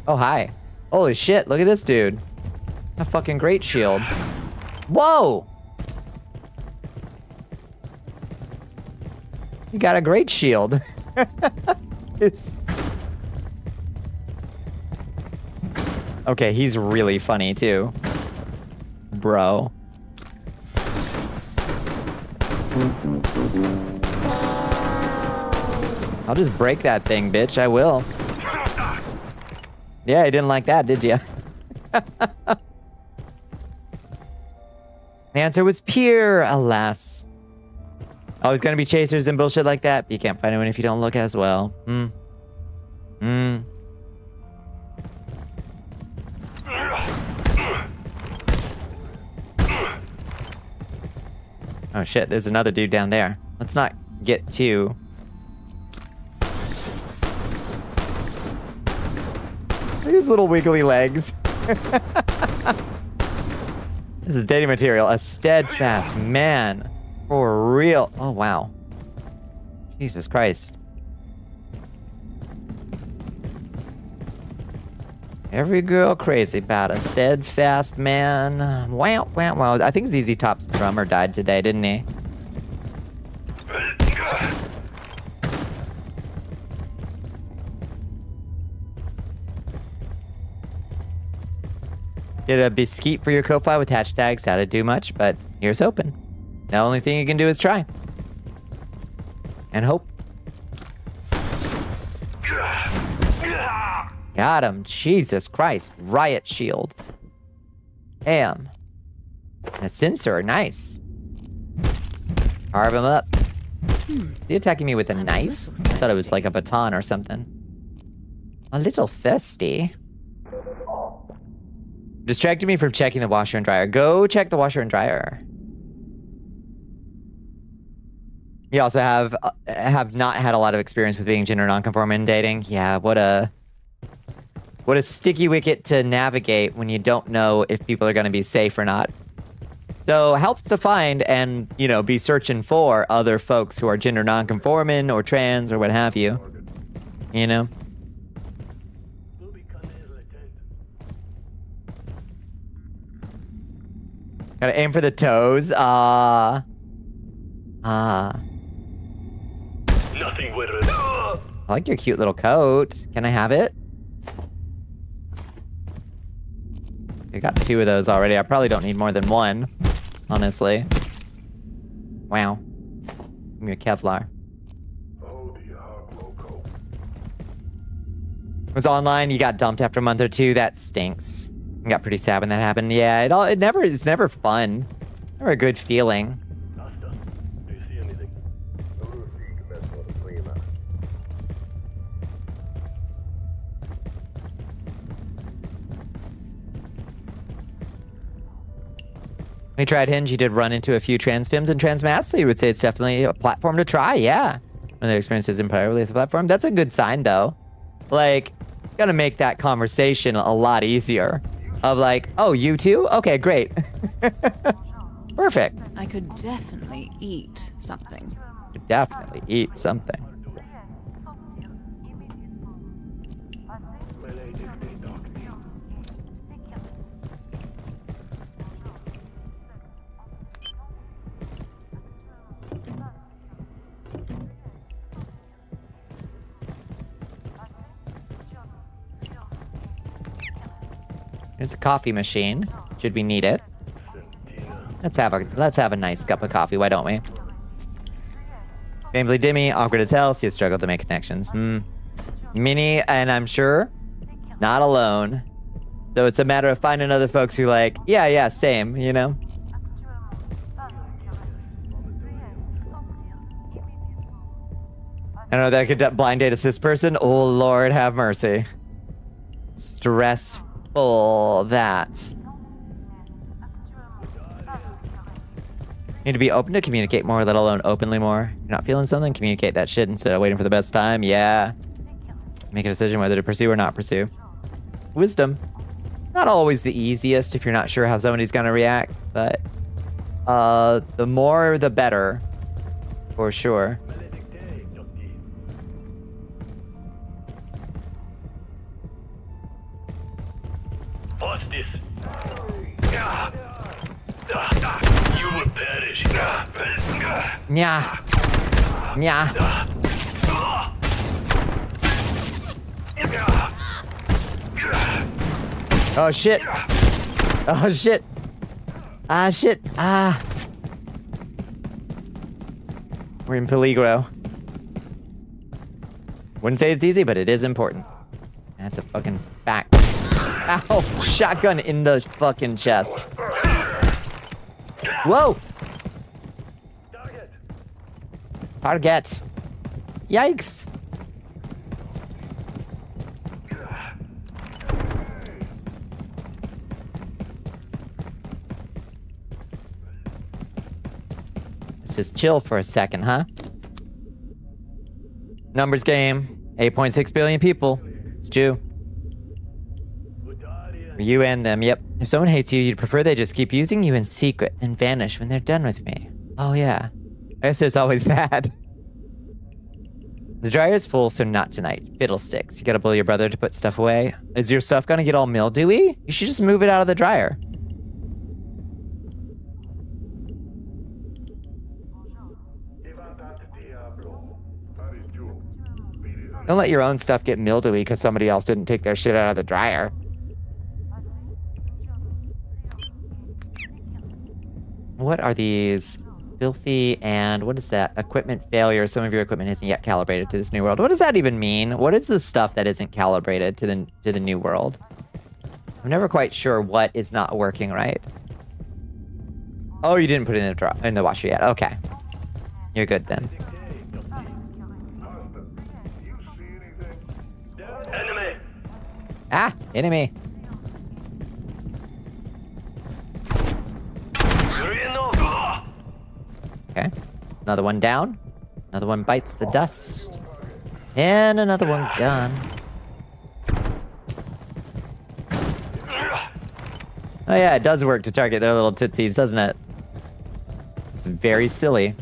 Oh, hi. Holy shit, look at this dude. A fucking great shield. Whoa! You got a great shield. Okay, he's really funny too. Bro. I'll just break that thing, bitch. I will. Yeah, you didn't like that, did you? The answer was pure, alas. Always gonna be chasers and bullshit like that, but you can't find anyone if you don't look as well. Oh shit, there's another dude down there. Let's not get too... Look at his little wiggly legs. This is dating material. A steadfast man. For real. Oh, wow. Jesus Christ. Every girl crazy about a steadfast man. Wow, wow, wow. I think ZZ Top's drummer died today, didn't he? Did a biscuit for your Ko-Fi with hashtags. How to do much, but here's hoping. The only thing you can do is try. And hope. Got him. Jesus Christ. Riot shield. Damn. A sensor. Nice. Carve him up. Is he attacking me with a knife? I thought it was like a baton or something. A little thirsty. Distracted me from checking the washer and dryer. Go check the washer and dryer. You also have not had a lot of experience with being gender nonconforming and dating. Yeah, what a sticky wicket to navigate when you don't know if people are going to be safe or not. So helps to find and, you know, be searching for other folks who are gender nonconforming or trans or what have you. You know? Gotta aim for the toes. Nothing with it. I like your cute little coat. Can I have it? I got 2 of those already. I probably don't need more than 1, honestly. Wow. Give me a Kevlar. Was online, you got dumped after a month or 2. That stinks. I got pretty sad when that happened. Yeah, it's never fun. Never a good feeling. When you tried Hinge, you did run into a few trans femmes and trans masks, so you would say it's definitely a platform to try, yeah. When their experiences entirely with the platform. That's a good sign, though. Like, gotta make that conversation a lot easier. Of like, oh, you too? Okay, great. Perfect. I could definitely eat something. Definitely eat something. Here's a coffee machine. Should we need it? Let's have a nice cup of coffee, why don't we? Family Dimmy, awkward as hell, so you struggle to make connections. Minnie, and I'm sure, not alone. So it's a matter of finding other folks who like, yeah, same, you know? I don't know, that could blind date assist person? Oh, Lord, have mercy. Stressful, that. Need to be open to communicate more, let alone openly more. You're not feeling something? Communicate that shit instead of waiting for the best time. Yeah. Make a decision whether to pursue or not pursue. Wisdom. Not always the easiest if you're not sure how somebody's gonna react, but the more the better, for sure. What's this? You will perish. Yeah. Yeah. Oh shit. Oh shit. Ah shit. Ah. We're in peligro. Wouldn't say it's easy, but it is important. That's a fucking fact. Ow! Shotgun in the fucking chest. Whoa! Target. Yikes. Let's just chill for a second, huh? Numbers game. 8.6 billion people. It's true. You and them, yep. If someone hates you, you'd prefer they just keep using you in secret and vanish when they're done with me. Oh yeah. I guess there's always that. The dryer's full, so not tonight. Fiddlesticks. You gotta blow your brother to put stuff away. Is your stuff gonna get all mildewy? You should just move it out of the dryer. Don't let your own stuff get mildewy because somebody else didn't take their shit out of the dryer. What are these? Filthy and what is that? Equipment failure. Some of your equipment isn't yet calibrated to this new world. What does that even mean? What is the stuff that isn't calibrated to the new world? I'm never quite sure what is not working right. Oh, you didn't put it in the washer yet. Okay. You're good then. Enemy. Ah, enemy. Okay. Another one down. Another one bites the dust. And another one gone. Oh yeah, it does work to target their little tootsies, doesn't it? It's very silly.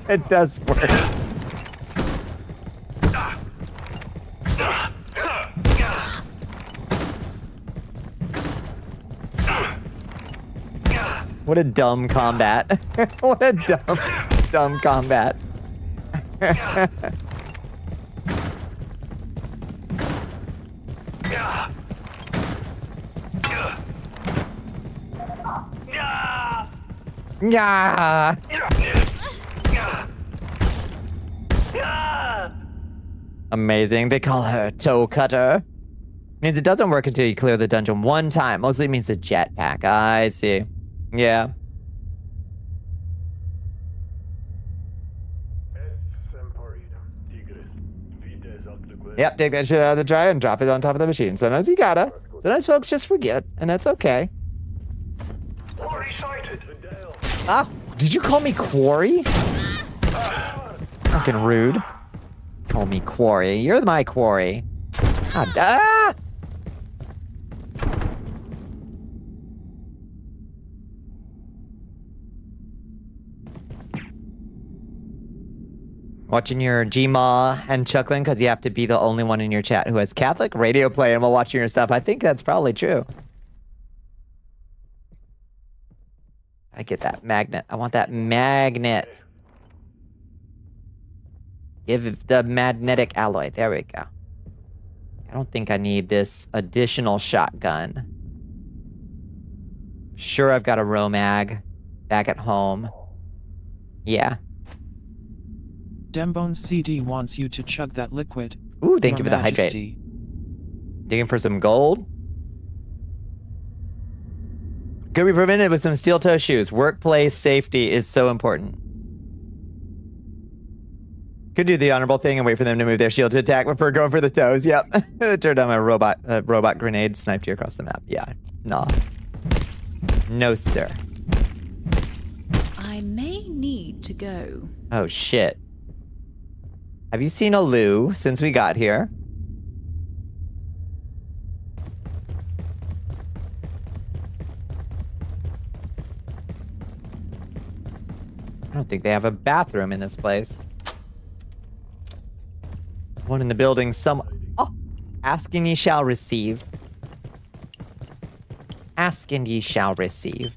It does work. What a dumb combat. What a dumb combat. Yeah. Amazing. They call her Toe Cutter. Means it doesn't work until you clear the dungeon one time. Mostly means the jetpack. I see. Yeah. Yep, take that shit out of the dryer and drop it on top of the machine. Sometimes you gotta. Sometimes folks just forget, and that's okay. Ah, did you call me Quarry? Fucking rude. Call me Quarry. You're my Quarry. Ah! Watching your Gmaw and chuckling because you have to be the only one in your chat who has Catholic radio play and while watching your stuff. I think that's probably true. I get that magnet. I want that magnet. Give the magnetic alloy. There we go. I don't think I need this additional shotgun. Sure, I've got a Romag back at home. Yeah. Dembone's CD wants you to chug that liquid. Ooh, thank Your you for the hydrate. Majesty. Digging for some gold. Could be prevented with some steel toe shoes. Workplace safety is so important. Could do the honorable thing and wait for them to move their shield to attack before going for the toes. Yep. Turned on my robot grenade, sniped you across the map. Yeah. Nah. No, sir. I may need to go. Oh, shit. Have you seen a Lou since we got here? I don't think they have a bathroom in this place. One in the building, Oh! Ask and ye shall receive. Ask and ye shall receive.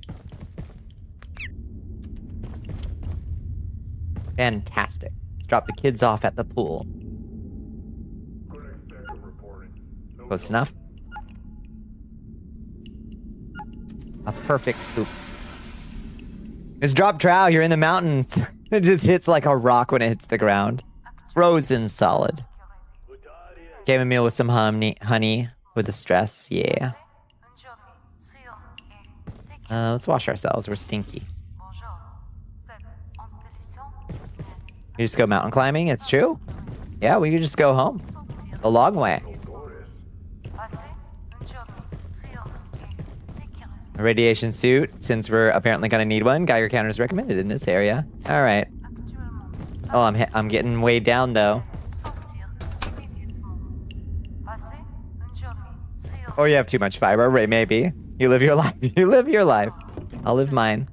Fantastic. Let's drop the kids off at the pool. Close enough. A perfect poop. Just drop trow, you're in the mountains. It just hits like a rock when it hits the ground. Frozen solid. Chamomile with some honey with the stress, yeah. Let's wash ourselves, we're stinky. You just go mountain climbing, it's true. Yeah, we could just go home. A long way. A radiation suit, since we're apparently gonna need one. Geiger counter is recommended in this area. All right. Oh, I'm getting way down though. Or you have too much fiber, right? Maybe. You live your life. You live your life. I'll live mine.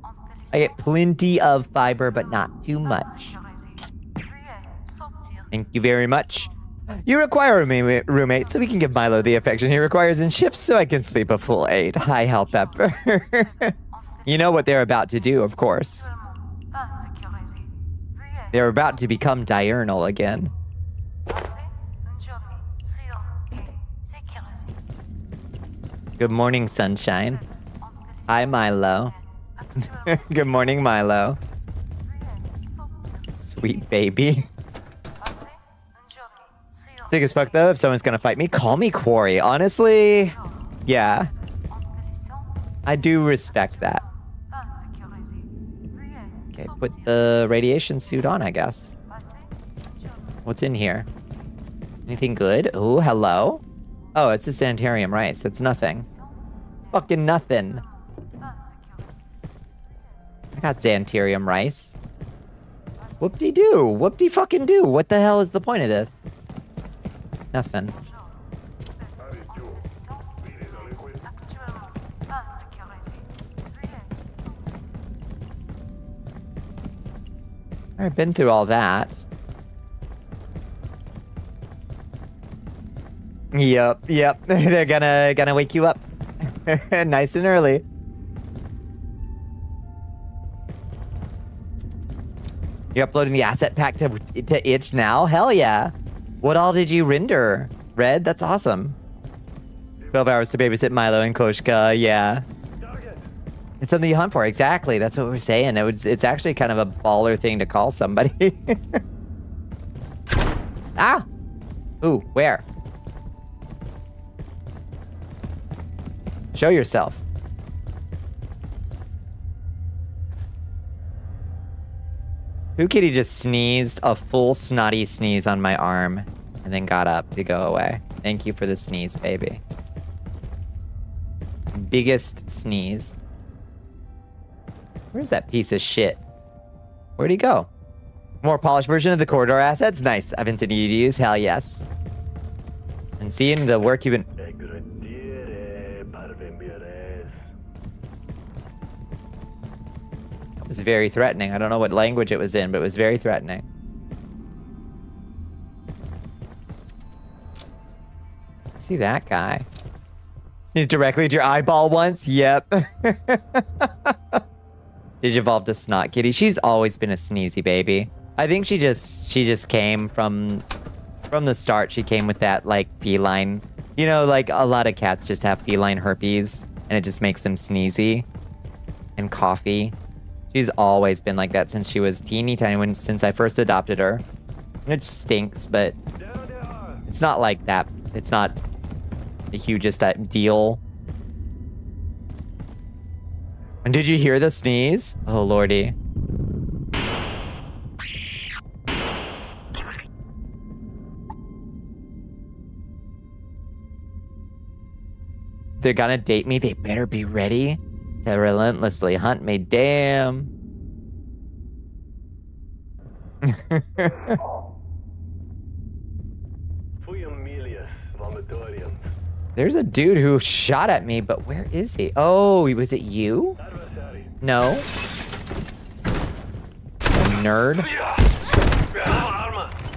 I get plenty of fiber, but not too much. Thank you very much. You require a roommate, so we can give Milo the affection he requires in shifts so I can sleep a full 8. Hi, Hell Pepper. You know what they're about to do, of course. They're about to become diurnal again. Good morning, sunshine. Hi, Milo. Good morning, Milo. Sweet baby. Sick as fuck, though. If someone's gonna fight me, call me Quarry. Honestly, yeah. I do respect that. Okay, put the radiation suit on, I guess. What's in here? Anything good? Oh, hello. Oh, it's a sanitarium rice. It's nothing. It's fucking nothing. I got sanitarium rice. Whoop-de-doo. Whoop-de-fucking-doo. What the hell is the point of this? Nothing. I've been through all that. Yep. They're gonna wake you up. Nice and early. You're uploading the asset pack to itch now? Hell yeah. What all did you render, Red? That's awesome. 12 hours to babysit Milo and Koshka, yeah. It's something you hunt for. Exactly. That's what we're saying. It's actually kind of a baller thing to call somebody. Ah! Ooh, where? Show yourself. Pooh Kitty just sneezed a full snotty sneeze on my arm and then got up to go away. Thank you for the sneeze, baby. Biggest sneeze. Where's that piece of shit? Where'd he go? More polished version of the corridor assets? Nice. I've been sending you to use. Hell yes. And seeing the work you've been... That was very threatening. I don't know what language it was in, but it was very threatening. See that guy? Sneeze directly to your eyeball once? Yep. Did you evolve to Snot Kitty? She's always been a sneezy baby. I think she just came from the start. She came with that like feline. You know, like a lot of cats just have feline herpes and it just makes them sneezy and coughy. She's always been like that since she was teeny tiny, since I first adopted her. It stinks, but it's not like that. It's not the hugest deal. And did you hear the sneeze? Oh, lordy. They're gonna date me. They better be ready to relentlessly hunt me. Damn. There's a dude who shot at me, but where is he? Oh, was it you? No. Nerd.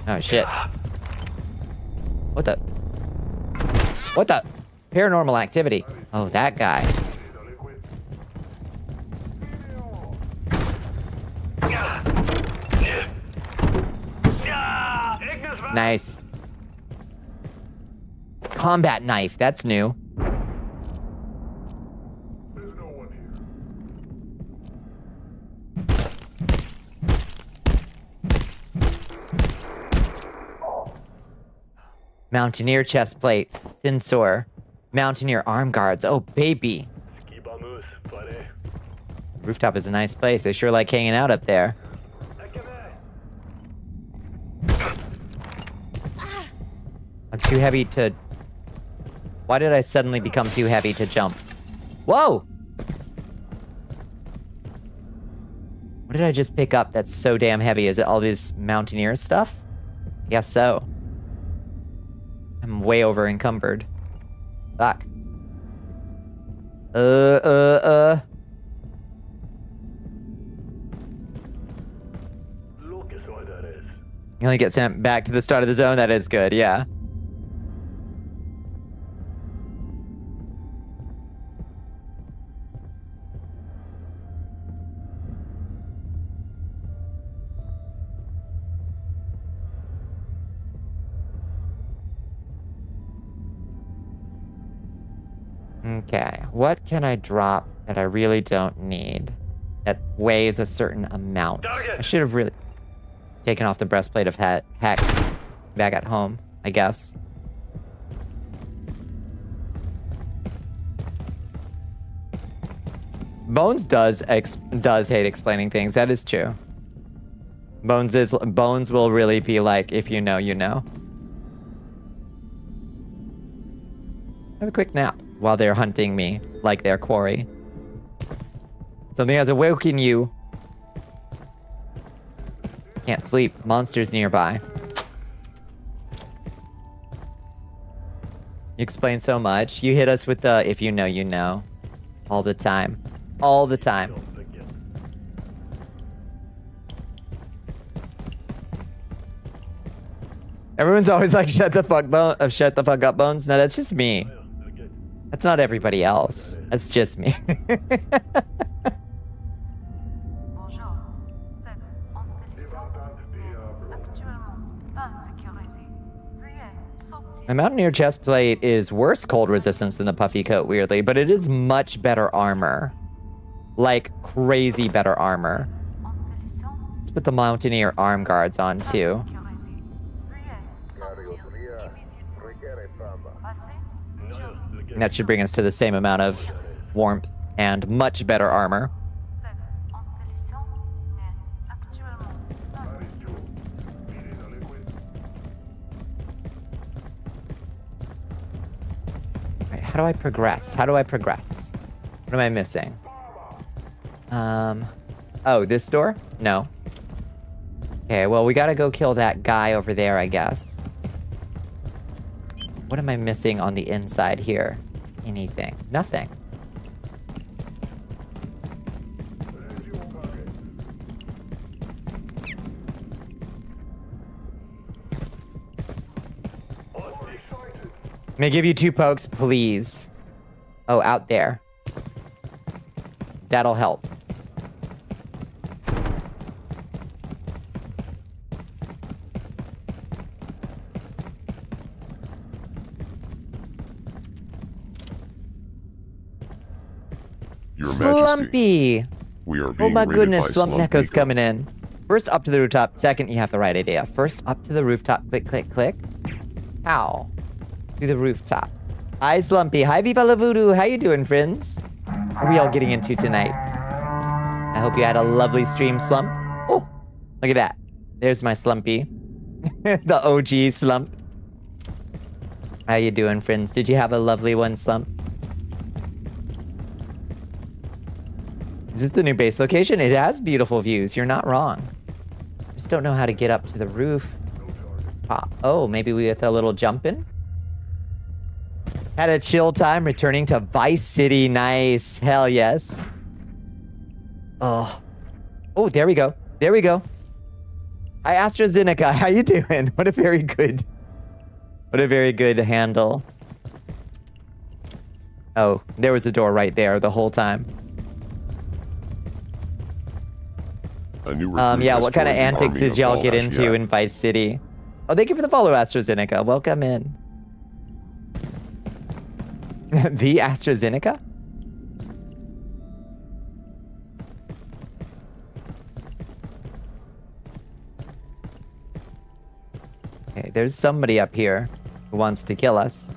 Oh, shit. What the? What the? Paranormal activity. Oh, that guy. Nice. Combat knife. That's new. Mountaineer chest plate. Sensor. Mountaineer arm guards. Oh, baby. Rooftop is a nice place. They sure like hanging out up there. I'm too heavy to... Why did I suddenly become too heavy to jump? Whoa! What did I just pick up that's so damn heavy? Is it all this mountaineer stuff? Guess so. I'm way over encumbered. Fuck. You only get sent back to the start of the zone? That is good, yeah. Okay, what can I drop that I really don't need that weighs a certain amount? I should have really taken off the breastplate of Hex back at home, I guess. Bones does hate explaining things. That is true. Bones will really be like, if you know, you know. Have a quick nap while they're hunting me like their quarry. Something has awoken you. Can't sleep. Monsters nearby. You explain so much. You hit us with the if you know, you know. All the time. All the time. Everyone's always like, shut the fuck up, Bones. No, that's just me. That's not everybody else. That's just me. My Mountaineer chestplate is worse cold resistance than the puffy coat, weirdly, but it is much better armor. like crazy better armor. Let's put the Mountaineer arm guards on too. And that should bring us to the same amount of warmth and much better armor. Alright, how do I progress? How do I progress? What am I missing? Oh, this door? No. Okay, well, we gotta go kill that guy over there, I guess. What am I missing on the inside here? Anything? Nothing. May I give you 2 pokes, please? Oh, out there. That'll help. Your Slumpy! Majesty, we are Oh being my raided goodness, by Slump Necko's Bonnicula. coming in. First up to the rooftop. Second, you have the right idea. First up to the rooftop. Click, click, click. How? To the rooftop. Hi, Slumpy. Hi, Viva la Voodoo. How you doing, friends? What are we all getting into tonight? I hope you had a lovely stream, Slump. Oh, look at that. There's my Slumpy. The OG Slump. How you doing, friends? Did you have a lovely one, Slump? Is this the new base location? It has beautiful views. You're not wrong. Just don't know how to get up to the roof. Oh, maybe with a little jumping? Had a chill time returning to Vice City. Nice. Hell yes. Oh. Oh, there we go. There we go. Hi, AstraZeneca. How you doing? What a very good handle. Oh, there was a door right there the whole time. Yeah, what kind of antics did y'all get into in Vice City? Oh, thank you for the follow, AstraZeneca. Welcome in. The AstraZeneca? Okay, there's somebody up here who wants to kill us.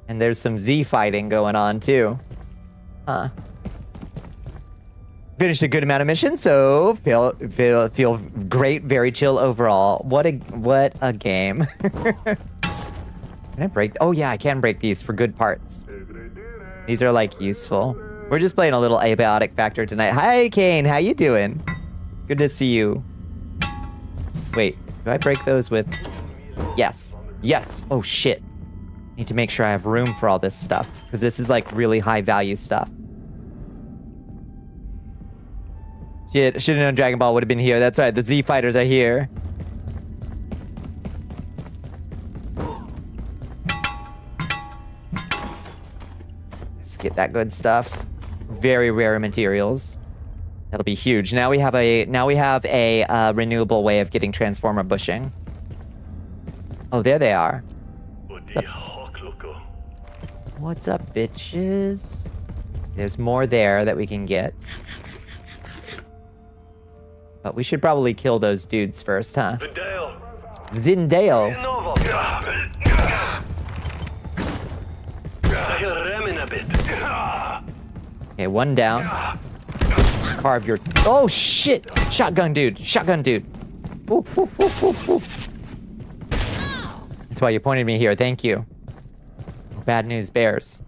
And there's some Z fighting going on too. Huh. Finished a good amount of missions, so feel great, very chill overall. What a game. Can I break? Oh yeah, I can break these for good parts. These are like useful. We're just playing a little Abiotic factor tonight. Hi Kane, how you doing? Good to see you. Wait, do I break those with? Yes. Yes. Oh shit. Need to make sure I have room for all this stuff because this is like really high value stuff. Shit, should have known Dragon Ball would have been here. That's right, the Z fighters are here. Let's get that good stuff. Very rare materials. That'll be huge. Now we have a renewable way of getting transformer bushing. Oh, there they are. What's up, bitches? There's more there that we can get. But we should probably kill those dudes first, huh? Zindale. Okay, one down. Carve your... Oh, shit! Shotgun dude. Shotgun dude. Ooh, ooh, ooh, ooh, ooh. That's why you pointed me here. Thank you. Bad news bears.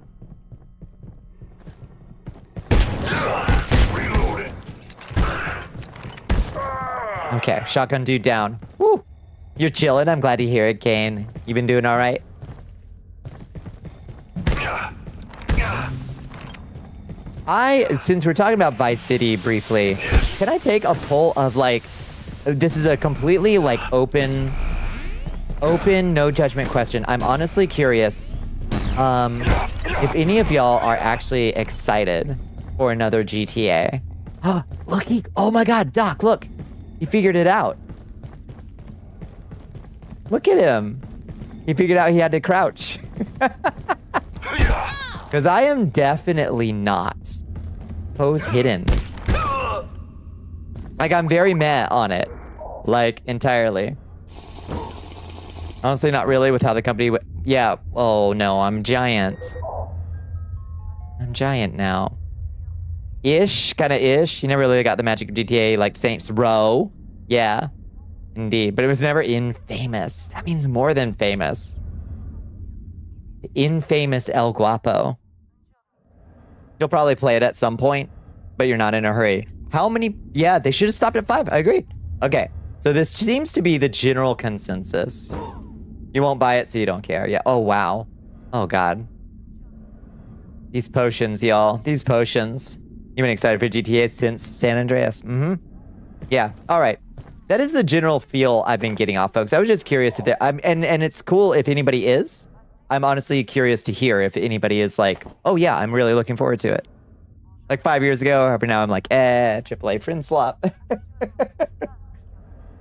Okay, shotgun dude down. Woo! You're chilling. I'm glad to hear it, Kane. You been doing all right? Since we're talking about Vice City briefly, can I take a poll of like, this is a completely like open, no judgment question. I'm honestly curious if any of y'all are actually excited for another GTA. Look, oh my God, Doc, look. He figured it out. Look at him. He figured out he had to crouch. Because I am definitely not pose hidden. Like, I'm very meh on it. Like, entirely. Honestly, not really with how the company... Yeah. Oh, no. I'm giant. I'm giant now. Ish. Kind of ish. You never really got the magic of GTA like Saints Row. Yeah. Indeed. But it was never infamous. That means more than famous. Infamous El Guapo. You'll probably play it at some point, but you're not in a hurry. How many... Yeah, they should have stopped at 5. I agree. Okay. So this seems to be the general consensus. You won't buy it, so you don't care. Yeah. Oh, wow. Oh, God. These potions, y'all. These potions. You've been excited for GTA since San Andreas. Mm-hmm. Yeah. All right. That is the general feel I've been getting off, folks. I was just curious if there... and it's cool if anybody is. I'm honestly curious to hear if anybody is like, oh, yeah, I'm really looking forward to it. Like 5 years ago, but now I'm like, AAA friend slop.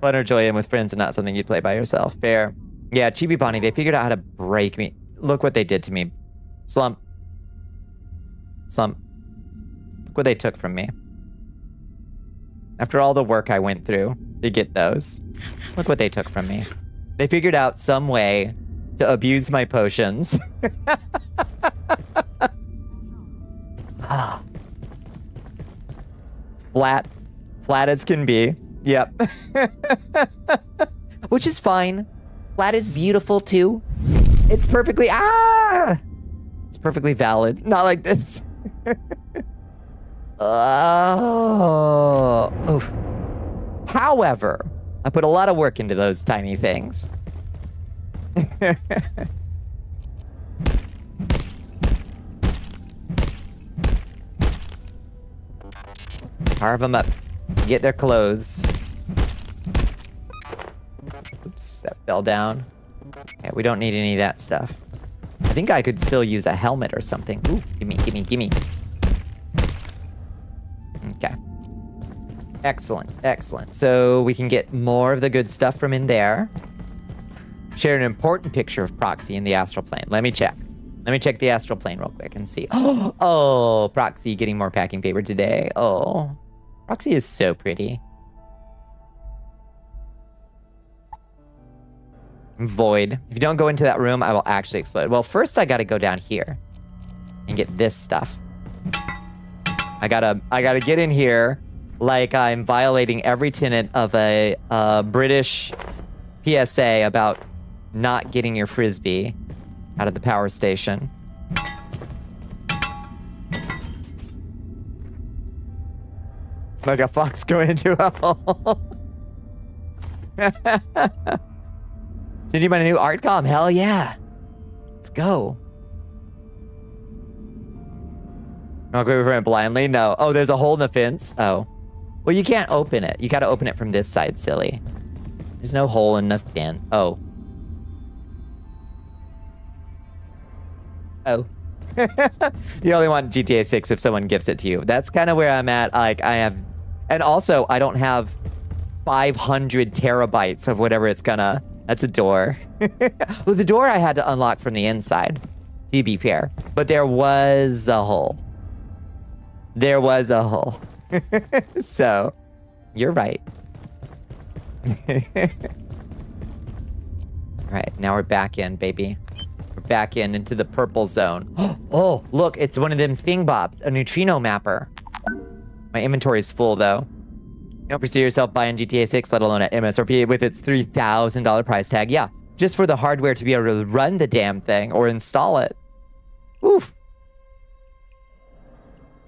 Fun or joy in with friends and not something you'd play by yourself. Fair. Yeah, Chibi Bonnie, they figured out how to break me. Look what they did to me. Slump. Slump. Look what they took from me. After all the work I went through to get those, look what they took from me. They figured out some way to abuse my potions. Flat. Flat as can be. Yep. Which is fine. Flat is beautiful too. It's perfectly... It's perfectly valid. Not like this. Oh. Oof. However, I put a lot of work into those tiny things. Carve them up. Get their clothes. Oops, that fell down. Yeah, we don't need any of that stuff. I think I could still use a helmet or something. Ooh, gimme, gimme, gimme. Okay. Excellent, excellent. So we can get more of the good stuff from in there. Share an important picture of Proxy in the astral plane. Let me check. Let me check the astral plane real quick and see. Oh, Proxy getting more packing paper today. Oh, Proxy is so pretty. Void. If you don't go into that room, I will actually explode. Well, first I gotta go down here and get this stuff. I gotta get in here like I'm violating every tenet of a British PSA about not getting your frisbee out of the power station. Like a fox going into a hole. Did you buy a new art com? Hell yeah. Let's go. Not go over it blindly? No. Oh, there's a hole in the fence? Oh. Well, you can't open it. You gotta open it from this side, silly. There's no hole in the fence. Oh. Oh. You only want GTA 6 if someone gives it to you. That's kind of where I'm at. Like, I have... And also, I don't have 500 terabytes of whatever it's gonna... That's a door. Well, the door I had to unlock from the inside, to be fair. But there was a hole. There was a hole. So, you're right. Alright, now we're back in, baby. We're back into the purple zone. Oh, look, it's one of them thingbobs, a neutrino mapper. My inventory is full, though. Don't pursue yourself buying GTA 6, let alone at MSRP with its $3,000 price tag. Yeah, just for the hardware to be able to run the damn thing or install it. Oof.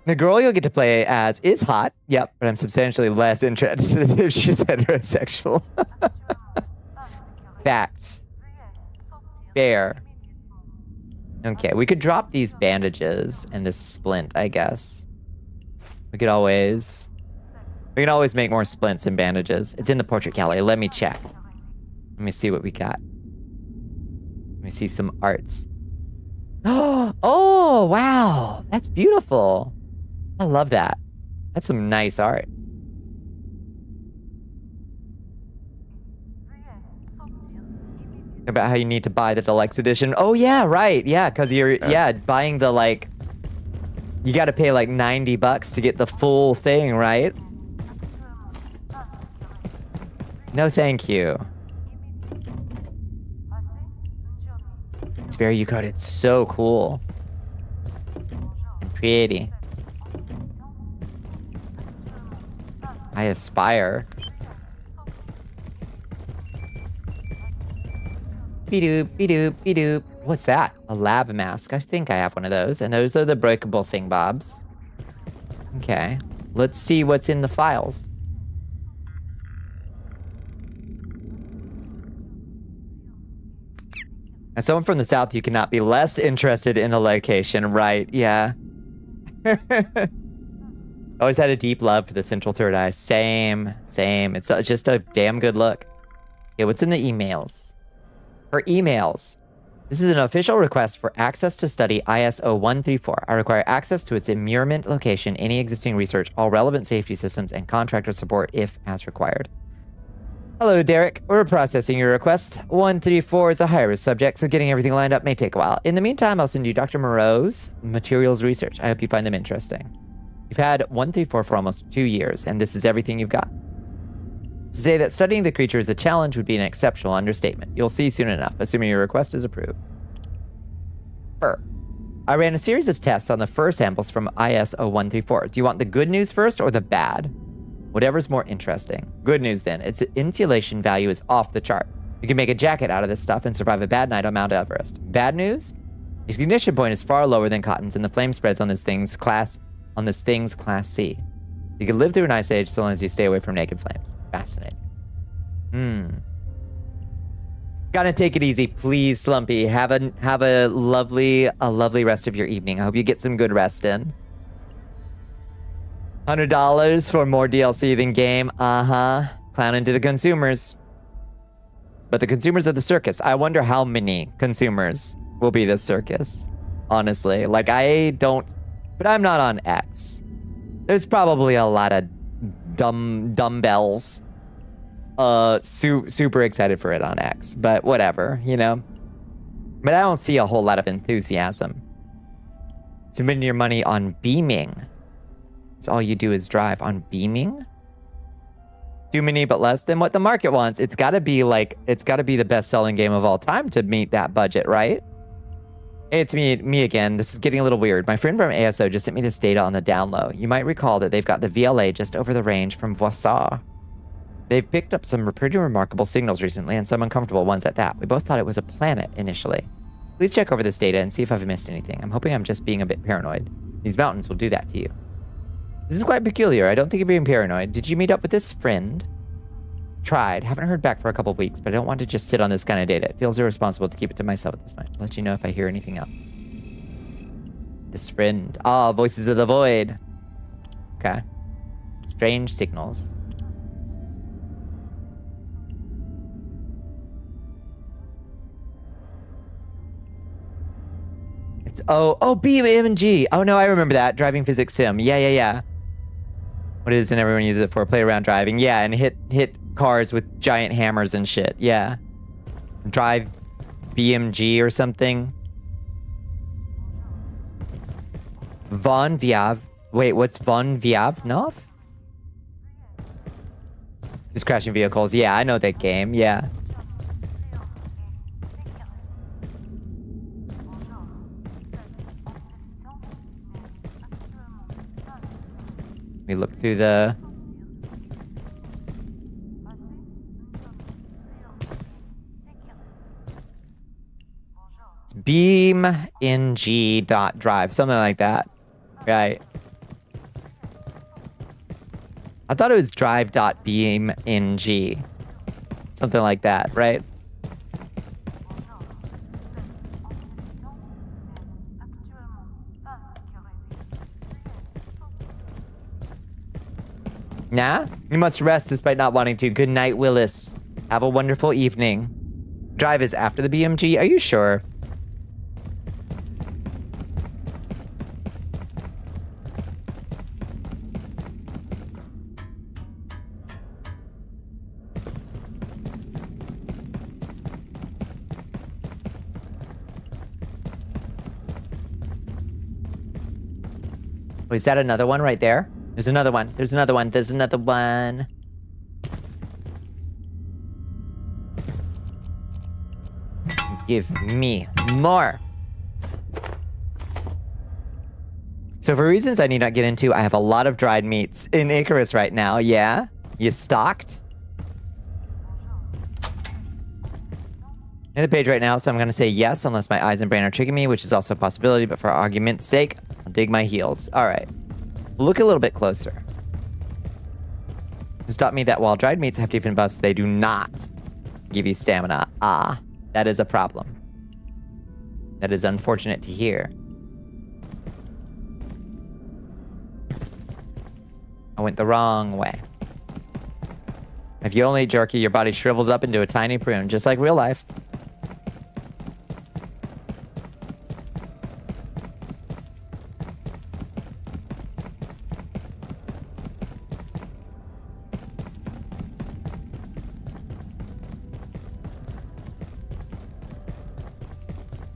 The girl you'll get to play as is hot. Yep, but I'm substantially less interested if she's heterosexual. Fact. Fair. Okay, we could drop these bandages and this splint, I guess. We can always make more splints and bandages. It's in the portrait gallery. Let me check. Let me see what we got. Let me see some art. Oh, wow. That's beautiful. I love that. That's some nice art. About how you need to buy the deluxe edition. Oh, yeah, right. Yeah, because you're, buying the, like, You gotta pay like $90 to get the full thing, right? No, thank you. It's very Ucode. It's so cool. And pretty. I aspire. Be-doop, be-doop, be-doop. What's that? A lab mask. I think I have one of those. And those are the breakable thingbobs. Okay. Let's see what's in the files. As someone from the South, you cannot be less interested in the location, right? Yeah. Always had a deep love for the Central Third Eye. Same. It's just a damn good look. Okay, what's in the emails? Her emails. This is an official request for access to study ISO 134. I require access to its immurement location, any existing research, all relevant safety systems, and contractor support if as required. Hello, Derek. We're processing your request. 134 is a high-risk subject, so getting everything lined up may take a while. In the meantime, I'll send you Dr. Moreau's materials research. I hope you find them interesting. You've had 134 for almost 2 years, and this is everything you've got. To say that studying the creature is a challenge would be an exceptional understatement. You'll see soon enough, assuming your request is approved. I ran a series of tests on the fur samples from ISO 134. Do you want the good news first or the bad? Whatever's more interesting. Good news then. Its insulation value is off the chart. You can make a jacket out of this stuff and survive a bad night on Mount Everest. Bad news? Its ignition point is far lower than cotton's, and the flame spreads on this thing's class C. You can live through an ice age so long as you stay away from naked flames. Fascinating. Gotta take it easy, please, Slumpy. Have a lovely rest of your evening. I hope you get some good rest in. $100 for more DLC than game. Clowning to the consumers. But the consumers of the circus. I wonder how many consumers will be this circus. Honestly, like but I'm not on X. There's probably a lot of dumbbells. Super excited for it on X, but whatever, you know. But I don't see a whole lot of enthusiasm. Spending your money on beaming. That's all you do is drive on beaming. Too many, but less than what the market wants. It's got to be the best-selling game of all time to meet that budget, right? Hey, it's me again. This is getting a little weird. My friend from ASO just sent me this data on the down low. You might recall that they've got the VLA just over the range from Voissar. They've picked up some pretty remarkable signals recently, and some uncomfortable ones at that. We both thought it was a planet initially. Please check over this data and see if I've missed anything. I'm hoping I'm just being a bit paranoid. These mountains will do that to you. This is quite peculiar. I don't think you're being paranoid. Did you meet up with this friend? Tried. Haven't heard back for a couple of weeks, but I don't want to just sit on this kind of data. It feels irresponsible to keep it to myself at this point. I'll let you know if I hear anything else. This friend. Ah, voices of the void. Okay. Strange signals. It's BMG. Oh no, I remember that. Driving physics sim. Yeah. What is it everyone uses it for? Play around driving. Yeah, and hit cars with giant hammers and shit. Yeah. Drive BMG or something. Von Viav. Wait, what's Von Viavnov? Just crashing vehicles. Yeah, I know that game. Yeah. We look through the... beamng.drive, something like that. Right. I thought it was drive.beamng. Something like that, right? Nah? You must rest despite not wanting to. Good night, Willis. Have a wonderful evening. Drive is after the BMG? Are you sure? Oh, is that another one right there? There's another one. There's another one. There's another one. Give me more. So for reasons I need not get into, I have a lot of dried meats in Icarus right now. Yeah? You stocked? In the page right now, so I'm going to say yes, unless my eyes and brain are tricking me, which is also a possibility, but for argument's sake, I'll dig my heels. All right. Look a little bit closer. This taught me that while dried meats have different buffs, they do not give you stamina. Ah, that is a problem. That is unfortunate to hear. I went the wrong way. If you only eat jerky, your body shrivels up into a tiny prune, just like real life.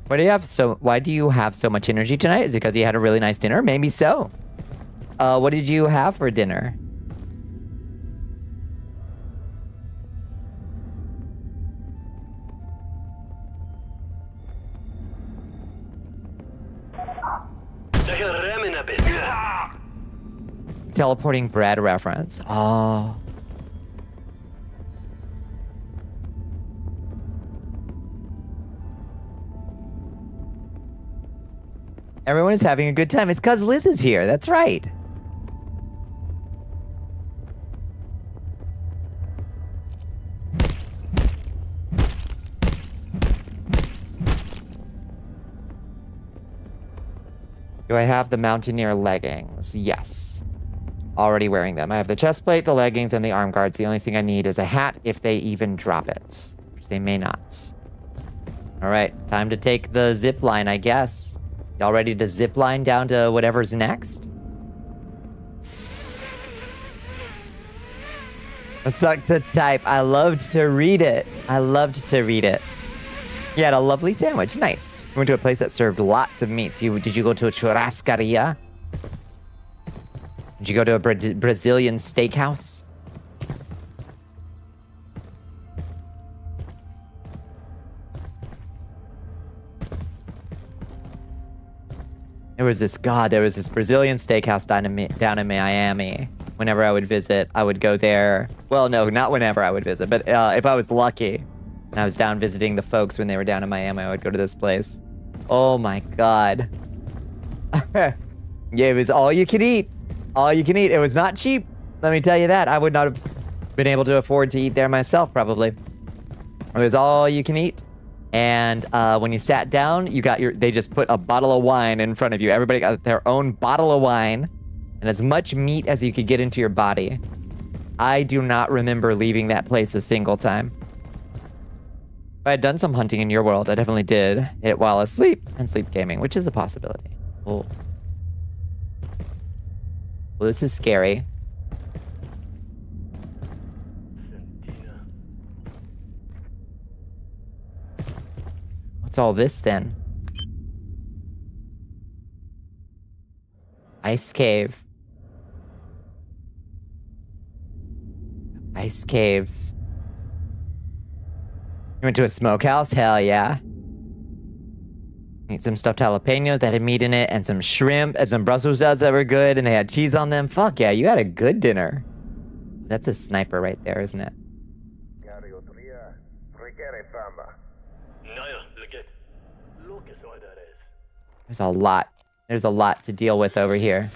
Why do you have so much energy tonight? Is it because you had a really nice dinner? Maybe so. What did you have for dinner? Teleporting bread reference. Oh. Everyone is having a good time. It's because Liz is here. That's right. Do I have the Mountaineer leggings? Yes. Already wearing them. I have the chest plate, the leggings, and the arm guards. The only thing I need is a hat if they even drop it. Which they may not. Alright, time to take the zip line, I guess. Y'all ready to zip line down to whatever's next? It sucked to type. I loved to read it. I loved to read it. You had a lovely sandwich. Nice. We went to a place that served lots of meats. Did you go to a churrascaria? Did you go to a Brazilian steakhouse? There was this Brazilian steakhouse down in Miami. Whenever I would visit, I would go there. Well, no, not whenever I would visit, but if I was lucky and I was down visiting the folks when they were down in Miami, I would go to this place. Oh my God. Yeah, it was all you could eat. All you can eat. It was not cheap. Let me tell you that. I would not have been able to afford to eat there myself, probably. It was all you can eat. And when you sat down, they just put a bottle of wine in front of you. Everybody got their own bottle of wine and as much meat as you could get into your body. I do not remember leaving that place a single time. If I had done some hunting in your world, I definitely did it while asleep and sleep gaming, which is a possibility. Oh. Well, this is scary. What's all this then? Ice cave. Ice caves. You went to a smokehouse? Hell yeah. Eat some stuffed jalapenos that had meat in it, and some shrimp, and some Brussels sprouts that were good, and they had cheese on them. Fuck yeah, you had a good dinner. That's a sniper right there, isn't it? There's a lot. There's a lot to deal with over here.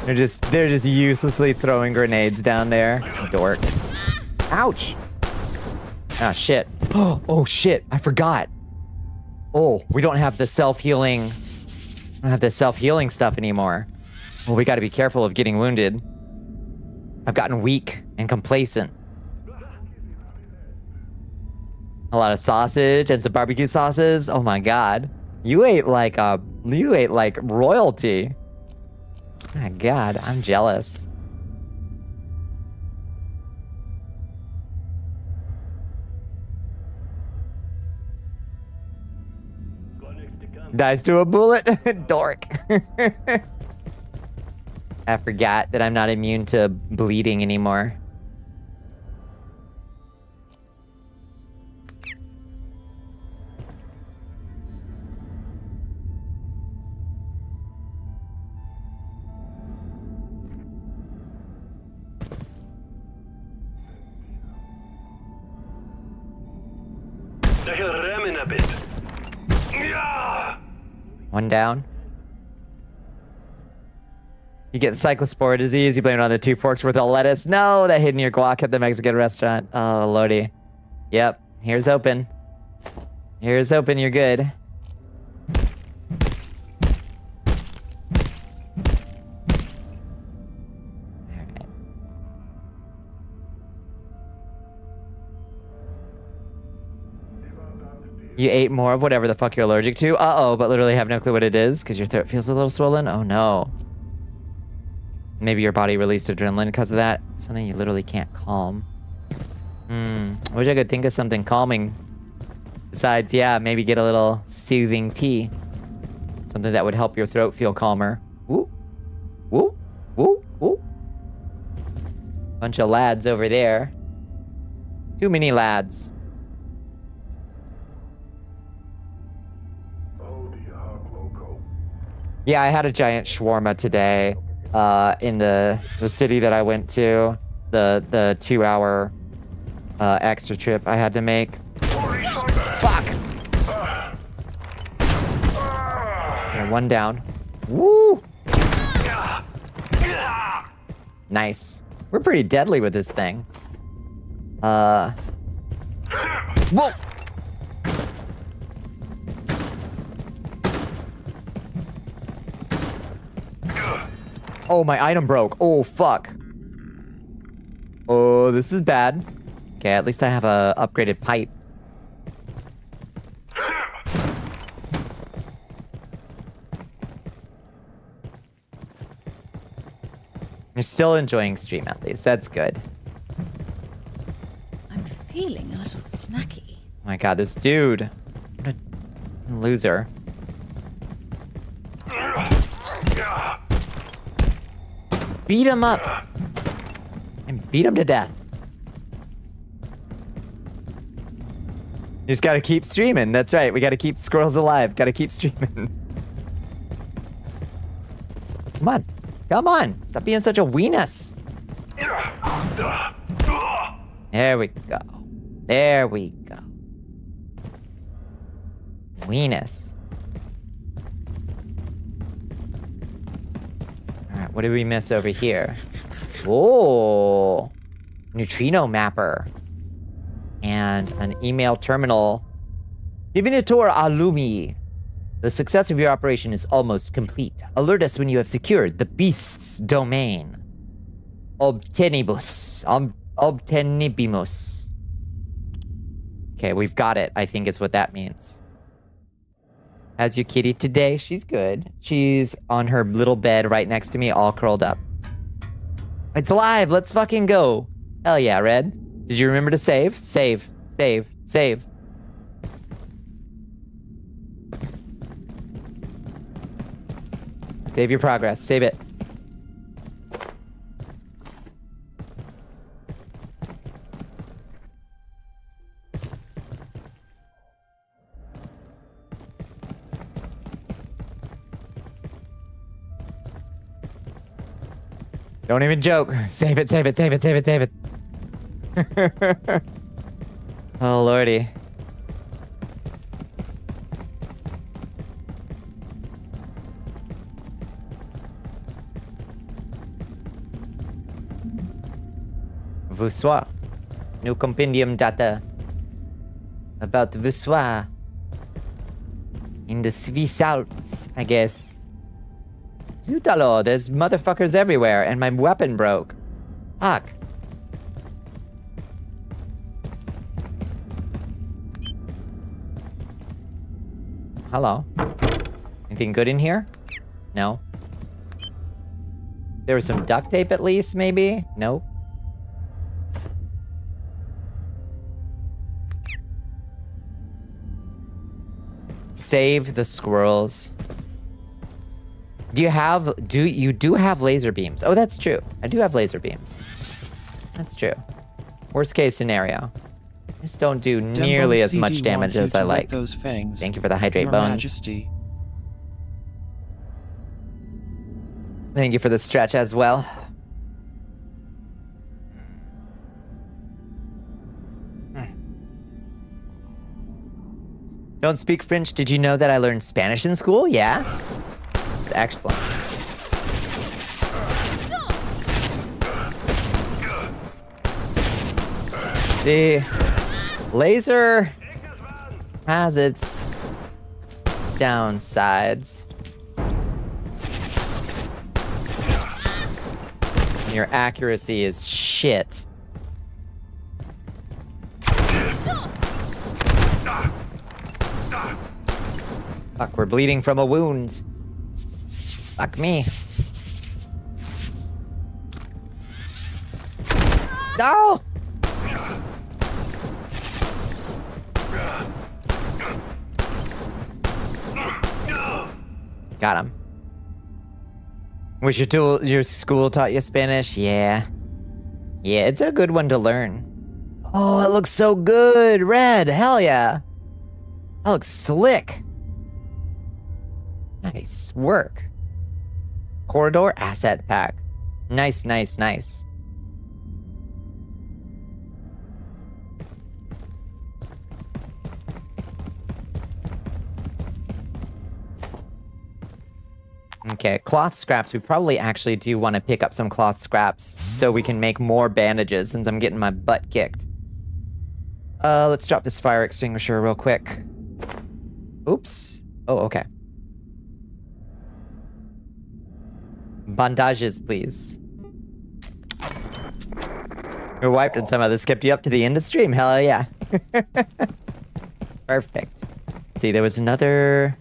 They're just uselessly throwing grenades down there. Dorks. Ouch. Ah, shit. Oh, shit. I forgot. Oh, we don't have the self-healing. We don't have the self-healing stuff anymore. Well, we gotta be careful of getting wounded. I've gotten weak and complacent. A lot of sausage and some barbecue sauces. Oh my God. You ate like a You ate like royalty. My God, I'm jealous. Dies to a bullet. Dork. I forgot that I'm not immune to bleeding anymore. One down. You get cyclospore disease, you blame it on the 2 forks worth of lettuce. No, that hid in your guac at the Mexican restaurant. Oh, lordy. Yep, here's open. Here's open, you're good. Alright. You ate more of whatever the fuck you're allergic to? Uh-oh, but literally have no clue what it is because your throat feels a little swollen? Oh no. Maybe your body released adrenaline because of that. Something you literally can't calm. I wish I could think of something calming. Besides, yeah, maybe get a little soothing tea. Something that would help your throat feel calmer. Woo. Woo. Woo. Woo. Bunch of lads over there. Too many lads. Yeah, I had a giant shawarma today in the city that I went to. The 2-hour extra trip I had to make. Fuck! Yeah, one down. Woo! Nice. We're pretty deadly with this thing. Whoa! Oh, my item broke. Oh, fuck. Oh, this is bad. Okay, at least I have a upgraded pipe. You're still enjoying stream, at least. That's good. I'm feeling a little snacky. Oh my god, this dude. What a loser. Beat him up. And beat him to death. You just gotta keep streaming. That's right. We gotta keep squirrels alive. Gotta keep streaming. Come on. Come on. Stop being such a weenus. There we go. There we go. Weenus. Alright, what did we miss over here? Oh, neutrino mapper. And an email terminal. Divinator Alumi. The success of your operation is almost complete. Alert us when you have secured the beast's domain. Obtenibus. Obtenibimus. Okay, we've got it, I think is what that means. How's your kitty today? She's good. She's on her little bed right next to me, all curled up. It's alive! Let's fucking go! Hell yeah, Red. Did you remember to save? Save. Save. Save. Save your progress. Save it. Don't even joke. Save it, save it, save it, save it, save it. Oh, lordy. Voussoir. New compendium data about Voussoir in the Swiss Alps, I guess. Zutalo, there's motherfuckers everywhere, and my weapon broke. Fuck. Hello. Anything good in here? No. There was some duct tape at least, maybe? Nope. Save the squirrels. You do have laser beams. Oh, that's true. I do have laser beams. That's true. Worst case scenario. Just don't do nearly as much damage as I like. Those fangs. Thank you for the hydrate, Your Bones. Majesty. Thank you for the stretch as well. Don't speak French. Did you know that I learned Spanish in school? Yeah. It's excellent. The laser has its downsides. Your accuracy is shit. Fuck, we're bleeding from a wound. Fuck me. No! Got him. Wish your school taught you Spanish? Yeah. Yeah, it's a good one to learn. Oh, it looks so good. Red, hell yeah. That looks slick. Nice work. Corridor asset pack. Nice, nice, nice. Okay, cloth scraps. We probably actually do want to pick up some cloth scraps so we can make more bandages since I'm getting my butt kicked. Let's drop this fire extinguisher real quick. Oops. Oh, okay. Bandages, please. You're wiped and somehow this kept you up to the end of stream. Hell yeah. Perfect. Let's see, there was another...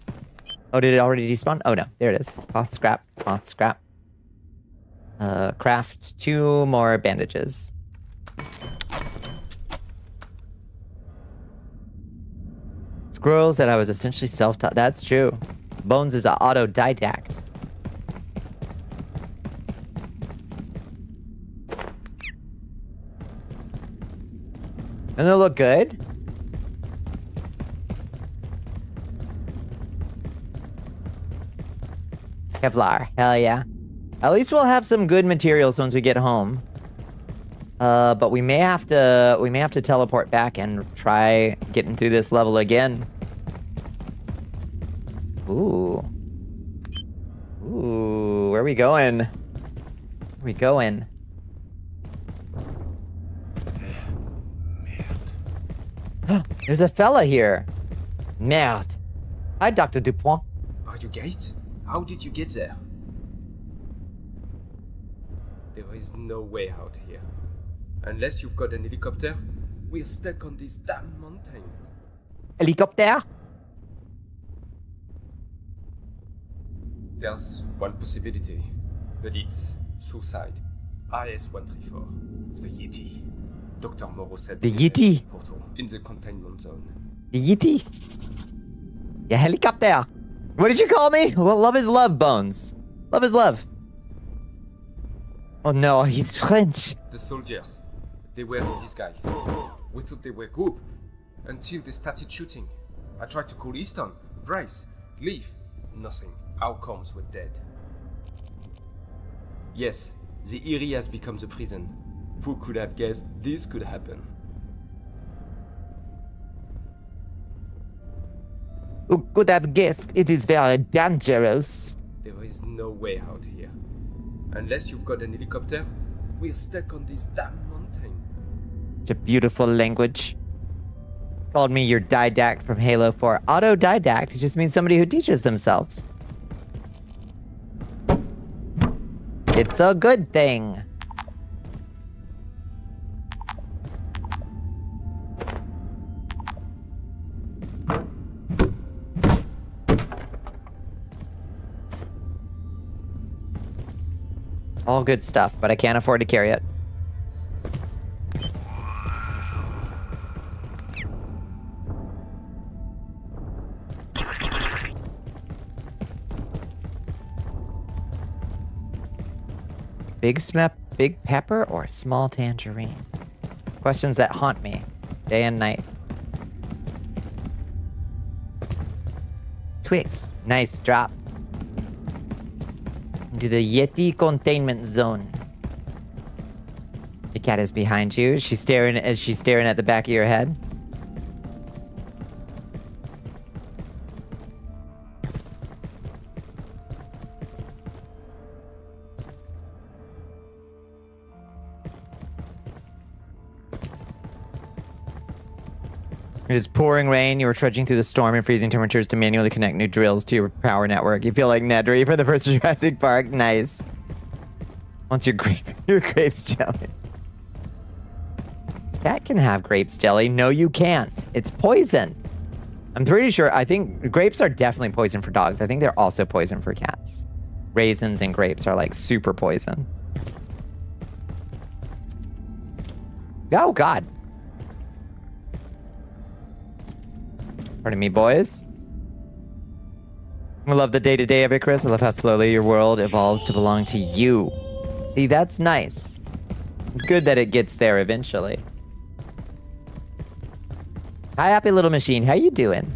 Oh, did it already despawn? Oh no, there it is. Cloth scrap, cloth scrap. Craft 2 more bandages. Squirrels that I was essentially self-taught. That's true. Bones is an autodidact. Doesn't it look good? Kevlar, hell yeah. At least we'll have some good materials once we get home. But we may have to teleport back and try getting through this level again. Ooh. Ooh, where are we going? Where are we going? There's a fella here. Merde. Hi, Dr. Dupont. Are you Gate? How did you get there? There is no way out here. Unless you've got an helicopter, we're stuck on this damn mountain. Helicopter? There's one possibility, but it's suicide. IS-134. The Yeti. Dr. Moreau said The Yeti? portal in the containment zone. The Yeti? Yeah, helicopter. What did you call me? Well, love is love, Bones. Love is love. Oh no, he's French. The soldiers, they were in disguise. We thought they were group, until they started shooting. I tried to call Easton, Bryce, Leaf, nothing. Our comms were dead. Yes, the Erie has become the prison. Who could have guessed this could happen? Who could have guessed it is very dangerous? There is no way out here. Unless you've got an helicopter, we're stuck on this damn mountain. Such a beautiful language. Called me your didact from Halo 4. Autodidact just means somebody who teaches themselves. It's a good thing. All good stuff, but I can't afford to carry it. Big pepper or small tangerine? Questions that haunt me day and night. Twix. Nice drop. Into the Yeti containment zone. The cat is behind you. She's staring at the back of your head. It is pouring rain. You are trudging through the storm and freezing temperatures to manually connect new drills to your power network. You feel like Nedry for the first Jurassic Park. Nice. Once your grapes jelly. Cat can have grapes jelly. No, you can't. It's poison. I'm pretty sure. I think grapes are definitely poison for dogs. I think they're also poison for cats. Raisins and grapes are like super poison. Oh, God. Pardon me, boys. I love the day-to-day of it, Chris. I love how slowly your world evolves to belong to you. See, that's nice. It's good that it gets there eventually. Hi, happy little machine. How you doing?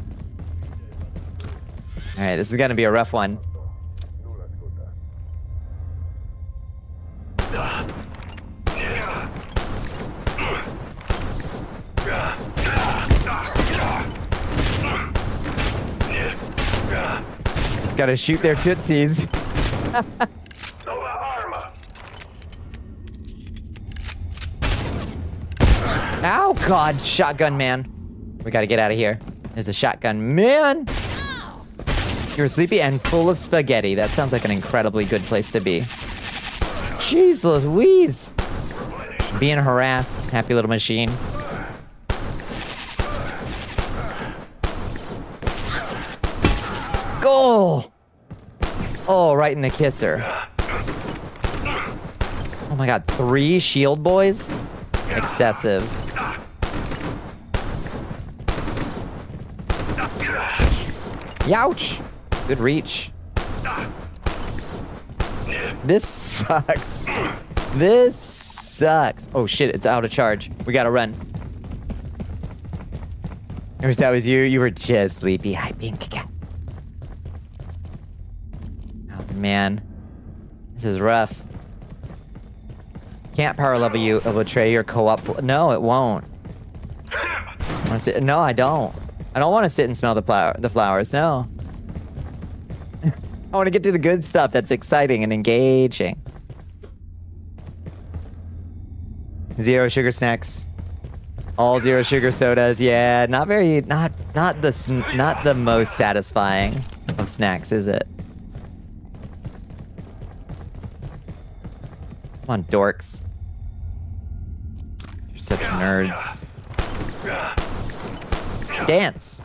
All right, this is gonna be a rough one. Gotta shoot their tootsies. Ow, God, shotgun man. We gotta get out of here. There's a shotgun man. You're sleepy and full of spaghetti. That sounds like an incredibly good place to be. Jeez Louise. Being harassed. Happy little machine. Oh! Oh, right in the kisser. Oh my God, 3 shield boys? Excessive. Youch! Good reach. This sucks. This sucks. Oh shit, it's out of charge. We gotta run. That was you? You were just sleepy. Hi, pink cat. Oh man. This is rough. Can't power level you. It'll betray your co-op. No, it won't. No, I don't. I don't want to sit and smell the flowers. No. I want to get to the good stuff that's exciting and engaging. 0 sugar snacks. All 0 sugar sodas. Yeah, not the most satisfying of snacks, is it? Come on, dorks. You're such nerds. Dance.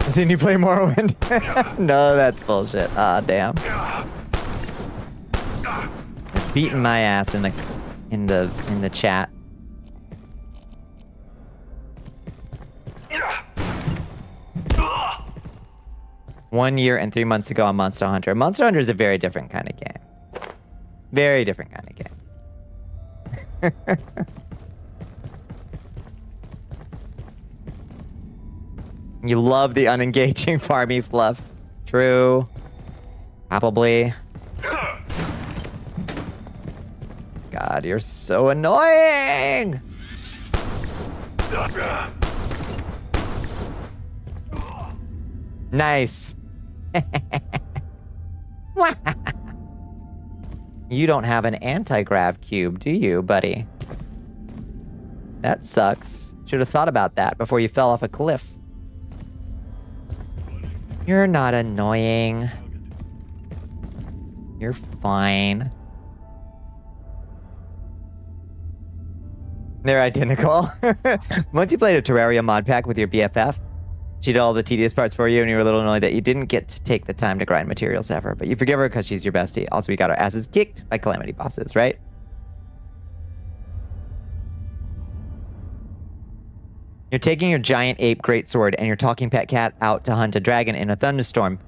Seen you play Morrowind? No, that's bullshit. Ah, damn. They're beating my ass in the chat. One year and 3 months ago on Monster Hunter. Monster Hunter is a very different kind of game. Very different kind of game. You love the unengaging farmy fluff. True. Probably. God, you're so annoying! Nice. You don't have an anti-grav cube, do you, buddy? That sucks. Should have thought about that before you fell off a cliff. You're not annoying. You're fine. They're identical. Once you played a Terraria mod pack with your BFF, she did all the tedious parts for you, and you were a little annoyed that you didn't get to take the time to grind materials ever. But you forgive her because she's your bestie. Also, we got our asses kicked by Calamity bosses, right? You're taking your giant ape greatsword and your talking pet cat out to hunt a dragon in a thunderstorm.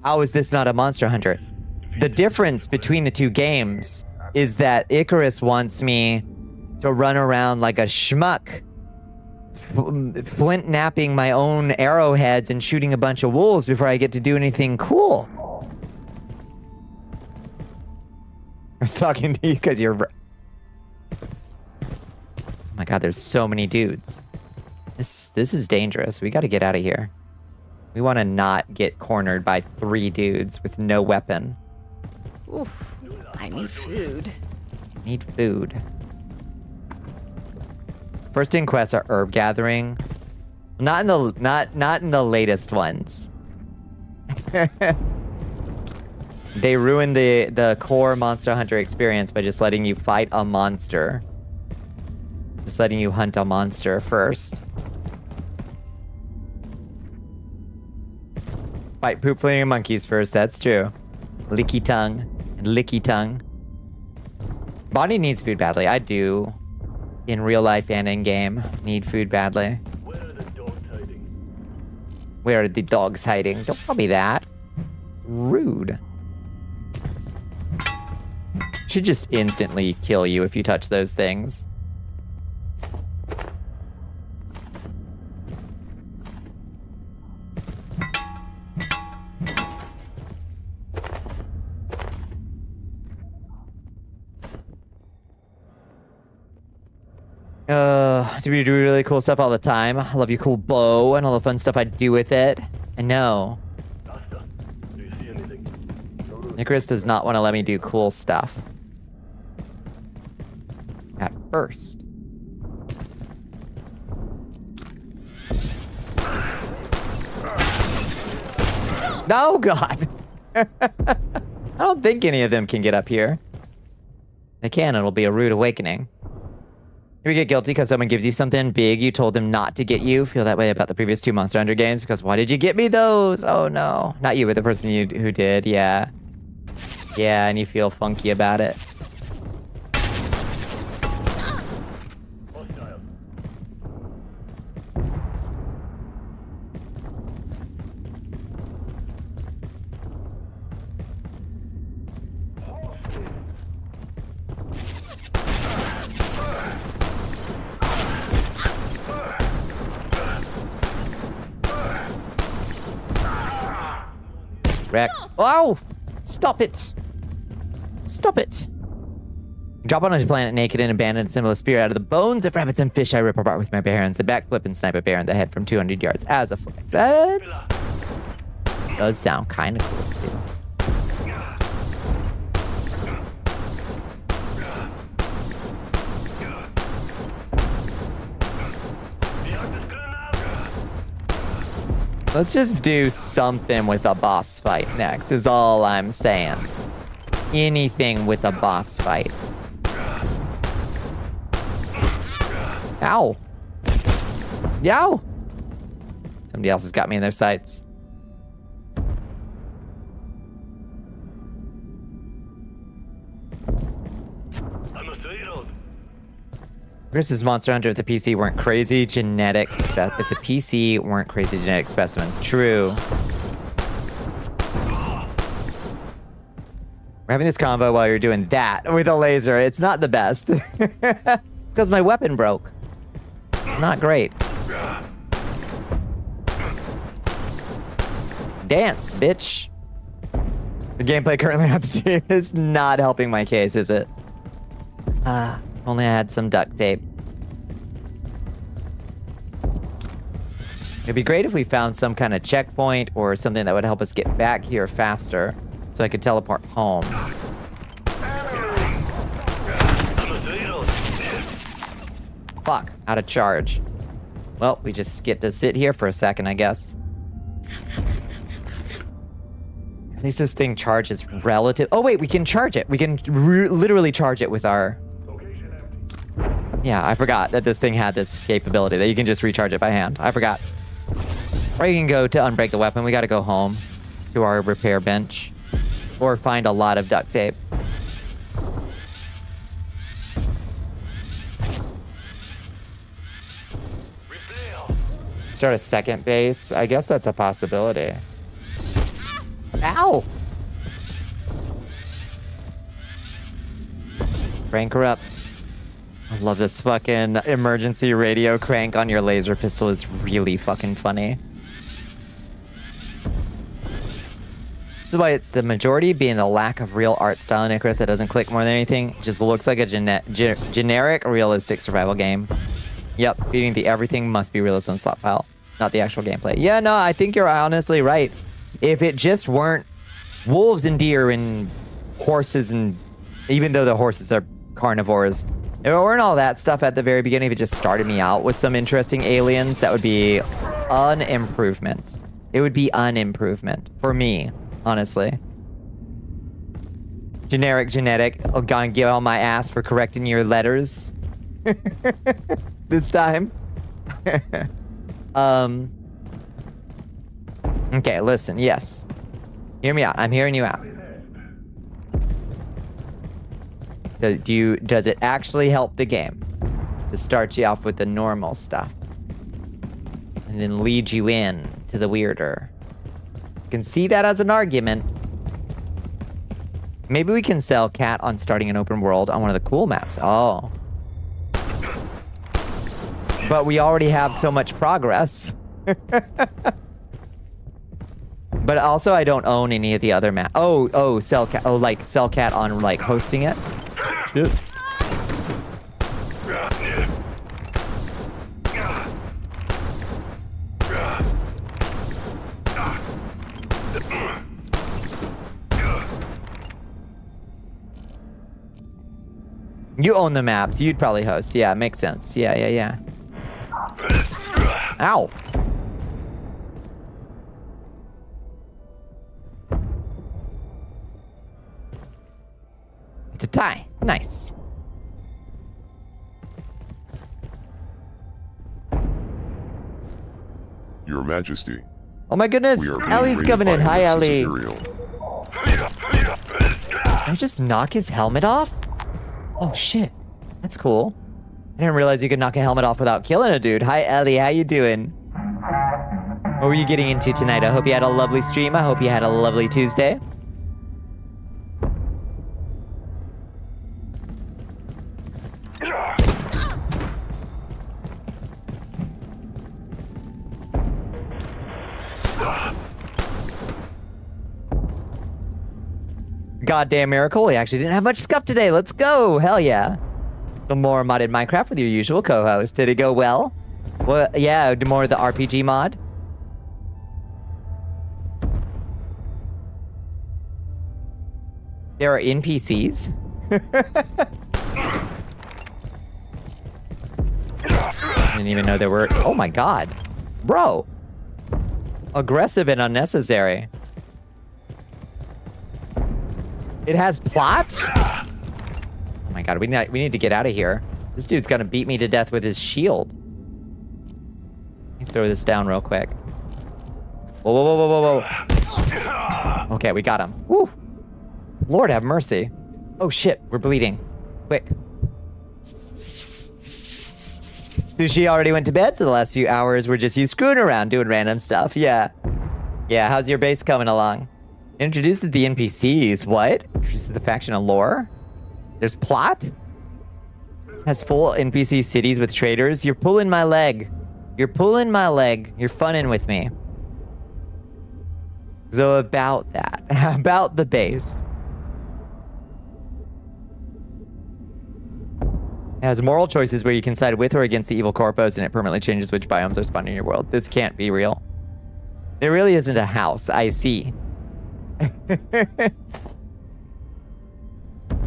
How is this not a monster hunter? The difference between the two games is that Icarus wants me to run around like a schmuck, flint napping my own arrowheads and shooting a bunch of wolves before I get to do anything cool. I was talking to you because you're... Oh my god, there's so many dudes. This is dangerous. We got to get out of here. We want to not get cornered by 3 dudes with no weapon. Oof, I need food. Need food. First in quests are herb gathering. Not in the latest ones. They ruined the core Monster Hunter experience by just letting you fight a monster. Just letting you hunt a monster first. Fight poop-flinging monkeys first, that's true. Licky tongue and licky tongue. Bonnie needs food badly. I do. In real life and in game. Need food badly. Where are the dogs hiding? Where are the dogs hiding? Don't tell me that. Rude. Should just instantly kill you if you touch those things. So we do really cool stuff all the time. I love your cool bow and all the fun stuff I do with it. I know. Master, do you see anything? Icarus does not want to let me do cool stuff. At first. No, God! I don't think any of them can get up here. They can, it'll be a rude awakening. You get guilty because someone gives you something big you told them not to get you. Feel that way about the previous 2 Monster Hunter games because why did you get me those? Oh no. Not you, but the person who did, yeah. Yeah, and you feel funky about it. Hostile. Wrecked. Oh! Stop it! Stop it! Drop onto the planet naked and abandoned, symbol of spirit out of the bones of rabbits and fish I rip apart with my bare hands. The backflip and snipe a bear in the head from 200 yards as a flex. That does sound kind of cool, too. Let's just do something with a boss fight next, is all I'm saying. Anything with a boss fight. Ow. Yow. Somebody else has got me in their sights. I must reload. Versus Monster Hunter if the PC weren't crazy genetic if the PC weren't crazy genetic specimens. True. We're having this combo while you're doing that with a laser. It's not the best. It's because my weapon broke. Not great. Dance, bitch. The gameplay currently on Steam is not helping my case, is it? Only I had some duct tape. It'd be great if we found some kind of checkpoint or something that would help us get back here faster so I could teleport home. Fuck, out of charge. Well, we just get to sit here for a second, I guess. At least this thing charges relative. Oh wait, we can charge it. We can literally charge it with our Yeah, I forgot that this thing had this capability that you can just recharge it by hand. I forgot. Or you can go to unbreak the weapon. We got to go home to our repair bench or find a lot of duct tape. Start a second base. I guess that's a possibility. Ow! Crank her up. I love this fucking emergency radio crank on your laser pistol. Is really fucking funny. This is why it's the majority being the lack of real art style in Icarus that doesn't click more than anything. Just looks like a generic realistic survival game. Yep, beating the everything must be realism slot pile, not the actual gameplay. Yeah, no, I think you're honestly right. If it just weren't wolves and deer and horses, and even though the horses are carnivores, if it weren't all that stuff at the very beginning, if it just started me out with some interesting aliens, that would be an improvement. It would be an improvement for me, honestly. Generic genetic. Oh, gonna get on my ass for correcting your letters. This time. Okay, listen, yes. Hear me out. I'm hearing you out. Does it actually help the game to start you off with the normal stuff and then lead you in to the weirder? You can see that as an argument. Maybe we can sell Cat on starting an open world on one of the cool maps. Oh. But we already have so much progress. But also, I don't own any of the other maps. Oh, sell Cat. Oh, like sell Cat on like hosting it. Shit. You own the maps. You'd probably host. Yeah, makes sense. Yeah. Ow. It's a tie. Nice. Your Majesty. Oh my goodness. Ellie's coming in. Hi, Ellie. Did I just knock his helmet off? Oh shit. That's cool. I didn't realize you could knock a helmet off without killing a dude. Hi, Ellie. How you doing? What were you getting into tonight? I hope you had a lovely stream. I hope you had a lovely Tuesday. Goddamn miracle. We actually didn't have much scuff today. Let's go. Hell yeah. Some more modded Minecraft with your usual co-host. Did it go well? Well, yeah, more of the RPG mod. There are NPCs. I didn't even know there were. Oh my god. Bro. Aggressive and unnecessary. It has plot? Oh my god, we need to get out of here. This dude's gonna beat me to death with his shield. Let me throw this down real quick. Whoa. Okay, we got him. Woo! Lord have mercy. Oh shit, we're bleeding. Quick. Sushi already went to bed, so the last few hours were just you screwing around doing random stuff. Yeah. Yeah, how's your base coming along? Introduced to the NPCs. What? Introduced to the faction of lore? There's plot? Has full NPC cities with traders? You're pulling my leg. You're pulling my leg. You're funning with me. So about that. About the base. It has moral choices where you can side with or against the evil corpos, and it permanently changes which biomes are spawned in your world. This can't be real. There really isn't a house. I see.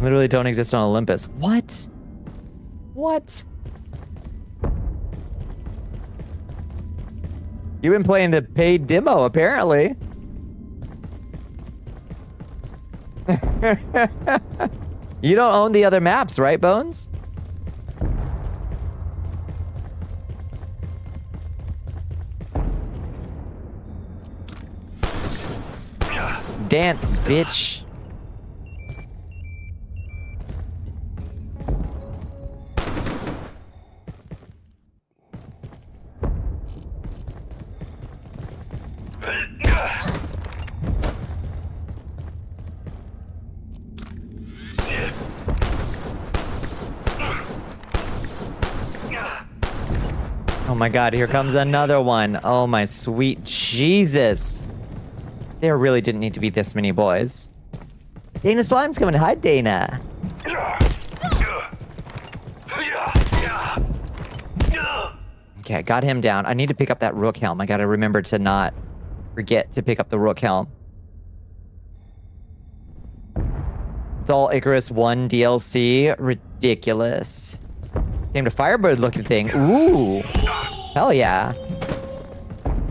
Literally don't exist on Olympus. What? What? You've been playing the paid demo, apparently. You don't own the other maps, right, Bones? dance, bitch. Oh my god, here comes another one. Oh my sweet Jesus. There really didn't need to be this many boys. Dana Slime's coming. Hi, Dana. Okay, I got him down. I need to pick up that rook helm. I gotta remember to not forget to pick up the rook helm. It's all Icarus 1 DLC. Ridiculous. Came to Firebird looking thing. Ooh. Hell yeah.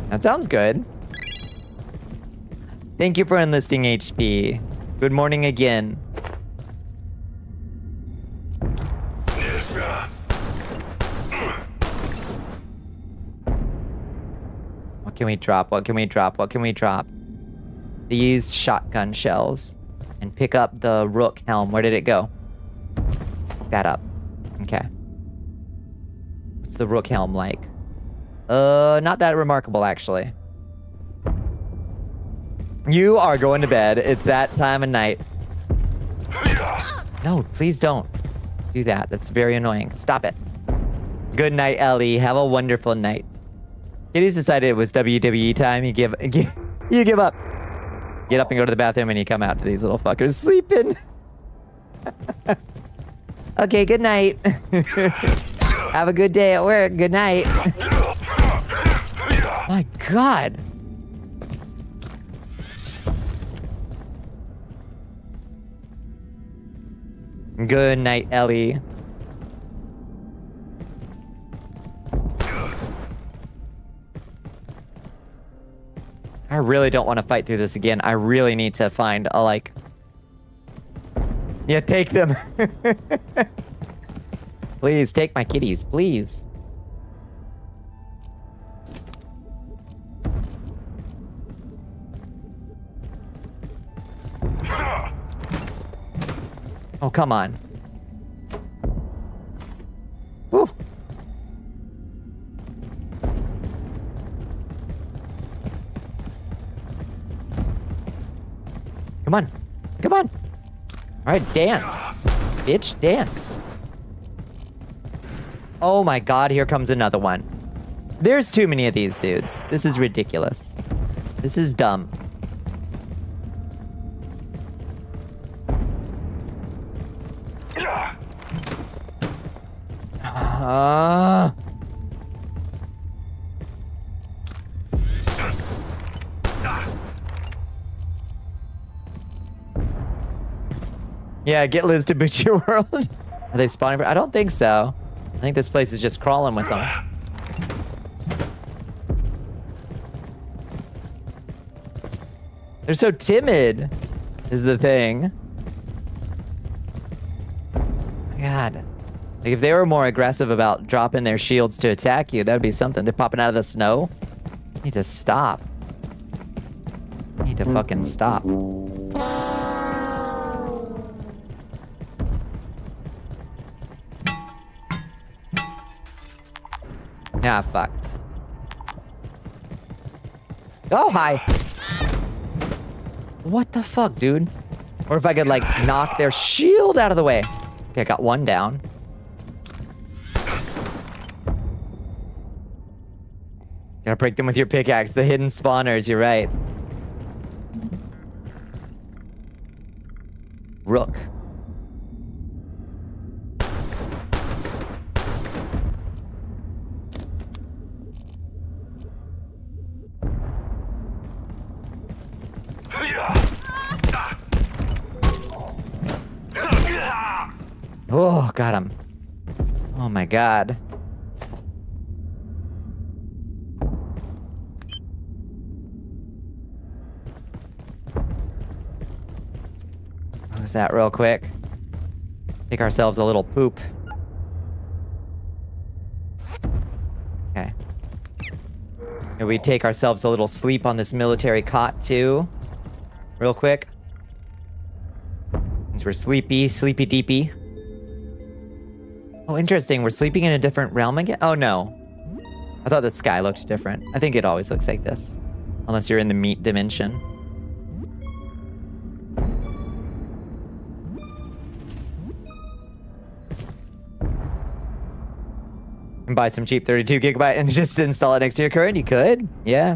That sounds good. Thank you for enlisting HP. Good morning again. What can we drop? What can we drop? What can we drop? These shotgun shells. And pick up the rook helm. Where did it go? Pick that up. Okay. What's the rook helm like? Not that remarkable, actually. You are going to bed. It's that time of night. No, please don't do that. That's very annoying. Stop it. Good night, Ellie. Have a wonderful night. Kitty's decided it was WWE time. You give up. Get up and go to the bathroom and you come out to these little fuckers sleeping. Okay, good night. Have a good day at work. Good night. My God. Good night, Ellie. I really don't want to fight through this again. I really need to find a, like... Yeah, take them. Please, take my kitties, please. Oh, come on. Woo. Come on. Come on. All right, dance. Bitch, dance. Oh my God, here comes another one. There's too many of these dudes. This is ridiculous. This is dumb. Yeah, get Liz to boot your world. Are they spawning? I don't think so. I think this place is just crawling with them. They're so timid, is the thing. My God. Like, if they were more aggressive about dropping their shields to attack you, that would be something. They're popping out of the snow. I need to stop. I need to fucking stop. Ah, fuck. Oh, hi. What the fuck, dude? Or if I could, like, knock their shield out of the way. Okay, I got one down. Gotta break them with your pickaxe. The hidden spawners, you're right. Rook. Oh, got him. Oh my God. Close that real quick. Take ourselves a little poop. Okay. And we take ourselves a little sleep on this military cot too. real quick. Since we're sleepy deepy. Oh, interesting. We're sleeping in a different realm again? Oh, no. I thought the sky looked different. I think it always looks like this. Unless you're in the meat dimension. And buy some cheap 32 gigabyte and just install it next to your current? You could. Yeah.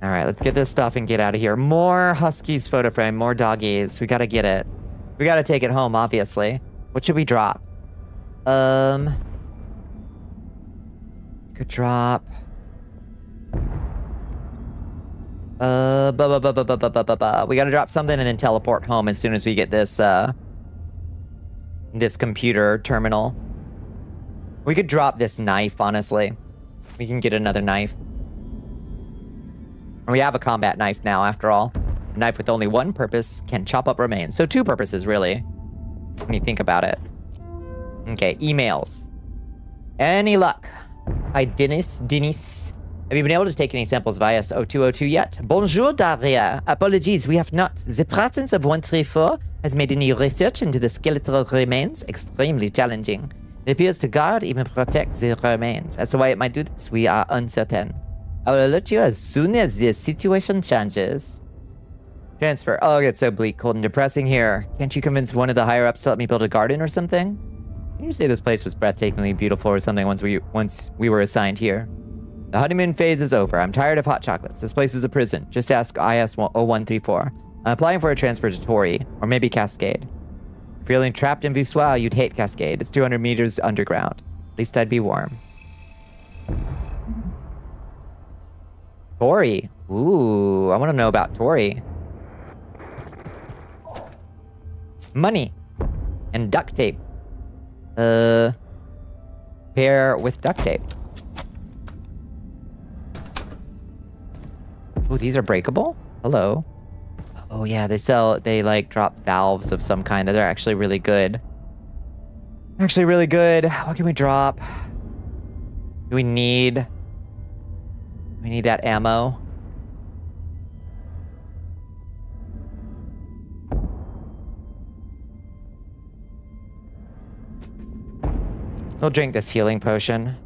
All right, let's get this stuff and get out of here. More Huskies photo frame, more doggies. We gotta get it. We gotta take it home, obviously. What should we drop? Could drop. We gotta drop something and then teleport home as soon as we get this, this computer terminal. We could drop this knife, honestly. We can get another knife. We have a combat knife now, after all. A knife with only one purpose can chop up remains. So 2 purposes, really, when you think about it. Okay, emails. Any luck? Hi, Dennis. Have you been able to take any samples of IS-0202 yet? Bonjour, Daria. Apologies, we have not. The presence of 134 has made any research into the skeletal remains extremely challenging. It appears to guard, even protect the remains. As to why it might do this, we are uncertain. I will alert you as soon as the situation changes. Transfer. Oh, it's so bleak, cold, and depressing here. Can't you convince one of the higher-ups to let me build a garden or something? Didn't you say this place was breathtakingly beautiful or something once we were assigned here? The honeymoon phase is over. I'm tired of hot chocolates. This place is a prison. Just ask IS-0134. I'm applying for a transfer to Tori, or maybe Cascade. If you're feeling trapped in Vissois, you'd hate Cascade. It's 200 meters underground. At least I'd be warm. Tori. Ooh, I want to know about Tori. Money. And duct tape. Pair with duct tape. Ooh, these are breakable? Hello. Oh yeah, they like drop valves of some kind that are actually really good. Actually really good. What can we drop? Do we need that ammo. We'll drink this healing potion.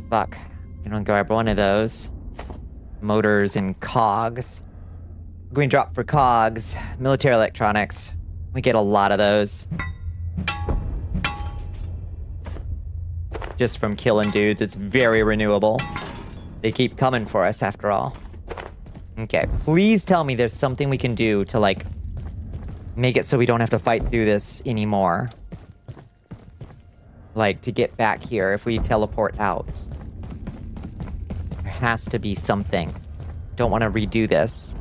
Fuck. I'm gonna grab one of those. Motors and cogs. Green drop for cogs. Military electronics. We get a lot of those. Just from killing dudes. It's very renewable. They keep coming for us after all. Okay, please tell me there's something we can do to, like, make it so we don't have to fight through this anymore. Like, to get back here if we teleport out. There has to be something. Don't want to redo this.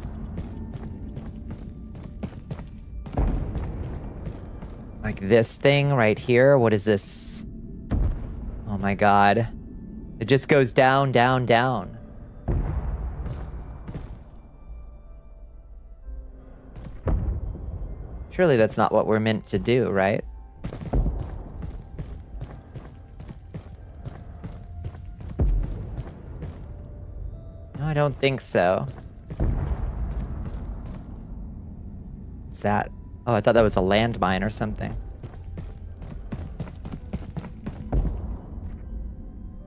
Like this thing right here. What is this? Oh my god. It just goes down, down, down. Surely that's not what we're meant to do, right? No, I don't think so. What's that? Oh, I thought that was a landmine or something.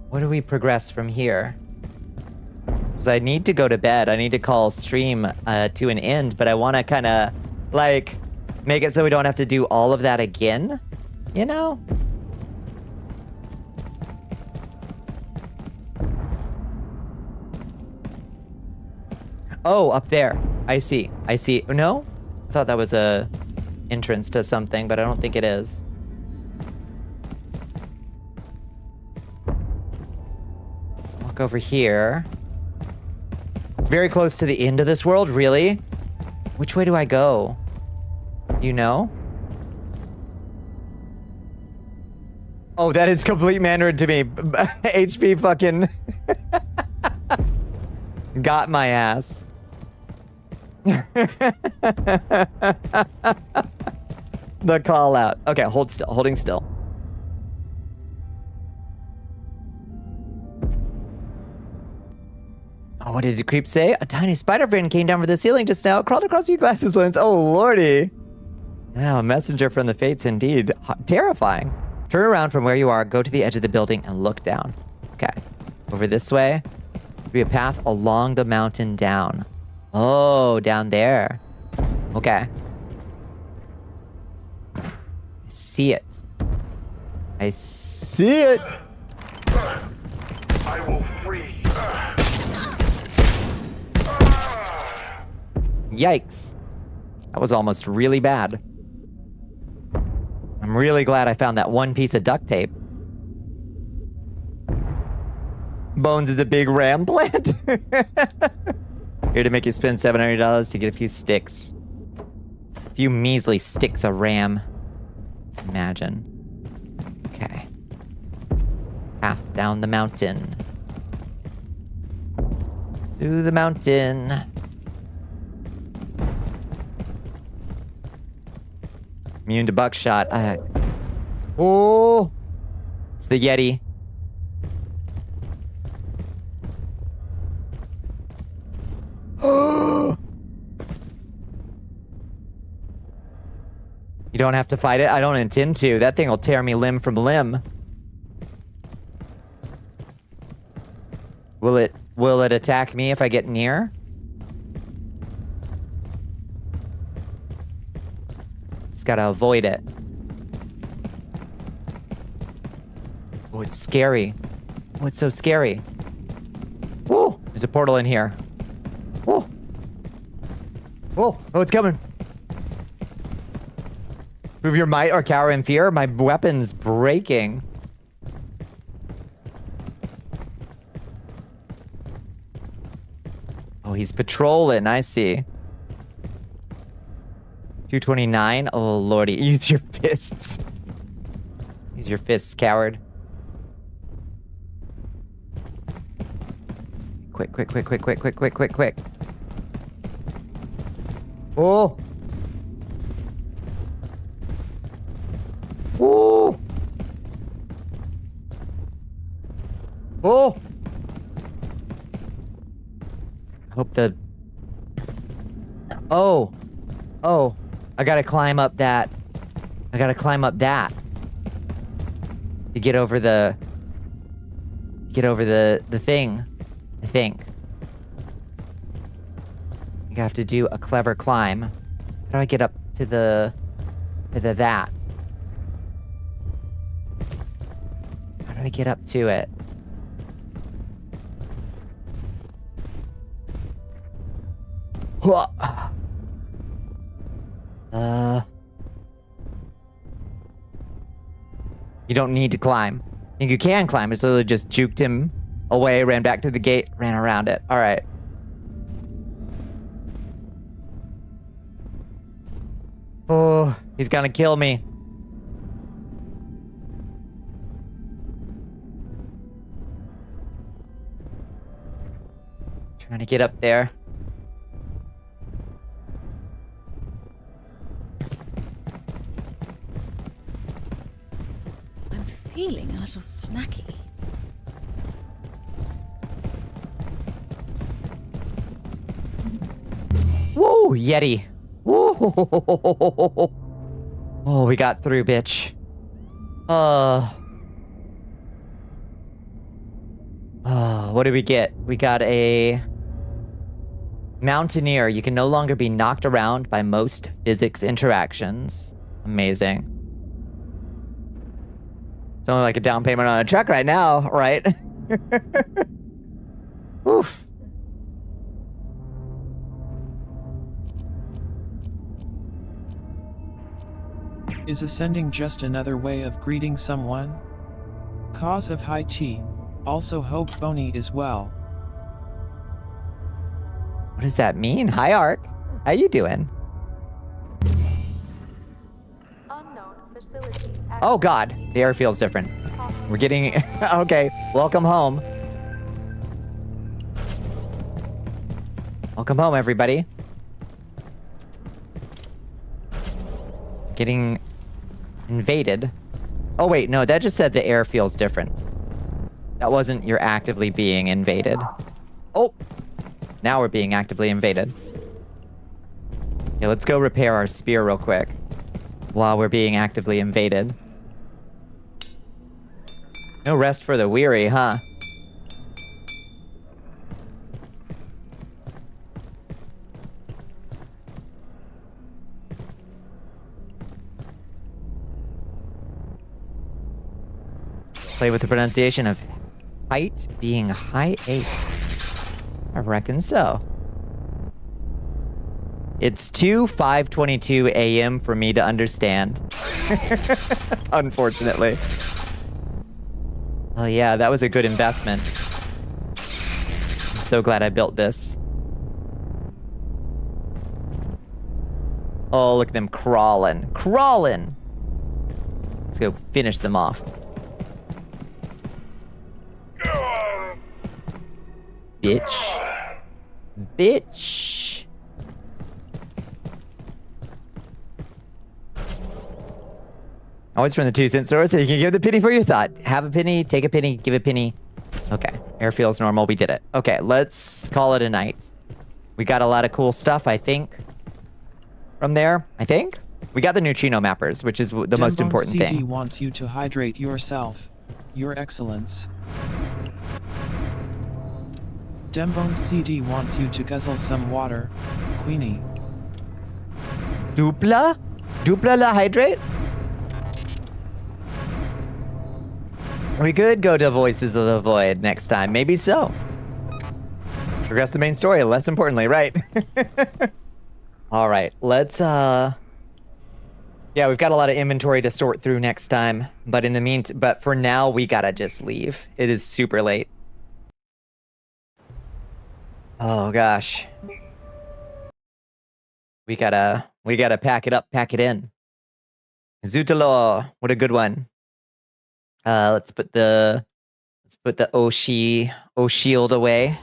What do we progress from here? Because I need to go to bed. I need to call stream to an end, but I want to kind of, like, make it so we don't have to do all of that again, you know? Oh, up there. I see. I see. No? I thought that was a entrance to something, but I don't think it is. Walk over here. Very close to the end of this world, really? Which way do I go? You know? Oh, that is complete Mandarin to me. HP fucking got my ass. The call out. Okay, hold still. Holding still. Oh, what did the creep say? A tiny spider brain came down from the ceiling just now, crawled across your glasses lens. Oh, lordy. Yeah, a messenger from the fates indeed. Terrifying. Turn around from where you are, go to the edge of the building, and look down. Okay. Over this way. Be a path along the mountain down. Oh, down there. Okay. I see it. I see it. I will free. Yikes. That was almost really bad. I'm really glad I found that one piece of duct tape. Bones is a big ram plant. Here to make you spend $700 to get a few sticks. A few measly sticks of ram. Imagine. Okay. Path down the mountain. To the mountain. Immune to buckshot. Oh! It's the Yeti. You don't have to fight it. I don't intend to. That thing will tear me limb from limb. Will it attack me if I get near? Just gotta avoid it. Oh, it's scary. Oh, it's so scary. Whoa! There's a portal in here. Whoa! Whoa! Oh, it's coming. Prove your might or cower in fear. My weapon's breaking. Oh, he's patrolling. I see. 229. Oh, lordy. Use your fists. Use your fists, coward. Quick, quick, quick, quick, quick, quick, quick, quick, quick. Oh! Oh! Oh! I hope the... Oh! Oh! I gotta climb up that. I gotta climb up that. To get over the... Get over the thing. I think. You have to do a clever climb. How do I get up to the... To the that? How do I get up to it? You don't need to climb. I think you can climb. It's literally just juked him away, ran back to the gate, ran around it. All right. Oh, he's gonna kill me. Trying to get up there. I'm feeling a little snacky. Whoa, Yeti. Whoa. Oh, we got through, bitch. What did we get? We got a Mountaineer. You can no longer be knocked around by most physics interactions. Amazing. It's only like a down payment on a truck right now, right? Oof. Is ascending just another way of greeting someone? Cause of high tea. Also hope Bonnie is well. What does that mean? Hi, Ark. How you doing? Unknown facility. Oh, God. The air feels different. We're getting... Okay, welcome home. Welcome home, everybody. Getting invaded. Oh, wait, no, that just said the air feels different. That wasn't you're actively being invaded. Oh, now we're being actively invaded. Okay, let's go repair our spear real quick while we're being actively invaded. No rest for the weary, huh? Play with the pronunciation of height being high 8. I reckon so. It's 5:22 a.m. for me to understand. Unfortunately. Oh yeah, that was a good investment. I'm so glad I built this. Oh, look at them crawling. Crawling! Let's go finish them off. Bitch. Bitch. Always from the 2-cent store, so you can give the penny for your thought. Have a penny, take a penny, give a penny. Okay, air feels normal, we did it. Okay, let's call it a night. We got a lot of cool stuff, I think. From there, I think. We got the neutrino mappers, which is the most important CD thing. wants you to hydrate yourself. Your Excellence. Dembone CD wants you to guzzle some water. Queenie. Dupla? Dupla la hydrate? We could go to Voices of the Void next time. Maybe so. Progress the main story, less importantly, right? All right, let's, yeah, we've got a lot of inventory to sort through next time. But in the meantime, but for now, we gotta just leave. It is super late. Oh, gosh. We gotta pack it up, pack it in. Zutalo, what a good one. Let's put the O shield away.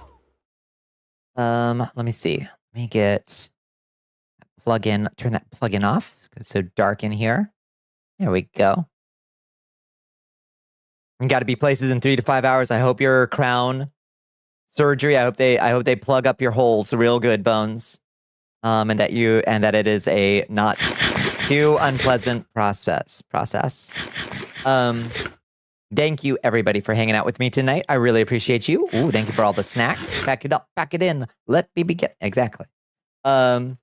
Let me see. Let me get plug-in, turn that plug-in off. It's so dark in here. There we go. We gotta be places in 3 to 5 hours. I hope your crown surgery, I hope they plug up your holes real good, Bones. And that it is a not too unpleasant process. Thank you everybody for hanging out with me tonight. I really appreciate you. Ooh, thank you for all the snacks. Pack it up, pack it in. Let me begin. Exactly. Thank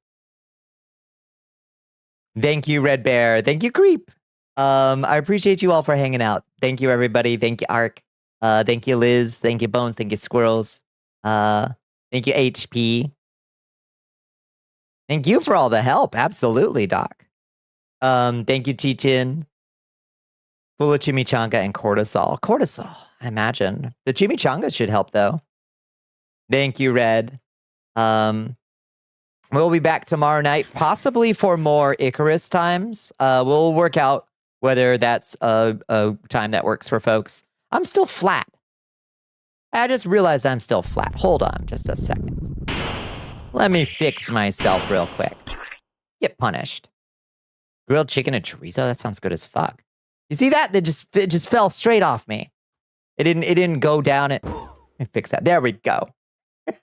you, Red Bear. Thank you, Creep. I appreciate you all for hanging out. Thank you, everybody. Thank you, Ark. Thank you, Liz. Thank you, Bones. Thank you, Squirrels. Thank you, HP. Thank you for all the help. Absolutely, Doc. Thank you, Chichin. Full of chimichanga and cortisol. Cortisol, I imagine. The chimichanga should help, though. Thank you, Red. We'll be back tomorrow night, possibly for more Icarus times. We'll work out whether that's a time that works for folks. I'm still flat. I just realized I'm still flat. Hold on just a second. Let me fix myself real quick. Get punished. Grilled chicken and chorizo? That sounds good as fuck. You see that? It just fell straight off me. It didn't go down it. Let me fix that. There we go. You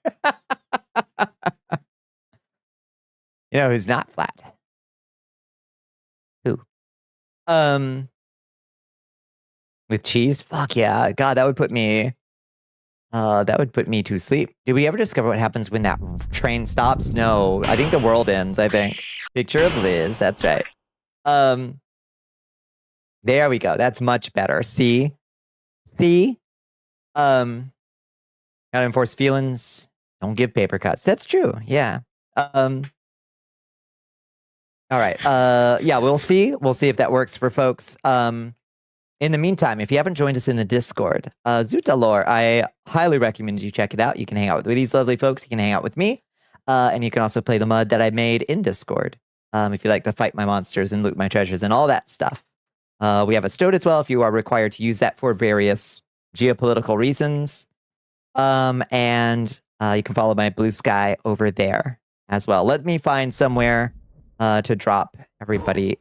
know who's not flat? Who? With cheese? Fuck yeah. God, that would put me to sleep. Did we ever discover what happens when that train stops? No. I think the world ends, I think. Picture of Liz, that's right. There we go. That's much better. See? Gotta enforce feelings. Don't give paper cuts. That's true. Yeah. All right. Yeah, we'll see. We'll see if that works for folks. In the meantime, if you haven't joined us in the Discord, Zutalore, I highly recommend you check it out. You can hang out with these lovely folks. You can hang out with me. And you can also play the mud that I made in Discord. If you like to fight my monsters and loot my treasures and all that stuff. We have a stoat as well if you are required to use that for various geopolitical reasons. And you can follow my blue sky over there as well. Let me find somewhere to drop everybody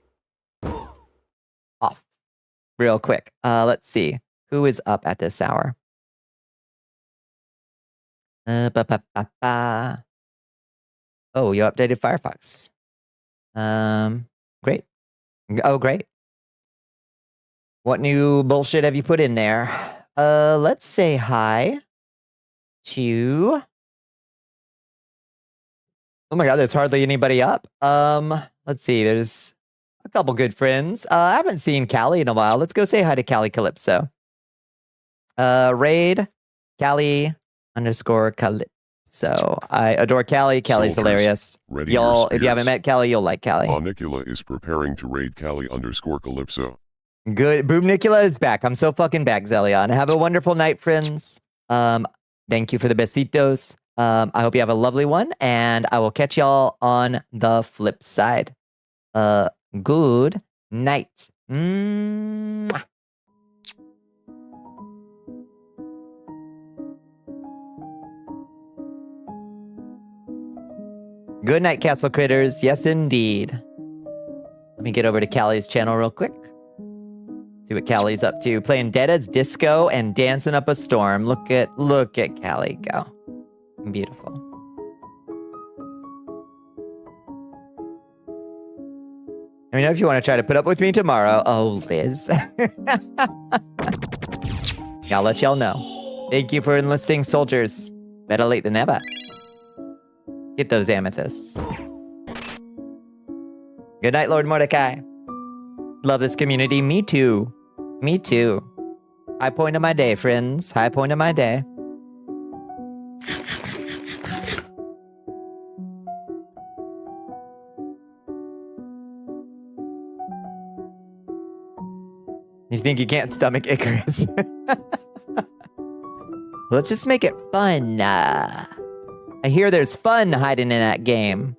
off real quick. Let's see. Who is up at this hour? Oh, you updated Firefox. Great. Oh, great. What new bullshit have you put in there? Let's say hi to... Oh my god, there's hardly anybody up. Let's see, there's a couple good friends. I haven't seen Callie in a while. Let's go say hi to Callie Calypso. Raid Callie _ Calypso. I adore Callie. Callie's hilarious. Y'all, if you haven't met Callie, you'll like Callie. Bonnicula is preparing to raid Callie _ Calypso. Good. Boomnicula is back. I'm so fucking back, Zelion. Have a wonderful night, friends. Thank you for the besitos. I hope you have a lovely one, and I will catch y'all on the flip side. Good night. Mwah. Good night, Castle Critters. Yes, indeed. Let me get over to Callie's channel real quick. See what Callie's up to. Playing Dead as Disco and dancing up a storm. Look at Callie go. Beautiful. Let me know if you want to try to put up with me tomorrow. Oh, Liz. I'll let y'all know. Thank you for enlisting soldiers. Better late than never. Get those amethysts. Good night, Lord Mordecai. Love this community. Me too. Me too. High point of my day, friends. High point of my day. You think you can't stomach Icarus? Let's just make it fun. I hear there's fun hiding in that game.